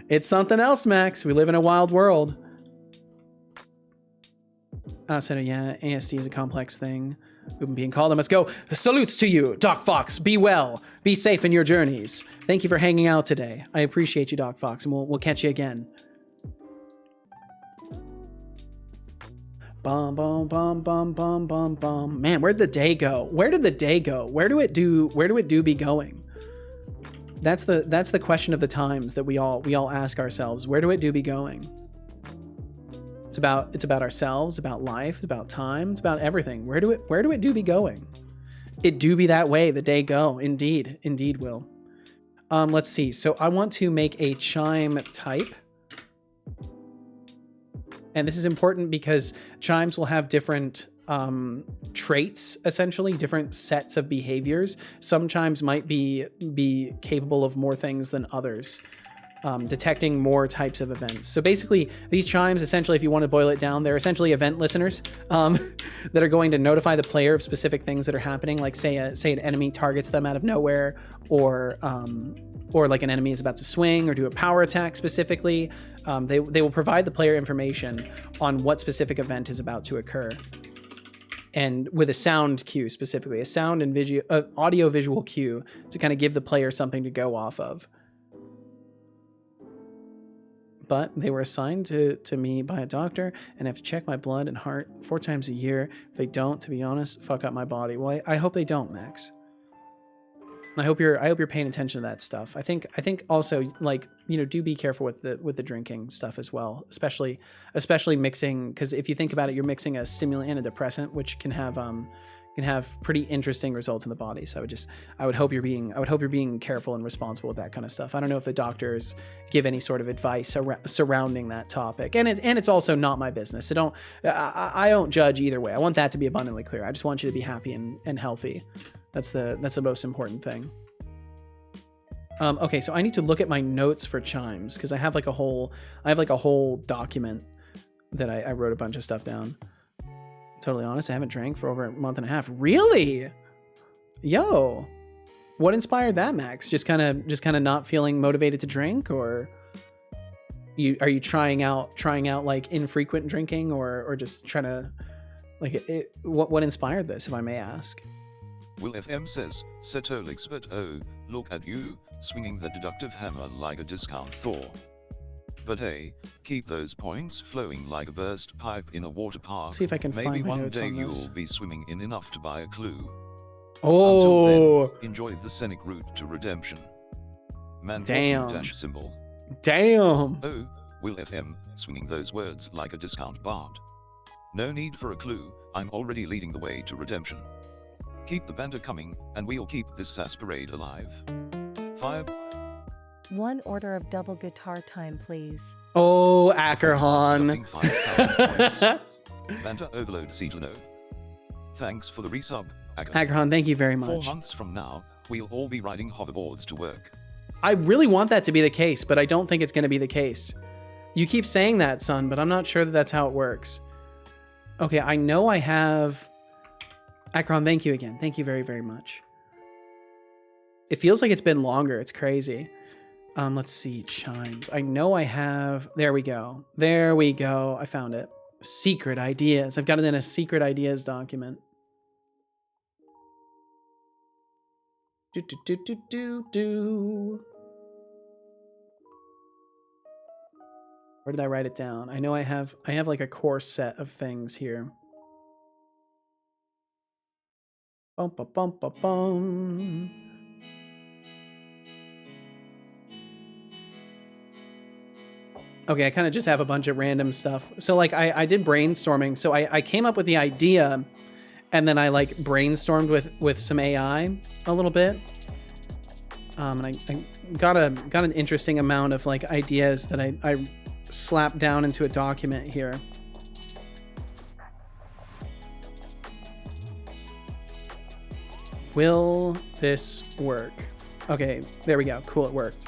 It's something else, Max. We live in a wild world. So yeah, ASD is a complex thing. We've been being called. I must go. Salutes to you, Doc Fox. Be well. Be safe in your journeys. Thank you for hanging out today. I appreciate you, Doc Fox, and we'll catch you again. Bum bum bum bum bum bum bum. Man, where'd the day go? Where did the day go? Where do it do be going? That's the question of the times that we all ask ourselves. Where do it do be going? It's about ourselves, about life, it's about time, it's about everything. Where do it do be going? It do be that way, the day go. Indeed will. Let's see. So I want to make a chime type. And this is important because chimes will have different traits, essentially, different sets of behaviors. Some chimes might be capable of more things than others. Detecting more types of events. So basically, these chimes, essentially, if you want to boil it down, they're essentially event listeners that are going to notify the player of specific things that are happening. Like say an enemy targets them out of nowhere, or like an enemy is about to swing or do a power attack specifically. They will provide the player information on what specific event is about to occur. And with a sound cue specifically, a sound and audio visual cue to kind of give the player something to go off of. But they were assigned to me by a doctor, and I have to check my blood and heart 4 times a year. If they don't, to be honest, fuck up my body. Well, I hope they don't, Max. I hope you're paying attention to that stuff. I think also, like, you know, do be careful with the drinking stuff as well, especially mixing, because if you think about it, you're mixing a stimulant and a depressant, which can have pretty interesting results in the body. So I would hope you're being careful and responsible with that kind of stuff. I don't know if the doctors give any sort of advice surrounding that topic, and it's also not my business. So I don't judge either way. I want that to be abundantly clear. I just want you to be happy and healthy. That's the most important thing. Okay, so I need to look at my notes for chimes because I have like a whole document that I wrote a bunch of stuff down. Totally honest, I haven't drank for over a month and a half. Really? Yo, what inspired that, Max? Just kind of not feeling motivated to drink, or are you trying out like infrequent drinking, or just trying to like what inspired this, if I may ask? Will FM says, Setolyx, but oh, look at you, swinging the deductive hammer like a discount Thor. But hey, keep those points flowing like a burst pipe in a water park. See if I can Maybe find my one notes day on this. you'll be swimming in enough to buy a clue. Oh, Until then, enjoy the scenic route to redemption. Man, damn. dash symbol. Damn. Oh, Will FM, swinging those words like a discount bard. No need for a clue, I'm already leading the way to redemption. Keep the banter coming, and we'll keep this sass parade alive. Fire. 1 order of double guitar time, please. Oh, Ackerhahn. 5,000 points. Banter overload Cetano. Thanks for the resub, Ackerhahn, thank you very 4 much. months from now, we'll all be riding hoverboards to work. I really want that to be the case, but I don't think it's going to be the case. You keep saying that, son, but I'm not sure that that's how it works. Okay, I know I have... Akron, thank you again. Thank you very, very much. It feels like it's been longer. It's crazy. Let's see. Chimes. I know I have... There we go. There we go. I found it. Secret ideas. I've got it in a secret ideas document. Do. Where did I write it down? I know I have like a core set of things here. Bum, bum, bum, bum, bum. Okay, I kind of just have a bunch of random stuff. So like I did brainstorming. So I came up with the idea, and then I like brainstormed with some AI a little bit. And I got an interesting amount of like ideas that I slapped down into a document here. Will this work? Okay, there we go. Cool, it worked.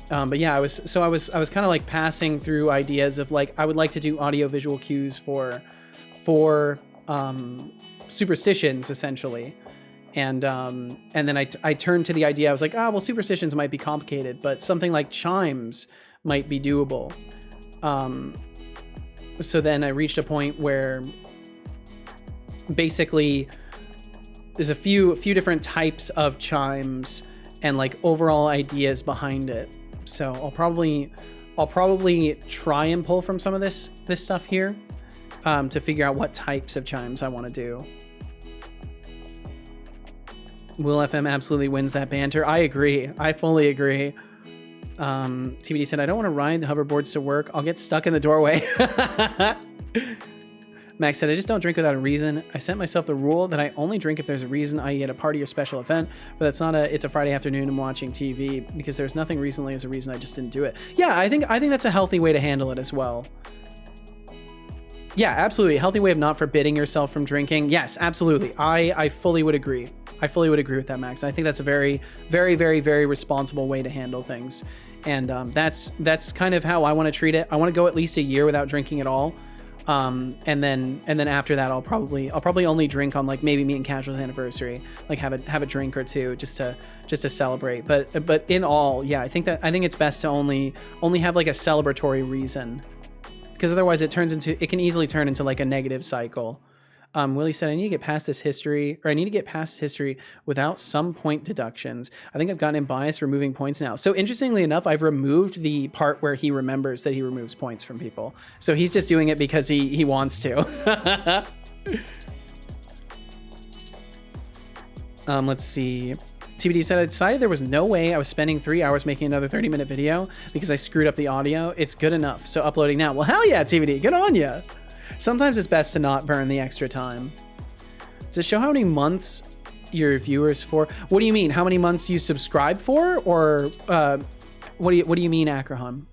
But yeah, I was kind of like passing through ideas of like I would like to do audio visual cues for superstitions essentially, And then I turned to the idea. I was like, well, superstitions might be complicated, but something like chimes might be doable. So then I reached a point where basically there's a few different types of chimes and like overall ideas behind it. So I'll probably try and pull from some of this stuff here to figure out what types of chimes I want to do. Will FM absolutely wins that banter. I agree. I fully agree. TBD said, I don't want to ride the hoverboards to work. I'll get stuck in the doorway. Max said, I just don't drink without a reason. I set myself the rule that I only drink if there's a reason, i.e. at a party or special event, but that's not it's a Friday afternoon I'm watching TV because there's nothing recently as a reason I just didn't do it. Yeah, I think that's a healthy way to handle it as well. Yeah, absolutely. A healthy way of not forbidding yourself from drinking. Yes, absolutely. I fully would agree. I fully would agree with that, Max. I think that's a very, very, very, very responsible way to handle things. And that's kind of how I want to treat it. I want to go at least a year without drinking at all. And then after that, I'll probably only drink on like maybe me and Casual's anniversary, like have a drink or two just to celebrate. But in all, yeah, I think it's best to only have like a celebratory reason, because otherwise it can easily turn into like a negative cycle. Willie said, I need to get past history without some point deductions. I think I've gotten biased removing points now. So interestingly enough, I've removed the part where he remembers that he removes points from people. So he's just doing it because he wants to. Let's see. TBD said, I decided there was no way I was spending 3 hours making another 30-minute video because I screwed up the audio. It's good enough. So uploading now. Well, hell yeah, TBD. Good on ya. Sometimes it's best to not burn the extra time. Does it show how many months your viewers for? What do you mean? How many months you subscribe for? Or what do you mean, Akraham?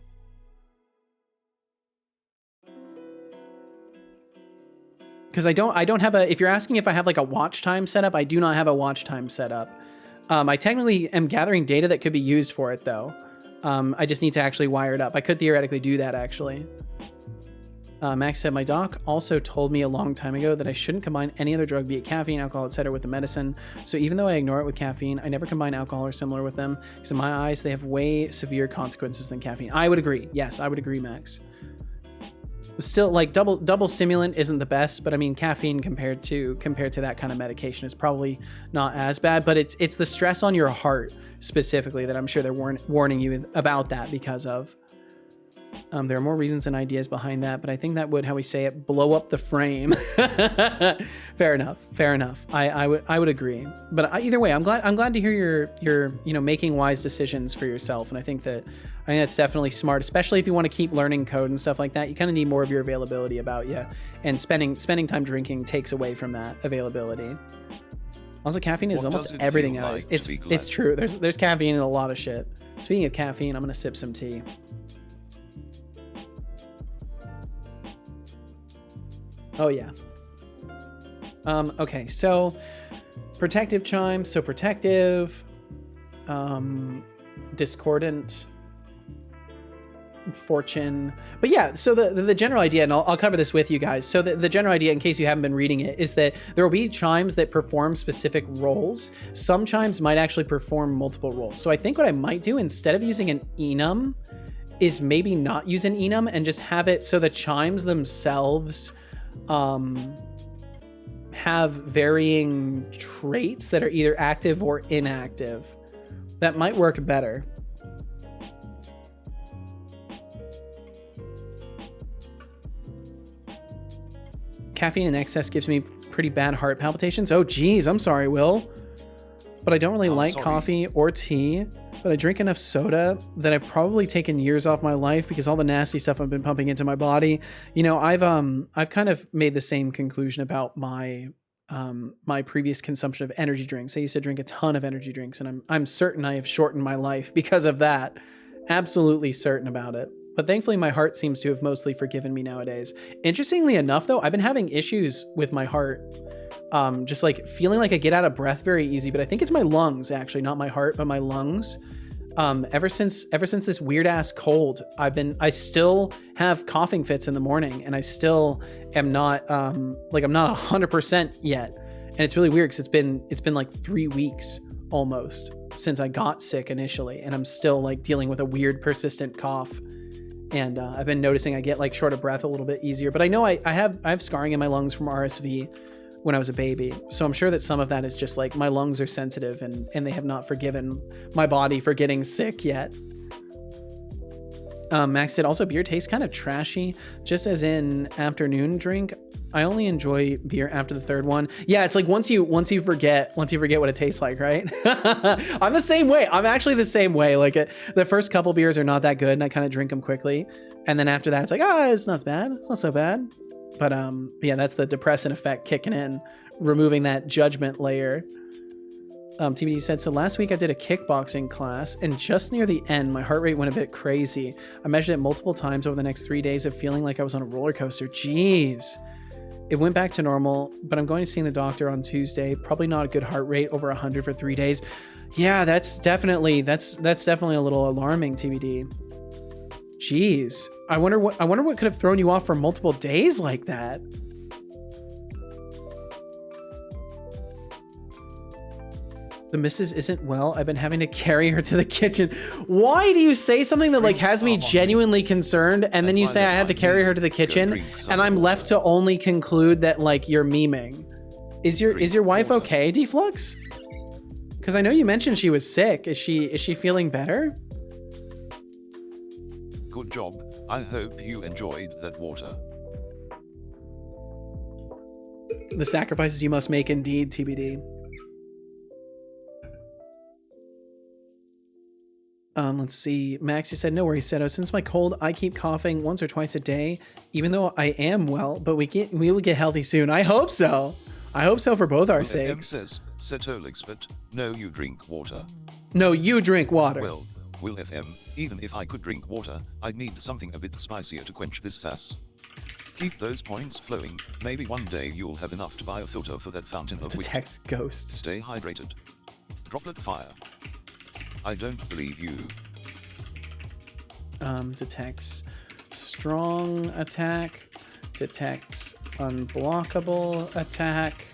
Because I don't have if you're asking if I have like a watch time set up, I do not have a watch time set up. I technically am gathering data that could be used for it though. I just need to actually wire it up. I could theoretically do that actually. Max said, my doc also told me a long time ago that I shouldn't combine any other drug, be it caffeine, alcohol, etc. with the medicine. So even though I ignore it with caffeine, I never combine alcohol or similar with them, because in my eyes, they have way severe consequences than caffeine. I would agree. Yes, I would agree, Max. Still, like double stimulant isn't the best, but I mean, caffeine compared to that kind of medication is probably not as bad, but it's the stress on your heart specifically that I'm sure they're warning you about that because of. There are more reasons and ideas behind that, but I think that would, how we say it, blow up the frame. Fair enough. I would agree. But either way, I'm glad to hear you're making wise decisions for yourself, and I think that's definitely smart, especially if you want to keep learning code and stuff like that. You kind of need more of your availability about you, and spending time drinking takes away from that availability. Also, caffeine is almost everything else. It's true. There's caffeine in a lot of shit. Speaking of caffeine, I'm gonna sip some tea. Oh yeah. Okay, so protective chime, so protective, discordant, fortune. But yeah, so the general idea, and I'll cover this with you guys. So the general idea, in case you haven't been reading it, is that there will be chimes that perform specific roles. Some chimes might actually perform multiple roles. So I think what I might do, instead of using an enum, is maybe not use an enum and just have it so the chimes themselves have varying traits that are either active or inactive. That might work better. Caffeine in excess gives me pretty bad heart palpitations. Oh geez, I'm sorry, Will. But I don't really like coffee or tea. But I drink enough soda that I've probably taken years off my life because all the nasty stuff I've been pumping into my body. You know, I've kind of made the same conclusion about my my previous consumption of energy drinks. I used to drink a ton of energy drinks, and I'm certain I have shortened my life because of that. Absolutely certain about it. But thankfully, my heart seems to have mostly forgiven me nowadays. Interestingly enough, though, I've been having issues with my heart. Just like feeling like I get out of breath very easy, but I think it's my lungs, actually, not my heart, but my lungs. Ever since this weird ass cold, I still have coughing fits in the morning, and I still am not, I'm not 100% yet. And it's really weird because it's been like 3 weeks almost since I got sick initially, and I'm still like dealing with a weird persistent cough. And I've been noticing I get like short of breath a little bit easier, but I know I have scarring in my lungs from RSV when I was a baby. So I'm sure that some of that is just like my lungs are sensitive and they have not forgiven my body for getting sick yet. Max said also beer tastes kind of trashy, just as in afternoon drink. I only enjoy beer after the third one. Yeah, it's like once you forget what it tastes like, right? I'm the same way. I'm actually the same way. Like the first couple beers are not that good, and I kind of drink them quickly, and then after that, it's like, it's not bad. It's not so bad. But yeah, that's the depressant effect kicking in, removing that judgment layer. TBD said, so last week I did a kickboxing class, and just near the end, my heart rate went a bit crazy. I measured it multiple times over the next 3 days of feeling like I was on a roller coaster. Jeez. It went back to normal, but I'm going to see the doctor on Tuesday. Probably not a good heart rate, over 100 for 3 days. Yeah, that's definitely a little alarming, TBD. Jeez. I wonder what could have thrown you off for multiple days like that. The missus isn't well. I've been having to carry her to the kitchen. Why do you say something that like has me genuinely concerned, and then you say I had to carry her to the kitchen, and I'm left to only conclude that like you're memeing? Is your wife okay, Deflux? Because I know you mentioned she was sick. Is she feeling better? Good job. I hope you enjoyed that water. The sacrifices you must make, indeed, TBD. Let's see. Maxie said, no worries, Seto. Since my cold, I keep coughing once or twice a day, even though I am well, but we will get healthy soon. I hope so. I hope so for both our sakes. Says, Setolyx, but no, you drink water. No, you drink water. Well, Will FM, even if I could drink water, I'd need something a bit spicier to quench this sass. Keep those points flowing. Maybe one day you'll have enough to buy a filter for that fountain of wit. Detects ghosts. Stay hydrated. Droplet fire. I don't believe you. Detects strong attack. Detects unblockable attack.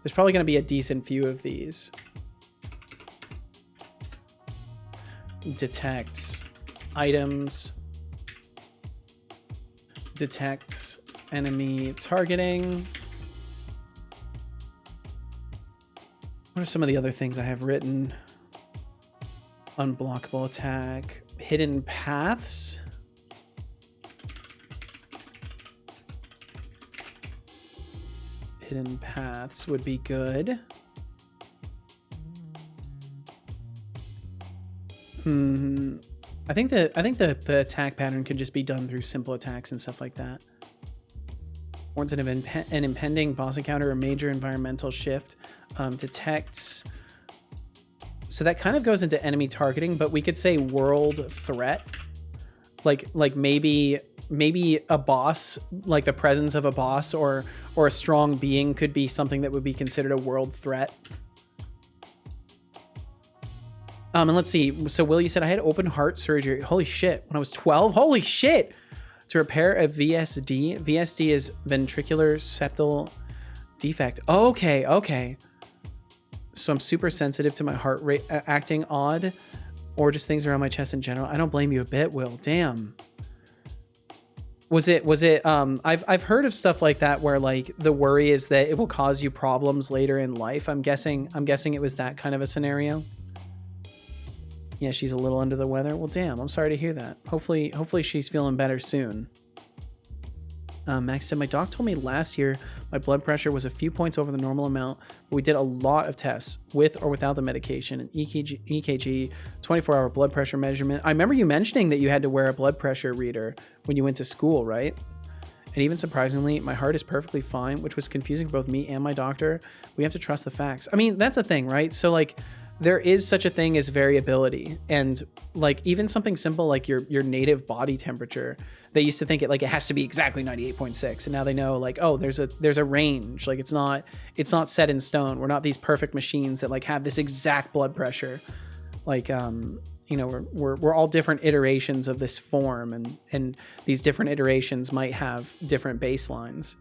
There's probably going to be a decent few of these. Detects items. Detects enemy targeting. What are some of the other things I have written? Unblockable attack. Hidden paths. Hidden paths would be good. I think the attack pattern could just be done through simple attacks and stuff like that. Warns an impending boss encounter or major environmental shift. Detects. So that kind of goes into enemy targeting, but we could say world threat. Like maybe a boss, like the presence of a boss or a strong being could be something that would be considered a world threat. And let's see. So Will, you said I had open heart surgery. Holy shit. When I was 12. Holy shit. To repair a VSD. VSD is ventricular septal defect. Okay. So I'm super sensitive to my heart rate acting odd, or just things around my chest in general. I don't blame you a bit, Will. Damn. Was it I've heard of stuff like that where like the worry is that it will cause you problems later in life. I'm guessing it was that kind of a scenario. Yeah, she's a little under the weather. Well, damn, I'm sorry to hear that. Hopefully she's feeling better soon. Max said, my doc told me last year my blood pressure was a few points over the normal amount, but we did a lot of tests with or without the medication, an EKG, 24-hour blood pressure measurement. I remember you mentioning that you had to wear a blood pressure reader when you went to school, right? And even surprisingly, my heart is perfectly fine, which was confusing for both me and my doctor. We have to trust the facts. I mean, that's the thing, right? So like, there is such a thing as variability, and like even something simple like your native body temperature, they used to think it has to be exactly 98.6, and now they know like, oh, there's a range. Like it's not set in stone. We're not these perfect machines that like have this exact blood pressure. Like we're all different iterations of this form, and these different iterations might have different baselines.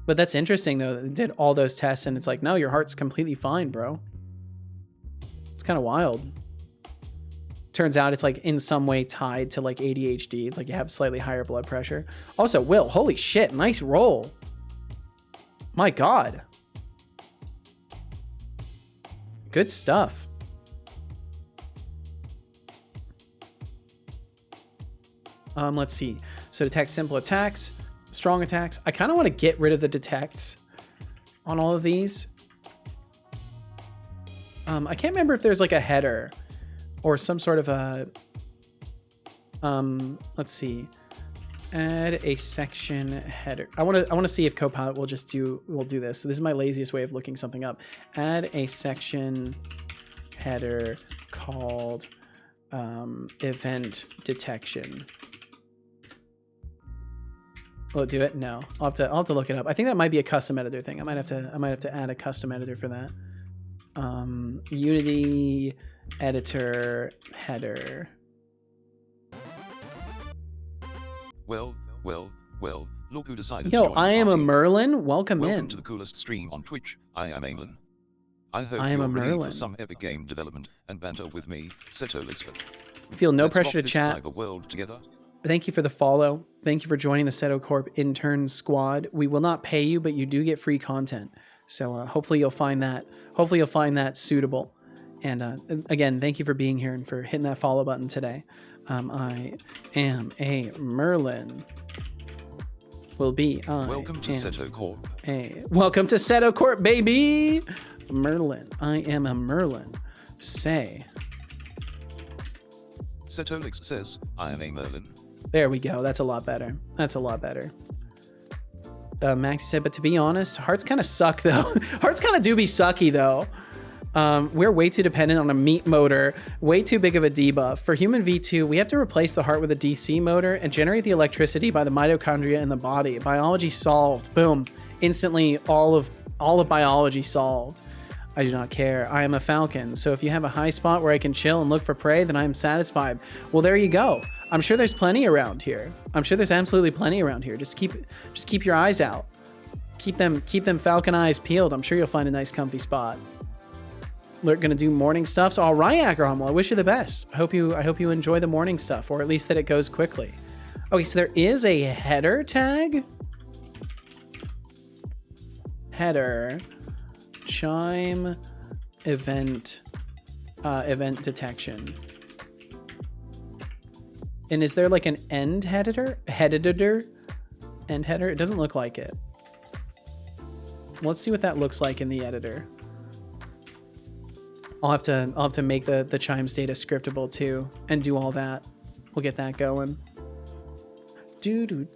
But that's interesting though. They did all those tests and it's like, no, your heart's completely fine, bro. It's kind of wild. Turns out it's like in some way tied to like ADHD. It's like you have slightly higher blood pressure. Also, Will, holy shit, nice roll. My God. Good stuff. Let's see. So detect simple attacks, strong attacks. I kind of want to get rid of the detects on all of these. I can't remember if there's like a header or some sort of a, let's see, add a section header. I want to see if Copilot will do this. So this is my laziest way of looking something up. Add a section header called event detection. Will it do it? No. I'll have to look it up. I think that might be a custom editor thing. I might have to add a custom editor for that. Unity editor header. Well, look who decided Yo, to join I the am a party. Welcome Welcome in. to the coolest stream on Twitch. I am Aimlin. I hope I am you're a ready Merlin. for some epic game development and banter with me, Setolyx. Feel no Let's pressure rock to this chat. cyber world together. Thank you for the follow. Thank you for joining the Seto Corp intern squad. We will not pay you, but you do get free content. So hopefully you'll find that. Hopefully you'll find that suitable. And again, thank you for being here and for hitting that follow button today. I am a Merlin. Will be I. Welcome to am Seto Corp. Welcome to Seto Corp, baby. Merlin. I am a Merlin. Say. Setolyx says, I am a Merlin. There we go. That's a lot better. That's a lot better. Maxi said, but to be honest, hearts kind of suck though. Hearts kind of do be sucky though. We're way too dependent on a meat motor, way too big of a debuff. For human V2, we have to replace the heart with a DC motor and generate the electricity by the mitochondria in the body. Biology solved. Boom. Instantly, all of biology solved. I do not care. I am a falcon. So if you have a high spot where I can chill and look for prey, then I am satisfied. Well, there you go. I'm sure there's plenty around here. I'm sure there's absolutely plenty around here. Just keep your eyes out. Keep them falcon eyes peeled. I'm sure you'll find a nice comfy spot. We're gonna do morning stuff. So all right, Agroham, well, I wish you the best. I hope you enjoy the morning stuff, or at least that it goes quickly. Okay, so there is a header tag. Header chime event detection. And is there like an end header? End header? It doesn't look like it. Let's see what that looks like in the editor. I'll have to make the chimes data scriptable too and do all that. We'll get that going. Do.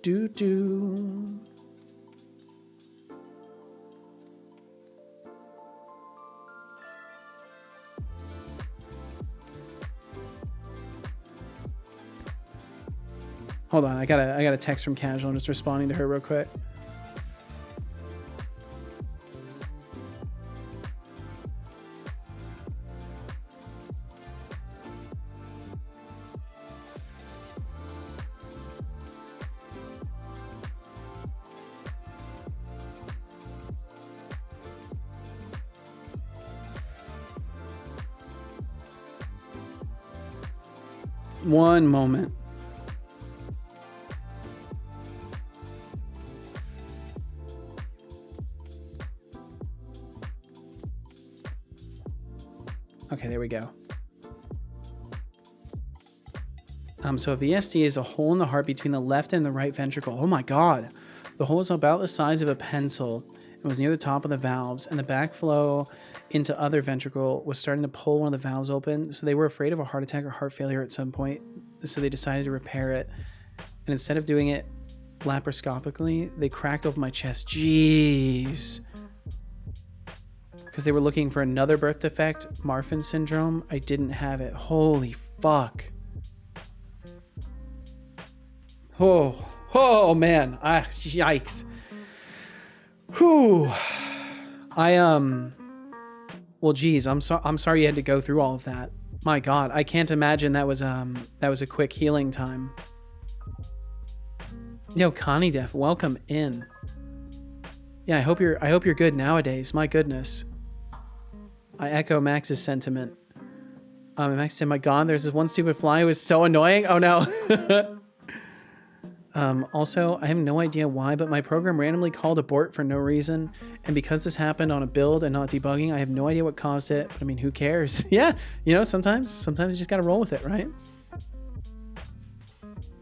Hold on, I got a text from Casual. I'm just responding to her real quick. One moment. Okay, there we go. So a VSD is a hole in the heart between the left and the right ventricle. Oh my God. The hole is about the size of a pencil and was near the top of the valves, and the backflow into other ventricle was starting to pull one of the valves open. So they were afraid of a heart attack or heart failure at some point. So they decided to repair it. And instead of doing it laparoscopically, they cracked open my chest. Jeez. Because they were looking for another birth defect, Marfan syndrome. I didn't have it. Holy fuck. Oh man. Yikes. Whew. Well, geez, I'm sorry you had to go through all of that. My God, I can't imagine that was a quick healing time. Yo, Connie Def, welcome in. Yeah, I hope you're good nowadays. My goodness. I echo Max's sentiment. Max said, my God, there's this one stupid fly who is so annoying. Oh no. Also, I have no idea why, but my program randomly called abort for no reason. And because this happened on a build and not debugging, I have no idea what caused it. But I mean, who cares? Yeah, you know, sometimes you just gotta roll with it, right?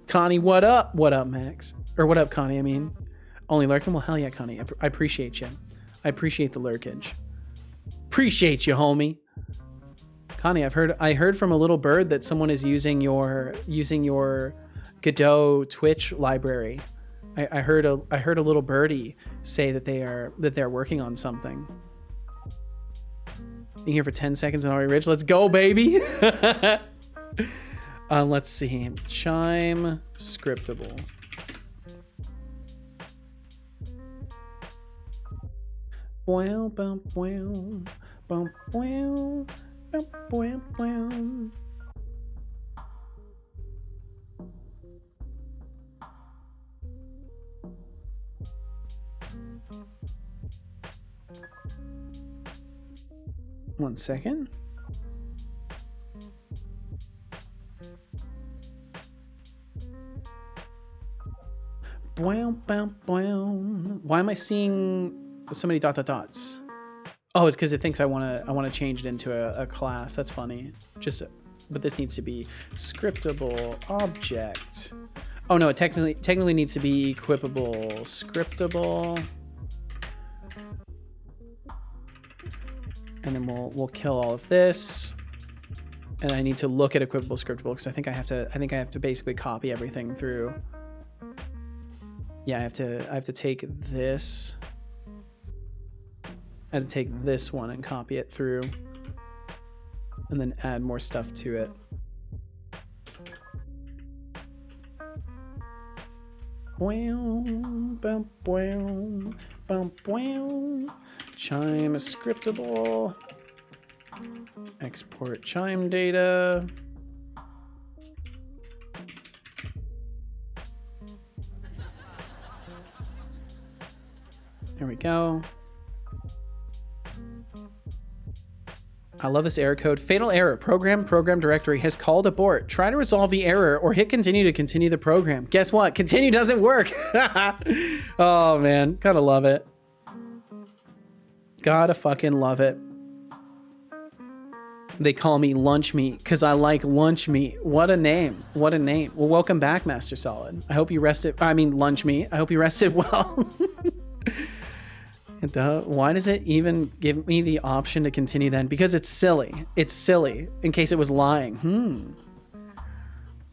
Connie, what up? What up, Max? Or what up, Connie? I mean, only lurking? Well, hell yeah, Connie. I appreciate you. I appreciate the lurkage. Appreciate you, homie. Connie, I heard from a little bird that someone is using your Godot Twitch library. I heard a little birdie say that they're working on something. Being here for 10 seconds and already rich. Let's go, baby. Let's see. Chime scriptable. Wow, bum, wow, bum, wow, bum, wow, wow. One second. Why am I seeing so many dots? Oh, it's because it thinks I want to change it into a class. That's funny. But this needs to be scriptable object. Oh no, it technically needs to be equipable scriptable. And then we'll kill all of this. And I need to look at equipable scriptable because I think I have to basically copy everything through. Yeah, I have to take this. I have to take this one and copy it through. And then add more stuff to it. Chime scriptable. Export chime data. There we go. I love this error code. Fatal error. Program directory has called abort. Try to resolve the error or hit continue to continue the program. Guess what? Continue doesn't work. Oh man, gotta love it. Gotta fucking love it. They call me lunch meat because I like lunch meat. What a name. What a name. Well, welcome back, Master Solid. I hope you rested. I mean, lunch meat. I hope you rested well. Why does it even give me the option to continue then? Because it's silly. It's silly. In case it was lying.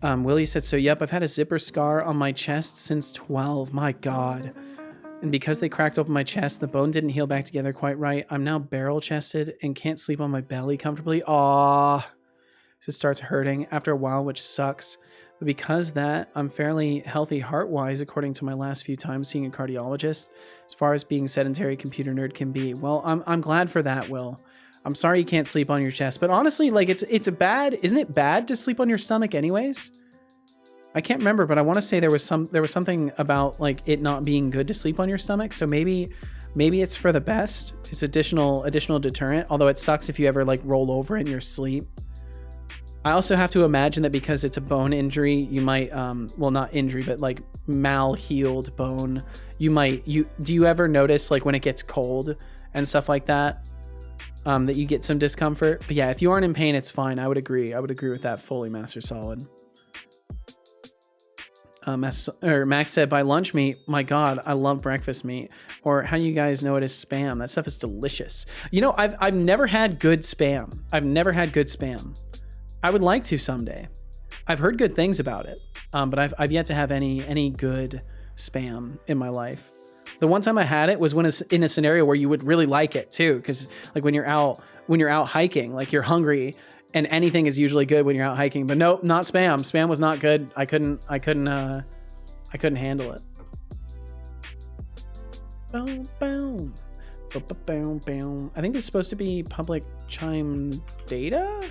Willie said, so yep, I've had a zipper scar on my chest since 12. My God. And because they cracked open my chest, the bone didn't heal back together quite right. I'm now barrel chested and can't sleep on my belly comfortably. Aww. So it starts hurting after a while, which sucks. But because that, I'm fairly healthy heart-wise, according to my last few times seeing a cardiologist, as far as being sedentary computer nerd can be. Well, I'm glad for that, Will. I'm sorry you can't sleep on your chest, but honestly, like it's a bad, isn't it bad to sleep on your stomach anyways? I can't remember, but I want to say there was something about like it not being good to sleep on your stomach. So maybe it's for the best. It's additional deterrent. Although it sucks if you ever like roll over in your sleep. I also have to imagine that because it's a bone injury, you might, well, not injury, but like mal-healed bone. Do you ever notice like when it gets cold and stuff like that, that you get some discomfort? But yeah, if you aren't in pain, it's fine. I would agree. I would agree with that fully, Master Solid. Max said, by lunch meat, my God, I love breakfast meat. Or how do you guys know it is spam? That stuff is delicious. You know, I've never had good spam. I would like to someday. I've heard good things about it, but I've yet to have any good spam in my life. The one time I had it was when it's in a scenario where you would really like it too, because like when you're out hiking, like you're hungry, and anything is usually good when you're out hiking. But nope, not spam. Spam was not good. I couldn't handle it. Boom, boom. Boom, boom. I think this is supposed to be public chime data.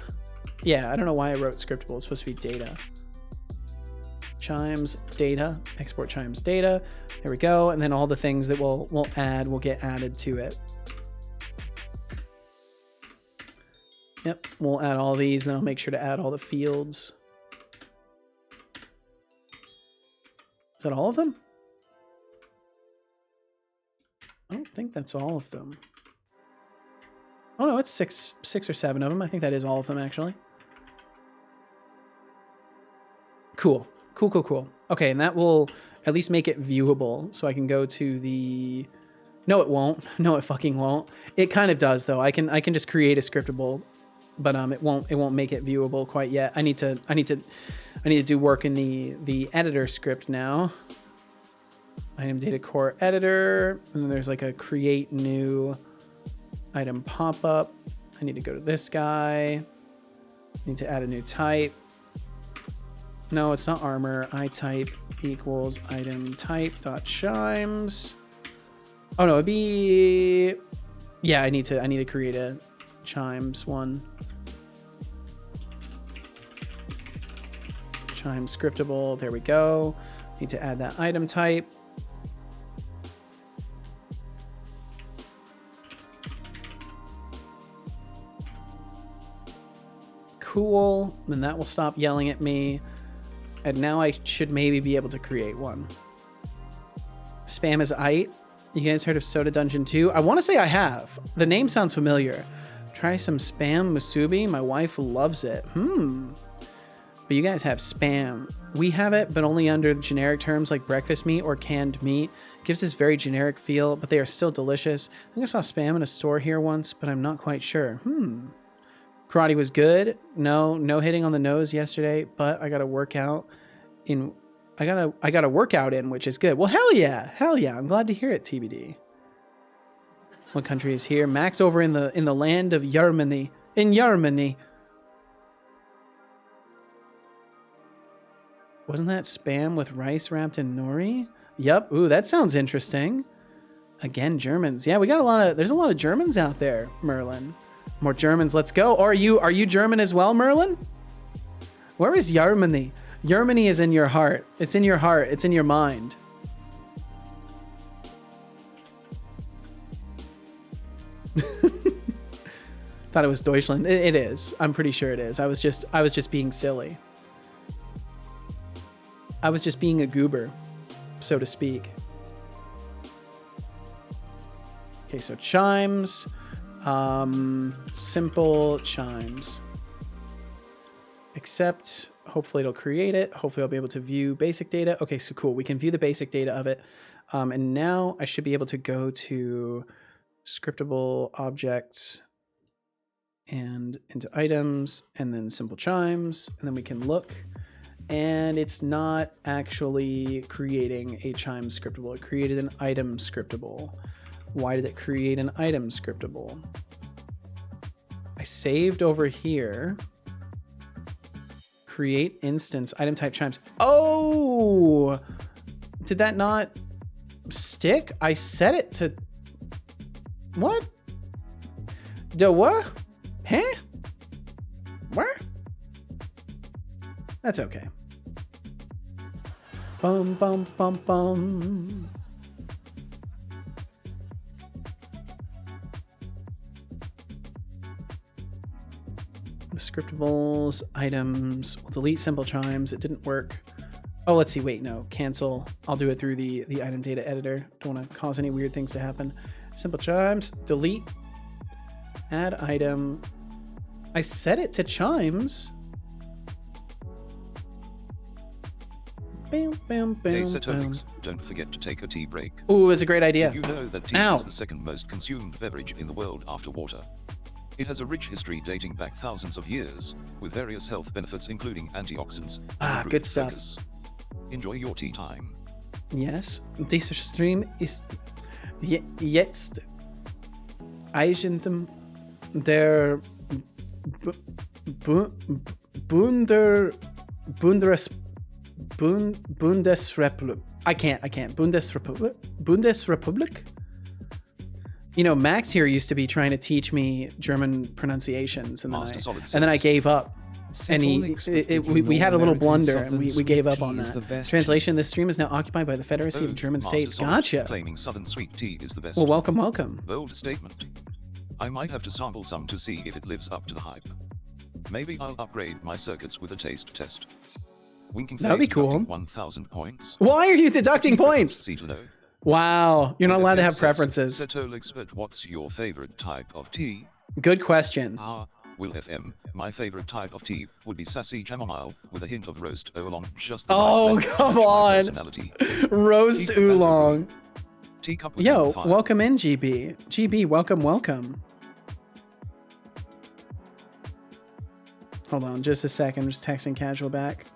Yeah, I don't know why I wrote scriptable. It's supposed to be data. chimes data, export chimes data. There we go. And then all the things that we'll add will get added to it. Yep, we'll add all these, and I'll make sure to add all the fields. Is that all of them? I don't think that's all of them. Oh no, it's six or seven of them. I think that is all of them, actually. Cool. Cool. Okay, and that will at least make it viewable, so I can go to the... No, it won't. No, it fucking won't. It kind of does, though. I can just create a scriptable, but it won't make it viewable quite yet. I need to do work in the editor script now. Item data core editor, and then there's like a create new item pop-up. I need to go to this guy. I need to add a new type. No, it's not armor. iType equals item type dot chimes. Oh no, it'd be... Yeah, I need to create a chimes one. Chimes scriptable. There we go. Need to add that item type. Cool. Then that will stop yelling at me. And now I should maybe be able to create one. Spam is ite. You guys heard of Soda Dungeon 2? I want to say I have. The name sounds familiar. Try some spam musubi. My wife loves it. But you guys have spam. We have it, but only under generic terms like breakfast meat or canned meat. It gives this very generic feel, but they are still delicious. I think I saw spam in a store here once, but I'm not quite sure. Karate was good. No hitting on the nose yesterday, but I got a workout in. I got a workout in, which is good. Well, hell yeah. I'm glad to hear it, TBD. What country is here? Max over in the land of Germany. In Germany. Wasn't that spam with rice wrapped in nori? Yep. Ooh, that sounds interesting. Again, Germans. Yeah, there's a lot of Germans out there, Merlin. More Germans, let's go. Or are you German as well, Merlin? Where is Germany? Germany is in your heart. It's in your heart. It's in your mind. Thought it was Deutschland. It is. I'm pretty sure it is. I was just being silly. I was just being a goober, so to speak. Okay, so chimes. Simple chimes. Except, hopefully it'll create it. Hopefully I'll be able to view basic data. Okay, so cool. We can view the basic data of it. And now I should be able to go to scriptable objects and into items and then simple chimes. And then we can look, and it's not actually creating a chime scriptable. It created an item scriptable. Why did it create an item scriptable? I saved over here. Create instance, item type chimes. Oh! Did that not stick? I set it to... What? The what? Huh? Where? That's okay. Bum, bum, bum, bum. Scriptables, items, we'll delete simple chimes. It didn't work. Oh, let's see. Wait, no, cancel. I'll do it through the item data editor. Don't want to cause any weird things to happen. Simple chimes, delete, add item. I set it to chimes. Bam, bam, bam, Hey Setolyx, don't forget to take a tea break. Ooh, it's a great idea. Did you know that tea Ow. is the second most consumed beverage in the world after water? It has a rich history dating back thousands of years, with various health benefits including antioxidants and improved Good stuff. focus. Enjoy your tea time. Yes, dieser Stream ist jetzt eigentlich der Bundesrepublik. I can't. Bundesrepublik? You know, Max here used to be trying to teach me German pronunciations, and then I gave up. we had a little blunder and we gave up on is the that. best Translation: this stream is now occupied by the Federacy of Bold, German Master States. Solid, Gotcha. Claiming Southern sweet tea is the best. Well, welcome, welcome. Bold statement. I might have to sample some to see if it lives up to the hype. Maybe I'll upgrade my circuits with a taste test. Winking That'd be face cool. deducting 1,000 points. Why are you deducting points? See to know. Wow, you're not allowed to have Says, preferences. Setolyx, but what's your favorite type of tea? Good question. Will FM. My favorite type of tea would be sassy chamomile with a hint of roast oolong. Just the Oh, right blend to come match my on. personality. Roast Teacup and oolong. Teacup with Yo, fire. welcome in, GB. GB, welcome, welcome. Hold on, just a second. I'm just texting Casual back.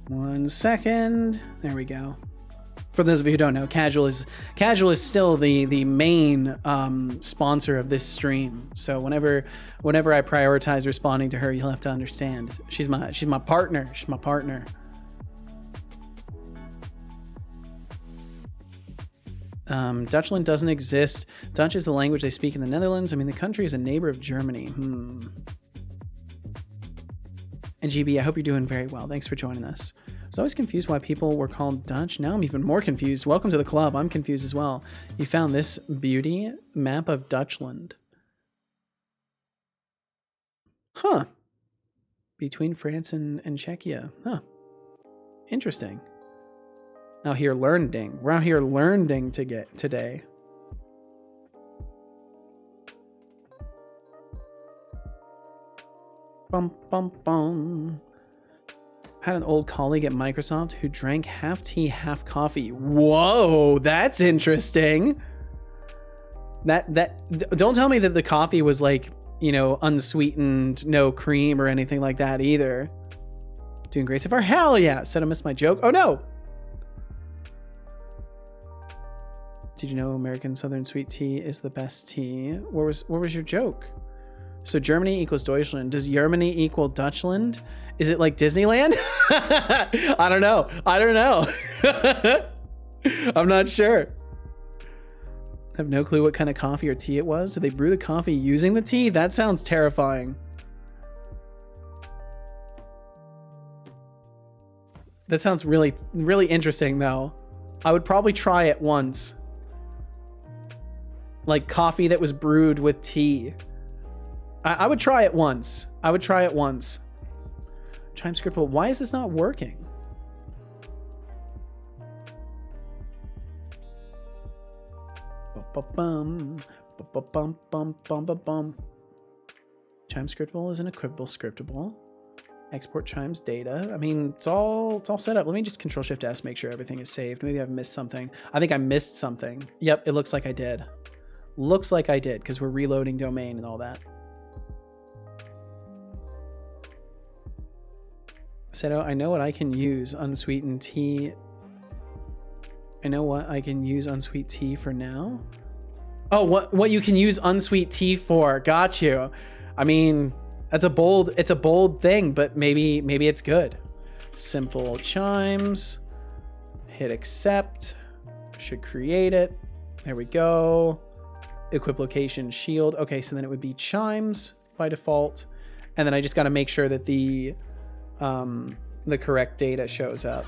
One second. There we go. For those of you who don't know, Casual is still the main sponsor of this stream. So whenever I prioritize responding to her, you'll have to understand. She's my partner. She's my partner. Dutchland doesn't exist. Dutch is the language they speak in the Netherlands. I mean, the country is a neighbor of Germany. And GB, I hope you're doing very well. Thanks for joining us. I was always confused why people were called Dutch. Now I'm even more confused. Welcome to the club. I'm confused as well. You found this beauty map of Dutchland. Huh. Between France and Czechia. Huh. Interesting. Out here learning. We're out here learning today. Bum, bum, bum. Had an old colleague at Microsoft who drank half tea, half coffee. Whoa, that's interesting. Don't tell me that the coffee was like, you know, unsweetened, no cream or anything like that either. Doing great so far. Hell yeah. Said I missed my joke. Oh no. Did you know American Southern sweet tea is the best tea? Where was your joke? So Germany equals Deutschland. Does Germany equal Dutchland? Is it like Disneyland? I don't know. I'm not sure. I have no clue what kind of coffee or tea it was. Did they brew the coffee using the tea? That sounds terrifying. That sounds really, really interesting though. I would probably try it once. Like coffee that was brewed with tea. I would try it once. Chime script, well, why is this not working? Chime scriptable is an equipable scriptable. Export chimes data. I mean, it's all set up. Let me just Control-Shift-S, make sure everything is saved. Maybe I've missed something. I think I missed something. Yep, it looks like I did. Looks like I did, because we're reloading domain and all that. Seto, I know what I can use unsweetened tea. I know what I can use unsweet tea for now. Oh, what you can use unsweet tea for. Got you. I mean, it's a bold thing, but maybe it's good. Simple chimes. Hit accept. Should create it. There we go. Equip location shield. Okay, so then it would be chimes by default. And then I just got to make sure that the correct data shows up.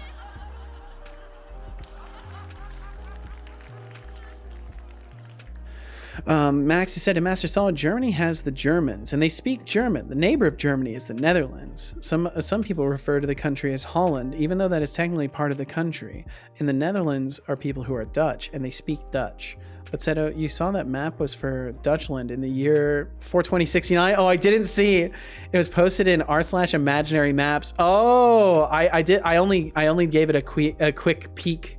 Max, he said, in Master Solid, Germany has the Germans, and they speak German. The neighbor of Germany is the Netherlands. Some people refer to the country as Holland, even though that is technically part of the country. In the Netherlands are people who are Dutch, and they speak Dutch. But Seto, you saw that map was for Dutchland in the year 42069. Oh, I didn't see. It was posted in r/imaginary maps. Oh, I did. I only gave it a quick peek.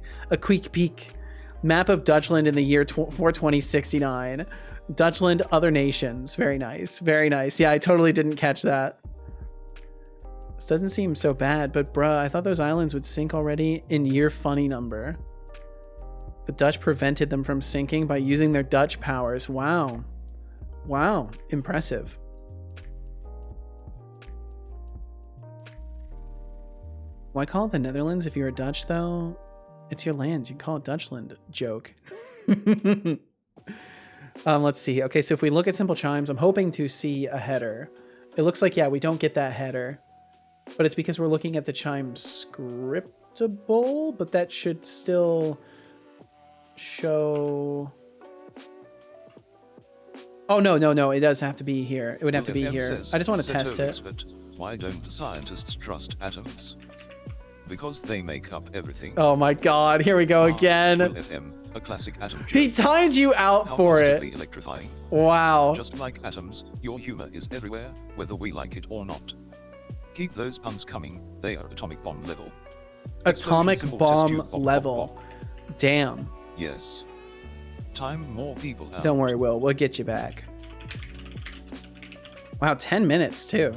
Map of Dutchland in the year 42069. Dutchland, other nations. Very nice. Very nice. Yeah, I totally didn't catch that. This doesn't seem so bad, but bruh, I thought those islands would sink already in year funny number. The Dutch prevented them from sinking by using their Dutch powers. Wow. Wow. Impressive. Why call it the Netherlands if you're a Dutch, though? It's your land. You can call it Dutchland. Joke. Let's see. Okay, so if we look at simple chimes, I'm hoping to see a header. It looks like, yeah, we don't get that header. But it's because we're looking at the chime scriptable, but that should still show... Oh, no. It does have to be here. It would have to be here. I just want to test it. But why don't the scientists trust atoms? Because they make up everything. Oh my god, here we go again. Will FM, a classic atom joke. He timed you out for it. Electrifying. Wow. Just like atoms, your humor is everywhere, whether we like it or not. Keep those puns coming, they are atomic bomb level. Atomic bomb Pop, level. pop, pop. Damn. Yes. Time more people out. Don't worry, Will. We'll get you back. Wow, 10 minutes too.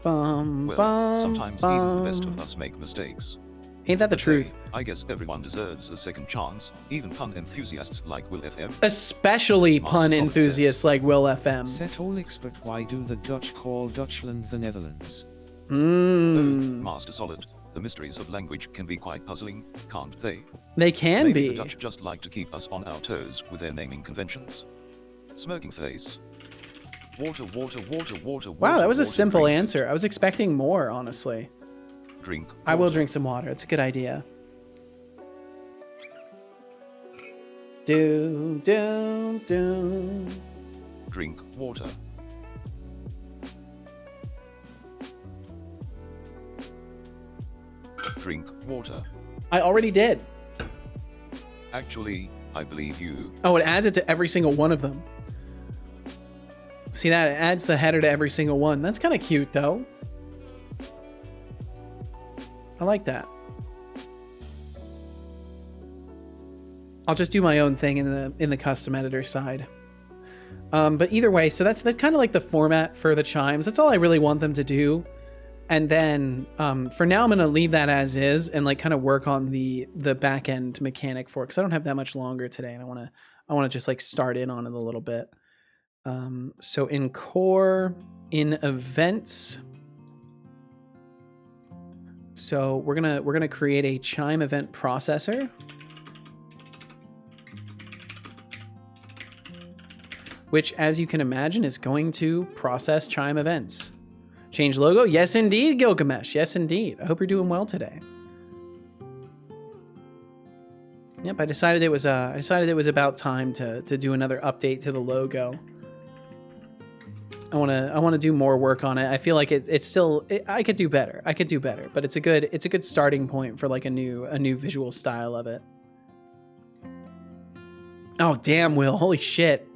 Well, sometimes even the best of us make mistakes. Ain't that the But truth? hey, I guess everyone deserves a second chance, even pun enthusiasts like Will FM. Especially Master pun Solid enthusiasts like Will FM. Setolyx, but why do the Dutch call Dutchland the Netherlands? Master Solid, the mysteries of language can be quite puzzling, can't they? They can Maybe be. the Dutch just like to keep us on our toes with their naming conventions. Smirking face. Water. Wow, that was a water, simple drink. answer. I was expecting more, honestly. Drink. I will water. drink some water. It's a good idea. Do. Drink water. Drink water. I already did. Actually, I believe you. Oh, it adds it to every single one of them. See that? It adds the header to every single one. That's kind of cute, though. I like that. I'll just do my own thing in the custom editor side. But either way, so that's kind of like the format for the chimes. That's all I really want them to do. And then for now, I'm going to leave that as is and like kind of work on the back end mechanic for it, because I don't have that much longer today, and I want to just like start in on it a little bit. So in core, in events, so we're gonna create a chime event processor, which, as you can imagine, is going to process chime events. Change logo? Yes, indeed, Gilgamesh. Yes, indeed. I hope you're doing well today. Yep, I decided it was about time to do another update to the logo. I want to do more work on it. I feel like I could do better. But it's a good starting point for like a new visual style of it. Oh damn, Will. Holy shit.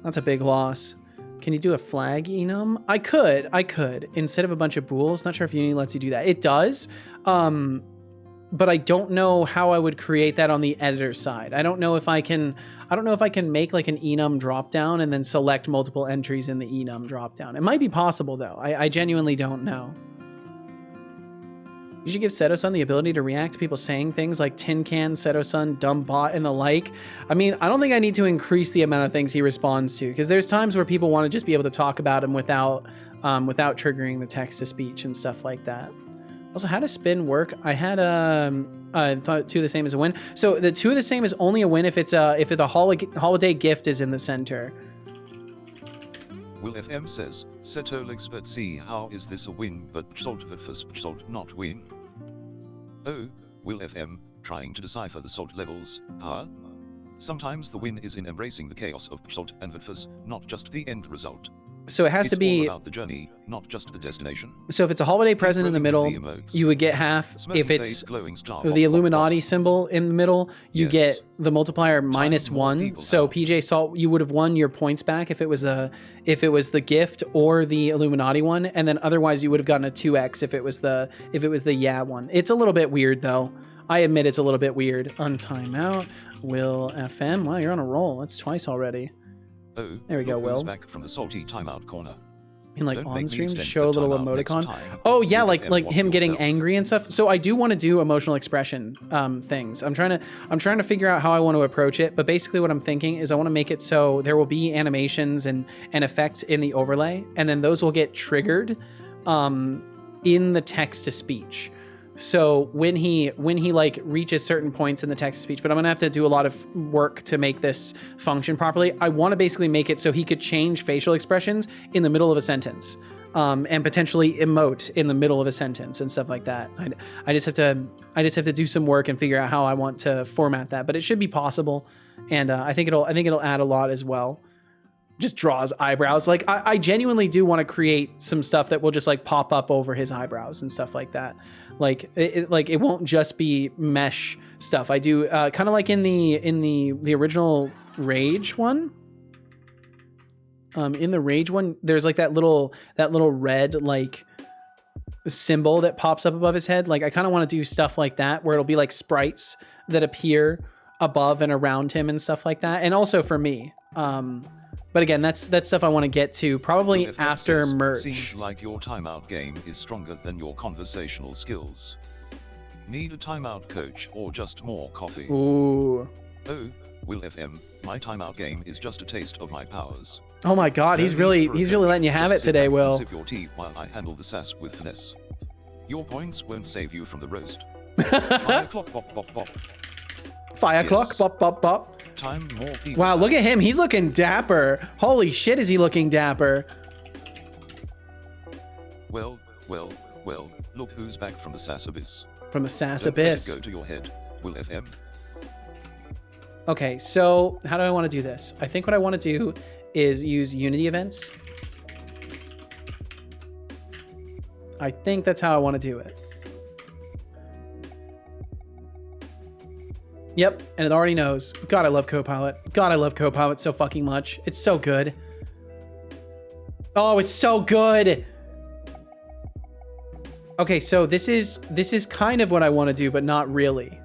That's a big loss. Can you do a flag enum? I could instead of a bunch of bools. Not sure if Unity lets you do that. It does. But I don't know how I would create that on the editor side. I don't know if I can make like an enum dropdown and then select multiple entries in the enum dropdown. It might be possible though. I genuinely don't know. You should give Setosun the ability to react to people saying things like tin can, Setosun, dumb bot, and the like. I mean, I don't think I need to increase the amount of things he responds to, because there's times where people want to just be able to talk about him without triggering the text to speech and stuff like that. Also, how does spin work? I had I thought 2 of the same is a win. So the 2 of the same is only a win if the holiday gift is in the center. Will FM says, Setolyx, but see how is this a win, but salt not win. Oh, Will FM, trying to decipher the salt levels, huh? Sometimes the win is in embracing the chaos of salt and Vidfus, not just the end result. So it has to be all about the journey, not just the destination. So if it's a holiday present in the middle, you would get half. If it's the Illuminati symbol in the middle, you get the multiplier -1. So PJ Salt, you would have won your points back if it was the gift or the Illuminati one, and then otherwise you would have gotten a 2x if it was the yeah one. It's a little bit weird though. I admit it's a little bit weird. Untimeout. Will FM. Wow, you're on a roll. That's twice already. Oh, there we go, Will. Back from the salty timeout corner. In like Don't on make me stream, extend show a the little timeout next emoticon. time. Oh yeah, Let like watch him getting yourself. angry and stuff. So I do want to do emotional expression things. I'm trying to figure out how I want to approach it. But basically, what I'm thinking is I want to make it so there will be animations and effects in the overlay, and then those will get triggered in the text to speech. So when he like reaches certain points in the text to speech, but I'm gonna have to do a lot of work to make this function properly. I want to basically make it so he could change facial expressions in the middle of a sentence, and potentially emote in the middle of a sentence and stuff like that. I just have to do some work and figure out how I want to format that, but it should be possible, and I think it'll add a lot as well. Just draws eyebrows. Like I genuinely do want to create some stuff that will just like pop up over his eyebrows and stuff like that. Like it won't just be mesh stuff. I do kind of like in the original Rage one. In the Rage one, there's like that little red like symbol that pops up above his head. Like I kind of want to do stuff like that where it'll be like sprites that appear above and around him and stuff like that. And also for me. But again, that's stuff I want to get to probably If after says, merch. Seems like your timeout game is stronger than your conversational skills. Need a timeout coach or just more coffee? Ooh. Oh, Will FM, my timeout game is just a taste of my powers. Oh my God, No he's need really for a letting coach, you have just it sit today, back and Will. Sip your tea while I handle the sass with finesse. Your points won't save you from the roast. 5 o'clock, bop, bop, bop. 5 o'clock, Yes. bop, bop, bop. Time more people. Wow, look now. at him. He's looking dapper. Holy shit, is he looking dapper? Well, look who's back from the sass abyss. From the Sass Don't let it Abyss. go to your head, Will FM. Okay, so how do I want to do this? I think what I want to do is use Unity events. I think that's how I want to do it. Yep, and it already knows. God, I love Copilot. God, I love Copilot so fucking much. It's so good. Oh, it's so good. Okay, so this is kind of what I want to do, but not really.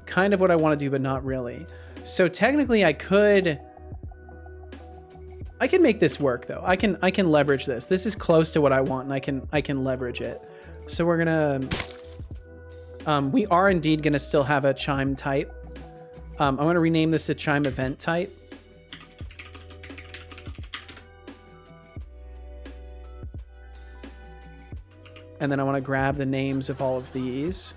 Kind of what I want to do, but not really. So technically I could make this work though. I can leverage this. This is close to what I want, and I can leverage it. So we're gonna we are indeed gonna still have a chime type. I'm gonna rename this to chime event type. And then I want to grab the names of all of these.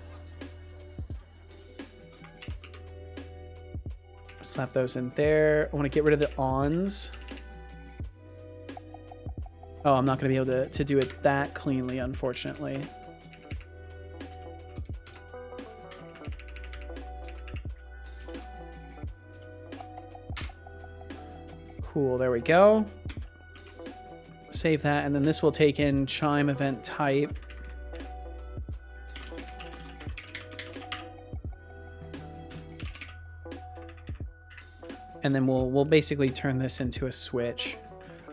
Slap those in there. I want to get rid of the ons. Oh, I'm not going to be able to do it that cleanly, unfortunately. Cool, there we go. Save that, and then this will take in chime event type. And then we'll basically turn this into a switch.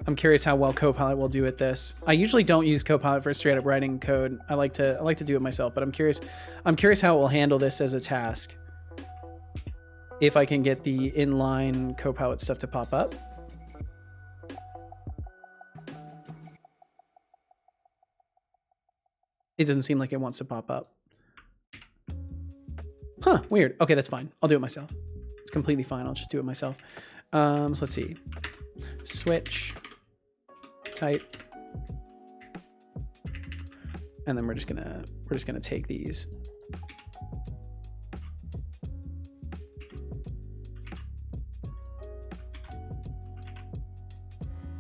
I'm curious how well Copilot will do at this. I usually don't use Copilot for straight up writing code. I like to do it myself, but I'm curious how it will handle this as a task. If I can get the inline Copilot stuff to pop up. It doesn't seem like it wants to pop up. Huh, weird. Okay, that's fine. I'll do it myself. It's completely fine. I'll just do it myself. So let's see. Switch. Type. And then we're just gonna take these.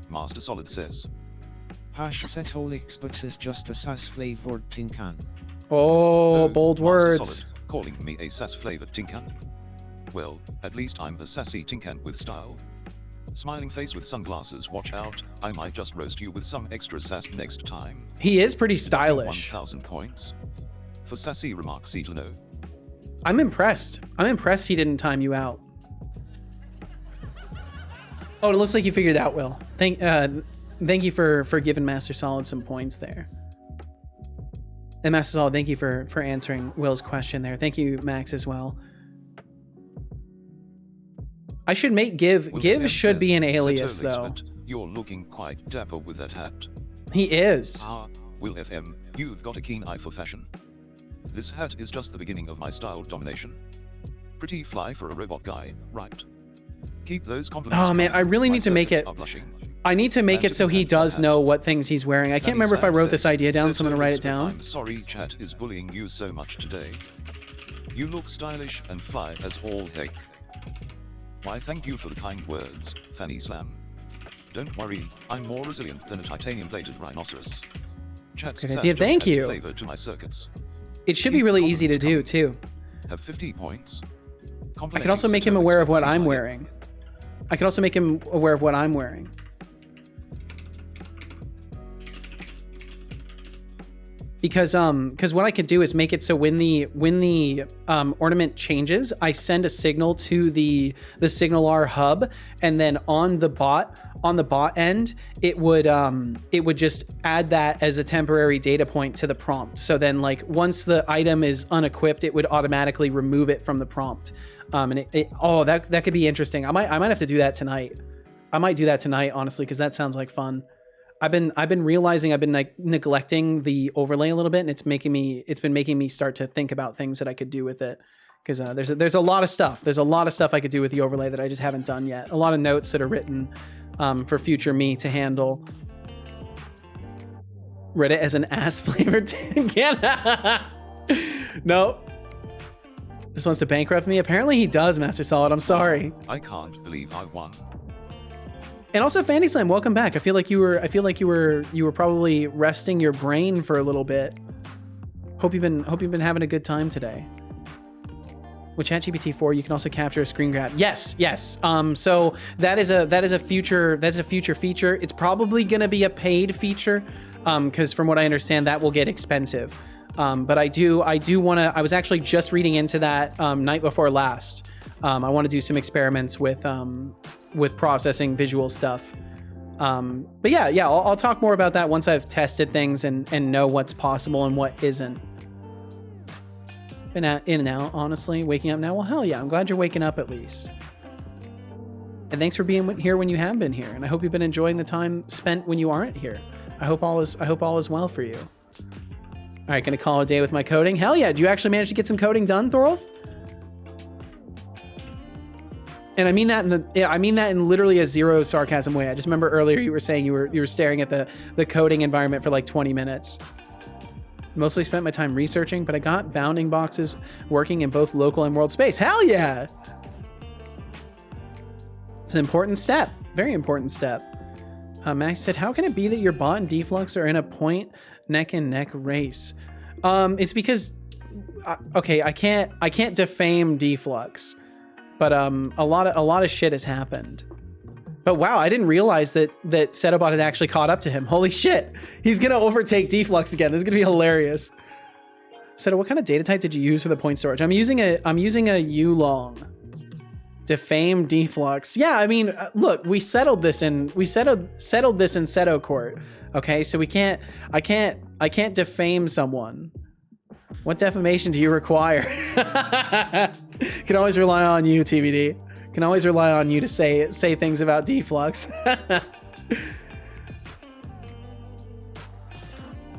Master Solid says. Setolyx, but is just a sass flavored tin can. Oh, bold Master words. Solid, calling me a sass-flavored tin can? Well, at least I'm a sassy tin can with style. Smiling face with sunglasses, watch out, I might just roast you with some extra sass next time. He is pretty stylish. 1,000 points. For sassy remarks, to know. I'm impressed. I'm impressed he didn't time you out. Oh, it looks like you figured it out, Will. Thank you for giving Master Solid some points there. And Master Solid, thank you for answering Will's question there. Thank you, Max, as well. I should make give. Will Give FM should be says, an alias, Setolyx, though. but you're looking quite dapper with that hat. He is. Ah, Will FM, you've got a keen eye for fashion. This hat is just the beginning of my style domination. Pretty fly for a robot guy, right? Keep those compliments. Oh man, I really need to make it. I need to make it so he does know what things he's wearing. I can't remember if I wrote this idea down, so I'm gonna write it down. I'm sorry chat is bullying you so much today. You look stylish and fly as all heck. Why thank you for the kind words, Fanny Slam. Don't worry, I'm more resilient than a titanium-plated rhinoceros. Chat's Good sass idea, just thank adds you. flavor to my circuits. It should be really easy to do too. Have 50 points. I could also make him aware of what I'm wearing. I could also make him aware of what I'm wearing. Because what I could do is make it so when the ornament changes, I send a signal to the SignalR hub, and then on the bot end, it would just add that as a temporary data point to the prompt. So then like once the item is unequipped, it would automatically remove it from the prompt. And that could be interesting. I might have to do that tonight. I might do that tonight, honestly, because that sounds like fun. I've been realizing I've been like neglecting the overlay a little bit, and it's been making me start to think about things that I could do with it. Because there's a lot of stuff. There's a lot of stuff I could do with the overlay that I just haven't done yet. A lot of notes that are written for future me to handle. Read it as an ass flavored can. No. Just wants to bankrupt me. Apparently he does, Master Solid. I'm sorry. I can't believe I won. And also, Fanny Slam, welcome back. I feel like you were probably resting your brain for a little bit. Hope you've been having a good time today. With ChatGPT 4, you can also capture a screen grab. Yes. So that is a future feature. It's probably gonna be a paid feature, because from what I understand, that will get expensive. But I do wanna. I was actually just reading into that night before last. I want to do some experiments with processing visual stuff. But yeah, I'll talk more about that once I've tested things and know what's possible and what isn't. Been in and out, honestly. Waking up now? Well, hell yeah. I'm glad you're waking up at least. And thanks for being here when you have been here. And I hope you've been enjoying the time spent when you aren't here. I hope all is well for you. All right, gonna call it a day with my coding. Hell yeah. Did you actually manage to get some coding done, Thorolf? And I mean that in literally a zero sarcasm way. I just remember earlier you were saying you were staring at the coding environment for like 20 minutes. Mostly spent my time researching, but I got bounding boxes working in both local and world space. Hell yeah! It's an important step. Very important step. Max said, how can it be that your bot and Deflux are in a point neck and neck race? It's because, okay, I can't defame Deflux. But a lot of shit has happened. But wow, I didn't realize that Setobot had actually caught up to him. Holy shit, he's gonna overtake Deflux again. This is gonna be hilarious. Seto, what kind of data type did you use for the point storage? I'm using a Ulong. Defame Deflux. Yeah, I mean, look, we settled this in Seto court. Okay, so I can't defame someone. What defamation do you require? Can always rely on you, TBD. Can always rely on you to say things about Deflux.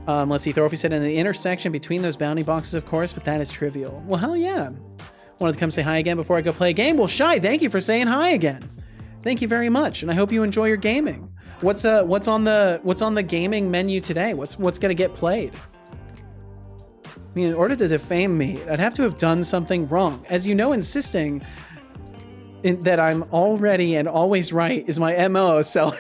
Let's see, Thorolf said in the intersection between those bounty boxes, of course, but that is trivial. Well, hell yeah. Wanted to come say hi again before I go play a game? Well, Shy, thank you for saying hi again. Thank you very much, and I hope you enjoy your gaming. What's on the gaming menu today? What's gonna get played? I mean, in order to defame me, I'd have to have done something wrong. As you know, insisting that I'm already and always right is my MO, so...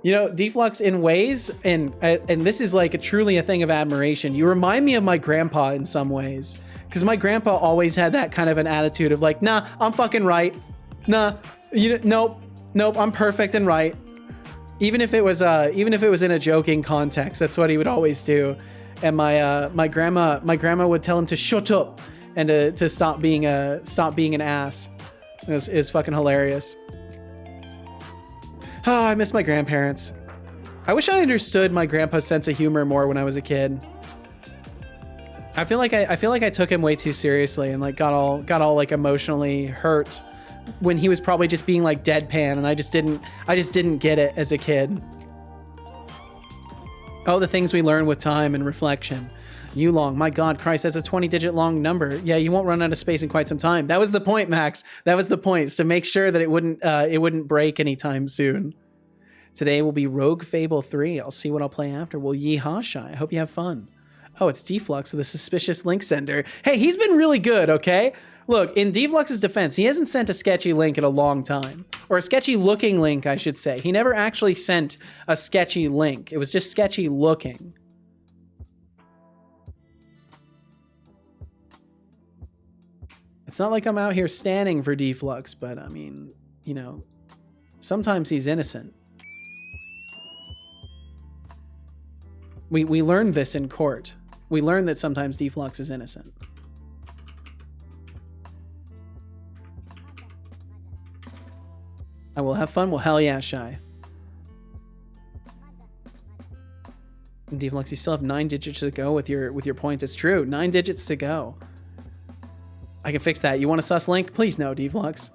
You know, Deflux in ways, and this is like truly a thing of admiration. You remind me of my grandpa in some ways. Because my grandpa always had that kind of an attitude of like, nah, I'm fucking right. Nah, nope, I'm perfect and right. Even if it was in a joking context, that's what he would always do. And my grandma would tell him to shut up and to stop being an ass. It was fucking hilarious. Oh, I miss my grandparents. I wish I understood my grandpa's sense of humor more when I was a kid. I feel like I took him way too seriously and like got all like emotionally hurt when he was probably just being like deadpan, and I just didn't get it as a kid. Oh, the things we learn with time and reflection. Yulong, my God, Christ, that's a 20-digit long number. Yeah, you won't run out of space in quite some time. That was the point, Max. That was the point, is to make sure that it wouldn't break anytime soon. Today will be Rogue Fable 3. I'll see what I'll play after. Well, yeehaw, Shy. I hope you have fun. Oh, it's Deflux, the suspicious link sender. Hey, he's been really good, okay? Look, in Deflux's defense, he hasn't sent a sketchy link in a long time. Or a sketchy looking link, I should say. He never actually sent a sketchy link. It was just sketchy looking. It's not like I'm out here standing for Deflux, but I mean, you know, sometimes he's innocent. We learned this in court. We learned that sometimes Deflux is innocent. I will have fun. Well, hell yeah, Shy. Deflux, you still have 9 digits to go with your points. It's true, 9 digits to go. I can fix that. You want a sus link? Please no, Deflux.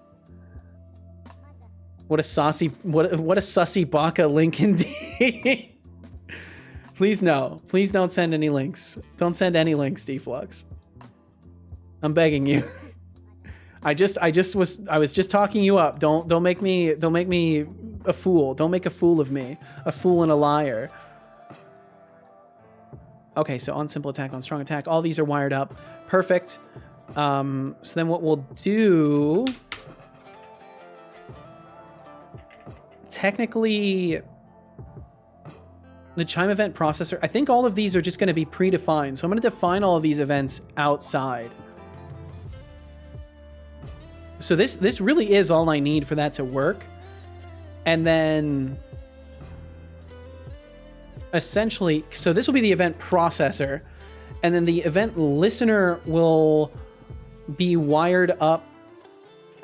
What a saucy, what a sussy baka link indeed. Please no. Please don't send any links. Don't send any links, Deflux. I'm begging you. I was just talking you up. Don't make me a fool. Don't make a fool of me. A fool and a liar. Okay, so on simple attack, on strong attack, all these are wired up. Perfect. So then what we'll do, technically, the chime event processor, I think all of these are just going to be predefined. So I'm going to define all of these events outside. So this really is all I need for that to work. And then essentially, so this will be the event processor, and then the event listener will be wired up.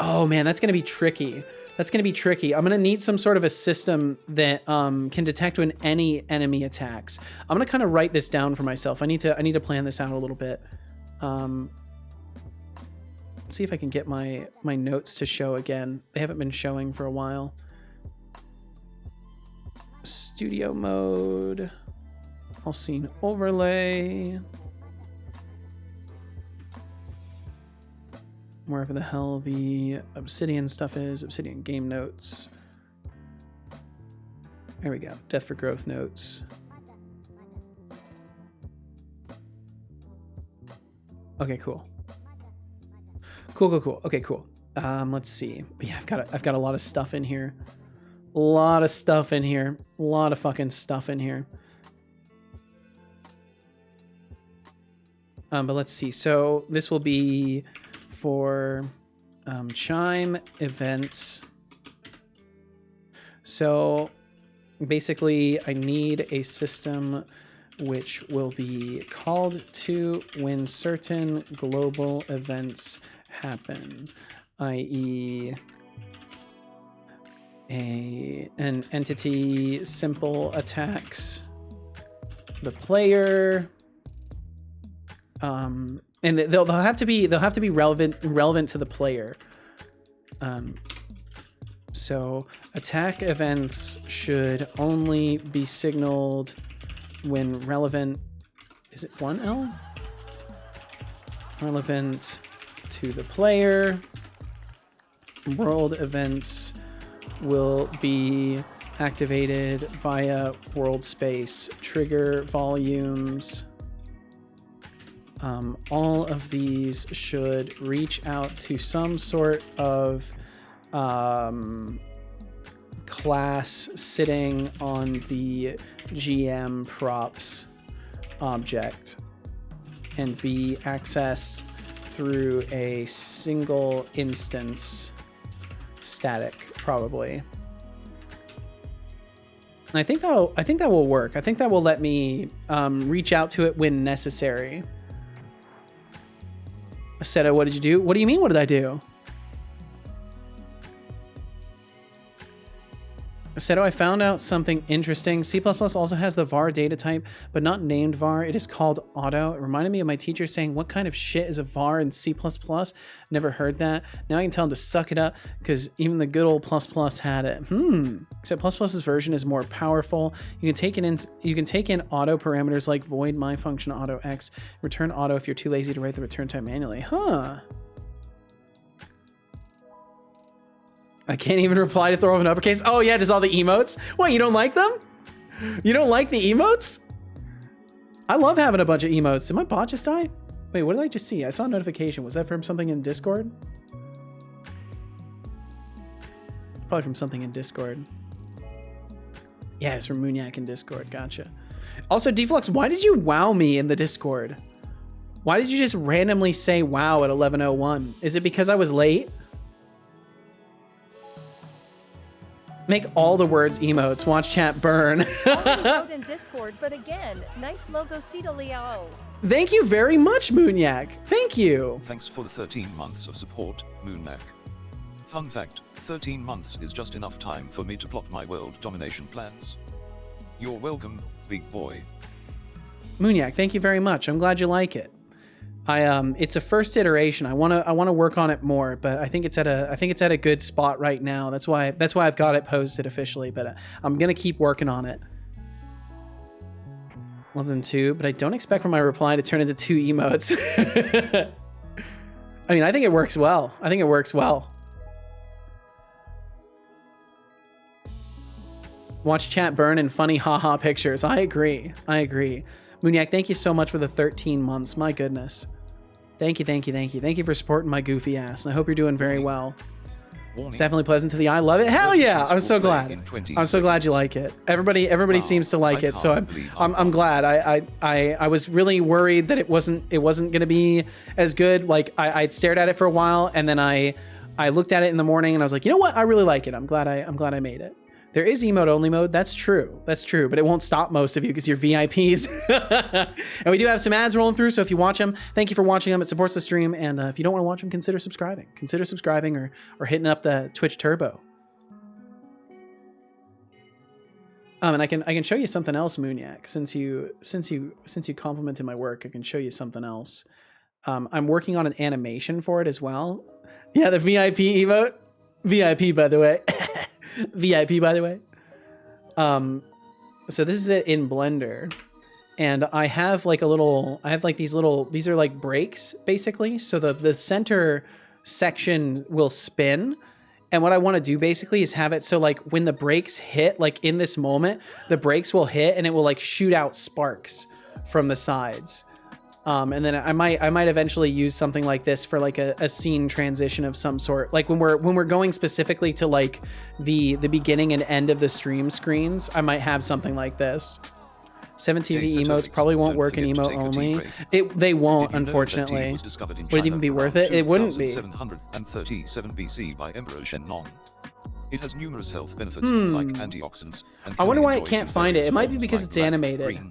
Oh man, that's going to be tricky. That's going to be tricky. I'm going to need some sort of a system that can detect when any enemy attacks. I'm going to kind of write this down for myself. I need to plan this out a little bit. Let's see if I can get my notes to show again. They haven't been showing for a while. Studio mode. All scene overlay. Wherever the hell the Obsidian stuff is. Obsidian game notes. There we go. Death for growth notes. Okay, cool. Cool. Okay, cool. Let's see. But yeah, I've got a lot of stuff in here. A lot of stuff in here. A lot of fucking stuff in here. But let's see. So this will be for chime events. So basically, I need a system which will be called to when certain global events happen, i.e. an entity simple attacks the player, and they'll have to be relevant to the player. So attack events should only be signaled when relevant. Is it 1L? Relevant to the player. World events will be activated via world space. Trigger volumes. All of these should reach out to some sort of class sitting on the GM props object and be accessed through a single instance static, probably. And I think that will work. I think that will let me reach out to it when necessary. Seto, what did you do? What do you mean, what did I do? Seto, I found out something interesting. C++ also has the var data type, but not named var. It is called auto. It reminded me of my teacher saying, what kind of shit is a var in C++? Never heard that. Now I can tell him to suck it up because even the good old ++ had it. Except ++'s version is more powerful. You can take in auto parameters like void my function auto x, return auto if you're too lazy to write the return type manually. Huh. I can't even reply to throw off an uppercase. Oh yeah, just all the emotes. What, you don't like them? You don't like the emotes? I love having a bunch of emotes. Did my bot just die? Wait, what did I just see? I saw a notification. Was that from something in Discord? Probably from something in Discord. Yeah, it's from Moonyak in Discord. Gotcha. Also, Deflux, why did you wow me in the Discord? Why did you just randomly say wow at 11:01? Is it because I was late? Make all the words emotes. Watch chat burn. Out in Discord, but again, nice logo, Setolyx. Thank you very much, Moonyak. Thank you. Thanks for the 13 months of support, Moonmac. Fun fact, 13 months is just enough time for me to plot my world domination plans. You're welcome, big boy. Moonyak, thank you very much. I'm glad you like it. It's a first iteration. I wanna work on it more, but I think it's at a good spot right now. That's why I've got it posted officially, but I'm gonna keep working on it. Love them too, but I don't expect for my reply to turn into 2 emotes. I mean, I think it works well. Watch chat burn and funny haha pictures. I agree. Moonyak, thank you so much for the 13 months. My goodness. Thank you. Thank you for supporting my goofy ass. And I hope you're doing very well. It's definitely pleasant to the eye. Love it. Hell yeah. I'm so glad. I'm so glad you like it. Everybody seems to like it. So I'm glad. I was really worried that it wasn't going to be as good. Like I'd stared at it for a while and then I looked at it in the morning and I was like, you know what? I really like it. I'm glad I made it. There is emote only mode. That's true, but it won't stop most of you because you're VIPs. And we do have some ads rolling through, so if you watch them, thank you for watching them. It supports the stream, and if you don't want to watch them, consider subscribing or hitting up the Twitch Turbo. And I can show you something else, Moonyak. Since you complimented my work, I can show you something else. I'm working on an animation for it as well. Yeah, the VIP emote. VIP, by the way. VIP, by the way. So this is it in Blender, and I have like these are like breaks basically. So the center section will spin, and what I want to do basically is have it so like when the brakes hit, like in this moment, the brakes will hit and it will like shoot out sparks from the sides. And then I might eventually use something like this for like a scene transition of some sort. Like when we're going specifically to like the beginning and end of the stream screens, I might have something like this. 17 emotes probably won't work in emote only. They won't, unfortunately. Would it even be worth it? It wouldn't be. 737 BC by Emperor Shenlong. It has numerous health benefits like antioxidants. I wonder why it can't find it. It might be because it's animated.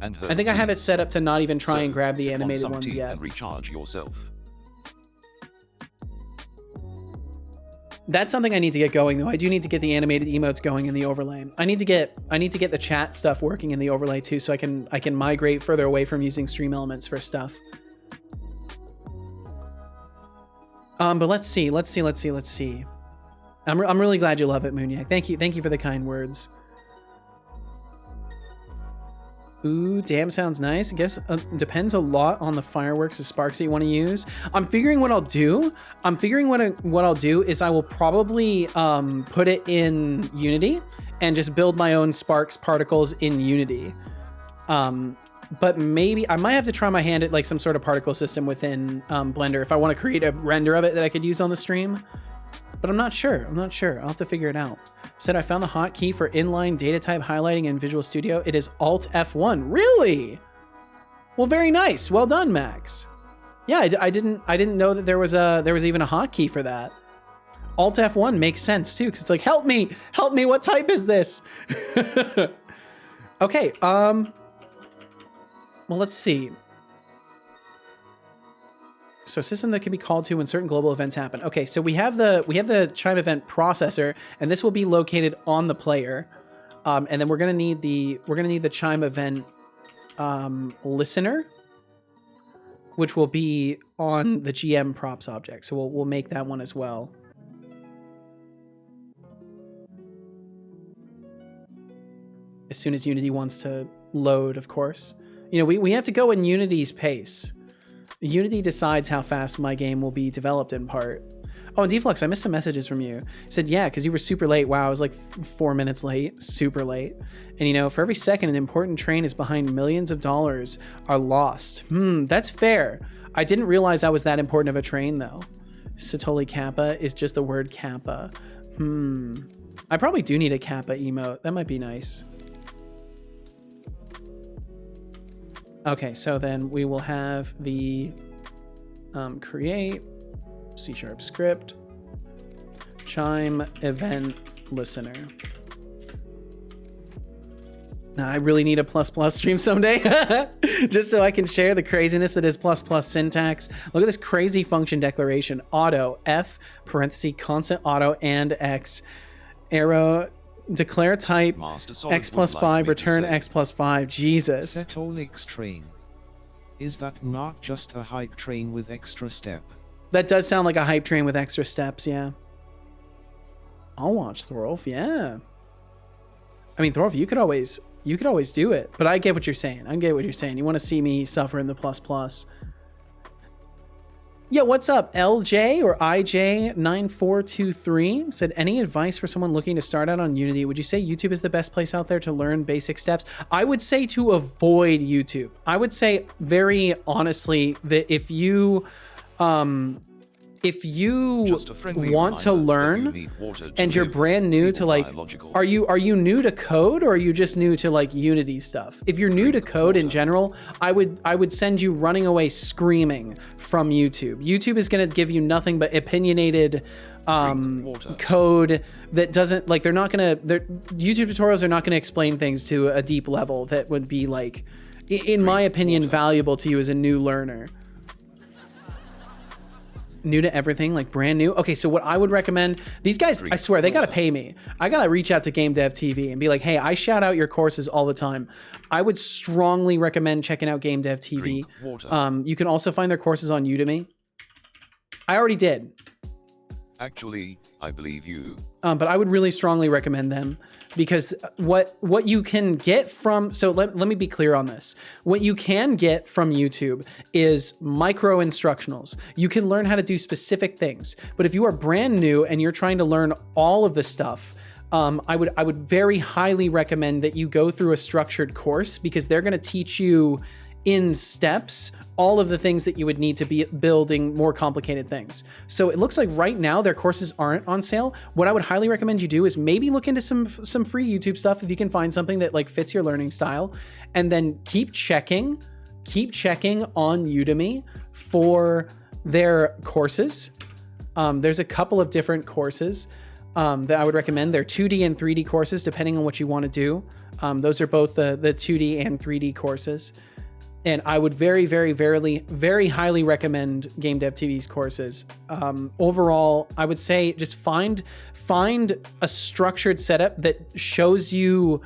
I think I have it set up to not even try and grab the animated ones yet. And recharge yourself. That's something I need to get going though. I do need to get the animated emotes going in the overlay. I need to get the chat stuff working in the overlay too, so I can migrate further away from using stream elements for stuff. But let's see. I'm really glad you love it, Moonyak. Thank you for the kind words. Ooh, damn, sounds nice. I guess depends a lot on the fireworks or sparks that you want to use. I'm figuring what I'll do. What I'll do is I will probably put it in Unity and just build my own sparks particles in Unity. But maybe I might have to try my hand at like some sort of particle system within Blender if I want to create a render of it that I could use on the stream. But I'm not sure. I'll have to figure it out. Said I found the hotkey for inline data type highlighting in Visual Studio. It is Alt F1. Really? Well, very nice. Well done, Max. Yeah, I didn't know that there was even a hotkey for that. Alt F1 makes sense too, because it's like, help me, what type is this? Okay, well, let's see. So system that can be called to when certain global events happen. Okay, so we have the chime event processor, and this will be located on the player. And then we're gonna need the chime event listener, which will be on the GM props object. So we'll make that one as well. As soon as Unity wants to load, of course. You know, we have to go in Unity's pace. Unity decides how fast my game will be developed in part. Oh, and Deflux, I missed some messages from you. He said, yeah, because you were super late. Wow, I was like 4 minutes late, super late. And you know, for every second an important train is behind, millions of dollars are lost. That's fair. I didn't realize I was that important of a train though. Setolyx Kappa is just the word Kappa. I probably do need a Kappa emote. That might be nice. Okay, so then we will have the create C# script chime event listener. Now I really need a ++ stream someday just so I can share the craziness that is ++ syntax. Look at this crazy function declaration: auto f parenthesis constant auto and x arrow declare type x plus 5 return x plus 5. Jesus. Setolyx train. Is that not just a hype train with extra step? That does sound like a hype train with extra steps, yeah. I'll watch Thorolf, yeah. I mean, Thorolf, you could always do it, but I get what you're saying. I get what you're saying. You want to see me suffer in the ++. Yeah, what's up, LJ or IJ9423? Said, any advice for someone looking to start out on Unity? Would you say YouTube is the best place out there to learn basic steps? I would say to avoid YouTube. I would say very honestly that if you want to learn and you're brand new to like, are you new to code or are you just new to like Unity stuff? If you're new to code in general, I would send you running away screaming from YouTube. YouTube is going to give you nothing but opinionated code that doesn't like, YouTube tutorials are not going to explain things to a deep level that would be like, in my opinion, valuable to you as a new learner. New to everything, like brand new. Okay, so what I would recommend, these guys, I swear, they gotta pay me. I gotta reach out to Game Dev TV and be like, hey, I shout out your courses all the time. I would strongly recommend checking out Game Dev TV. You can also find their courses on Udemy. I already did. Actually, I believe you. But I would really strongly recommend them because what you can get from, so let me be clear on this. What you can get from YouTube is micro instructionals. You can learn how to do specific things. But if you are brand new and you're trying to learn all of the stuff, I would very highly recommend that you go through a structured course because they're going to teach you in steps all of the things that you would need to be building more complicated things. So it looks like right now their courses aren't on sale. What I would highly recommend you do is maybe look into some free YouTube stuff if you can find something that like fits your learning style, and then keep checking on Udemy for their courses. There's a couple of different courses that I would recommend. They're 2D and 3D courses depending on what you want to do. Those are both the 2D and 3D courses. And I would very, very, very highly recommend Game Dev TV's courses. Overall, I would say just find a structured setup that shows you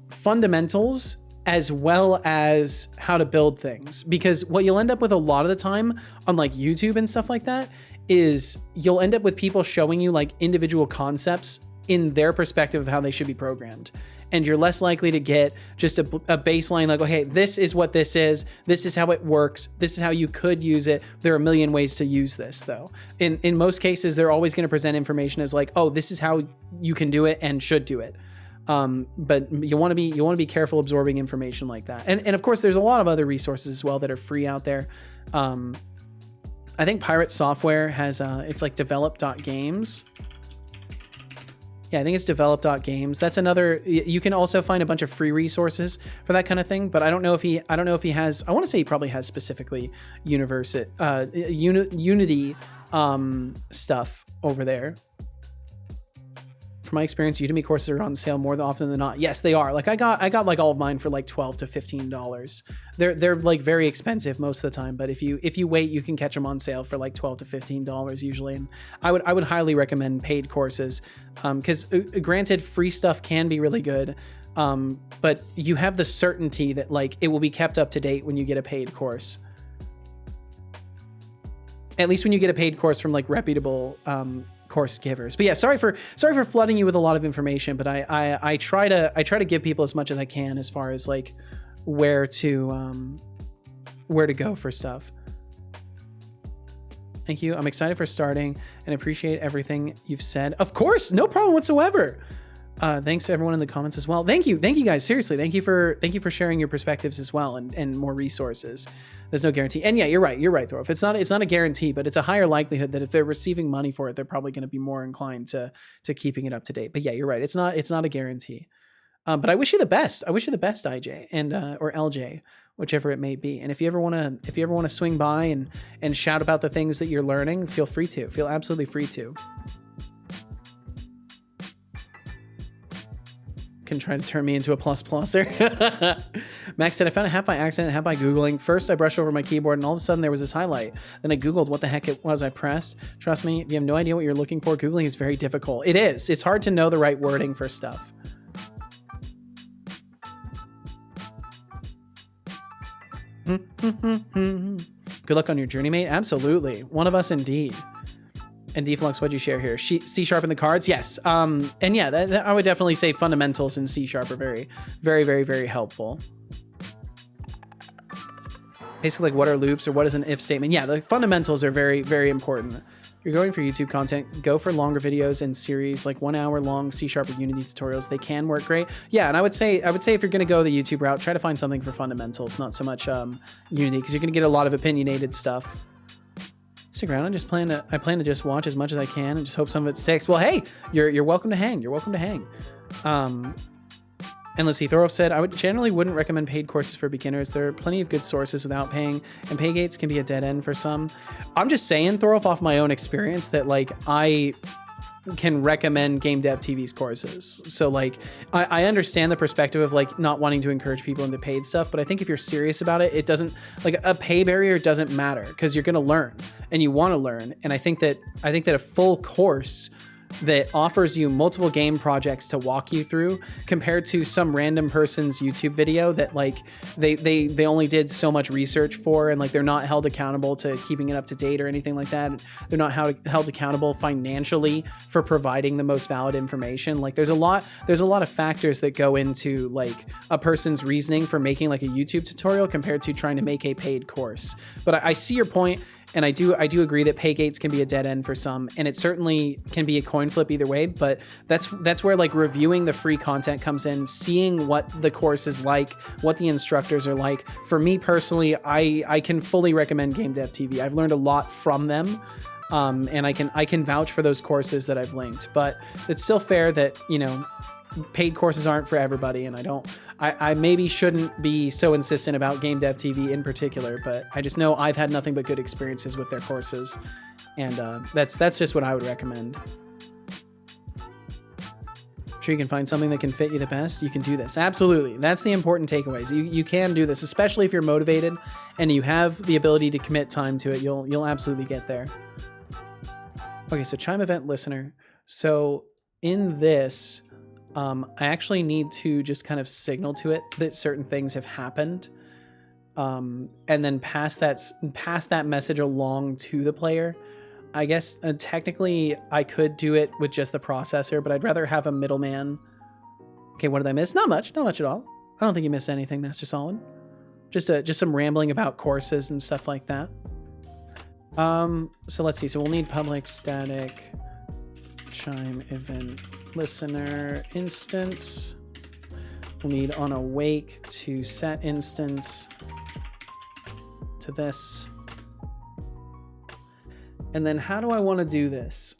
fundamentals as well as how to build things. Because what you'll end up with a lot of the time on like YouTube and stuff like that is you'll end up with people showing you like individual concepts in their perspective of how they should be programmed. And you're less likely to get just a baseline like, okay, this is what this is how it works, this is how you could use it. There are a million ways to use this though. In most cases, they're always going to present information as like, oh, this is how you can do it and should do it. But you want to be careful absorbing information like that. And of course, there's a lot of other resources as well that are free out there. I think Pirate Software has it's like develop.games. Yeah, I think it's develop.games. That's another. You can also find a bunch of free resources for that kind of thing, but I don't know if he has. I want to say he probably has specifically Unity stuff over there. from my experience, Udemy courses are on sale more often than not. Yes, they are. Like I got like all of mine for like $12 to $15. They're like very expensive most of the time, but if you wait, you can catch them on sale for like $12 to $15 usually. And I would highly recommend paid courses, because granted, free stuff can be really good, but you have the certainty that like it will be kept up to date when you get a paid course. At least when you get a paid course from like reputable course givers. But yeah, sorry for flooding you with a lot of information, but I try to give people as much as I can as far as like where to go for stuff. Thank you. I'm excited for starting and appreciate everything you've said. Of course, no problem whatsoever. Thanks to everyone in the comments as well. Thank you guys. Seriously, thank you for sharing your perspectives as well, and more resources. There's no guarantee. And yeah, you're right, Thorolf. It's not a guarantee, but it's a higher likelihood that if they're receiving money for it, they're probably going to be more inclined to keeping it up to date. But yeah, you're right. It's not a guarantee. But I wish you the best. I wish you the best, IJ, and or LJ, whichever it may be. And if you ever want to swing by and shout about the things that you're learning, feel free to. Feel absolutely free to. Can try to turn me into a pluser. Max said, I found a hat by accident, hat by Googling. First, I brushed over my keyboard and all of a sudden there was this highlight. Then I Googled what the heck it was I pressed. Trust me, if you have no idea what you're looking for, Googling is very difficult. It is. It's hard to know the right wording for stuff. Good luck on your journey, mate. Absolutely. One of us indeed. And Deflux, what'd you share here? C# in the cards? Yes. And yeah, I would definitely say fundamentals in C# are very, very, very, very helpful. Basically, like what are loops or what is an if statement? Yeah, the fundamentals are very, very important. If you're going for YouTube content, go for longer videos and series, like 1 hour long C# or Unity tutorials. They can work great. Yeah, and I would say if you're going to go the YouTube route, try to find something for fundamentals, not so much Unity, because you're going to get a lot of opinionated stuff. Stick around. I plan to just watch as much as I can and just hope some of it sticks. Well, hey, you're welcome to hang. You're welcome to hang. And let's see, Thorolf said, I wouldn't recommend paid courses for beginners. There are plenty of good sources without paying, and pay gates can be a dead end for some. I'm just saying, Thorolf, off my own experience, that like I can recommend Game Dev TV's courses. So like I understand the perspective of like not wanting to encourage people into paid stuff, but I think if you're serious about it, it doesn't, like a pay barrier doesn't matter, because you're going to learn and you want to learn. And I think that a full course that offers you multiple game projects to walk you through, compared to some random person's YouTube video that like they only did so much research for, and like they're not held accountable to keeping it up to date or anything like that. They're not held accountable financially for providing the most valid information. Like there's a lot of factors that go into like a person's reasoning for making like a YouTube tutorial compared to trying to make a paid course. But I see your point. And I do agree that pay gates can be a dead end for some, and it certainly can be a coin flip either way. But that's where like reviewing the free content comes in, seeing what the course is like, what the instructors are like. For me personally, I can fully recommend Game Dev TV. I've learned a lot from them, and I can vouch for those courses that I've linked. But it's still fair that, you know, paid courses aren't for everybody, and I maybe shouldn't be so insistent about Game Dev TV in particular, but I just know I've had nothing but good experiences with their courses, and that's just what I would recommend. I'm sure you can find something that can fit you the best. You can do this. Absolutely. That's the important takeaways. You can do this, especially if you're motivated and you have the ability to commit time to it. You'll absolutely get there. Okay, so Chime Event Listener. So in this, I actually need to just kind of signal to it that certain things have happened, and then pass that message along to the player. I guess technically I could do it with just the processor, but I'd rather have a middleman. Okay, what did I miss? Not much at all. I don't think you missed anything, Master Solid. Just some rambling about courses and stuff like that. So let's see. So we'll need public static Chime Event Listener instance. We'll need on awake to set instance to this. And then how do I want to do this?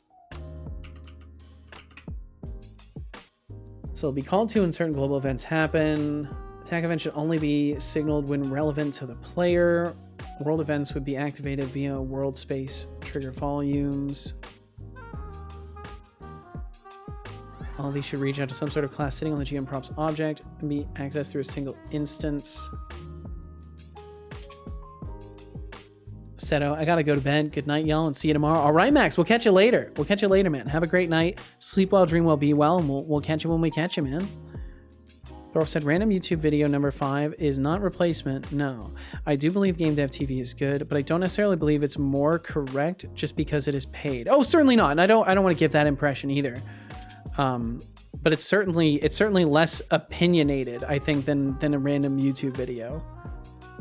So it'll be called to when certain global events happen. Attack events should only be signaled when relevant to the player. World events would be activated via world space trigger volumes. All of these should reach out to some sort of class sitting on the GM props object and be accessed through a single instance. Seto, I gotta go to bed. Good night, y'all, and see you tomorrow. All right, Max, we'll catch you later. We'll catch you later, man. Have a great night. Sleep well, dream well, be well, and we'll catch you when we catch you, man. Thorpe said, random YouTube video number 5 is not replacement. No, I do believe Game Dev TV is good, but I don't necessarily believe it's more correct just because it is paid. Oh, certainly not. And I don't want to give that impression either. But it's certainly less opinionated, I think, than a random YouTube video.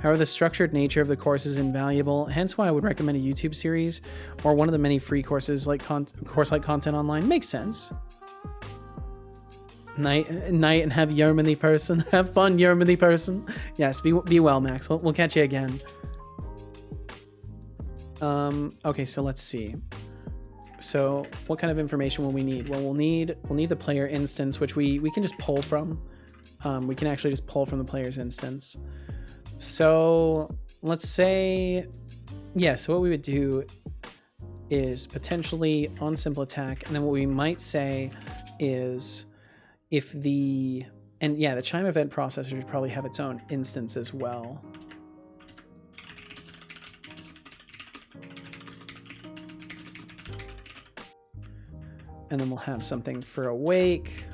However, the structured nature of the course is invaluable, hence why I would recommend a YouTube series or one of the many free courses like course-like content online. Makes sense. Night and have Yermany person. Have fun, Yermany person. Yes, be well, Max. We'll catch you again. Okay, so let's see. So what kind of information will we need? Well, we'll need the player instance, which we can just pull from. We can actually just pull from the player's instance. So let's say, yeah, so what we would do is potentially on simple attack, and then what we might say is if the chime event processor should probably have its own instance as well. And then we'll have something for awake.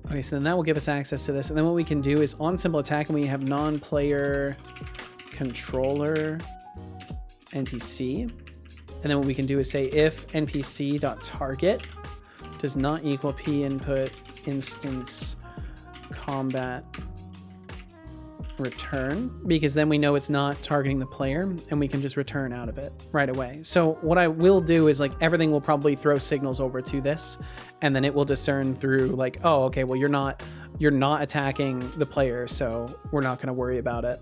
Okay, so then that will give us access to this. And then what we can do is on simple attack, and we have non-player controller NPC. And then what we can do is say if npc.target does not equal p input instance combat return, because then we know it's not targeting the player and we can just return out of it right away. So what I will do is like everything will probably throw signals over to this, and then it will discern through like, oh, okay, well you're not attacking the player, so we're not going to worry about it.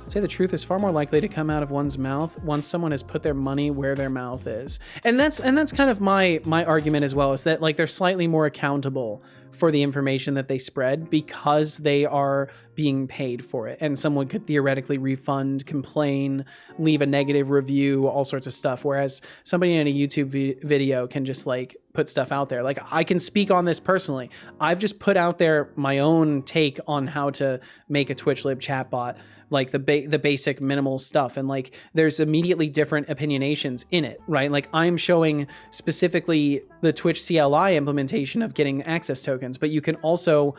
Say the truth is far more likely to come out of one's mouth once someone has put their money where their mouth is. And that's kind of my argument as well, is that like they're slightly more accountable for the information that they spread because they are being paid for it. And someone could theoretically refund, complain, leave a negative review, all sorts of stuff. Whereas somebody in a YouTube video can just like put stuff out there. Like I can speak on this personally. I've just put out there my own take on how to make a Twitch Lib chatbot, like the basic minimal stuff, and like there's immediately different opinionations in it, right? Like I'm showing specifically the Twitch CLI implementation of getting access tokens, but you can also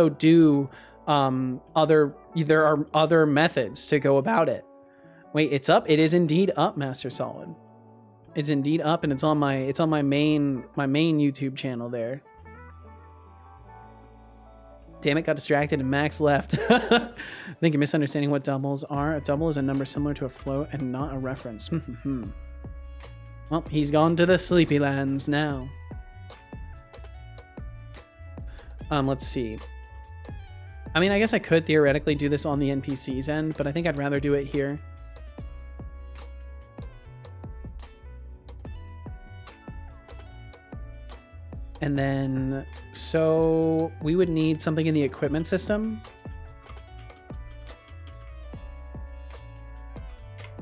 do there are other methods to go about it. Wait, it's up. It is indeed up, Master Solid. It's indeed up, and it's on my main YouTube channel there. Damn it, got distracted and Max left. I think you're misunderstanding what doubles are. A double is a number similar to a float and not a reference. Well, he's gone to the sleepy lands now. Let's see. I mean, I guess I could theoretically do this on the NPC's end, but I think I'd rather do it here. And then, so we would need something in the equipment system.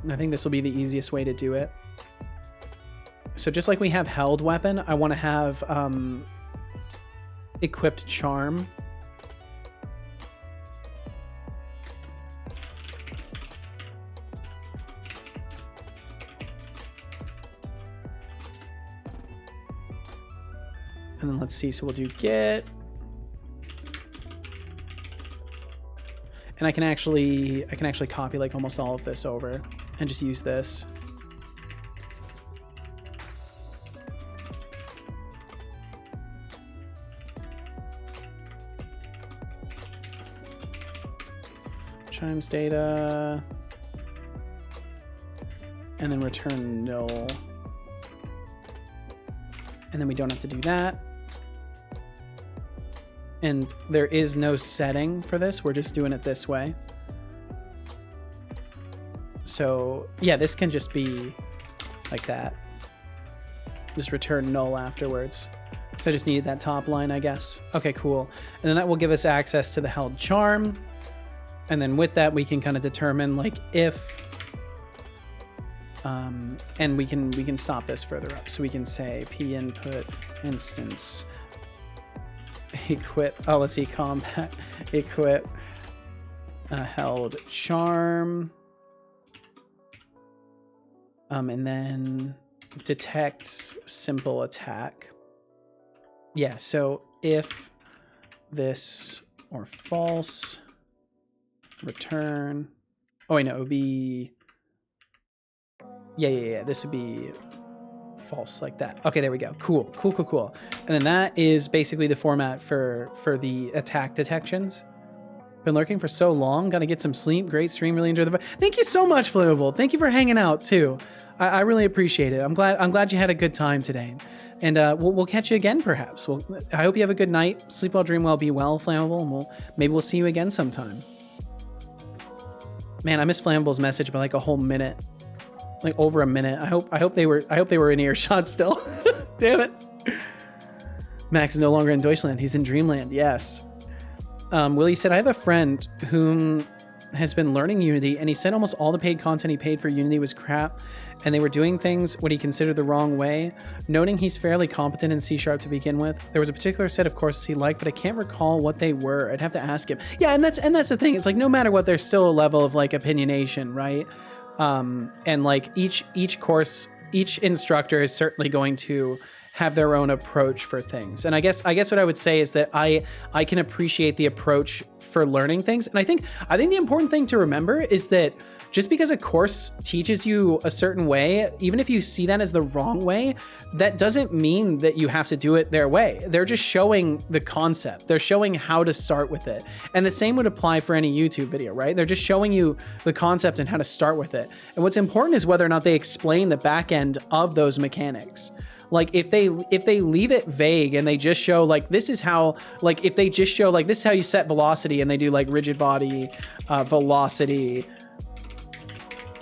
I think this will be the easiest way to do it. So just like we have held weapon, I want to have equipped charm. And then let's see, so we'll do get. And I can actually copy like almost all of this over and just use this. Chimes data. And then return null. And then we don't have to do that. And there is no setting for this. We're just doing it this way. So yeah, this can just be like that. Just return null afterwards. So I just needed that top line, I guess. Okay, cool. And then that will give us access to the held charm. And then with that, we can kind of determine like if, and we can stop this further up. So we can say p input instance equip, oh, let's see, combat equip held charm, and then detect simple attack. Yeah, so if this or false, return. Oh, wait, no, it would be, yeah, this would be false like that. Okay, there we go. Cool. And then that is basically the format for the attack detections. Been lurking for so long, gotta get some sleep. Great stream, really enjoyed the. Thank you so much, Flammable. Thank you for hanging out too. I really appreciate it. I'm glad you had a good time today, and we'll catch you again perhaps. I hope you have a good night. Sleep well, dream well, be well, Flammable, and maybe we'll see you again sometime. Man, I missed Flammable's message by like a whole minute, like over a minute. I hope they were in earshot still. Damn it. Max is no longer in Deutschland. He's in Dreamland. Yes. Willie said, I have a friend whom has been learning Unity, and he said almost all the paid content he paid for Unity was crap, and they were doing things what he considered the wrong way. Noting he's fairly competent in C# to begin with, there was a particular set of courses he liked, but I can't recall what they were. I'd have to ask him. Yeah, and that's the thing. It's like no matter what, there's still a level of like opinionation, right? And like each course, each instructor is certainly going to have their own approach for things. And I guess what I would say is that I can appreciate the approach for learning things. And I think the important thing to remember is that just because a course teaches you a certain way, even if you see that as the wrong way, that doesn't mean that you have to do it their way. They're just showing the concept. They're showing how to start with it. And the same would apply for any YouTube video, right? They're just showing you the concept and how to start with it. And what's important is whether or not they explain the back end of those mechanics. Like if they leave it vague and they just show like this is how, like if they just show like this is how you set velocity and they do like rigid body velocity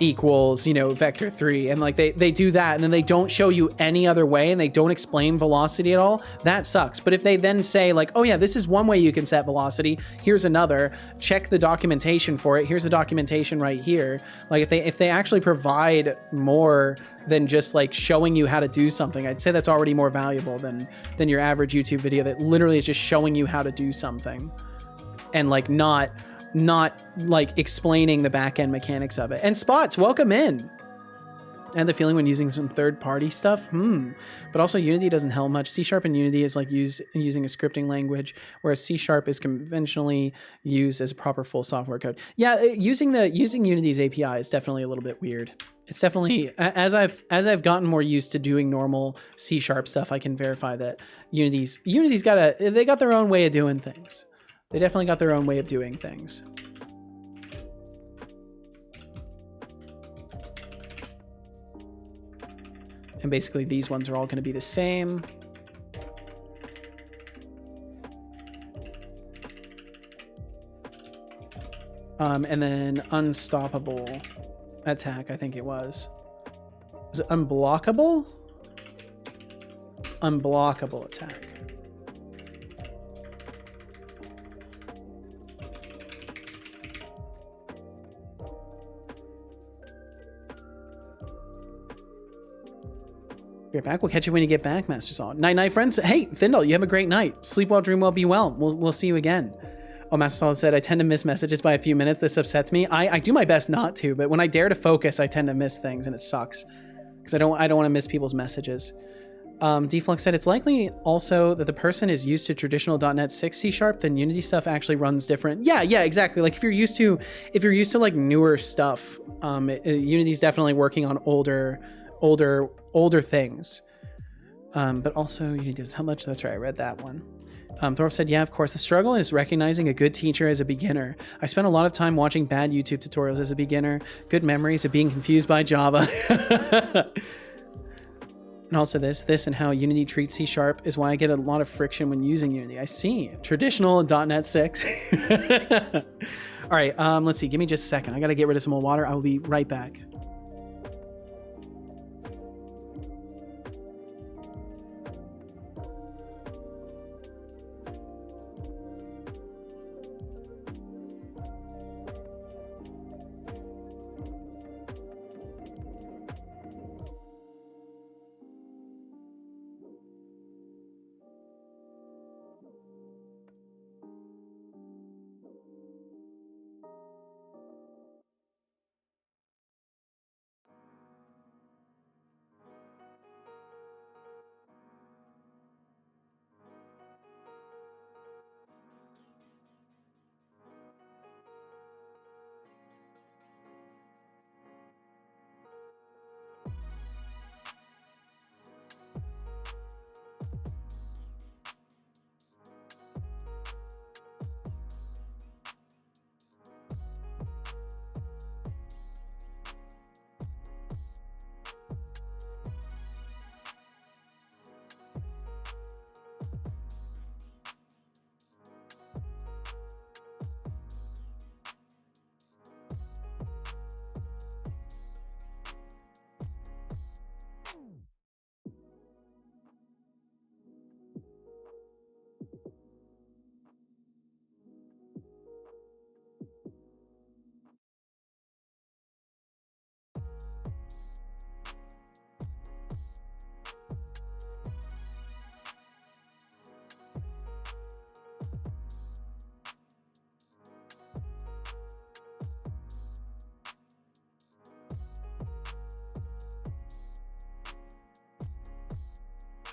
equals, you know, vector 3, and like they do that and then they don't show you any other way and they don't explain velocity at all, that sucks. But if they then say like, oh yeah, this is one way you can set velocity, here's another, check the documentation for it, here's the documentation right here. Like if they actually provide more than just like showing you how to do something, I'd say that's already more valuable than your average YouTube video that literally is just showing you how to do something and like not like explaining the back end mechanics of it. And Spots, welcome in. And the feeling when using some third-party stuff, but also Unity doesn't help much. C# and Unity is like using a scripting language, whereas C# is conventionally used as a proper full software code. Yeah, using Unity's API is definitely a little bit weird. It's definitely, as I've gotten more used to doing normal C# stuff, I can verify that Unity's they got their own way of doing things. They definitely got their own way of doing things. And basically these ones are all going to be the same. And then unstoppable attack, I think it was. Was it unblockable? Unblockable attack. You're back. We'll catch you when you get back, Master Solid. Night, night, friends. Hey, Thindle, you have a great night. Sleep well, dream well, be well. We'll see you again. Oh, Master Solid said, I tend to miss messages by a few minutes. This upsets me. I do my best not to, but when I dare to focus, I tend to miss things, and it sucks because I don't want to miss people's messages. Deflux said, it's likely also that the person is used to traditional .NET 6 C#, then Unity stuff actually runs different. Yeah, exactly. Like if you're used to like newer stuff, Unity's definitely working on older things. But also Unity does how much? That's right, I read that one. Thorpe said, yeah, of course. The struggle is recognizing a good teacher as a beginner. I spent a lot of time watching bad YouTube tutorials as a beginner. Good memories of being confused by Java. And also this and how Unity treats C# is why I get a lot of friction when using Unity. I see. Traditional .NET 6. All right, let's see. Give me just a second. I got to get rid of some more water. I will be right back.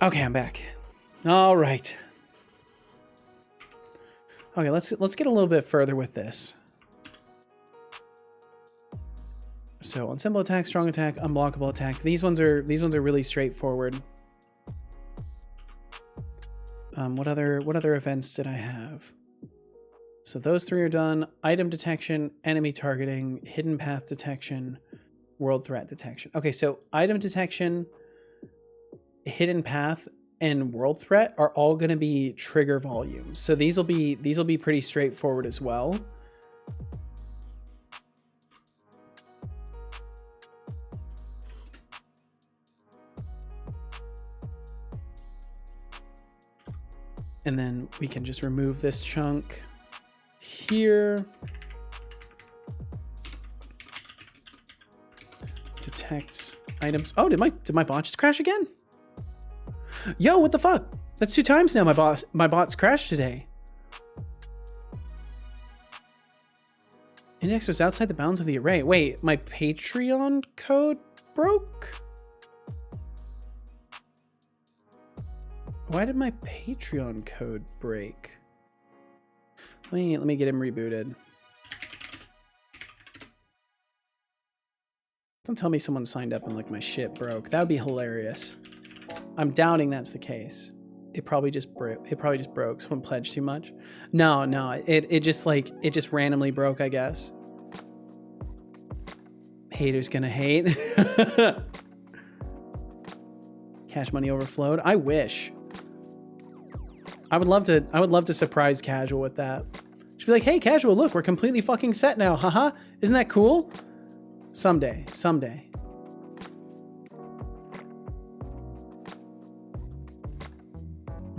Okay, I'm back. All right. Okay, let's get a little bit further with this. So on simple attack, strong attack, unblockable attack. These ones are really straightforward. What other events did I have? So those 3 are done. Item detection, enemy targeting, hidden path detection, world threat detection. Okay, so item detection, hidden path, and world threat are all going to be trigger volumes. So these will be pretty straightforward as well. And then we can just remove this chunk here. Detects items. Oh, did my bot just crash again? Yo, what the fuck? That's 2 times now my bot's crashed today. Index was outside the bounds of the array. Wait, my Patreon code broke? Why did my Patreon code break? Let me get him rebooted. Don't tell me someone signed up and like my shit broke. That would be hilarious. I'm doubting that's the case. It probably just broke. Someone pledged too much. No, it just randomly broke, I guess. Haters gonna hate. Cash money overflowed. I wish. I would love to surprise Casual with that. Just be like, hey, Casual, look, we're completely fucking set now. Haha. Isn't that cool? Someday.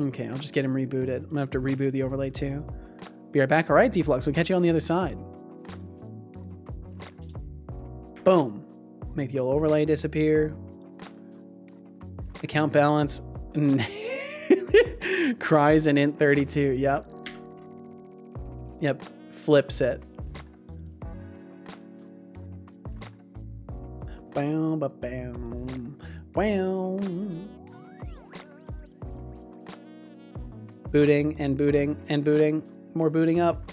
Okay, I'll just get him rebooted. I'm gonna have to reboot the overlay too. Be right back. All right, Deflux, we'll catch you on the other side. Boom. Make the old overlay disappear. Account balance. Cries and int 32. Yep. Flips it. Bam, ba, bam. Wow. Booting and booting and booting. More booting up.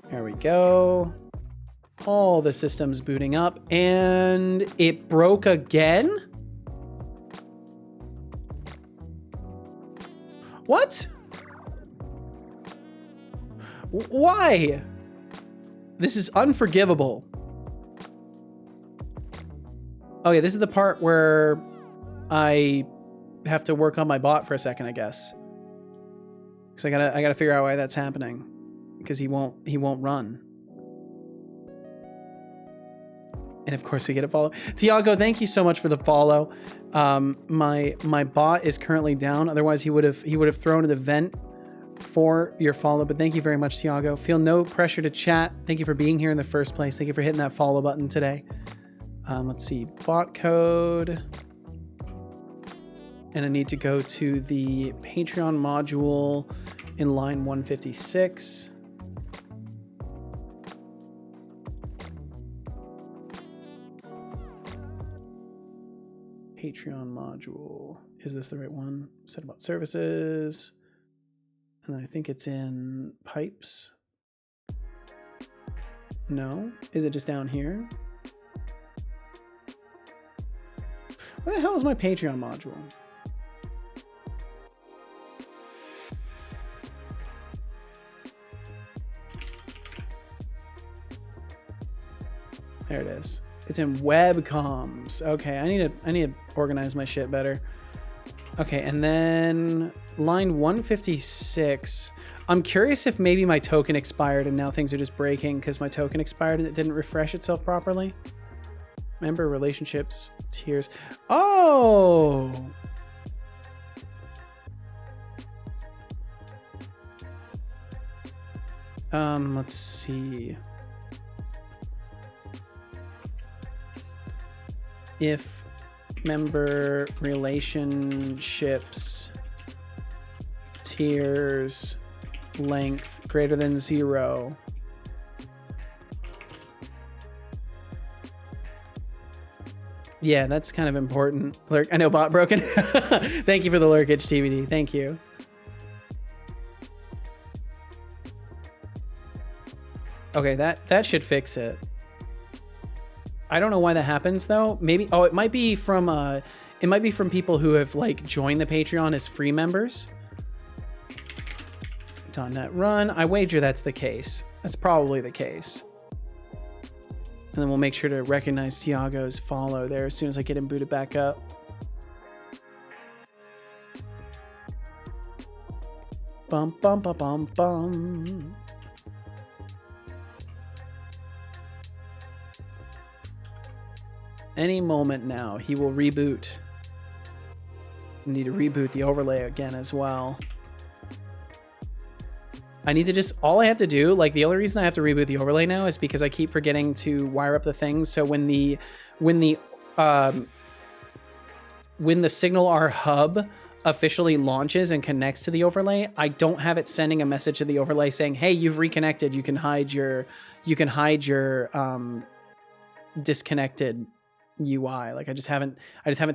There we go. All the systems booting up. And it broke again? What? Why? This is unforgivable. Okay, this is the part where I have to work on my bot for a second, I guess. Because I gotta figure out why that's happening. Because he won't run. And of course we get a follow. Tiago, thank you so much for the follow. My bot is currently down. Otherwise he would have thrown an event for your follow. But thank you very much, Tiago. Feel no pressure to chat. Thank you for being here in the first place. Thank you for hitting that follow button today. Let's see, bot code. And I need to go to the Patreon module in line 156. Patreon module. Is this the right one? Set about services. And then I think it's in pipes. No? Is it just down here? Where the hell is my Patreon module? There it is. It's in web comms. Okay, I need to organize my shit better. Okay, and then line 156. I'm curious if maybe my token expired and now things are just breaking because my token expired and it didn't refresh itself properly. Member relationships, tiers. Oh! Let's see. If member relationships tiers length greater than 0, Yeah, that's kind of important. Lurk, I know, bot broken. Thank you for the lurkage, TBD. Thank you. Okay, that should fix it. I don't know why that happens though. Maybe it might be from people who have like joined the Patreon as free members. .NET run. I wager that's the case. That's probably the case. And then we'll make sure to recognize Tiago's follow there as soon as I get him booted back up. Bum bum bum bum bum. Any moment now, he will reboot. Need to reboot the overlay again as well. I need to just, all I have to do, like the only reason I have to reboot the overlay now is because I keep forgetting to wire up the things. So when the Signal R hub officially launches and connects to the overlay, I don't have it sending a message to the overlay saying, hey, you've reconnected. You can hide your disconnected UI. Like I just haven't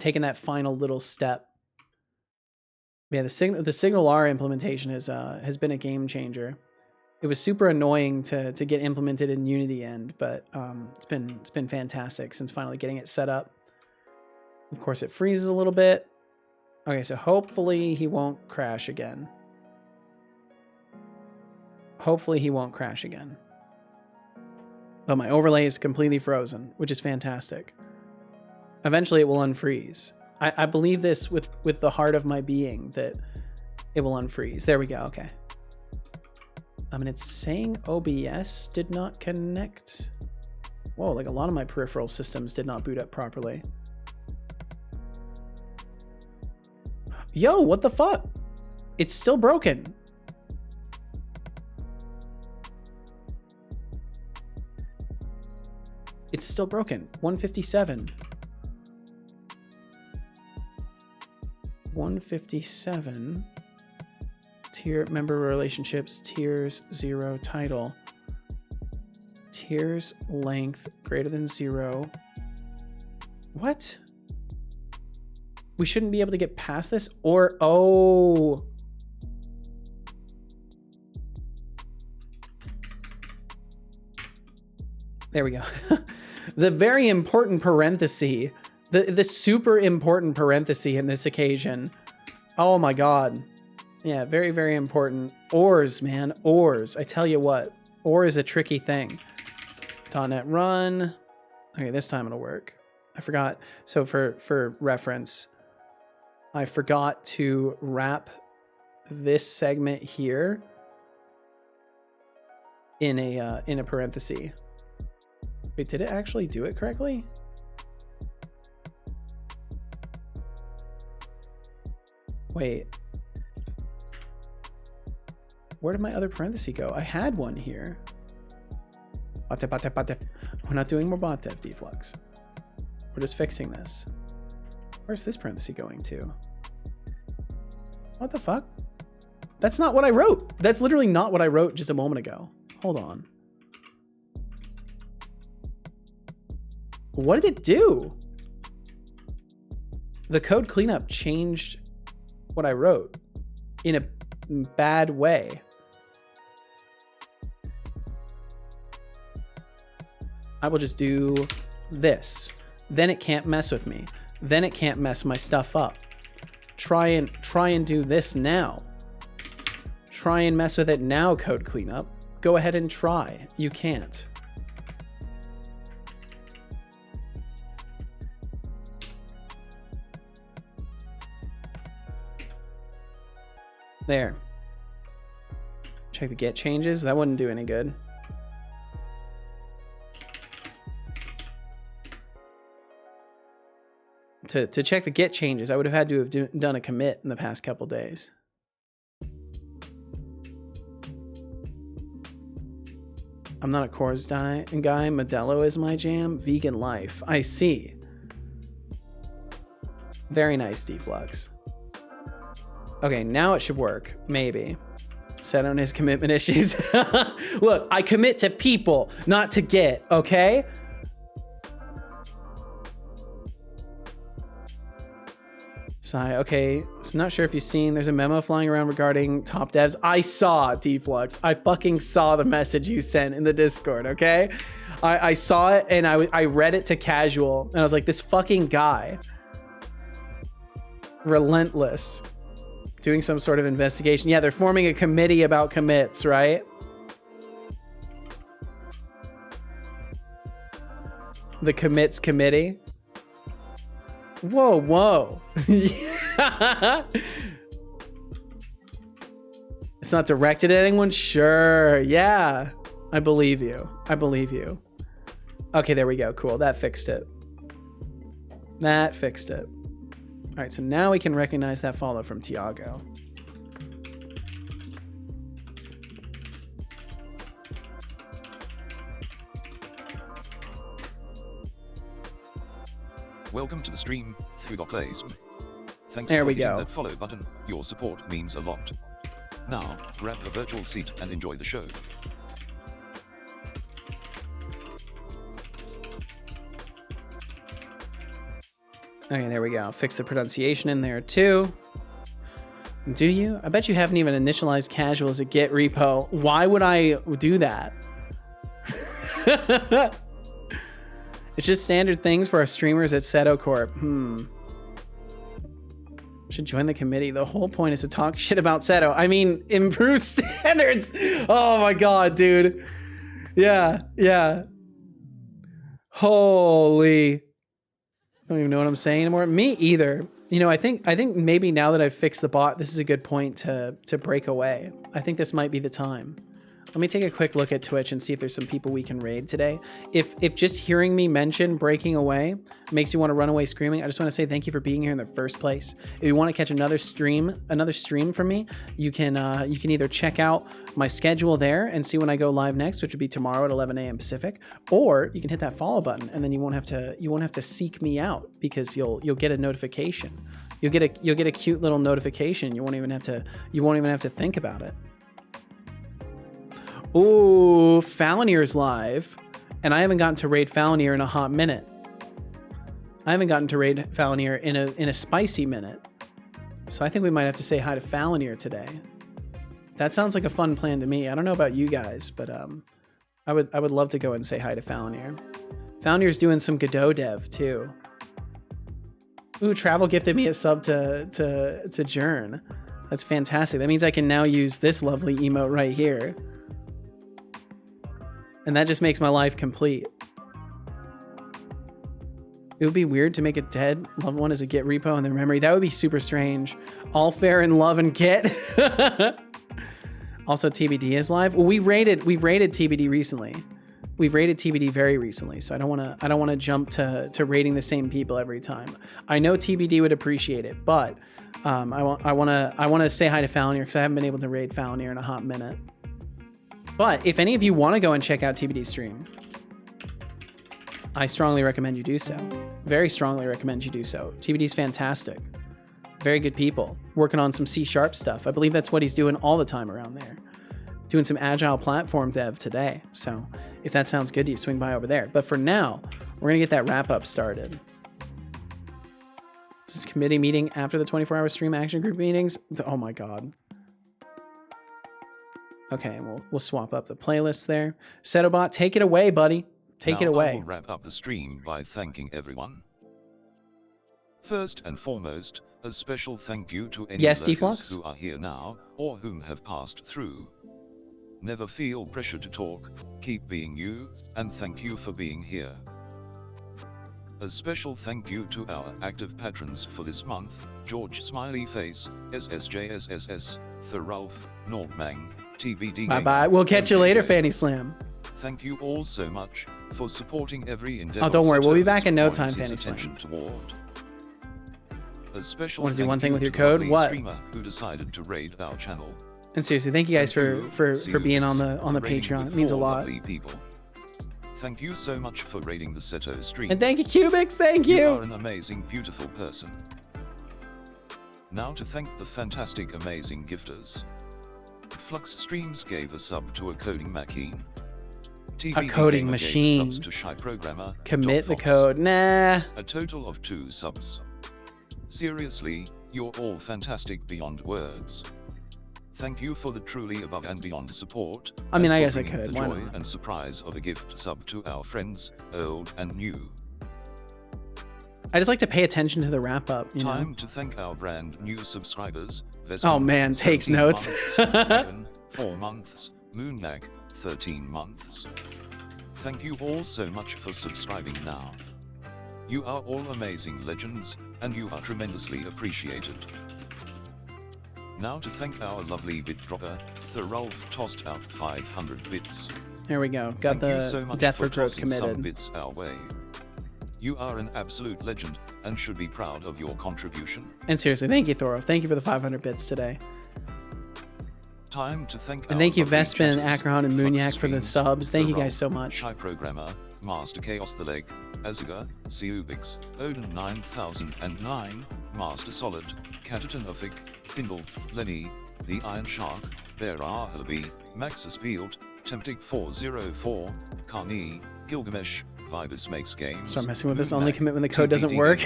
taken that final little step. Yeah, the Signal R implementation has been a game changer. It was super annoying to get implemented in Unity end, but it's been fantastic since finally getting it set up. Of course, it freezes a little bit. Okay, so hopefully he won't crash again. Hopefully he won't crash again. But my overlay is completely frozen, which is fantastic. Eventually it will unfreeze. I believe this with the heart of my being that it will unfreeze. There we go. Okay. I mean, it's saying OBS did not connect. Whoa, like a lot of my peripheral systems did not boot up properly. Yo, what the fuck? It's still broken. It's still broken. 157. 157. Tier member relationships, tiers 0 title. Tiers length greater than 0. What? We shouldn't be able to get past this? Or, oh. There we go. The very important parenthesis. The super important parenthesis in this occasion. Oh my god. Yeah, very, very important. ORs, man. ORs. I tell you what. OR is a tricky thing. .NET run. Okay, this time it'll work. I forgot. So for reference, I forgot to wrap this segment here in a parenthesis. Wait, did it actually do it correctly? Wait. Where did my other parenthesis go? I had one here. We're not doing more bot dev deflux. We're just fixing this. Where's this parenthesis going to? What the fuck? That's not what I wrote. That's literally not what I wrote just a moment ago. Hold on. What did it do? The code cleanup changed what I wrote in a bad way. I will just do this. Then it can't mess with me. Then it can't mess my stuff up. Try and do this now. Try and mess with it now, code cleanup. Go ahead and try. You can't. There. Check the get changes. That wouldn't do any good. To check the get changes, I would have had to have done a commit in the past couple days. I'm not a Coors guy. Modelo is my jam. Vegan life. I see. Very nice, Deflux. Okay, now it should work. Maybe. Set on his commitment issues. Look, I commit to people, not to get, okay? Sigh. Okay, so not sure if you've seen, there's a memo flying around regarding top devs. I saw Deflux. I fucking saw the message you sent in the Discord, okay? I saw it and I read it to casual and I was like, this fucking guy. Relentless. Doing some sort of investigation. Yeah, they're forming a committee about commits, right? The commits committee. Whoa, whoa. It's not directed at anyone? Sure. Yeah. I believe you. I believe you. Okay, there we go. Cool. That fixed it. That fixed it. All right, so now we can recognize that follow from Tiago. Welcome to the stream, Thugoklaism. Thanks There for we hitting go. that follow button. Your support means a lot. Now, grab the virtual seat and enjoy the show. Okay, there we go. Fix the pronunciation in there too. Do you? I bet you haven't even initialized casual as a Git repo. Why would I do that? It's just standard things for our streamers at Seto Corp. Should join the committee. The whole point is to talk shit about Seto. I mean, improve standards. Oh my god, dude. Yeah, yeah. Holy. I don't even know what I'm saying anymore. Me either. You know, I think maybe now that I've fixed the bot, this is a good point to break away. I think this might be the time. Let me take a quick look at Twitch and see if there's some people we can raid today. If just hearing me mention breaking away makes you want to run away screaming, I just want to say thank you for being here in the first place. If you want to catch another stream from me, you can either check out my schedule there and see when I go live next, which would be tomorrow at 11 a.m. Pacific, or you can hit that follow button and then you won't have to seek me out because you'll get a notification. You'll get a cute little notification. You won't even have to think about it. Ooh, Falonier's live. And I haven't gotten to raid Falonier in a hot minute. I haven't gotten to raid Falonier in a spicy minute. So I think we might have to say hi to Falonier today. That sounds like a fun plan to me. I don't know about you guys, but I would love to go and say hi to Falonier. Falonier's doing some Godot dev too. Ooh, Travel gifted me a sub to Jern. That's fantastic. That means I can now use this lovely emote right here. And that just makes my life complete. It would be weird to make a dead loved one as a Git repo in their memory. That would be super strange. All fair in love and Git. Also, TBD is live. Well, we've rated TBD recently. We've rated TBD very recently, so I don't want to jump to rating the same people every time. I know TBD would appreciate it, but I want to say hi to Falonier because I haven't been able to raid Falonier in a hot minute. But if any of you want to go and check out TBD's stream, I strongly recommend you do so. Very strongly recommend you do so. TBD's fantastic. Very good people. Working on some C# stuff. I believe that's what he's doing all the time around there. Doing some agile platform dev today. So if that sounds good to you, swing by over there. But for now, we're going to get that wrap up started. This is committee meeting after the 24-hour stream action group meetings. Oh my God. Okay, we'll swap up the playlist there. Setobot, take it away, buddy. Take it away. I will wrap up the stream by thanking everyone. First and foremost, a special thank you to any lurkers who are here now, or whom have passed through. Never feel pressure to talk, keep being you, and thank you for being here. A special thank you to our active patrons for this month, George Smiley Face, SSJSSS, Thoralf, Nordmang, TBD. Bye-bye. We'll catch you later, Fanny Slam. Thank you all so much for supporting every endeavor. Oh, don't worry. We'll be back in no time, Fanny Slam. A special want to do one thing with your code? What? Streamer who decided to raid our channel. And seriously, thank you guys for being on the Patreon. It means a lot. People. Thank you so much for raiding the Seto stream. And thank you, Cubics. Thank you. You are an amazing, beautiful person. Now to thank the fantastic, amazing gifters. Flux Streams gave a sub to a coding machine. A coding machine. Subs to Shy Programmer. Commit the code. Nah. A total of 2 subs. Seriously, you're all fantastic beyond words. Thank you for the truly above and beyond support. I mean, and I for guess I bringing could. the Why joy not? and surprise of a gift sub to our friends, old and new. I just like to pay attention to the wrap up, you know? Time to thank our brand new subscribers. Oh man, takes notes. 4 months, Moonlag, 13 months. Thank you all so much for subscribing now. You are all amazing legends, and you are tremendously appreciated. Now to thank our lovely bit dropper, Thorolf tossed out 500 bits. There we go. Got Thank you so the much death for for growth tossing some committed. bits our way. You are an absolute legend, and should be proud of your contribution. And seriously, thank you, Thoro. Thank you for the 500 bits today. Time to thank And thank you, lovely Vespin, chatters, Akron, and Flux Moonyak for the Streams, subs. Thank you guys Thorolf, so much. Shy Programmer, Master Chaos the Leg, Aziga, Seubix, Odin 9009, Master Solid, Cataton Ufik, Thindle, Lenny, The Iron Shark, Bear Halabi, Maxis Field, Temptic 404, Carney, Gilgamesh, Vibus Makes Games. Start messing with this. Moonlag, Only commit when the code doesn't TPD, work.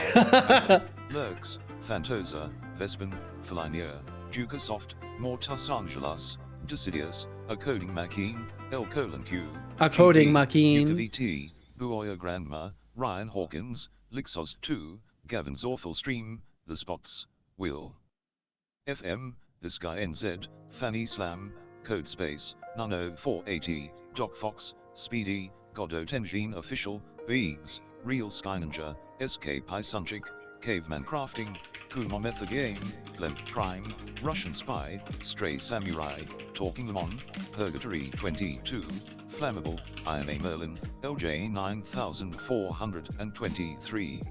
Lurks, Phantosa, Vespin, Felinier, Ducasoft, Mortus Angelus, Decidius, A Coding Machine, L: Q, A Coding GP, Machine. VT, Buoya Grandma, Ryan Hawkins, Lixos 2, Gavin's Awful Stream, The Spots, Will FM, This Guy NZ, Fanny Slam, Code Space, Nano 480, Doc Fox, Speedy, Godot Tenjin Official, Beads, Real Sky Ninja, SK Pysunchik, Caveman Crafting, Kumometha Game, Lemp Prime, Russian Spy, Stray Samurai, Talking Lemon, Purgatory 22, Flammable, IMA Merlin, LJ 9423.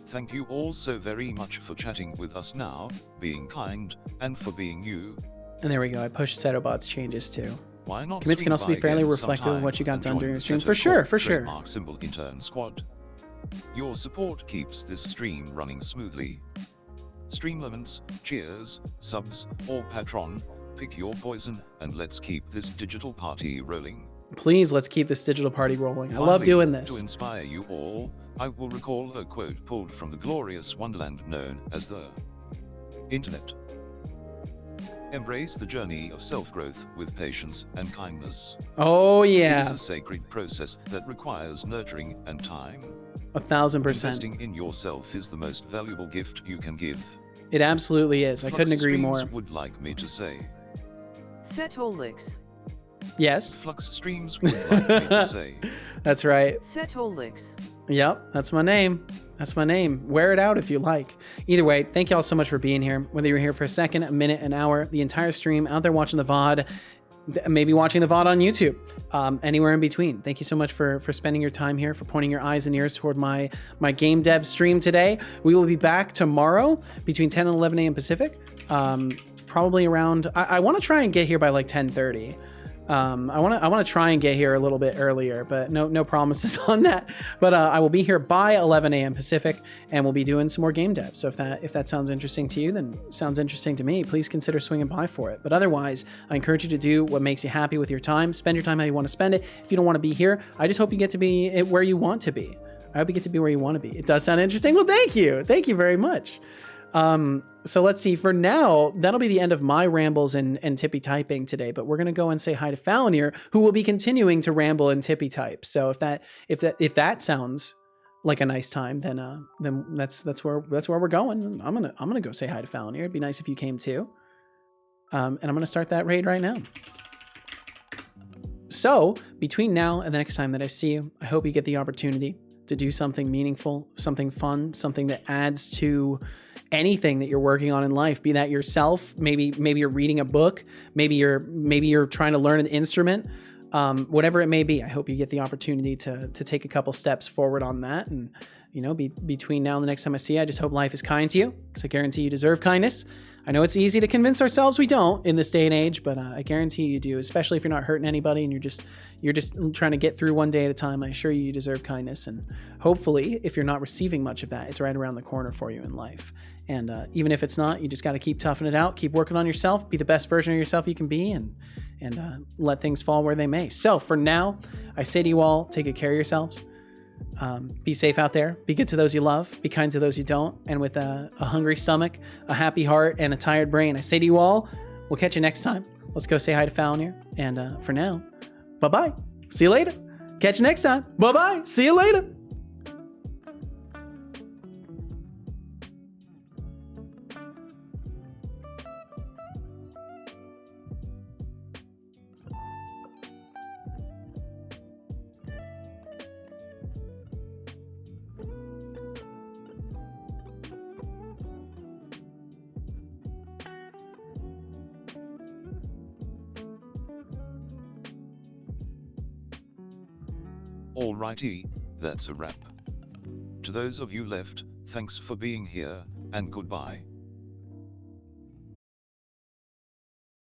Thank you all so very much for chatting with us now, being kind, and for being you. And there we go. I pushed Setobot's changes too. Why not Commits can swing also be by fairly again reflective of sometime what you got and done join during the the stream. Seto For sure, Corp for sure. trademark symbol intern squad. Your support keeps this stream running smoothly. Streamlements, cheers, subs, or patron, pick your poison, and let's keep this digital party rolling. Please, let's keep this digital party rolling. I love Finally, doing To this. inspire you all, I will recall a quote pulled from the glorious wonderland known as the Internet. Embrace the journey of self-growth with patience and kindness. Oh It yeah, is a sacred process that requires nurturing and time. 1000%. Investing in yourself is the most valuable gift you can give. It absolutely is. I couldn't Flux agree Streams more. would like me to say. Setolyx. Yes, Flux Streams would like me to say. that's right. Setolyx. Yep, that's my name. That's my name. Wear it out if you like. Either way, thank you all so much for being here. Whether you're here for a second, a minute, an hour, the entire stream, out there watching the VOD, maybe watching the VOD on YouTube, anywhere in between. Thank you so much for spending your time here, for pointing your eyes and ears toward my game dev stream today. We will be back tomorrow between 10 and 11 a.m. Pacific. Probably around, I want to try and get here by like 10:30. I want to try and get here a little bit earlier, but no promises on that. But I will be here by 11 a.m. Pacific, and we'll be doing some more game dev. So if that sounds interesting to you, then sounds interesting to me. Please consider swinging by for it. But otherwise, I encourage you to do what makes you happy with your time. Spend your time how you want to spend it. If you don't want to be here, I just hope you get to be where you want to be. I hope you get to be where you want to be. It does sound interesting. Well, thank you very much. So let's see, for now, that'll be the end of my rambles and tippy typing today, but we're going to go and say hi to Falonir, who will be continuing to ramble and tippy type. So if that sounds like a nice time, then that's where we're going. I'm going to go say hi to Falonir. It'd be nice if you came too. And I'm going to start that raid right now. So between now and the next time that I see you, I hope you get the opportunity to do something meaningful, something fun, something that adds to anything that you're working on in life, be that yourself, maybe you're reading a book, maybe you're trying to learn an instrument, whatever it may be. I hope you get the opportunity to take a couple steps forward on that. And between now and the next time I see you, I just hope life is kind to you, because I guarantee you deserve kindness. I know it's easy to convince ourselves we don't in this day and age, but I guarantee you do, especially if you're not hurting anybody and you're just trying to get through one day at a time. I assure you deserve kindness, and hopefully, if you're not receiving much of that, it's right around the corner for you in life. And even if it's not, you just got to keep toughing it out, keep working on yourself, be the best version of yourself you can be, and let things fall where they may. So for now, I say to you all, take good care of yourselves. Be safe out there. Be good to those you love. Be kind to those you don't. And with a hungry stomach, a happy heart, and a tired brain, I say to you all, we'll catch you next time. Let's go say hi to Falnir. And for now, bye-bye. See you later. Catch you next time. Bye-bye. See you later. Alrighty, that's a wrap. To those of you left, thanks for being here, and goodbye.